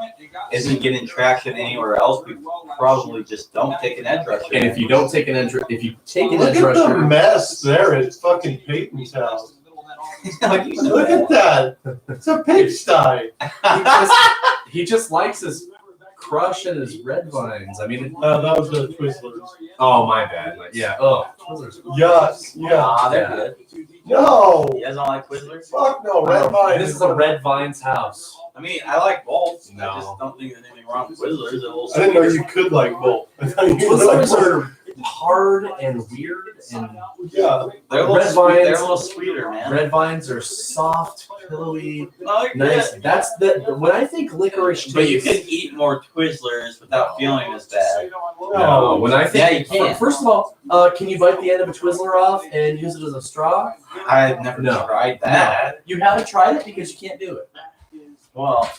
isn't getting traction anywhere else, we probably just don't take an edge rusher. And if you don't take an edge, if you take an Look edge at the rusher, mess there at fucking Peyton's house. Look at that. It's a pigsty. he just likes his crush and his red vines. I mean, That was the Twizzlers. oh my bad. Yeah. Oh, Yes. Yeah. Ah, they're good. No. You guys don't like Twizzlers? Fuck no. Red Vine. This is a red vines house. I mean, I like both. No. I just don't think there's anything wrong with Twizzlers. They're a little I didn't know sweeter. you could like both. I thought you could Twizzlers like are hard and weird, and yeah. They're a little red sweet, vines. they're a little sweeter, man. Red vines are soft, pillowy, Oh, nice. yeah. That's when I think licorice taste. But you can eat more Twizzlers without feeling as bad. No, when I think, Yeah, you can. First of all, can you bite the end of a Twizzler off and use it as a straw? I've never No. tried that. You haven't tried it because you can't do it. Well,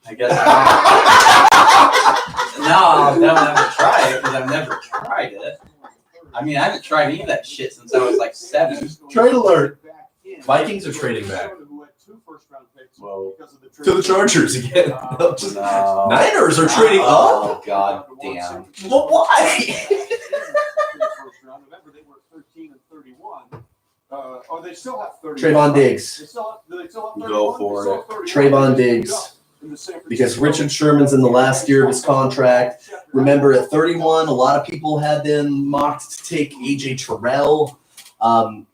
I guess no, I'll never try it because I've never tried it. I mean, I haven't tried any of that shit since I was like 7. Trade alert. Vikings are trading back. Whoa. To the Chargers again. No. Niners are trading up. Oh, god damn. Well, why? They still have 30. Trayvon Diggs. They still have Go for it. Trayvon Diggs. Because Richard Sherman's in the last year of his contract. Remember, at 31, a lot of people had them mocked to take AJ Terrell.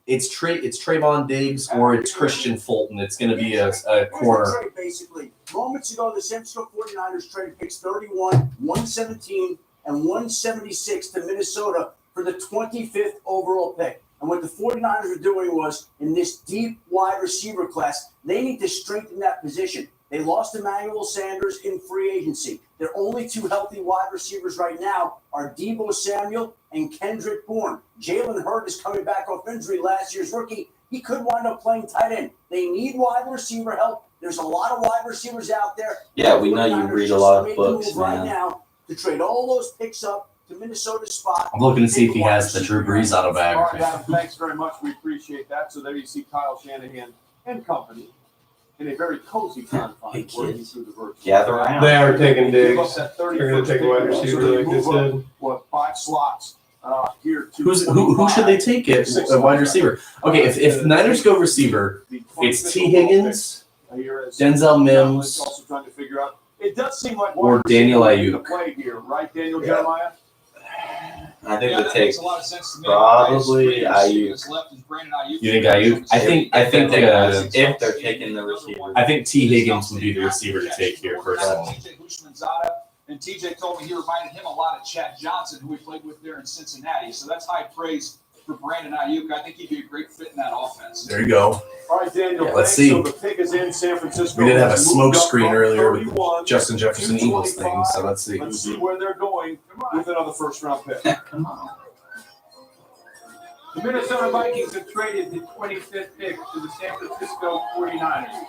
It's Trayvon Diggs or it's Christian Fulton. It's going to be a corner. Trade, basically, moments ago, the San Francisco 49ers traded picks 31, 117, and 176 to Minnesota for the 25th overall pick. And what the 49ers are doing was, in this deep wide receiver class, they need to strengthen that position. They lost Emmanuel Sanders in free agency. Their only two healthy wide receivers right now are Deebo Samuel and Kendrick Bourne. Jalen Hurd is coming back off injury, last year's rookie. He could wind up playing tight end. They need wide receiver help. There's a lot of wide receivers out there. Yeah, we know you read a lot of books, right man. now to trade all those picks up to Minnesota's spot. I'm looking to see if he has the Drew Brees autobiography. All right, Adam, thanks very much. We appreciate that. So there you see Kyle Shanahan and company in a very cozy confine working through the virtual. Gather around. They are taking Give Diggs. us that They're going to take a wide receiver, like they said. What, 5 slots here to Who should they take it? A wide receiver. Okay, if Niners go receiver, it's T. Higgins, Denzel Mims, Also trying to figure out. It does seem like or Daniel the Ayuk. play here, right, Daniel Jeremiah? I think that they take makes a lot of sense to me. probably Ayuk. Ayuk. You think Ayuk? I think if they're taking the receiver. I think T. Higgins would be the receiver to take here personally. TJ Houshmandzadeh, and TJ told me he reminded him a lot of Chad Johnson, who we played with there in Cincinnati. So that's high praise for Brandon Ayuk. I think he'd be a great fit in that offense. There you go. All right, Daniel. Yeah, let's thanks. see. So the pick is in San Francisco. We did have a Has moved smoke up screen from earlier with 31 Justin Jefferson to Eagles 25. thing, so let's see. Let's see where they're going with another first-round pick. Come on. The Minnesota Vikings have traded the 25th pick to the San Francisco 49ers.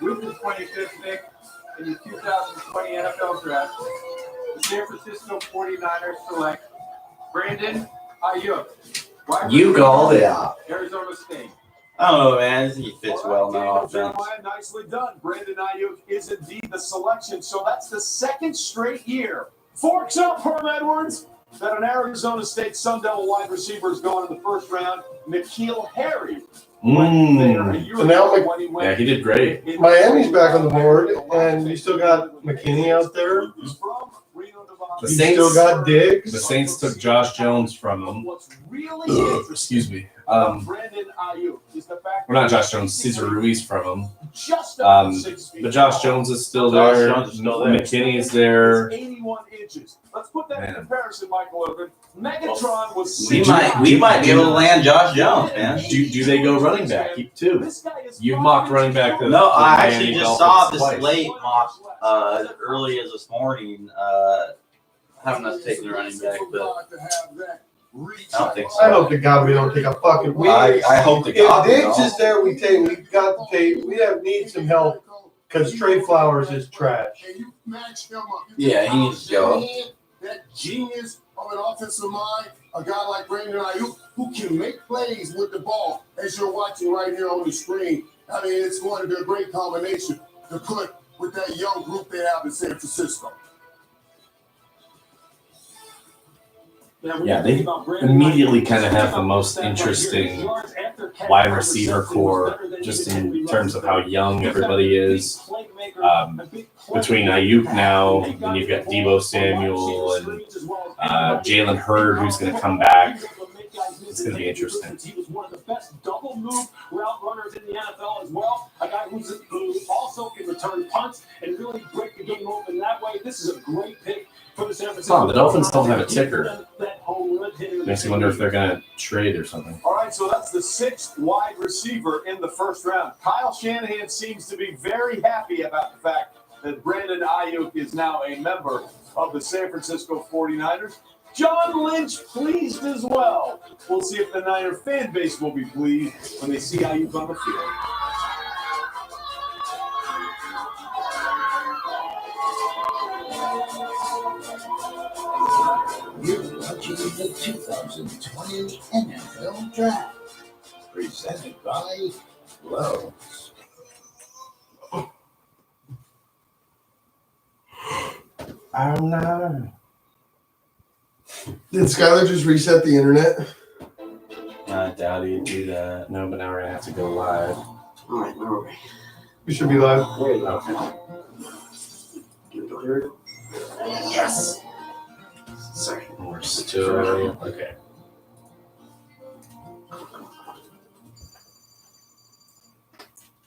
With the 25th pick in the 2020 NFL Draft, the San Francisco 49ers select Brandon Ayuk. You called it. Arizona State. I don't know, man. I think he fits well in that Daniel offense. Jeremiah, nicely done. Brandon Ayuk is indeed the selection. So that's the second straight year. Forks up, Herm Edwards, that an Arizona State Sun Devil wide receiver has gone in the first round. N'Keal Harry. So now Yeah, he did great. Miami's back on the board, and you still got McKinney out there. The You Saints still got Diggs. The Saints took Josh Jones from him. Really Excuse me. Brandon Ayuk is the fact Well, not Josh Jones. Cesar Ruiz from him. just about 6 feet. But Josh Jones is still Josh there. Jones is still there. McKinney's there. It's 81 inches. Let's put that in Man. comparison, Michael Irvin. Megatron was We might be able to land Josh Jones, man. Do they go running back too? You've mocked running back. To No, I Miami actually just Dolphins saw this twice. late mock as early as this morning. Having us taking the running back, but I don't think so. I hope to God we don't take a fucking. I hope to God we If Diggs don't. is there, we take. We've got to take. We need some help because Trey Flowers is trash. Yeah, he needs to go. That genius of an offensive mind, a guy like Brandon Ayuk, who can make plays with the ball, as you're watching right here on the screen. I mean, it's going to be a great combination to put with that young group they have in San Francisco. Yeah, they immediately kind of have the most interesting wide receiver core, just in terms of how young everybody is. Between Ayuk now, and you've got Deebo Samuel and Jalen Hurd, who's going to come back. It's going to be interesting. He was one of the best double move route runners in the NFL as well. A guy who also can return punts and really break the game open that way. This is a great pick for the San Francisco. The Dolphins don't have a ticker. Makes you wonder if they're going to trade or something. All right, so that's the 6th wide receiver in the first round. Kyle Shanahan seems to be very happy about the fact that Brandon Ayuk is now a member of the San Francisco 49ers. John Lynch pleased as well. We'll see if the Niner fan base will be pleased when they see Ayuk on the field. You're watching the 2020 NFL Draft, presented by Lowe's. I'm not. Did Skylar just reset the internet? I doubt he'd do that. No, but now we're going to have to go live. All right, where are we? We should be live. There you go. Okay. Give it cleared. Yes. Sorry. We're still. Okay.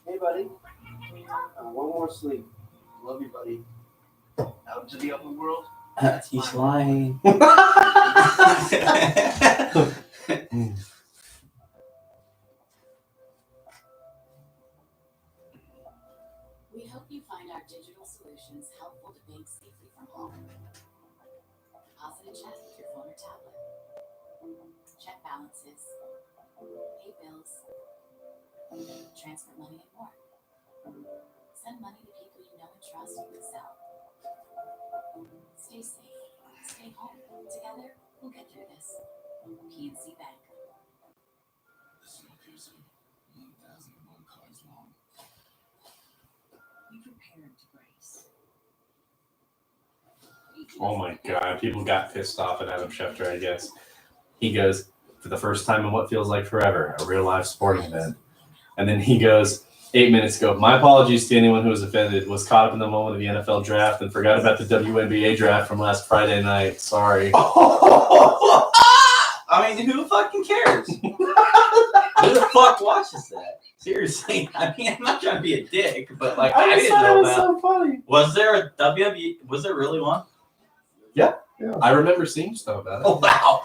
Hey, buddy. One more sleep. Love you, buddy. Out into the open world. He's lying. We hope you find our digital solutions helpful to being safely from home. Pause and chat with your phone or tablet. Check balances. Pay bills. Transfer money and more. Send money to people you know and trust with Zelle. Stay safe. Stay home. Together, we'll get through this. PNC Bank. This appears to be 1,001 cards long. We prepared to brace. Oh my God. People got pissed off at Adam Schefter, I guess. He goes, for the first time in what feels like forever, a real life sporting event. And then he goes, 8 minutes ago, my apologies to anyone who was offended, was caught up in the moment of the NFL draft and forgot about the WNBA draft from last Friday night. Sorry. I mean, who fucking cares? Who the fuck watches that? Seriously, I mean, I'm not trying to be a dick, but like, I didn't know that. So funny. Was there a WNBA? Was there really one? Yeah. I remember seeing stuff about it. Oh wow.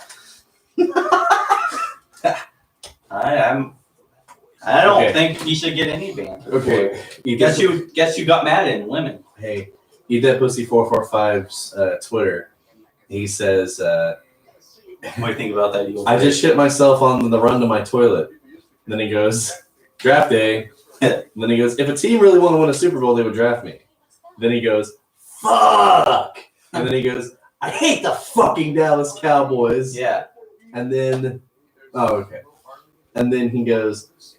I don't think he should get any ban. Okay. Guess you got mad at him, women. Hey, Eat That Pussy 445's Twitter. He says, what do you think about that? I just shit myself on the run to my toilet. And then he goes, draft day. And then he goes, if a team really want to win a Super Bowl, they would draft me. Then he goes, fuck. And then he goes, I hate the fucking Dallas Cowboys. Yeah. And then, okay. And then he goes,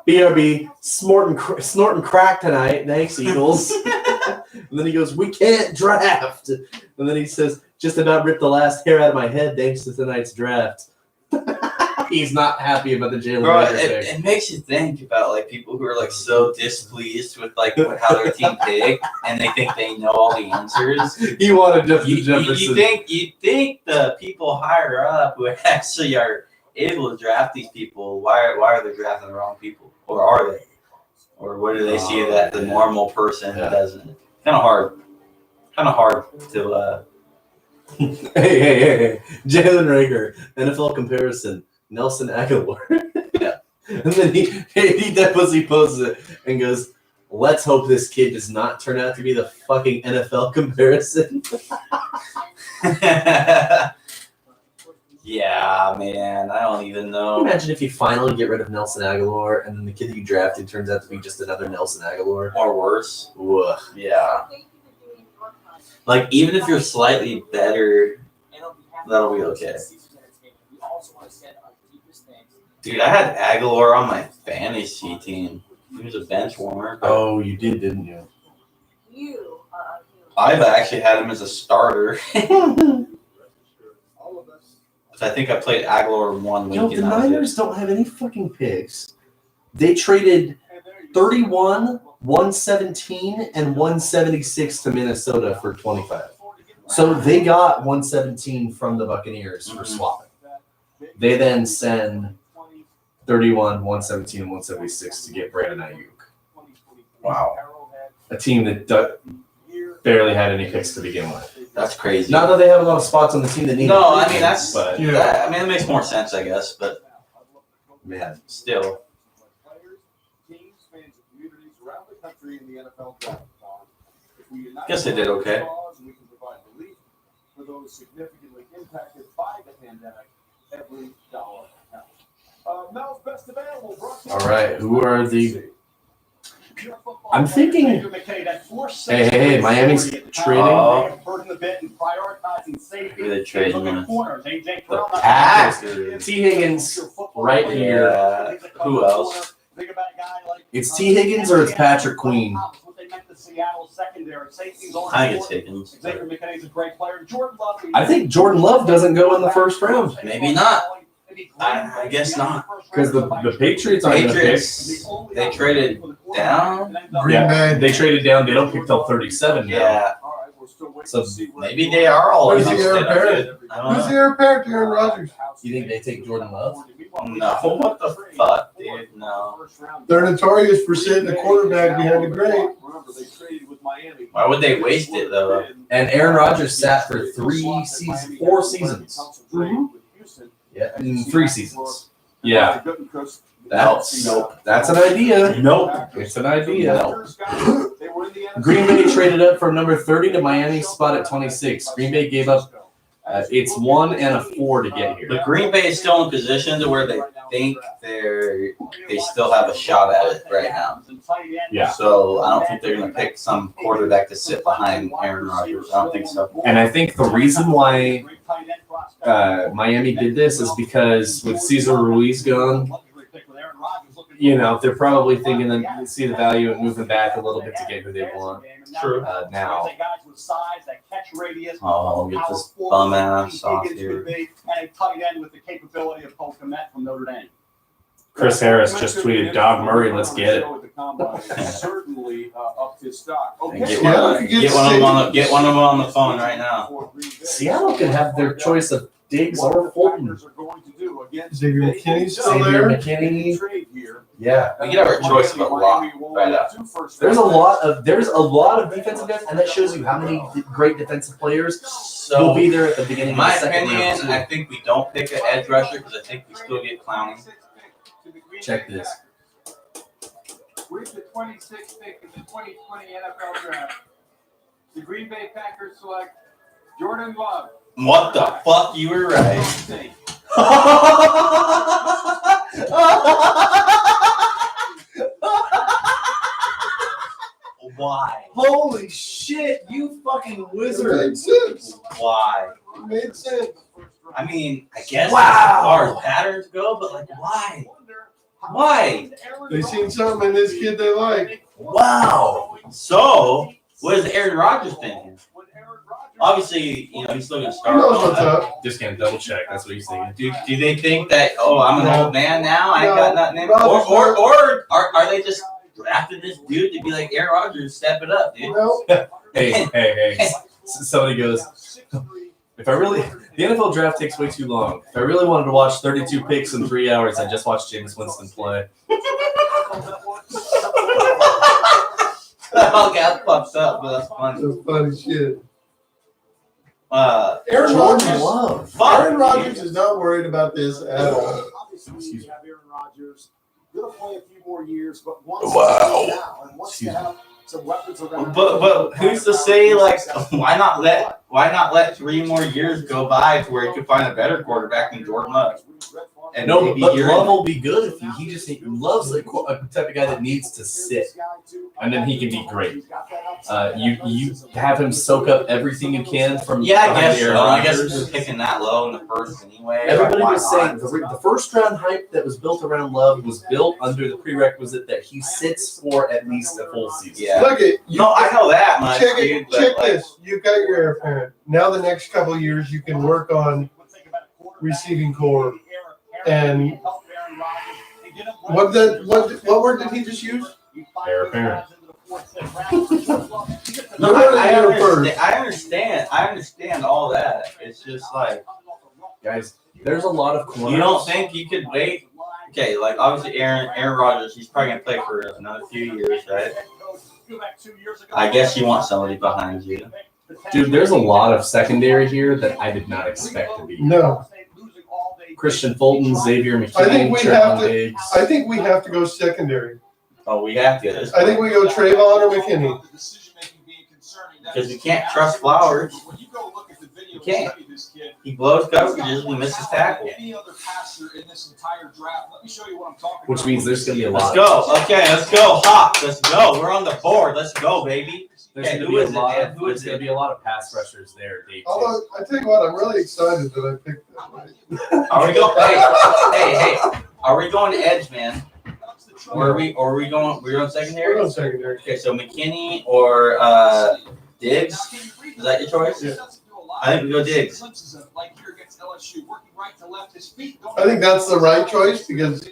BRB, snorting crack tonight. Thanks, Eagles. And then he goes, we can't draft. And then he says, just about ripped the last hair out of my head thanks to tonight's draft. He's not happy about the Jalen Rager pick. It makes you think about like people who are like so displeased with like how their team picked and they think they know all the answers. He wanted Justin Jefferson. You think the people higher up who actually are able to draft these people, why are they drafting the wrong people? Or are they? Or where do they see that the normal person doesn't? Kind of hard. Kind of hard to. Hey. Jalen Rager, NFL comparison. Nelson Aguilar. Yeah. And then he definitely poses it and goes, let's hope this kid does not turn out to be the fucking NFL comparison. Yeah, man. I don't even know. Imagine if you finally get rid of Nelson Aguilar and then the kid that you drafted turns out to be just another Nelson Aguilar. Or worse. Ugh. Yeah. Like, even if you're slightly better, that'll be okay. Dude, I had Aguilar on my fantasy team. He was a bench warmer. Oh, you did, didn't you? I've actually had him as a starter. I think I played Aguilar one week. Yo, the Niners don't have any fucking picks. They traded 31, 117, and 176 to Minnesota for 25. So they got 117 from the Buccaneers for swapping. They then send 31, 117, and 176 to get Brandon Ayuk. Wow. A team that barely had any picks to begin with. That's crazy. Not that they have a lot of spots on the team that need. No, I mean that's. But I mean it makes more sense, I guess. But man, still. Guess they did okay. For those significantly impacted by the pandemic, every dollar counts. Mel's best available. All right, who are the? I'm thinking. Hey, Miami's trading. Who they trading with? The Packers. T. Higgins right here. Who else? It's T. Higgins or it's Patrick Queen. I think it's Higgins. I think Jordan Love doesn't go in the first round. Maybe not. I guess not. Because the Patriots aren't going to pick. They traded down? Yeah, they traded down. They don't pick till 37 now. Yeah. So maybe they are all. Who's the heir apparent? Who's the heir apparent to Aaron Rodgers? You think they take Jordan Love? No, what the fuck, dude? No. They're notorious for sitting the quarterback behind the grave. Why would they waste it though? And Aaron Rodgers sat for 4 seasons. Mm-hmm. Yeah, in 3 seasons. Yeah. That's That's an idea. Nope. It's an idea. Green Bay traded up from number 30 to Miami's spot at 26. Green Bay gave up it's 1 and a 4 to get here. But Green Bay is still in position to where they think they still have a shot at it right now. Yeah. So I don't think they're going to pick some quarterback to sit behind Aaron Rodgers. I don't think so. And I think the reason why Miami did this is because with Cesar Ruiz gone, you know, they're probably thinking that see the value in moving back a little bit to get who they want. True. Now. Oh, get this bum ass off here. And a tight end with the capability of Cole Kmet from Notre Dame. Chris Harris just tweeted, Dog Murray, let's get it. Certainly up to stock. Get one of them on the phone right now. Seattle could have their choice of Diggs or Fulton. Xavier McKinney's still Xavier there. McKinney. Yeah. We get our choice of a lot right now. There's a lot of defensive guys, and that shows you how many great defensive players will be there at the beginning In my of the second opinion, round. I think we don't pick an edge rusher because I think we still get Clowney. Check this. With the 26th pick in the 2020 NFL Draft, the Green Bay Packers select Jordan Love. What the fuck? You were right. Why? Holy shit, you fucking wizard. Makes sense. Why? Made sense. I mean, I guess Wow. as far as patterns go, but like, why? Why? They seen something in this kid they like. Wow. So, what is Aaron Rodgers thinking? Obviously, you know, he's still going to He start. knows what's up. Just gonna double check. That's what he's thinking. Do they think that, oh, I'm an old man now? I ain't got nothing in me? Rodgers- Or are they just drafting this dude to be like, Aaron Rodgers, step it up, dude? No. Hey. Somebody goes, the NFL draft takes way too long. If I really wanted to watch 32 picks in 3 hours, I just watched James Winston play. all got fucked up, but that's funny. That's funny shit. Aaron Jordan Rodgers. Fuck. Aaron Rodgers is not worried about this at all. Obviously, you have Aaron Rodgers. Going to play a few more years, but wants Wow. to now and wants to have some weapons around. But who's to say like why not let 3 more years go by to where he could find a better quarterback than Jordan Love? And No, maybe but you're Love in- will be good if he just Love's a type of guy that needs to sit, and then he can be great. You have him soak up everything you can from Yeah, I behind guess Aaron so. I guess Rodgers. if we're picking that low in the first anyway. Everybody why was not? saying the first round hype that was built around Love was built under the prerequisite that he sits for at least a full season. Yeah. Look at you. No, I know that much, Check dude. it. but, Check like, this. You've got your heir apparent. Now the next couple of years, you can work on receiving core. And what word did he just use? Heir apparent. No, I understand all that. It's just like, guys, there's a lot of corners. you don't think you could wait? Okay, like obviously Aaron Rodgers, he's probably gonna play for another few years, right? I guess you want somebody behind you. Dude, there's a lot of secondary here that I did not expect to be. No. Christian Fulton, Xavier I think McKinney, we have Trevon to. Diggs. I think we have to go secondary. Oh, we have to. I think we go Trayvon or McKinney. Because we can't trust Flowers. You can't. He blows coverages, we miss his tackle. Which means there's going to be a Let's lot. go. Okay, let's go. Hawk, let's go. We're on the board. Let's go, baby. There's Okay, going to who be a is it, lot. man? Who There's is going it? to be a lot of pass rushers there. Day two. Although I tell you what, I'm really excited that I picked that. Right. Are we going? Hey. Are we going to edge, man? Or are we going? We're on secondary. We're on secondary. Okay, so McKinney or Diggs. Is that your choice? Yeah. I think we go Diggs. I think that's the right choice because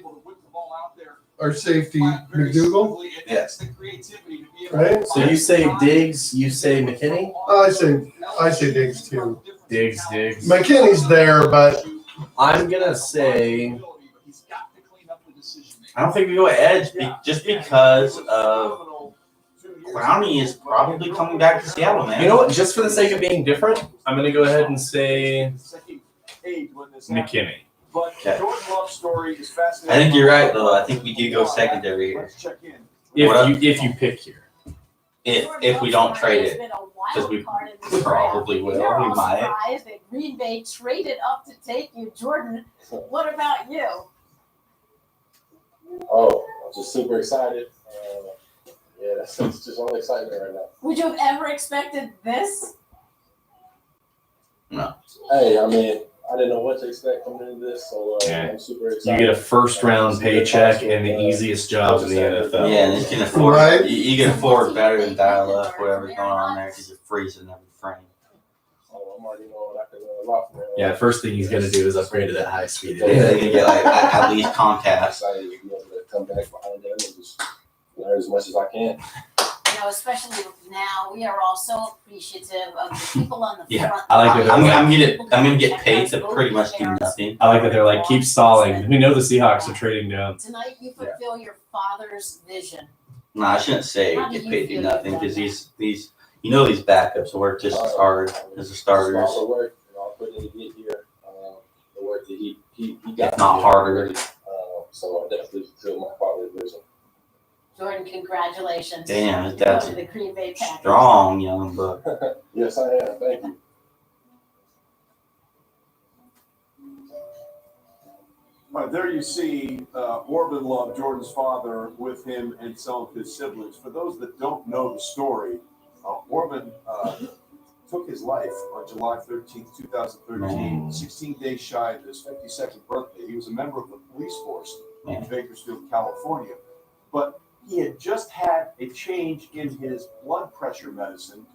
our safety McDougal, Yes. right? So you say Diggs, you say McKinney? I say Diggs too. Diggs. McKinney's there, but I'm going to say I don't think we go edge just because of Clowney is probably coming back to Seattle, man. You know what? Just for the sake of being different, I'm going to go ahead and say McKinney. But Okay. Jordan Love's story is I fascinating. think you're right, though. I think we do go secondary here. Let's check in. If you pick here. If we don't trade it, because we probably will. You're We all might. surprised that Green Bay traded up to take you, Jordan. What about you? Oh, I'm just super excited. Yeah, it's just all excitement right now. Would you have ever expected this? No. Hey, I mean, I didn't know what to expect coming into this, so Yeah. I'm super You excited. get a first round paycheck and the easiest job in the NFL. Yeah, and you can afford Right. you can afford better than dial up whatever's going on there because you're freezing every frame. Oh, I'm already knowing I can learn a lot from him. Yeah, first thing he's going to do is upgrade to that high speed. Yeah, they can get like at least Comcast. Excited to be able to come back behind them and just learn as much as I can. You know, especially now, we are all so appreciative of the people on the Yeah, front I like line. that. I'm gonna get paid to pretty much do nothing. I like that they're like, keep stalling. We know the Seahawks are trading down. Tonight, you fulfill your father's vision. No, I shouldn't say How do get you paid to do feel nothing about because these these backups work just as hard as the starters, All the work I put in to get here, the work that he got. if not harder. So I definitely feel my father's vision. Jordan, congratulations. Damn, You're that's going to the Green Bay Packers. Strong young buck. Yes, I am. Thank you. All right, there you see Orban Love, Jordan's father, with him and some of his siblings. For those that don't know the story, Orban took his life on July 13th, 2013, 16 days shy of his 52nd birthday. He was a member of the police force in Bakersfield, California. But he had just had a change in his blood pressure medicine,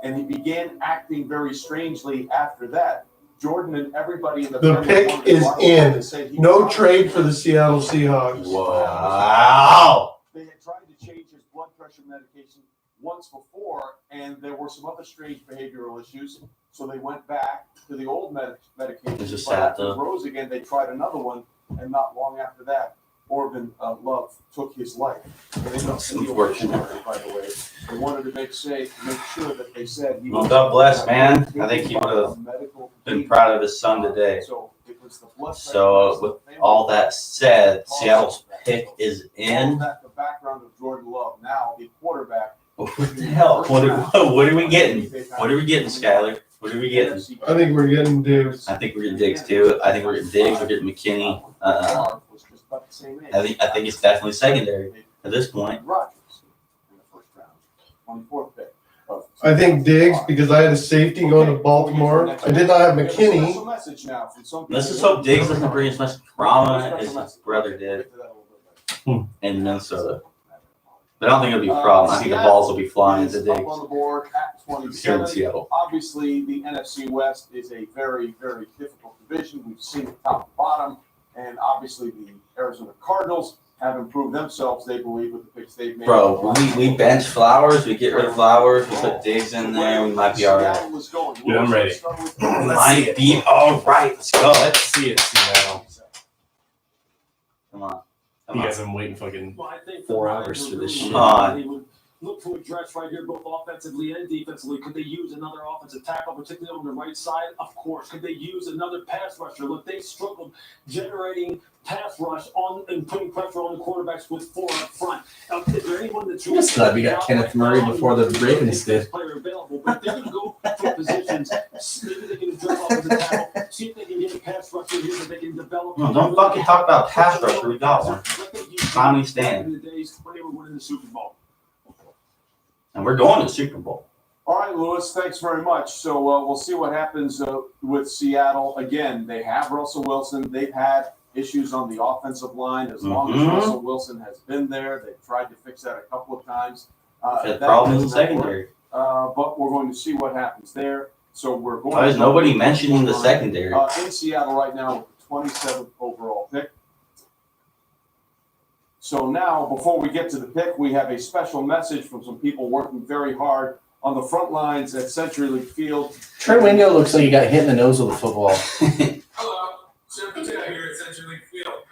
and he began acting very strangely after that. Jordan and everybody in the the pick is in. No trade for the Seattle Seahawks. Wow. They had tried to change his blood pressure medication once before, and there were some other strange behavioral issues. So they went back to the old medication. It's just But sad, after it though. rose again, they tried another one, and not long after that, Orban Love took his life. And they don't see the Unfortunate. obituary, by the way. They wanted to make sure that they said he Well, was. God bless, man. I think he would have been proud of his son today. So it was the blood So, with all that said, Seattle's pick is in. The background of Jordan Love. Now the quarterback. What the hell? What are we getting? What are we getting, Skyler? What are we getting? I think we're getting Diggs. I think we're getting Diggs too. I think we're getting Diggs. We're getting McKinney. I think it's definitely secondary at this point. Rodgers in the first round, 24th pick. I think Diggs because I had a safety going to Baltimore. I did not have McKinney. Let's just hope Diggs doesn't bring as much drama as his brother did in Minnesota. But I don't think it'll be a problem. I think the balls will be flying to Diggs. On the board at 27. Seattle. Obviously, the NFC West is a very, very difficult division. We've seen it top to bottom. And obviously, the Arizona Cardinals have improved themselves, they believe, with the picks they've made. Bro, we bench Flowers. We get rid of Flowers. We put Diggs in there. We might be all right. Dude, I'm ready. Might be all right. Let's go. Let's see it, Seattle. Come on. You guys have been waiting fucking 4 hours for this shit. Come on. Look to address right here, both offensively and defensively. Could they use another offensive tackle, particularly on the right side? Of course. Could they use another pass rusher? Look, they struggled generating pass rush on and putting pressure on the quarterbacks with 4 up front. Is there anyone that's really Glad we got Kenneth Murray before the Ravens did. player available? But they can go for positions. Maybe they can address offensive tackle. See if they can get a pass rusher here that they can develop. No, don't fucking talk about pass rusher. We got one. Finally stand. In the days when they were winning the Super Bowl. And we're going to the Super Bowl. All right, Lewis, thanks very much. So we'll see what happens with Seattle. Again, they have Russell Wilson. They've had issues on the offensive line. As long as Russell Wilson has been there, they've tried to fix that a couple of times. Had problems in secondary. But we're going to see what happens there. So we're going. Why is nobody mentioning the secondary? In Seattle right now with the 27th overall pick. So now, before we get to the pick, we have a special message from some people working very hard on the front lines at CenturyLink Field. Trey Wingo looks like he got hit in the nose with a football. Hello, Chef Patel here at CenturyLink Field.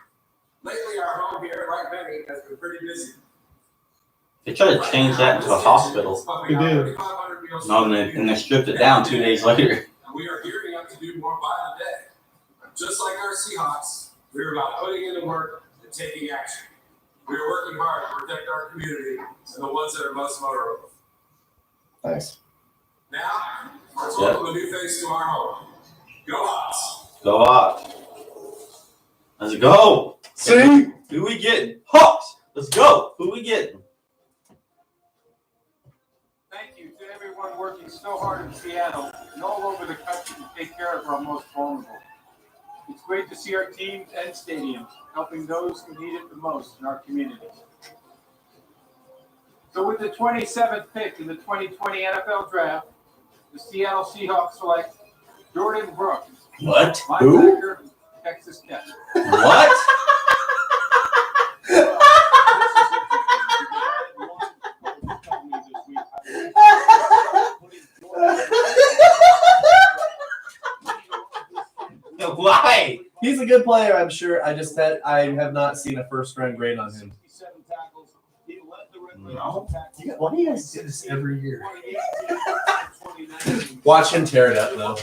Lately, our home here at Rock Valley has been pretty busy. They tried to change that into a hospital. They did. No, and they stripped it down 2 days later. And we are gearing up to do more by the day. Just like our Seahawks, we're about putting in the work and taking action. We are working hard to protect our community and the ones that are most vulnerable. Nice. Now, let's welcome a new face to our home. Go Hawks! Go Hawks. Let's go. See? Who we getting? Hawks. Let's go. Who we getting? Thank you to everyone working so hard in Seattle and all over the country to take care of our most vulnerable. It's great to see our teams and stadiums helping those who need it the most in our communities. So with the 27th pick in the 2020 NFL Draft, the Seattle Seahawks select Jordan Brooks. What? Linebacker, Texas Tech. What? Why? He's a good player, I'm sure. I have not seen a first round grade on him. No. Why do you guys do this every year? Watch him tear it up, though.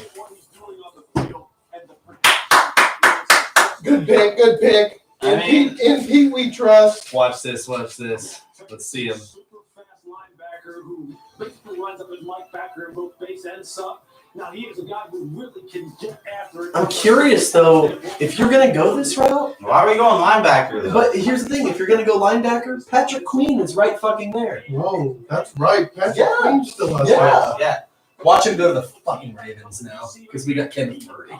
Good pick, good pick. In Pete we trust. Watch this, watch this. Let's see him. Super fast linebacker who basically runs up his linebacker in both base and sub. Now he is a guy who really can get after it. I'm curious, though, if you're going to go this route. Why are we going linebacker, though? But here's the thing. If you're going to go linebacker, Patrick Queen is right fucking there. Whoa, that's right. Patrick Queen still has Yeah. Watch him go to the fucking Ravens now because we got Kenneth Murray.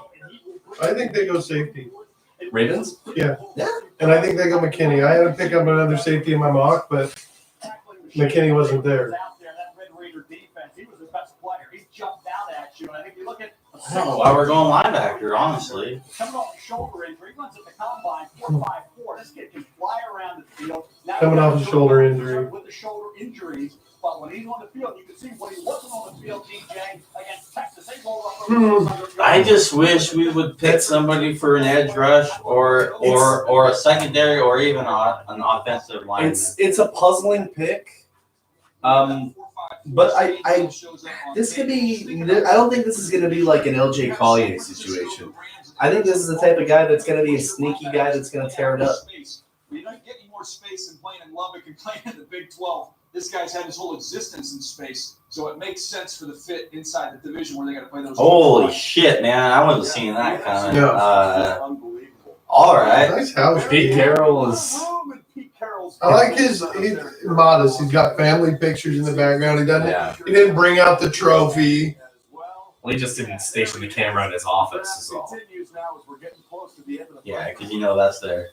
I think they go safety. Ravens? Yeah. And I think they go McKinney. I had to pick up another safety in my mock, but McKinney wasn't there. Jumped out at you. And I think you look at I don't know why we're going linebacker, honestly. coming off a shoulder injury, he runs at the combine 4.54. This kid can fly around the field. Now Coming off a shoulder injury. With the shoulder injuries, but when he's on the field, you can see when he wasn't on the field, DJ against Texas, they rolled up. I just wish we would pick somebody for an edge rush or a secondary or even an offensive lineman. It's a puzzling pick. But I this could be. I don't think this is going to be like an LJ Collier situation. I think this is the type of guy that's going to be a sneaky guy that's going to tear it up. You're not getting more space than playing in Lubbock and playing in the Big 12. This guy's had his whole existence in space, so it makes sense for the fit inside the division where they got to play those. Holy shit, man! I wasn't seeing that coming. All right. Nice house. Pete Carroll is. I like he's modest. He's got family pictures in the background. He doesn't. Yeah. He didn't bring out the trophy. Well, he just didn't station the camera in his office. Is all. Yeah, because you know that's there.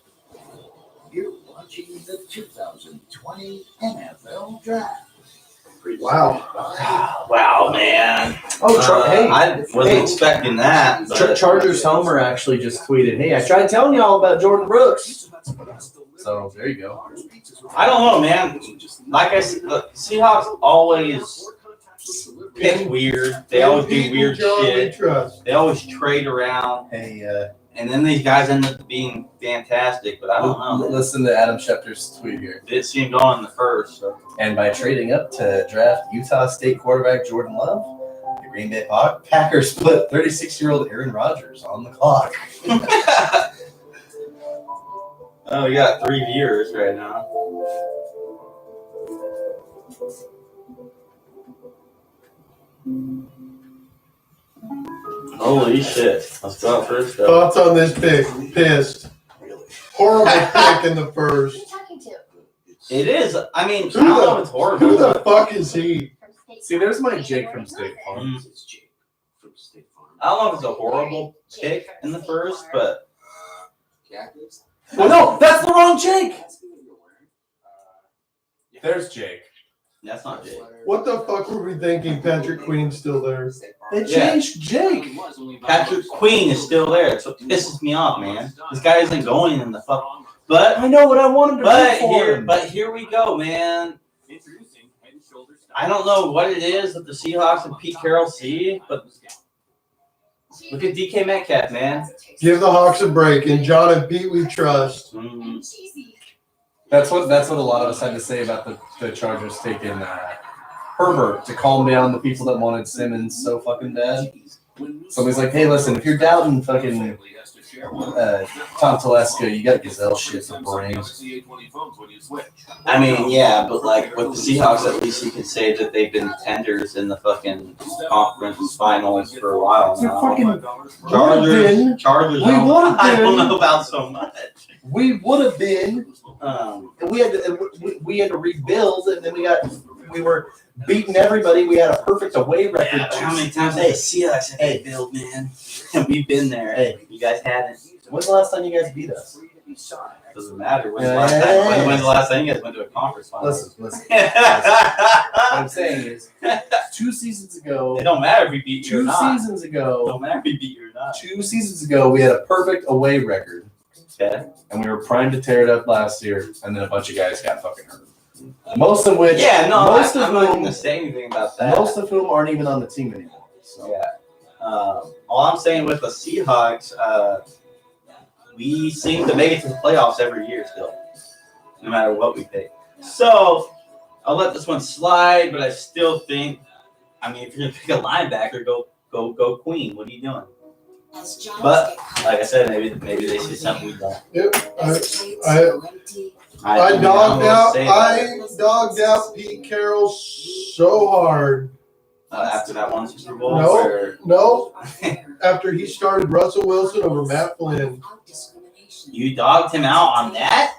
You're watching the 2020 NFL Draft. Wow. Wow, man. Oh, hey. I wasn't expecting that. But Chargers Homer actually just tweeted, "Hey, I tried telling y'all about Jordan Brooks." So there you go. I don't know, man. Like I said, the Seahawks always pick weird. They always do weird shit. They always trade around. Hey, and then these guys end up being fantastic, but I don't know. Listen to Adam Schefter's tweet here. It seemed on the first. So. And by trading up to draft Utah State quarterback Jordan Love, the Green Bay Packers put 36-year-old Aaron Rodgers on the clock. Oh, we got 3 viewers right now. Holy shit. Let's go out first. Thoughts on this pick? Pissed. Horrible pick in the first. It is. I mean, Who I don't know if it's horrible. Who the fuck is he? See, there's my Jake from State Farm. I don't know if it's a horrible pick in the first, but. Well, no, that's the wrong Jake. There's Jake. That's not Jake. What the fuck were we thinking? Patrick Queen's still there. They changed Jake. Patrick Queen is still there. That's what pisses me off, man. This guy isn't going in the fuck. But I know what I wanted to do for him. But here we go, man. I don't know what it is that the Seahawks and Pete Carroll see, but look at DK Metcalf, man. Give the Hawks a break. And John and Pete, we trust. Mm-hmm. That's what a lot of us had to say about the Chargers taking Herbert to calm down the people that wanted Simmons so fucking bad. Somebody's like, hey, listen, if you're doubting fucking Tom Telesco, you got Gazelle shit for brains. I mean, yeah, but like with the Seahawks, at least you can say that they've been tenders in the fucking conference finals for a while now. Chargers. We would have been. I don't know about so much. We would have been. And we had to rebuild, and then we were beating everybody. We had a perfect away record. Yeah, how many times they Seahawks have they built, man? And we've been there. Hey, you guys haven't. When's the last time you guys beat us? Doesn't matter. When's the last time you guys went to a conference final? Listen. What I'm saying is, 2 seasons ago. It don't matter if we beat you or not. 2 seasons ago. It don't matter if we beat you or not. 2 seasons ago, we had a perfect away record. Okay. And we were primed to tear it up last year, and then a bunch of guys got fucking hurt. Most of which, I'm not going to say anything about that. Most of whom aren't even on the team anymore. So. Yeah. All I'm saying with the Seahawks, we seem to make it to the playoffs every year still, no matter what we pick. So I'll let this one slide, but I still think, I mean, if you're gonna pick a linebacker, go Queen. What are you doing? But like I said, maybe they see something we don't. Yep. I dogged out Pete Carroll so hard. After that one Super Bowl? No. After he started Russell Wilson over Matt Flynn. You dogged him out on that?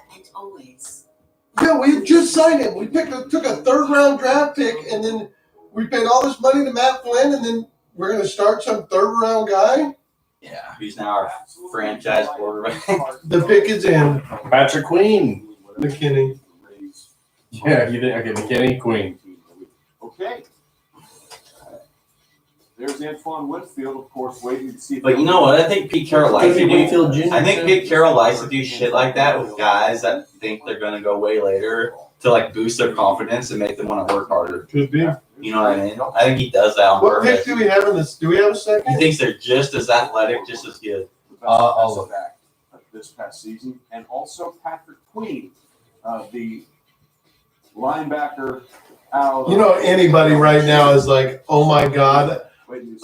Yeah, we just signed him. We took a 3rd-round draft pick, and then we paid all this money to Matt Flynn, and then we're going to start some 3rd-round guy? Yeah, who's now our franchise quarterback. The pick is in. Patrick Queen. McKinney. Yeah, you did. Okay, McKinney, Queen. Okay. There's Antoine Winfield, of course, waiting to see. But you know what? I think Pete Carroll likes to Winfield Jr. I think Pete Carroll likes to do shit like that with guys that think they're going to go way later to like boost their confidence and make them want to work harder. Could be. You You know what I mean? I think he does that on What pick purpose. do we have in this? Do we have a second? He thinks they're just as athletic, just as good. I'll look back this past season, and also Patrick Queen, the linebacker out. You know, anybody right now is like, oh my God,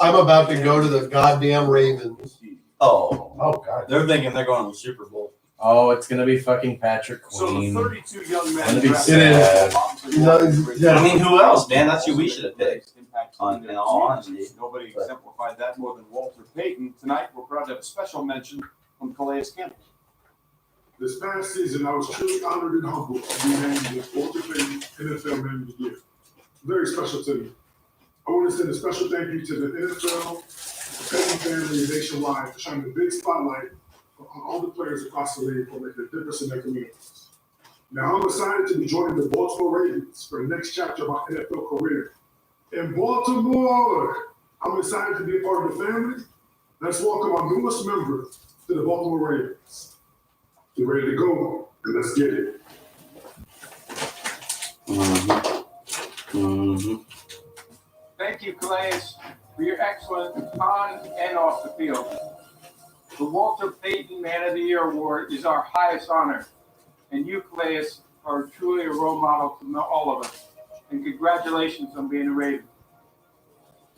I'm about to go to the goddamn Ravens. Oh God. They're thinking they're going to the Super Bowl. Oh, it's gonna be fucking Patrick So the Queen. 32 young men. Gonna be drafted- sad. I mean, who else, man? That's who we should have picked. In all honesty. Nobody exemplified that more than Walter Payton. Tonight, we're proud to have a special mention from Calais Campbell. This past season, I was truly honored and humbled to be named the Walter Payton NFL Man of the Year. Very special to me. I want to send a special thank you to the NFL, the Payton family nationwide for shining a big spotlight on all the players across the league for making a difference in their communities. Now, I'm excited to be joining the Baltimore Ravens for the next chapter of my NFL career. In Baltimore, I'm excited to be a part of the family. Let's welcome our newest member to the Baltimore Ravens. Get ready to go, and let's get it. Thank you, Calais, for your excellence on and off the field. The Walter Payton Man of the Year Award is our highest honor, and you, Calais, are truly a role model to all of us. And congratulations on being a Raven.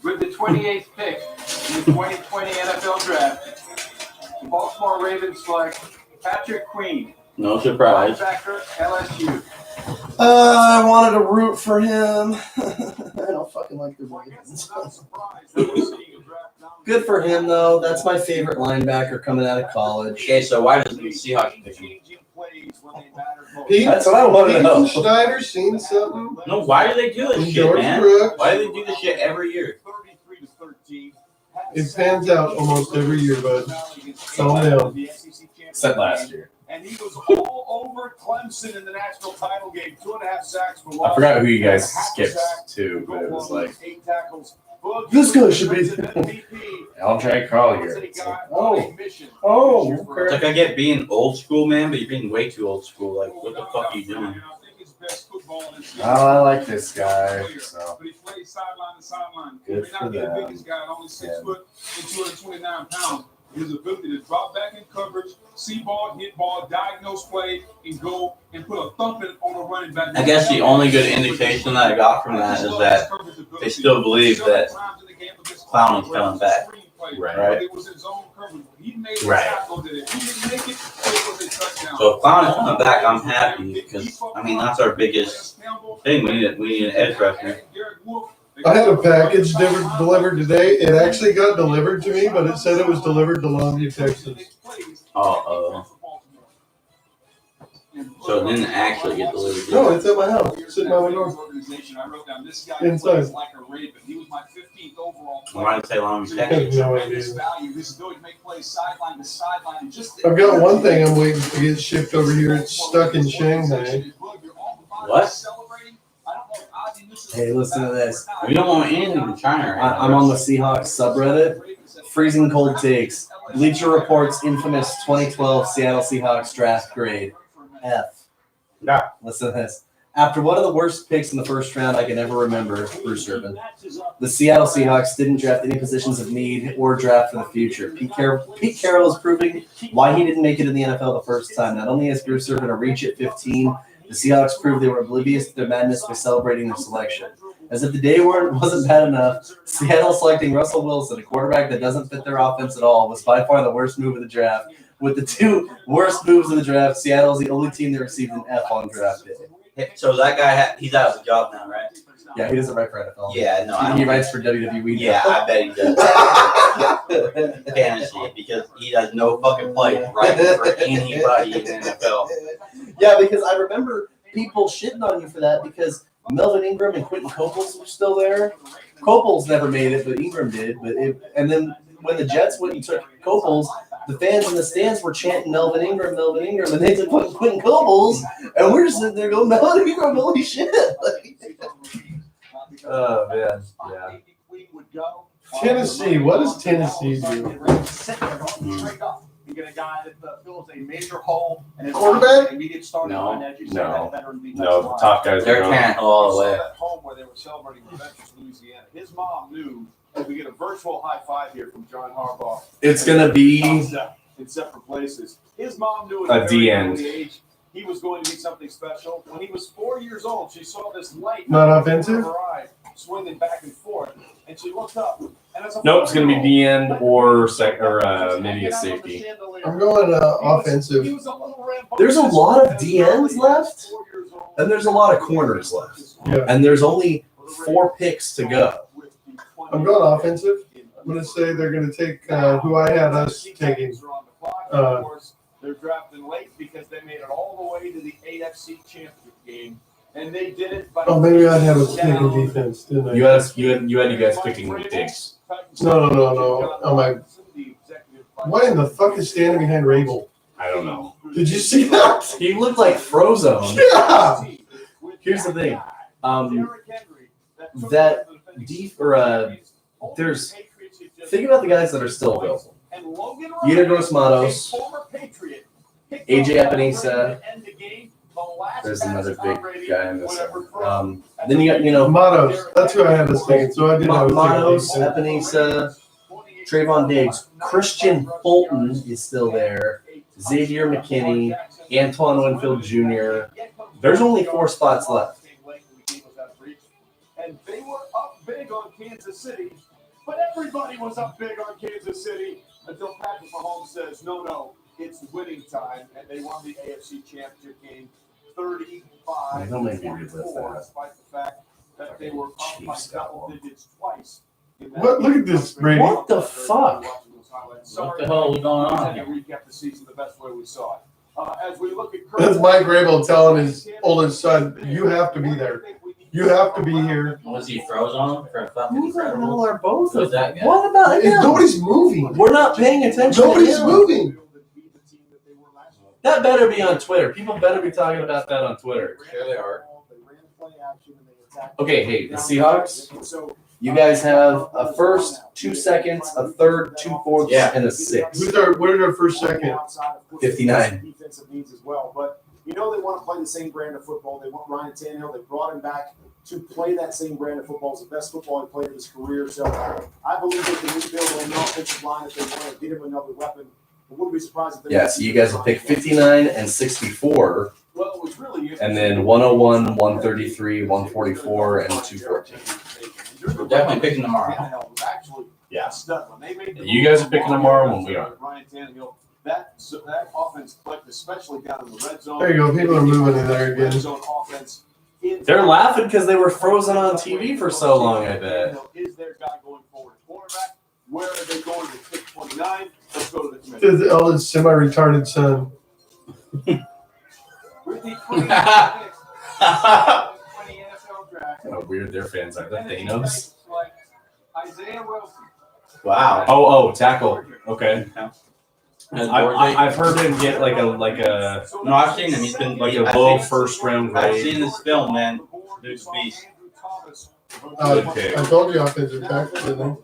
With the 28th pick in the 2020 NFL Draft, the Baltimore Ravens select Patrick Queen, No surprise. linebacker, LSU. I wanted to root for him. I don't fucking like the Ravens. Good for him, though. That's my favorite linebacker coming out of college. Okay, so why does the Seahawks pick him? That's what I want to know. Schneider seen something? No, why do they do this shit, George man? Brooks. Why do they do this shit every year? It pans out almost every year, bud. Calm down. Except last year. And he was all over Clemson in the national title game. 2.5 sacks for loss. I forgot who you guys skipped to, but it was like, 8 tackles. This guy should be. Andre Collier. It's like, oh, It's like I get being old school, man, but you're being way too old school. Like, what the fuck are you doing? Oh, I like this guy. So But he plays sideline to sideline. He Good may for not be the them. biggest guy, only 6 foot and 229 pounds. His ability to drop back in coverage, see ball, hit ball, diagnose play, and go and put a thumping on a running back. I guess the only good indication that I got from that is that they still believe that Clown is coming back. Right. It was his own coverage. He made a Right. tackle that if he didn't make it, it was a touchdown. So if Clown is coming back, I'm happy because, I mean, that's our biggest thing. We need an edge rusher. I had a package delivered today. It actually got delivered to me, but it said it was delivered to Longview, Texas. So it didn't actually get delivered. No, it's at my house. It's sitting by my door. I wrote down this guy Inside. plays like a Raven. He was my 15th overall player. Why did it say Longview, I have Texas? no Tremendous idea. value. His ability to make plays sideline to sideline. And just I've got one thing I'm waiting to get shipped over here. It's stuck in Shanghai. What? hey, listen to this. We don't want anything in China right now. I'm on the Seahawks subreddit. Freezing cold takes. Bleacher Report's infamous 2012 Seattle Seahawks draft grade. F. Yeah. Listen to this. After one of the worst picks in the first round I can ever remember, Bruce Urban, the Seattle Seahawks didn't draft any positions of need or draft for the future. Pete Carroll is proving why he didn't make it in the NFL the first time. Not only has Bruce Urban a reach at 15, the Seahawks proved they were oblivious to their madness by celebrating their selection. As if the day wasn't bad enough, Seattle selecting Russell Wilson, a quarterback that doesn't fit their offense at all, was by far the worst move of the draft. With the two worst moves of the draft, Seattle is the only team that received an F on draft day. So that guy, he's out of his job now, right? Yeah, he doesn't write for NFL. Yeah, no. He writes for WWE. Yeah, I bet he does. Fantasy, because he has no fucking play right for anybody in the NFL. Yeah, because I remember people shitting on you for that because Melvin Ingram and Quentin Coples were still there. Coples never made it, but Ingram did. And then when the Jets went and took Coples, the fans in the stands were chanting Melvin Ingram, and they took Quentin Coples, and we're just sitting there going, Melvin Ingram, holy shit. Oh, man. Yeah. Tennessee. What does Tennessee do? get a guy that fills a major hole and is Quarterback? an immediate starting No, line, as you said, no, that veteran defensive no. The line. top guys They're are gone. can't all the way. At home where they were celebrating with Memphis, Louisiana. His mom knew that we get a virtual high five here from John Harbaugh. It's gonna be In separate places. His mom knew A at a very D-end. early age he was going to be something special. When he was 4 years old, she saw this light Not out of offensive? her eye, swinging back and forth, and she looked up. And as a Nope, it's gonna be 4-year-old, D end or maybe a safety. I'm going offensive. there's a lot of DNs left, and there's a lot of corners left, Yeah. and there's only 4 picks to go. I'm going offensive. I'm going to say they're going to take who I had us taking. They're drafting late because they made it all the way to the AFC Championship game, and they did it by. Oh, maybe I'd have us taking defense, didn't I? You had you guys picking Diggs. No. Oh my! Why in the fuck is standing behind Rabel? I don't know. Did you see that? He looked like Frozone. Yeah. Here's the thing. That there's think about the guys that are still available. Yetur Gross-Matos, AJ Epinesa. There's another big guy in this. Then you got Matos. That's who I had us taking. So I did have us Matos, taking. Epinesa, Trayvon Diggs, Christian Fulton is still there. Xavier McKinney, Antoine Winfield Jr. There's only 4 spots left. And they were up big on Kansas City, but everybody was up big on Kansas City until Patrick Mahomes says, no, it's winning time, and they won the AFC Championship game 35-4, despite the fact that they were up by double digits twice. What? Look at this, Brady. What the fuck? What the hell is going on here? Recap the season the best way we saw it. As we look at That's Mike Rabel telling his oldest son, "You have to be there. You have to be here." Was he froze on for a fucking Who the hell incredible? are both Who's of that them? guy? What about him? Nobody's moving. We're not paying attention. Nobody's to him. moving. That better be on Twitter. People better be talking about that on Twitter. Here they are. Okay, hey, the Seahawks. You guys have a first, 2 seconds, a third, 2 fourths, and a 6. What are their first second? 59. Defensive needs as well, but they want to play the same brand of football. They want Ryan Tannehill. They brought him back to play that same brand of football. It's the best football he played in his career. So I believe they can rebuild on the offensive line if they want to get him another weapon. I wouldn't be surprised if they. Yeah, so you guys will pick 59 and 64, Well, it was really and then 101, 133, 144, and 214. We're definitely picking tomorrow. Yeah. You guys are picking tomorrow when we are. Ryan Tannehill, that offense clicked, especially down in the red zone. There you go. People are moving in there again. Red zone offense. They're laughing because they were frozen on TV for so long, I bet. Is their guy going forward? Quarterback, where are they going to pick 29? Let's go to the committee. His eldest semi-retarded son. With the 20 NFL draft. How weird their fans are. The Thanos. Isaiah Wilson. Wow. Oh, tackle. Okay. Has I've heard him get like a No, I've seen him. He's been like a I've low seen- first round I've grade. seen this film, man. Dude's a beast. I told you offensive tackle,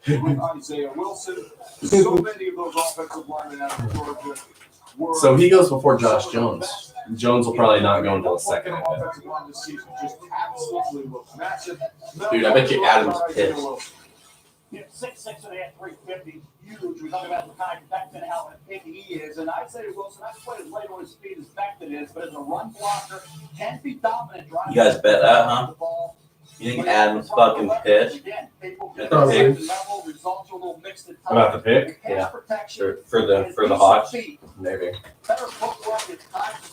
didn't With Isaiah Wilson. So many of those offensive linemen out of Georgia were. So he goes before Josh Jones. Jones will probably not go until the second. I bet. Offensive line this season just absolutely looks massive. Dude, I bet you Adam's pissed. 6'6", 350, huge. We're talking about the kind of Becton, how big he is. And I'd say Wilson, not quite as light on his feet as Becton is, but as a run blocker, can be dominant. You guys bet that, huh? You think Adam's fucking pissed? At the pick? About the pick? Yeah. For the Hawks? Maybe.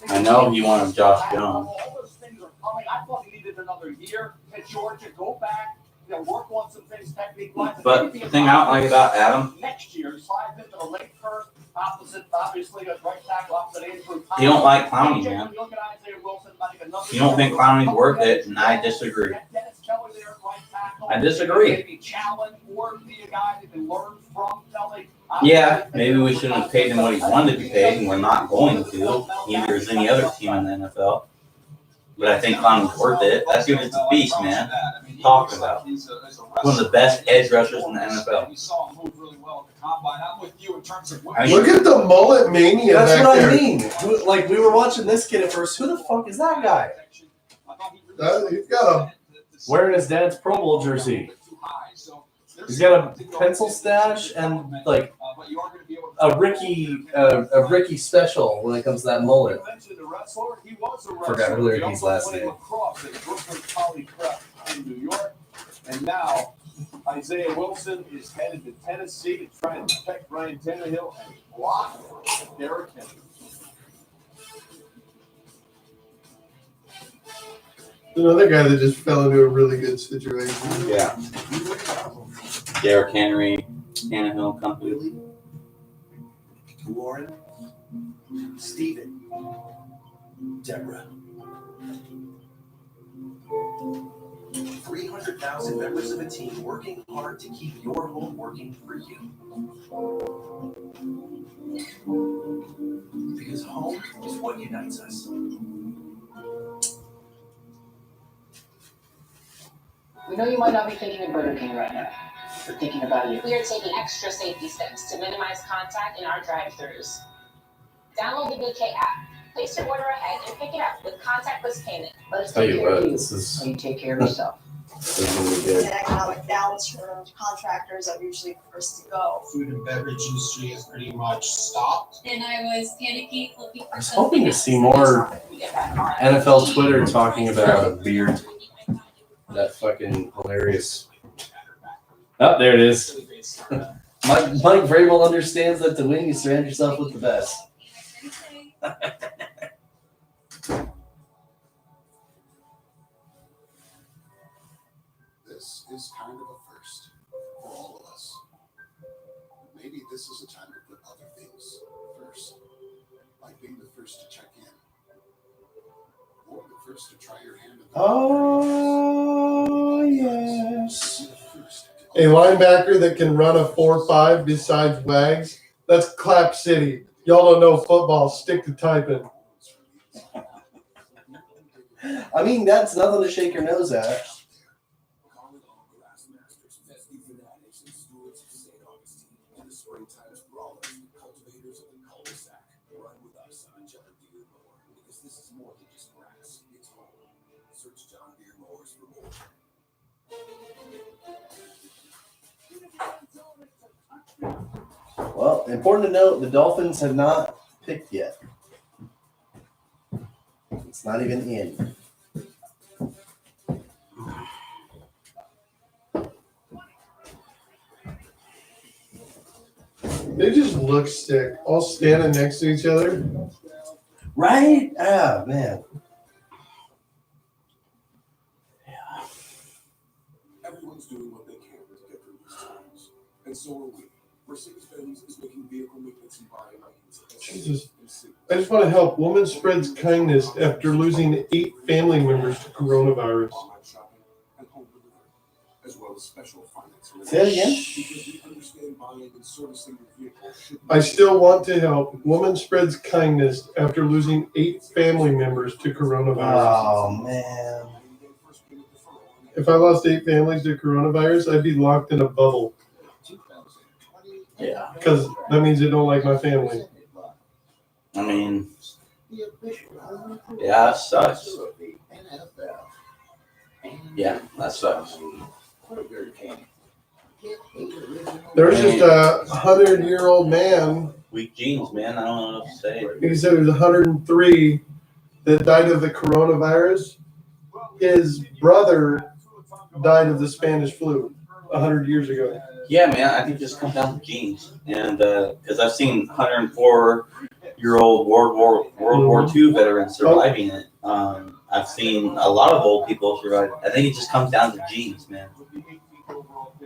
I know he wanted Josh Jones. All those things are coming. I thought he needed another year at Georgia. Go back, work on some things technique-wise. But the thing I don't like about Adam, Next year, slide into the late first, opposite, obviously, a right tackle opposite Andrew. you don't like Clowney, man. You don't think Clowney's worth it, and I disagree. I disagree. Yeah, maybe we shouldn't have paid him what he wanted to be paid, and we're not going to. Neither is any other team in the NFL. But I think Connor's worth it. That dude is a beast, man. Talking about one of the best edge rushers in the NFL. Look at the mullet mania. That's back what there. I mean. Like, we were watching this kid at first. Who the fuck is that guy? He's got Wearing his dad's Pro Bowl jersey. He's got a pencil stash and like a Ricky special when it comes to that mullet. Forgot who Ricky's last name. In New York, and now Isaiah Wilson is headed to Tennessee to try and protect Ryan Tannehill and block Derrick Henry. another guy that just fell into a really good situation. Yeah. Derrick Henry, Tannehill company. Warren, Steven, Deborah. 300,000 members of a team working hard to keep your home working for you. Because home is what unites us. We know you might not be thinking of Burger King right now. We're thinking about you. We are taking extra safety steps to minimize contact in our drive-thrus. Download the BK app, place your order ahead, and pick it up with contactless payment. Let us Tell take you care what, of you, this is so you take care of yourself. this is really good. An economic downturn, contractors are usually first to go. Food and beverage industry is pretty much stopped. And I was panicking, looking for I was hoping to see more NFL Twitter talking about beard. That fucking hilarious. Oh, there it is. Mike Vrabel understands that to win, you surround yourself with the best. This is kind of a first for all of us. Maybe this is a time to put other things first, like being the first to check in, or the first to try your hand at the Oh, yes. A linebacker that can run a 4.5 besides Wags, that's Clap City. Y'all don't know football. Stick to typing. I mean, that's nothing to shake your nose at. Well, important to note, the Dolphins have not picked yet. It's not even in. They just look sick, all standing next to each other. Right? Ah, man. Everyone's doing what they can to get through these times, and so are we. Mercedes-Benz is making vehicle maintenance and buying Jesus. I just want to help. Woman spreads kindness after losing 8 family members to coronavirus. as well as special financing. Say that again? Because we understand buying and servicing your vehicle should I still want to help. Woman spreads kindness after losing 8 family members to coronavirus. Oh, man. If I lost 8 families to coronavirus, I'd be locked in a bubble. Yeah. Because that means they don't like my family. I mean, yeah, that sucks. Yeah, that sucks. There was just a 100-year-old man. Weak genes, man. I don't know what to say. He said he was 103 that died of the coronavirus. His brother died of the Spanish flu 100 years ago. Yeah, man. I think it just comes down to genes, and because I've seen 104-year-old World War II veterans surviving it. I've seen a lot of old people survive. I think it just comes down to genes, man.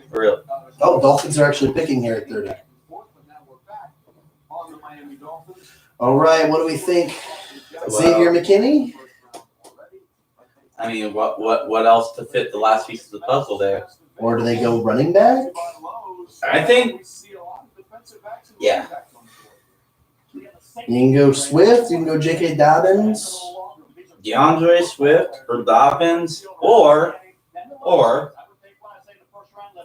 For real. Oh, Dolphins are actually picking here at 30. All right, what do we think? Xavier McKinney? I mean, what else to fit the last piece of the puzzle there? Or do they go running back? I think, yeah. You can go Swift, you can go J.K. Dobbins. DeAndre Swift or Dobbins, or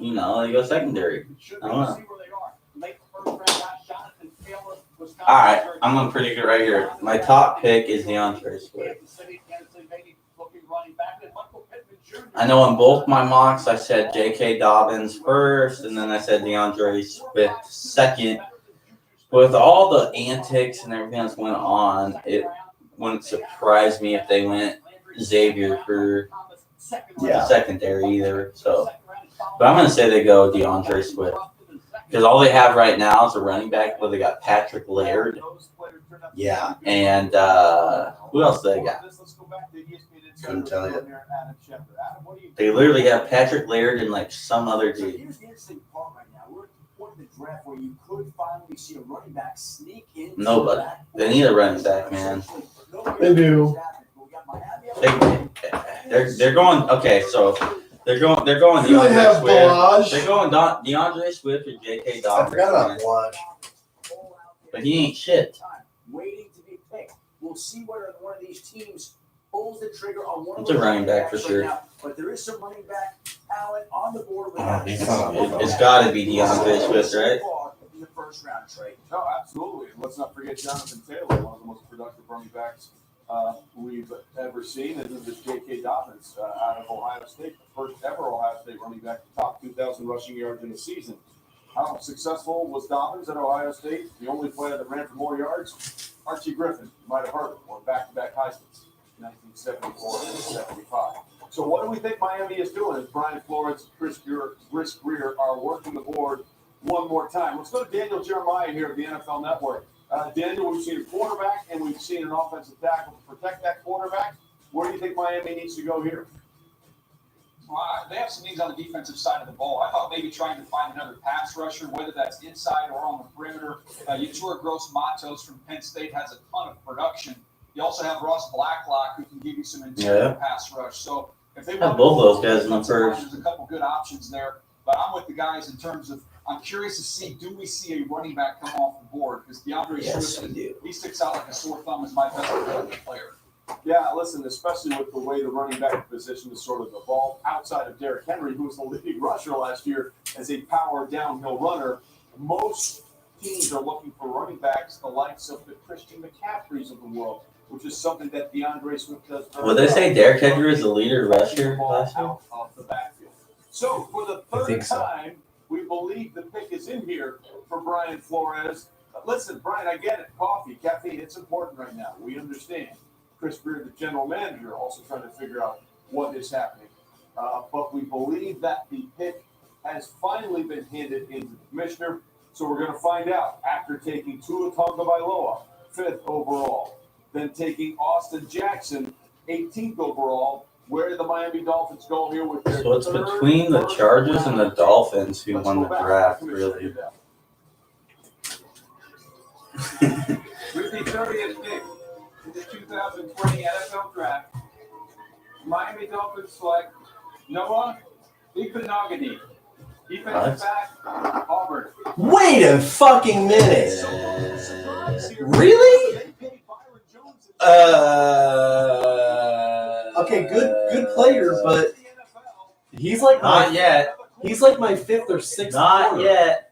you know, they go secondary. I don't know. All right, I'm gonna predict it right here. My top pick is DeAndre Swift. I know in both my mocks I said J.K. Dobbins first, and then I said DeAndre Swift second. With all the antics and everything that's going on, it wouldn't surprise me if they went Xavier for secondary either. So, but I'm gonna say they go DeAndre Swift because all they have right now is a running back. Well, they got Patrick Laird. Yeah. And who else do they got? Couldn't tell you. They literally have Patrick Laird and like some other dude. Here's the interesting part right now. We're at the point of the draft where you could finally see a running back sneak in. Nobody. They need a running back, man. They do. They're going. Okay, so they're going. Do they have DeAndre Swift. Balaj? They're going DeAndre Swift or J.K. Dobbins. I forgot about Balaj. But he ain't shit. Waiting to be picked. We'll see whether one of these teams pulls the trigger on one of It's a those running back for backs sure. right now. But there is some running back talent on the board. It's got to be DeAndre Swift, right? In the first round trade. No, absolutely. And let's not forget Jonathan Taylor, one of the most productive running backs we've ever seen, and then this J.K. Dobbins out of Ohio State, the first ever Ohio State running back to top 2,000 rushing yards in a season. How successful was Dobbins at Ohio State? The only player that ran for more yards? Archie Griffin. You might have heard him. Won back-to-back Heisman's, 1974 and 75. So what do we think Miami is doing? As Brian Flores, Chris Greer are working the board one more time. Let's go to Daniel Jeremiah here at the NFL Network. Daniel, we've seen a quarterback and we've seen an offensive tackle to protect that quarterback. Where do you think Miami needs to go here? Well, they have some needs on the defensive side of the ball. I thought maybe trying to find another pass rusher, whether that's inside or on the perimeter. Yetur Gross-Matos from Penn State has a ton of production. You also have Ross Blacklock, who can give you some interior pass rush. So if they want both those guys in the first, there's a couple good options there. But I'm with the guys in terms of I'm curious to see, do we see a running back come off the board? Because DeAndre Swift, he sticks out like a sore thumb as my best available player. Yeah, listen, especially with the way the running back position has sort of evolved outside of Derrick Henry, who was the leading rusher last year as a power downhill runner. Most teams are looking for running backs the likes of the Christian McCaffreys of the world, which is something that DeAndre Swift does. Would they say Derrick Henry was the leader rusher last year? Out of the backfield. So for the third time, we believe the pick is in here for Brian Flores. Listen, Brian, I get it. Coffee, caffeine, it's important right now. We understand. Chris Greer, the general manager, also trying to figure out what is happening. But we believe that the pick has finally been handed into the commissioner. So we're going to find out after taking Tua Tagovailoa, 5th overall, then taking Austin Jackson, 18th overall. Where did the Miami Dolphins go here with their So it's between the Chargers and the Dolphins who won the draft, really. With the 30th pick in the 2020 NFL Draft, Miami Dolphins select Noah Igbinoghene, defensive back, Auburn. Wait a fucking minute. Really? Okay, good player, but he's like not yet. He's like my 5th or 6th. Not yet.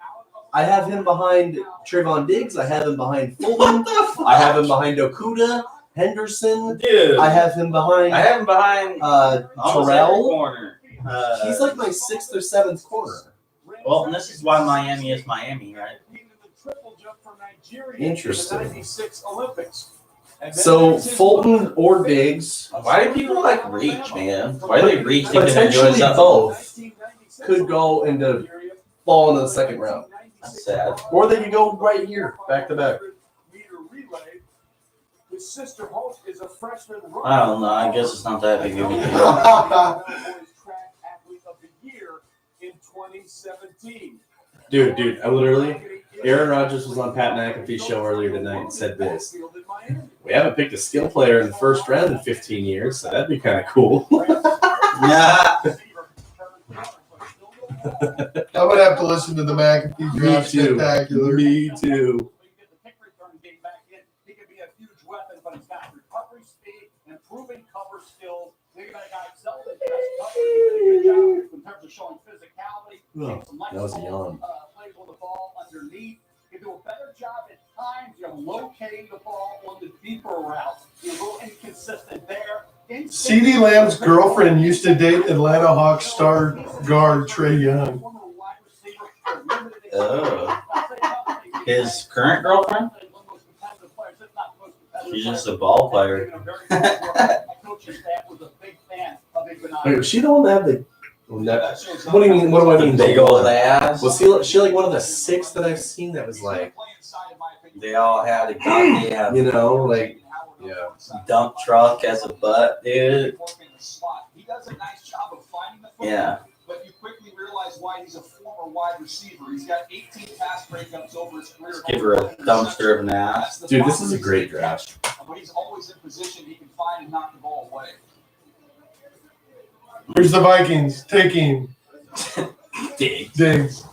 I have him behind Trayvon Diggs. I have him behind Fulton. I have him behind Okudah, Henderson. Dude. I have him behind. Terrell. Corner. He's like my 6th or 7th corner. Well, and this is why Miami is Miami, right? Interesting. 96 Olympics. So Fulton or Diggs. Why do people like reach, man? Why do they reach thinking they're doing Potentially something? both could go into fall into the 2nd round. That's sad. Or they could go right here, back to back. His sister Holt is a freshman. I don't know. I guess it's not that big of a deal. Athlete of the year in 2017. Dude, I literally, Aaron Rodgers was on Pat McAfee's show earlier tonight and said this. We haven't picked a skill player in the 1st round in 15 years, so that'd be kind of cool. Yeah. I would have to listen to the McAfee draft spectacular. Me too. improving cover skills. Think about a guy Sullivan just covered. He did a good job in terms of showing physicality. Oh, Some nice that was a yawn. plays on the ball underneath. He can do a better job at times, locating the ball on the deeper routes. He's a little inconsistent there. CeeDee Lamb's girlfriend used to date Atlanta Hawks star guard Trae Young. Oh. His current girlfriend? She's just a ball player. Wait, was she the one that had the? What do you mean? What do I mean? Big old ass. Was she like one of the 6 that I've seen that was like? They all had a goddamn, yeah, dump truck as a butt, dude. He does a nice job of finding the football, Yeah. but you quickly realize why he's a former wide receiver. He's got 18 pass breakups over his career. Give her a dumpster of an ass. Dude, this is a great draft. But he's always in position he can find and knock the ball away. Here's the Vikings taking Diggs.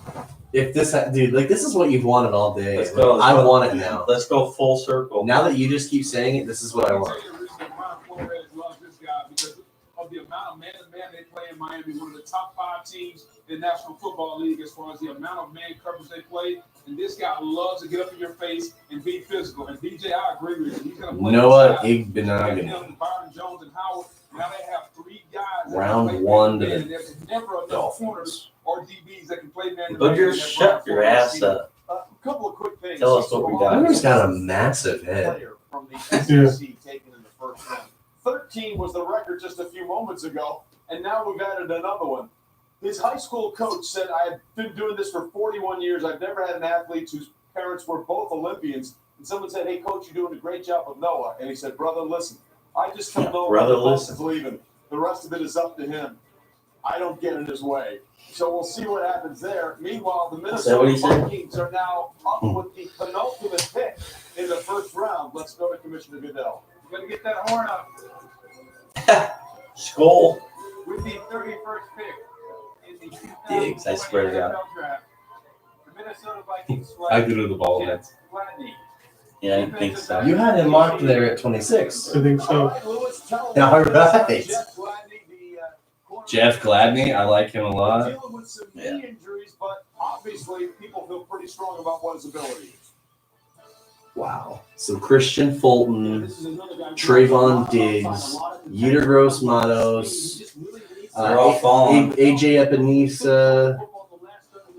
If this, dude, like this is what you've wanted all day. Let's go. I want it now. Let's go full circle. Now that you just keep saying it, this is what I want. Of the amount of man-to-man they play in Miami, one of the top 5 teams in the National Football League as far as the amount of man coverage they play. And this guy loves to get up in your face and be physical. And DJ, I agree with you. He's going to play Noah Byron Igbenogany. Jones and Howard. Now they have 3 guys. Round 1 to and the there's never enough corners or DBs that can play man-to-man. Booger, shut your ass up. A couple of quick things. Tell us what we got. Booger's got a massive head. From the SEC taken in the first round. 13 was the record just a few moments ago, and now we've added another one. His high school coach said, I've been doing this for 41 years. I've never had an athlete whose parents were both Olympians. And someone said, hey, coach, you're doing a great job with Noah. And he said, brother, listen, I just tell Noah brother, the bus listen. is leaving. The rest of it is up to him. I don't get in his way. So we'll see what happens there. Meanwhile, the Minnesota Vikings are now up with the penultimate pick in the first round. Let's go to Commissioner Goodell. You got to get that horn up. Skull. With the 31st pick in the Diggs, I swear to God. NFL draft, the Minnesota Vikings I select do the ball head. Gladney. Yeah, I didn't think so. You had him marked there at 26. I think so. All right. Jeff Gladney, I like him a lot. Dealing with some knee injuries, but obviously people feel pretty strong about what his ability is. Wow. So Christian Fulton, Trayvon Diggs, Yetur Gross-Matos, They're all falling. AJ Epinesa,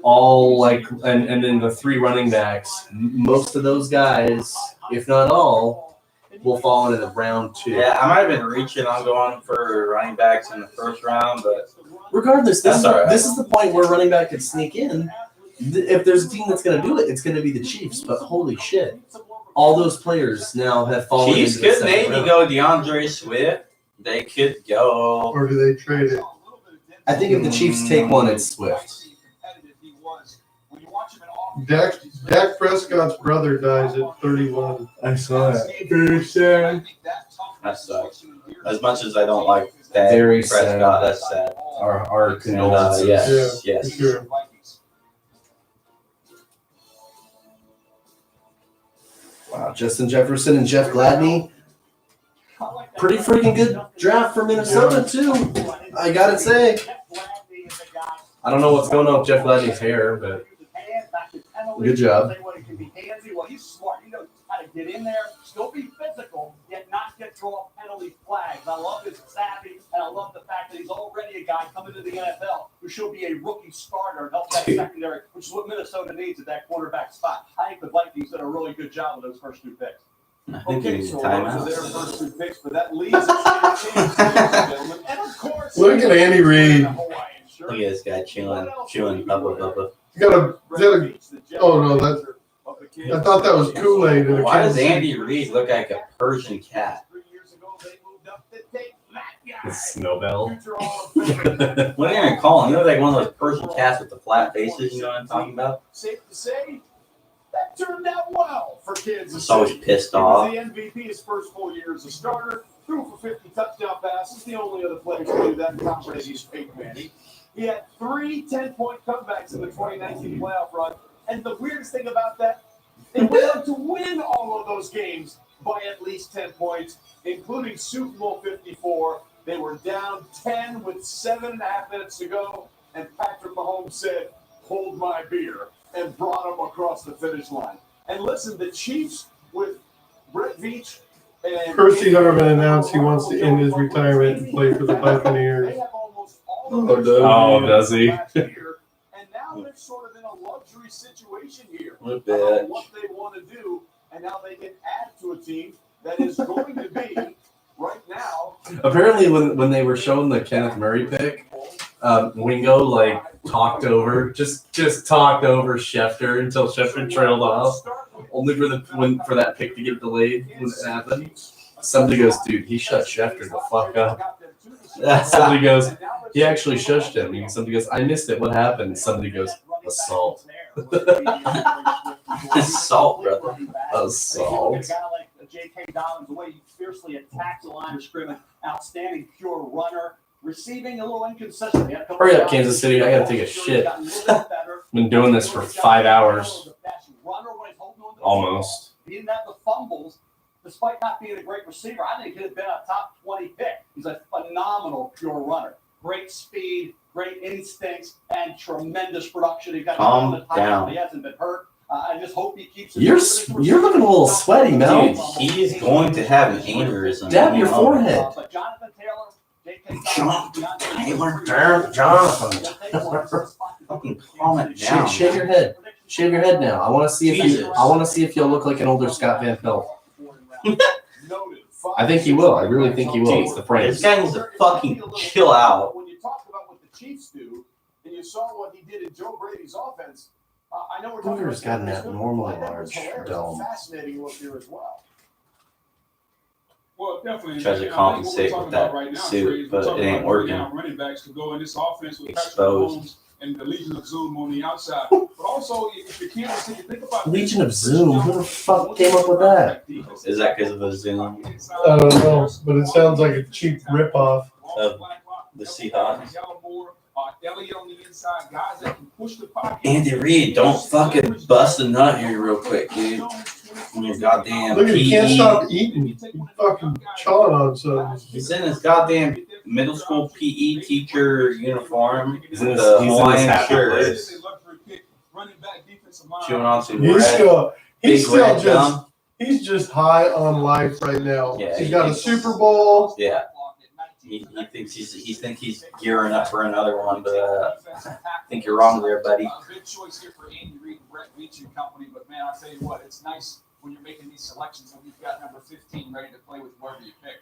all like, and then the 3 running backs. Most of those guys, if not all, will fall into round 2. Yeah, I might have been reaching on going for running backs in the first round, but regardless, this that's is the point where running back could sneak in. If there's a team that's going to do it, it's going to be the Chiefs. But holy shit, all those players now have fallen. Chiefs into the could second maybe round. go DeAndre Swift. They could go. Or do they trade it? I think if the Chiefs take one, it's Swift. Dak Prescott's brother dies at 31. I saw that. Very sad. That sucks. As much as I don't like that Very Prescott, sad. that's sad. Our condolences. Yes, Yeah, yes. for sure. Wow, Justin Jefferson and Jeff Gladney. Pretty freaking good draft for Minnesota too. I gotta say. I don't know what's going on with Jeff Gladney's hair, but good job. Well, he's smart. He knows how to get in there, still be physical, yet not get draw penalty flags. I love his savvy, and I love the fact that he's already a guy coming to the NFL who should be a rookie starter and help that secondary, which is what Minnesota needs at that quarterback spot. I think the Vikings did a really good job with those first 2 picks. I think Okay, you need so a those are timeout. their first 2 picks, but that leaves us to the gentlemen. And of course, Look at Andy Reid. Look at this guy chewing Bubba. You got a. Oh no, that's. I thought that was Kool-Aid. in a Why does can. Andy Reid look like a Persian cat? Snowbell. What are you gonna call him? He looks like one of those Persian cats with the flat faces. You know what I'm talking about? Safe to say, that turned out well for Kansas He's always City. pissed He off. was the MVP his first full year as a starter. Threw for 50 touchdown passes. The only other player to do that in Tom Brady's fake Manny. He had 3 10-point comebacks in the 2019 playoff run. And the weirdest thing about that, they went on to win all of those games by at least 10 points, including Super Bowl 54. They were down 10 with 7.5 minutes to go, and Patrick Mahomes said, "Hold my beer," and brought them across the finish line. And listen, the Chiefs with Brett Veach and Percy Harvin announced he wants to end his retirement and play for the Buccaneers. Oh, does he? And now they're sort of in a luxury situation here What about what they want to do and how they can add to a team that is going to be right now. Apparently, when they were showing the Kenneth Murray pick, Wingo like talked over Schefter until Schefter trailed off, only for that pick to get delayed when it happened. Somebody goes, "Dude, he shut Schefter the fuck up." Somebody goes, "He actually shushed him." And somebody goes, "I missed it. What happened?" Somebody goes, "Assault." Assault, brother. Assault. J.K. Dobbins, the way he fiercely attacks the line of scrimmage, outstanding pure runner, receiving a little inconsistent. Hurry up, Kansas City. I gotta take a shit. Been doing this for 5 hours. Almost. He didn't have the fumbles, despite not being a great receiver. I think he'd have been a top 20 pick. He's a phenomenal pure runner. Great speed, great instincts, and tremendous production. He got Calm down. He hasn't been hurt. I just hope he keeps it. You're looking a little sweaty, Mel. Dude, he's going to have an aneurysm. Dab your forehead. Jonathan Taylor, Jonathan. Fucking calm it down. Shave your head. Shave your head now. I want to see if you'll look like an older Scott Van Pelt. I think he will. I really think he will. It's the prank. This guy needs to fucking chill out. When you talk about what the Chiefs do, and you saw what he did in Joe Brady's offense, I know we're talking Hoover's got an about abnormally large dome. fascinating look here as well. Well, definitely. Tries to compensate with that suit, but it ain't working. Running backs to go in this offense with Patrick Exposed. Mahomes and the Legion of Zoom on the outside. But also, if you can't think about Legion of Zoom? Who the fuck came up with that? Is that because of a Zoom I don't know, but it sounds like a cheap ripoff. of the Seahawks? Elliott on the inside, guys that can push the pocket. Andy Reid, don't fucking bust a nut here real quick, dude. In your goddamn Look, he can't PE. stop eating. He fucking chawing on something. He's in his goddamn middle school PE teacher uniform. He's in his Hawaiian happy shirt. place. Chewing on some He's red, still big red gum. he's just high on life right now. Yeah, he's he got a thinks- Super Bowl. Yeah. He thinks he's gearing up for another one, but I think you're wrong there, buddy. Good choice here for Andy Reid and Brett Veach and company, but man, I'll tell you what, it's nice when you're making these selections when you've got number 15 ready to play with whoever you pick.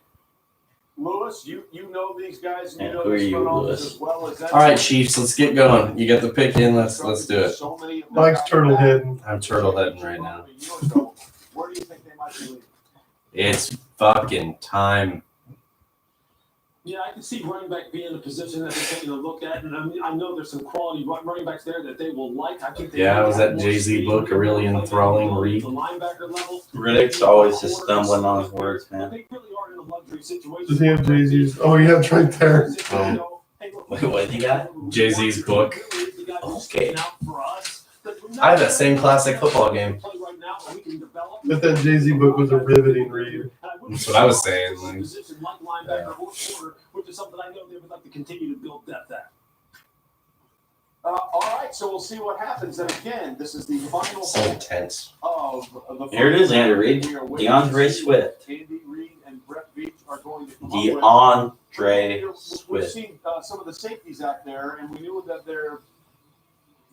Lewis, you know these guys, and you Yeah, know who are this you, front office Lewis? as well as that. All right, Chiefs, let's get going. You got the pick in. Let's do it. So many of them Mike's out turtle there. heading. I'm turtle heading right now. Where do you think they might be leading? It's fucking time. Yeah, I can see running back being a position that they're taking a look at, and I know there's some quality running backs there that they will like. I think. Yeah, was that Jay-Z book a really enthralling read? The linebacker level. Riddick's always just stumbling on his words, man. They really are in a luxury situation. Does he have Jay-Z's? Oh, yeah, it's right there. Wait, what you got? Jay-Z's book. Okay. I have that same classic football game. But that Jay-Z book was a riveting read. That's what I was saying. Like, Position like linebacker or corner, which is something I know they would like to continue to build depth at. All right, so we'll see what happens. And again, this is the final so intense. of the. Here it is, Andy Reid. DeAndre Swift. Andy Reid and Brett Veach are going to come up with. DeAndre We've Swift. seen some of the safeties out there, and we knew that they're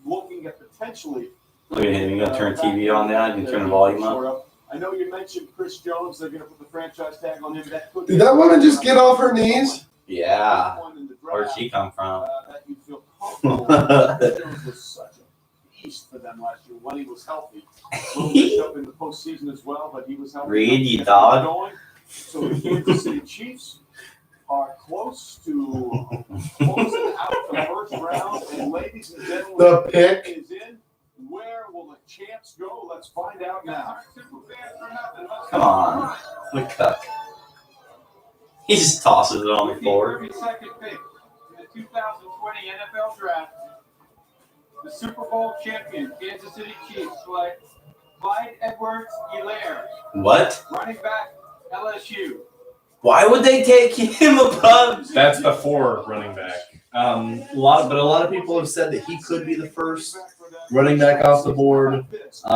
looking at potentially. Look at him. You gonna turn TV on now? You can turn the volume up. I know you mentioned Chris Jones. They're going to put the franchise tag on him. That could Did that woman just get off her knees? Yeah. Where'd she come from? That you feel comfortable. Jones was such a beast for them last year when he was healthy. A little bit up in the postseason as well, but he was healthy. Reed, you dog. Going. So the Kansas City Chiefs are close to closing out the first round. And ladies and gentlemen, The pick. is in. Where will the champs go? Let's find out now. Come on. Look cuck. He just tosses it on the floor. 32nd pick in the 2020 NFL Draft, the Super Bowl champion Kansas City Chiefs select Clyde Edwards-Helaire, What? running back, LSU. Why would they take him above? That's the 4 running back. A lot of people have said that he could be the first running back off the board. A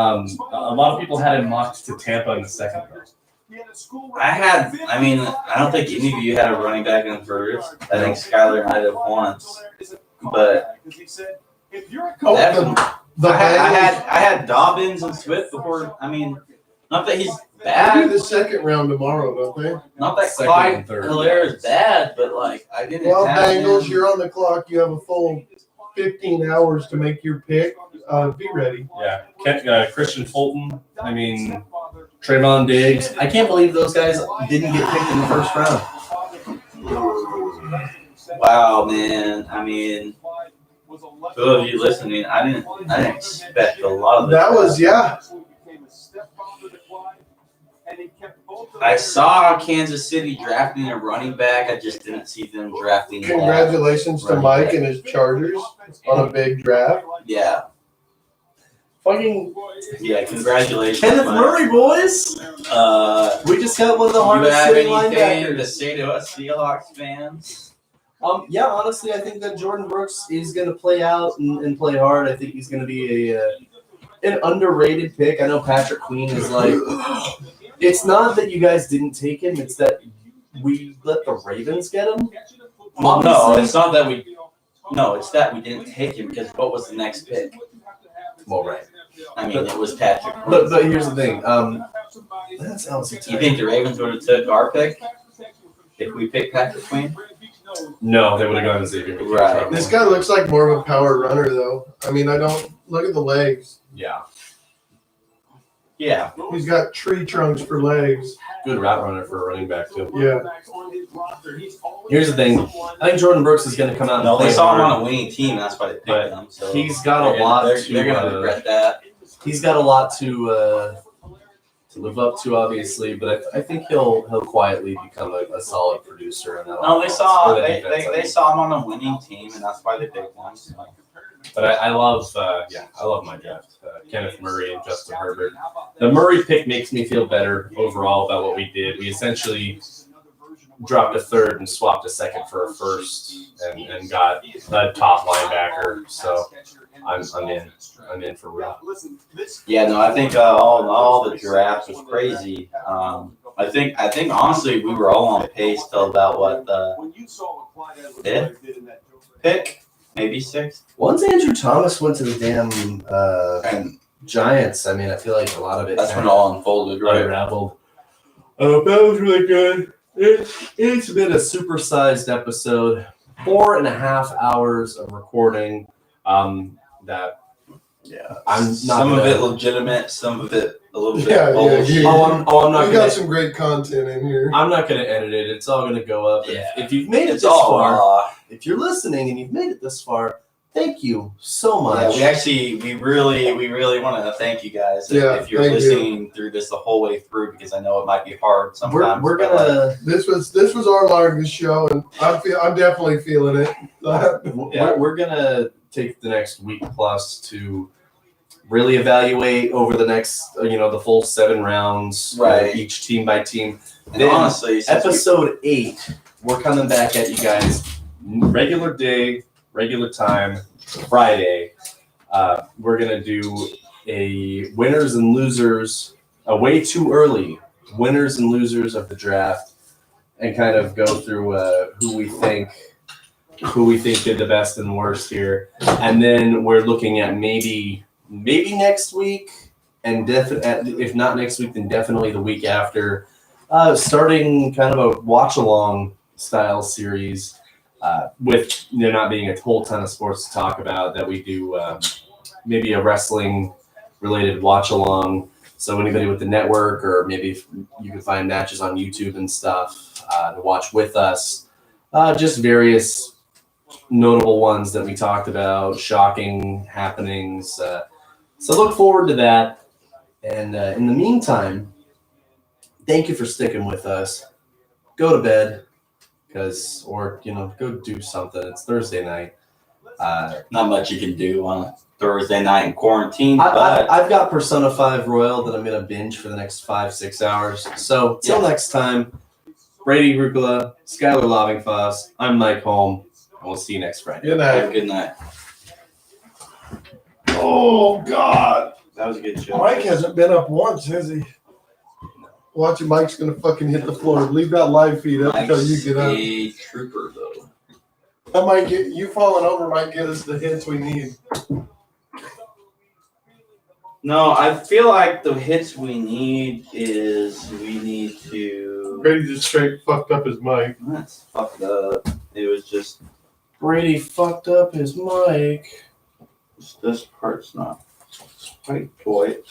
lot of people had him mocked to Tampa in the second round. I mean, I don't think any of you had a running back in the first. I think Skyler might have once. But I had Dobbins and Swift before. I mean, not that he's They do bad. the second round tomorrow, don't they? Not that Second Clyde and third. Hilaire is bad, but like I didn't Well, have Bengals, him. you're on the clock. You have a full 15 hours to make your pick. Be ready. Yeah. Christian Fulton. I mean, Trayvon Diggs. I can't believe those guys didn't get picked in the first round. Wow, man. I mean, for those of you listening, I didn't expect a lot of this. That was, yeah. I saw Kansas City drafting a running back. I just didn't see them drafting. Congratulations to running Mike back. and his Chargers on a big draft. Yeah. Fucking Yeah, congratulations. Kenneth Mike. Murray, boys. We just got one of the you hardest have hitting anything linebackers. to say to us Seahawks fans? Yeah, honestly, I think that Jordan Brooks is going to play out and play hard. I think he's going to be an underrated pick. I know Patrick Queen is like, it's not that you guys didn't take him; it's that we let the Ravens get him. Well, no, Obviously. it's not that we. No, it's that we didn't take him because what was the next pick? Well, right. I mean, it was Patrick. But here's the thing. That's You think the Ravens would have took our pick if we picked Patrick Queen? no, they would have gone to Xavier. Right. This guy looks like more of a power runner, though. I mean, I don't look at the legs. Yeah. Yeah. He's got tree trunks for legs. Good route runner for a running back, too. Yeah. Here's the thing. I think Jordan Brooks is going to come out. No, and they play saw him hard. on a winning team. That's why they picked But him. So he's got a lot to. They're gonna regret that. He's got a lot to live up to, obviously, but I think he'll quietly become a solid producer. In that No, offense. they Or the defense, I they mean. saw him on a winning team, and that's why they picked him. So. But I love my draft. Kenneth Murray and Justin Herbert. The Murray pick makes me feel better overall about what we did. We essentially dropped a third and swapped a second for a first and got a top linebacker. So I'm in for real. Yeah, no, I think all the drafts was crazy. I think honestly we were all on pace till about what the fifth pick, maybe sixth. Once Andrew Thomas went to the damn Giants, I mean, I feel like a lot of it. That's when it all unfolded, right? Unraveled. That was really good. It's been a supersized episode. 4.5 hours of recording. That I'm not. Some of it legitimate, some of it a little bit Yeah, bullshit. I'm not. We got some great content in here. I'm not going to edit it. It's all going to go up. Yeah. If you've made it It's this all far, raw. if you're listening and you've made it this far, thank you so much. Yeah, we really want to thank you guys if you're thank you. listening through this the whole way through, because I know it might be hard sometimes. We're but, gonna. This was our largest show, and I'm definitely feeling it. We're gonna take the next week plus to really evaluate over the next, the full 7 rounds, Right. Each team by team. And Then honestly, since episode 8, we're coming back at you guys. Regular day, regular time, Friday. We're gonna do a winners and losers, a way too early winners and losers of the draft, and kind of go through who we think did the best and worst here. And then we're looking at maybe next week, and if not next week, then definitely the week after, starting kind of a watch along style series. With there not being a whole ton of sports to talk about, that we do maybe a wrestling related watch along. So anybody with the network, or maybe if you can find matches on YouTube and stuff to watch with us. Just various notable ones that we talked about, shocking happenings. So look forward to that. And in the meantime, thank you for sticking with us. Go to bed. Go do something. It's Thursday night. Not much you can do on a Thursday night in quarantine, but I've got Persona 5 Royal that I'm going to binge for the next 5-6 hours. So, till next time, Brady Rucola, Skylar Lovingfoss, I'm Mike Holm, and we'll see you next Friday. Good night. Have a good night. Oh, God. That was a good show. Mike hasn't been up once, has he? Watch it, Mike's going to fucking hit the floor. Leave that live feed up until you get up. a trooper, though. That might get you falling over might get us the hits we need. No, I feel like the hits we need is we need to. Brady just straight fucked up his mic. That's fucked up. It was just. Brady fucked up his mic. This part's not quite.